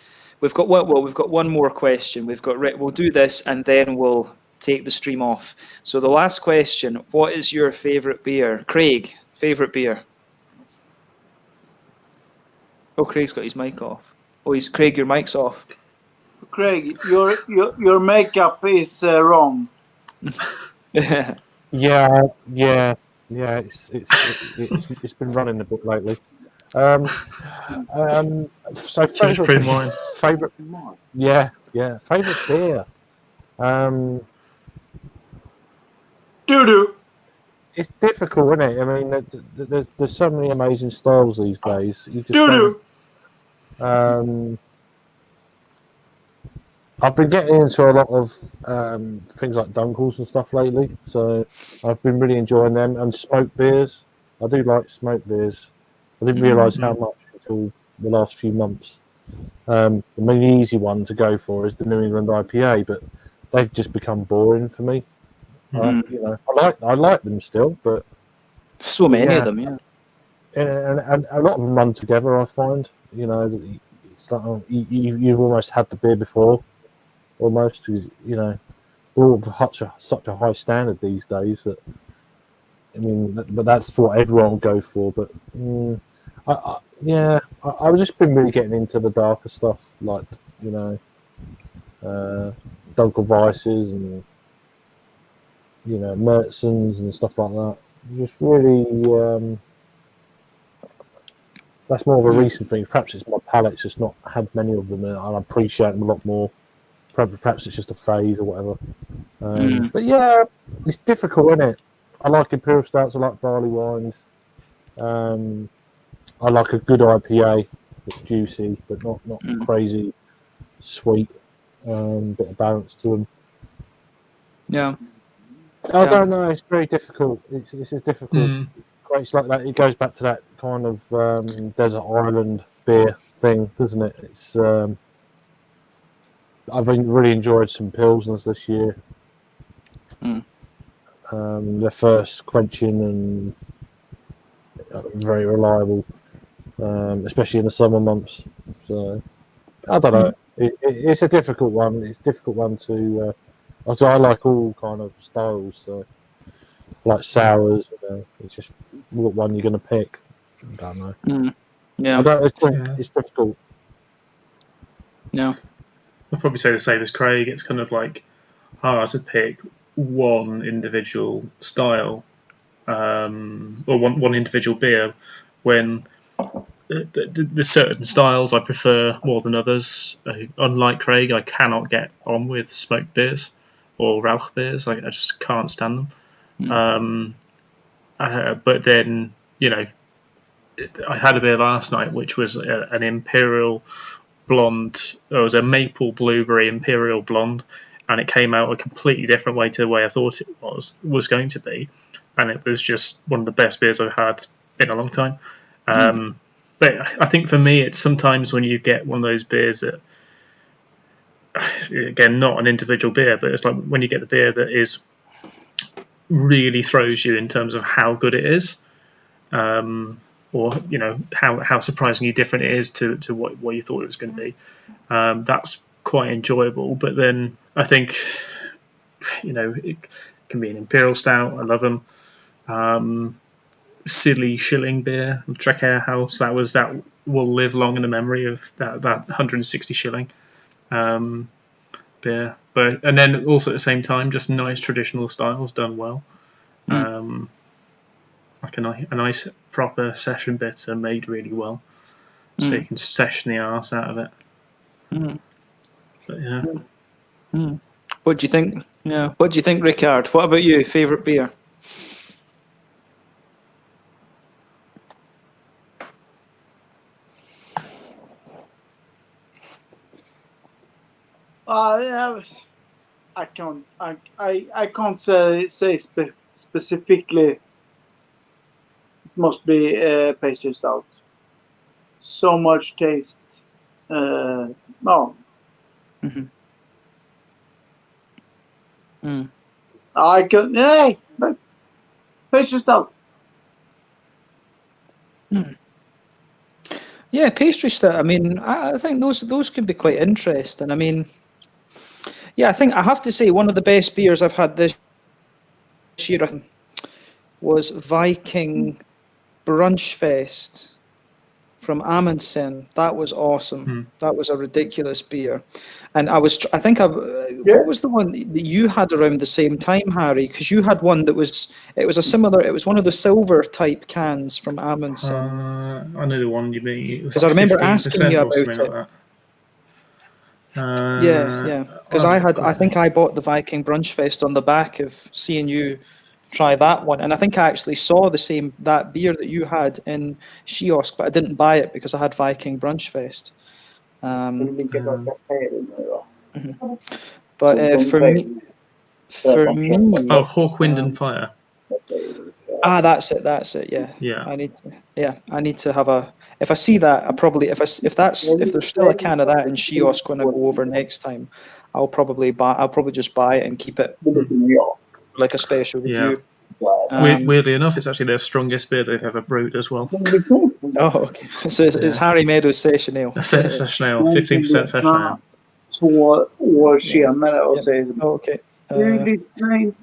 we've got one more question. We'll do this and then we'll take the stream off. So the last question: what is your favorite beer, Craig? Favorite beer? Oh, Craig's got his mic off. Craig, your mic's off. Craig, your makeup is wrong. Yeah. It's been running a bit lately. So favorite beer. Doo-doo. It's difficult, isn't it? I mean, there's so many amazing styles these days. You just Doo-doo. I've been getting into a lot of things like Dunkels and stuff lately, so I've been really enjoying them. And smoked beers. I do like smoked beers. I didn't realise how much until the last few months. The main easy one to go for is the New England IPA, but they've just become boring for me. I like them still, but so many of them, yeah. And a lot of them run together. I find, it's like you've almost had the beer before, almost. all of such a high standard these days that, I mean, but that's what everyone will go for. But I've just been really getting into the darker stuff, like, you know, Dunkel Weisses and, you know, Mertzens and stuff like that. Just really, that's more of a recent thing. Perhaps it's my palate's just not had many of them, and I appreciate them a lot more. Perhaps it's just a phase or whatever. But yeah, it's difficult, isn't it? I like imperial stouts. I like barley wines. I like a good IPA that's juicy, but not crazy sweet. Bit of balance to them. Yeah. I don't know. It's very difficult. It's a difficult. It's like that. It goes back to that kind of desert island beer thing, doesn't it? It's. I've really enjoyed some pilsners this year. They're first quenching and very reliable, especially in the summer months. So I don't know. It's a difficult one. It's a difficult one to. Also, I like all kind of styles. So, like sours. It's just what one you're going to pick. I don't know. Yeah. It's difficult. Yeah. I'll probably say the same as Craig. It's kind of like hard to pick one individual style or one individual beer when the certain styles I prefer more than others. Unlike Craig, I cannot get on with smoked beers or Rauch beers. I just can't stand them. But then, you know, I had a beer last night which was an imperial blonde. It was a maple blueberry imperial blonde, and it came out a completely different way to the way I thought it was going to be, and it was just one of the best beers I've had in a long time. But I think for me, it's sometimes when you get one of those beers that, again, not an individual beer, but it's like when you get the beer that is really throws you in terms of how good it is, or, you know, how surprisingly different it is to what you thought it was going to be. That's quite enjoyable. But then I think, you know, it can be an imperial stout. I love them. Silly shilling beer, Trek House. That will live long in the memory of that 160 shilling beer. And then also at the same time, just nice traditional styles done well. Like a nice proper session bitter made really well, so you can session the arse out of it. But yeah. What do you think? Yeah. What do you think, Ricard? What about you? Favorite beer? I can't say specifically. It must be pastry stout. So much taste. No. I can. Hey, but pastry stout. Yeah, pastry stout. I mean, I think those can be quite interesting. I mean, yeah, I think I have to say one of the best beers I've had this year was Viking Brunchfest from Amundsen. That was awesome. That was a ridiculous beer. And what was the one that you had around the same time, Harry? Because you had one it was one of the silver type cans from Amundsen. I know the one you mean. Because I remember asking you about it. Like that. Yeah. Because I think I bought the Viking Brunchfest on the back of seeing you try that one, and I think I actually saw that beer that you had in Kiosk, but I didn't buy it because I had Viking Brunchfest. But for me, Hawk, Wind and Fire. That's it. Yeah. I need to have a. If I see that, I probably if there's still a can of that in Kiosk when I go over next time, I'll probably just buy it and keep it like a special review. Weirdly enough, it's actually their strongest beer they've ever brewed as well. Oh, okay. So it's Harry Meadows Session Ale. Session Ale, 15% session ale. 2 år senare och säger okay.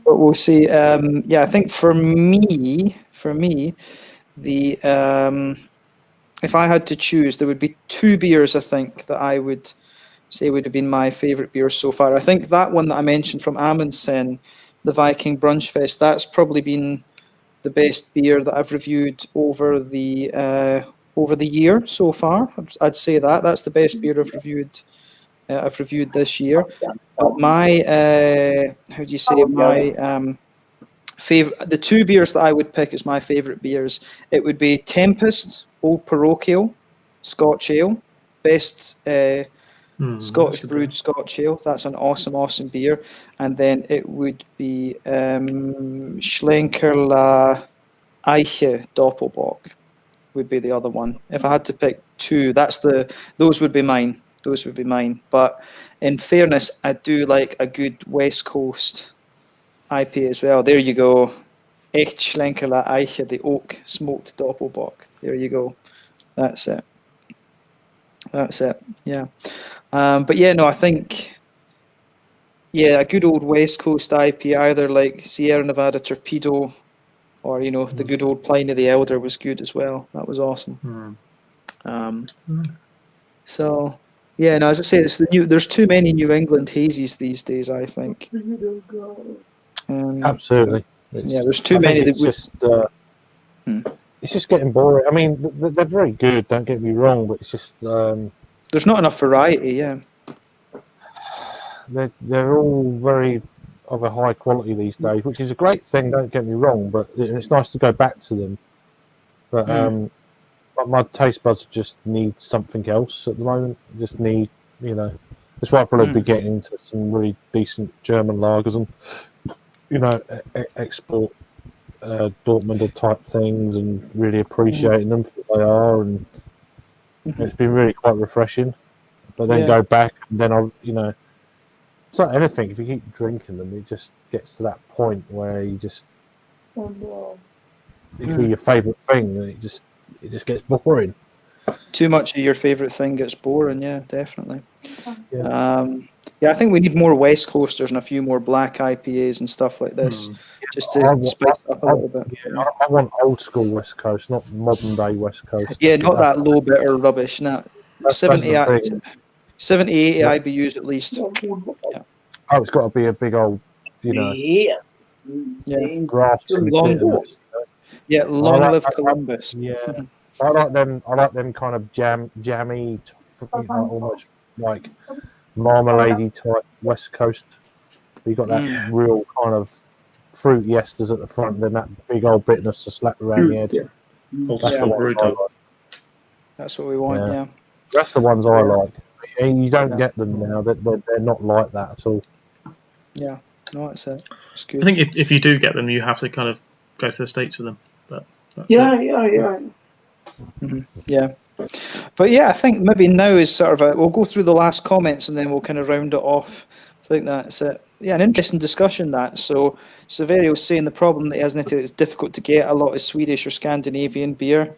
But we'll see. Yeah, I think for me, the if I had to choose, there would be two beers I think that I would say would have been my favourite beers so far. I think that one that I mentioned from Amundsen, the Viking Brunchfest, that's probably been the best beer that I've reviewed over the year so far. I'd say that's the best beer I've reviewed this year. But my how do you say my favorite? The two beers that I would pick as my favorite beers, it would be Tempest Old Parochial Scotch Ale, best Scottish brewed Scotch Ale. That's an awesome beer. And then it would be Schlenkerla Eiche Doppelbock would be the other one. If I had to pick two, those would be mine. Those would be mine. But in fairness, I do like a good West Coast IPA as well. There you go. Echt Schlenkerla Eiche, the oak smoked Doppelbock. There you go. That's it. Yeah. But yeah, no, I think, a good old West Coast IPA, either like Sierra Nevada Torpedo or, the good old Pliny the Elder was good as well. That was awesome. So, yeah, no, as I say, there's too many New England hazies these days, I think. Absolutely. There's too many. It's just getting boring. I mean, they're very good, don't get me wrong, but it's just... there's not enough variety, yeah. They're all very of a high quality these days, which is a great thing, don't get me wrong, but it's nice to go back to them. But my taste buds just need something else at the moment. Just need, that's why I'll probably be getting into some really decent German lagers and, export Dortmunder type things and really appreciating them for what they are. And it's been really quite refreshing. But then go back and then it's like anything. If you keep drinking them, it just gets to that point where you just it's your favourite thing, and it just gets boring. Too much of your favourite thing gets boring. Yeah, definitely. I think we need more West Coasters and a few more black IPAs and stuff like this, just to spice up a little bit. Yeah, I want old school West Coast, not modern day West Coast. Yeah, not that low bitter rubbish. No, 70, 80 IBUs at least. Yeah. Oh, it's got to be a big old, grass. Long live Columbus. Yeah, I like them. I like them kind of jammy, almost like marmalade type West Coast. You got that real kind of fruity esters at the front, then that big old bitterness to slap around the edge. That's what we want. Yeah. That's the ones I like. You don't get them now. They're not like that at all. Yeah, no, that's it. It's good. I think if you do get them, you have to kind of go to the States with them. But yeah. But yeah, I think maybe now is sort of we'll go through the last comments and then we'll kind of round it off. I think that's it. Yeah, an interesting discussion that. So Severio was saying the problem that he has in it is difficult to get a lot of Swedish or Scandinavian beer.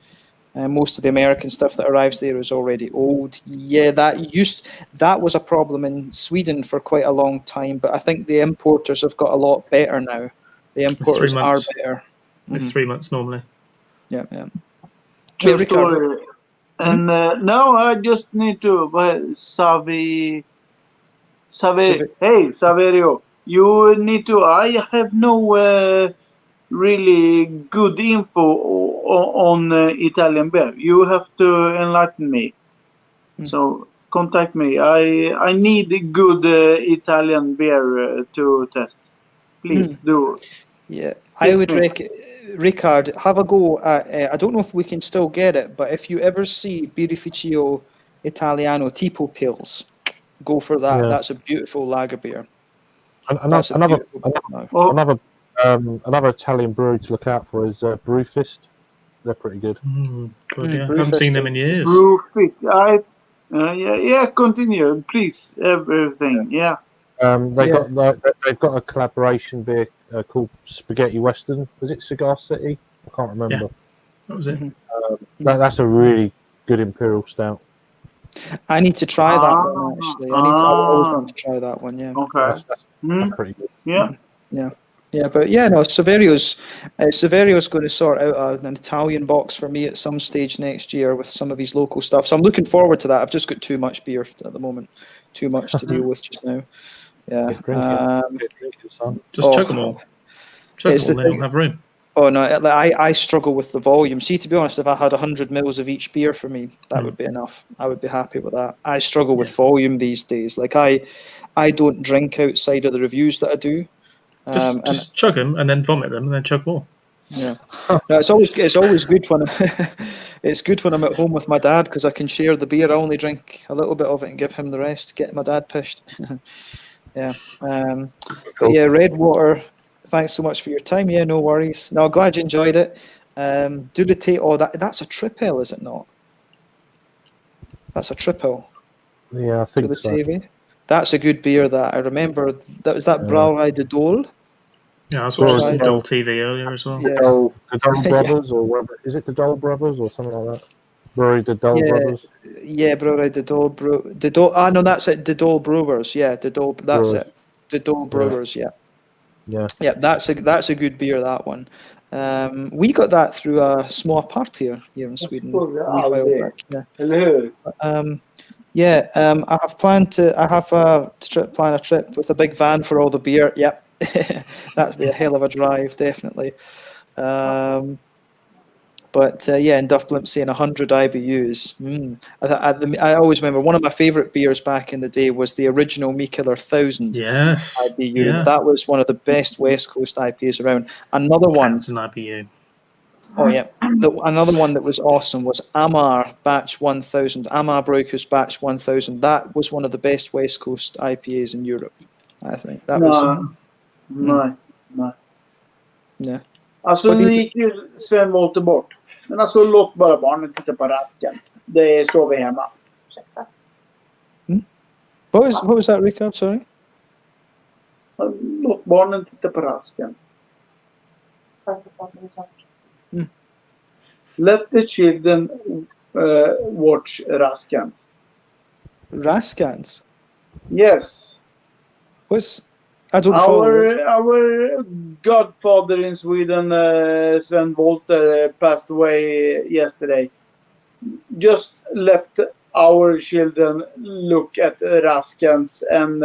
Most of the American stuff that arrives there is already old. Yeah, that was a problem in Sweden for quite a long time, but I think the importers have got a lot better now. The importers are better. It's 3 months normally. Yeah. True story. And now I just need to Hey, Saverio, you need to. I have no really good info on Italian beer. You have to enlighten me. So contact me. I need good Italian beer to test. Please do. Yeah, I would Ricard, have a go at, I don't know if we can still get it, but if you ever see Birrificio Italiano Tipo Pils, go for that. Yeah. That's a beautiful lager beer. Another Italian brewery to look out for is Bumfest. They're pretty good. Good, yeah. I haven't seen them in years. Bumfest. Continue, please. Everything, yeah. They've got a collaboration beer called Spaghetti Western. Was it Cigar City? I can't remember. Yeah, that was it. That's a really good imperial stout. I need to try that one actually. I always want to try that one. Yeah. Okay. That's pretty good. Yeah. Yeah, but yeah, no, Saverio's going to sort out an Italian box for me at some stage next year with some of his local stuff. So I'm looking forward to that. I've just got too much beer at the moment, too much to deal with just now. Yeah. Get drinking, son. Just chug them all. Chug them all, they don't have room. Oh no, I struggle with the volume. See, to be honest, if I had 100 mils of each beer for me, that would be enough. I would be happy with that. I struggle with volume these days. Like I don't drink outside of the reviews that I do. Just chug them and then vomit them and then chug more. Yeah, no, it's always good when it's good when I'm at home with my dad because I can share the beer. I only drink a little bit of it and give him the rest. Get my dad pissed. Yeah, but yeah, Redwater. Thanks so much for your time. Yeah, no worries. No, glad you enjoyed it. Do the take. Oh, that's a triple, is it not? That's a triple. Yeah, I think so. TV. That's a good beer. That I remember. That was that Brouwerij de Dole. Yeah, I was watching some Dole TV earlier as well. Yeah. The Dole Brothers, or whatever. Is it the Dole Brothers or something like that? Brewery the Dole Brothers. Yeah, Brouwerij de Dole. No, that's it. De Dole Brewers. Yeah, De Dole. That's it. De Dole Brewers. Yeah. Yeah, that's a good beer. That one. We got that through a small party here in Sweden. I have planned to plan a trip with a big van for all the beer. Yep, that'd be a hell of a drive, definitely. But and Duff Blimp saying 100 IBUs. I always remember one of my favourite beers back in the day was the original Mikkeller 1000 IBU. Yeah. That was one of the best West Coast IPAs around. Another one. 1000 IBU. Oh yeah, another one that was awesome was Amar Batch 1000. Amar Brouwerij Batch 1000. That was one of the best West Coast IPAs in Europe. I think that was. Nej. Yeah. Alltså nu gick ju Sven Wollter bort. Men alltså låt bara barnen titta på Raskens. Det är så vi är hemma. What was that, Rickard? Sorry? Låt barnen titta på Raskens. Let the children watch Raskens. Raskens? Yes. I don't follow. Our godfather in Sweden, Sven Wollter, passed away yesterday. Just let our children look at Raskens and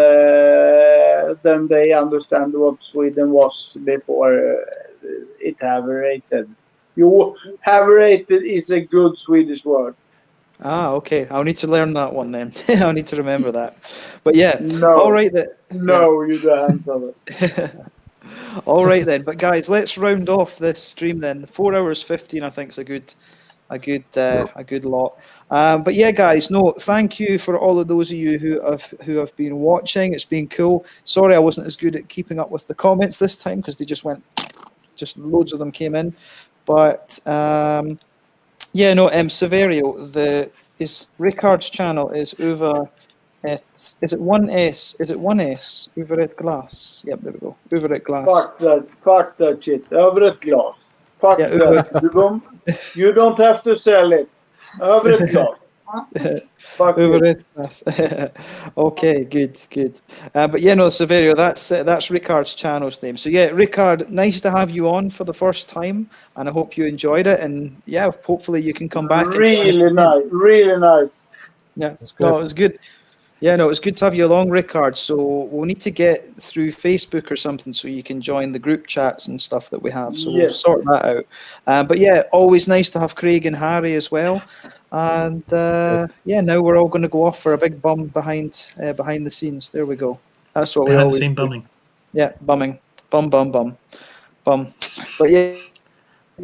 then they understand what Sweden was before it evaporated. Evaporated is a good Swedish word. Ah, okay. I'll need to learn that one then. I'll need to remember that. But yeah, all right then. No, you don't have it. All right then. But guys, let's round off this stream then. 4 hours 15, I think, is a good lot. But yeah, guys, no, thank you for all of those of you who have been watching. It's been cool. Sorry, I wasn't as good at keeping up with the comments this time because they just loads of them came in. But Severio, Rickard's channel is over at, is it 1S? Is it 1S? Over at Glass. Yep, there we go. Over at Glass. Fuck that shit. Över ett glas. Fuck that. You don't have to sell it. Över ett glas. Over it. Okay, good. But yeah, no, Severio, that's Rickard's channel's name. So yeah, Rickard, nice to have you on for the first time, and I hope you enjoyed it. And yeah, hopefully you can come back. Really nice. Yeah, no, it was good. Yeah, no, it was good to have you along, Rickard. So we'll need to get through Facebook or something so you can join the group chats and stuff that we have. So we'll sort that out. But yeah, always nice to have Craig and Harry as well. And now we're all going to go off for a big bum behind the scenes. There we go. That's what we always do. Bumming. Yeah, bumming. Bum. But yeah,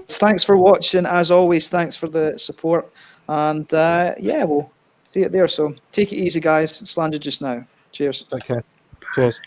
thanks for watching. As always, thanks for the support. And we'll see it there. So take it easy, guys. It's landed just now. Cheers. Okay. Cheers.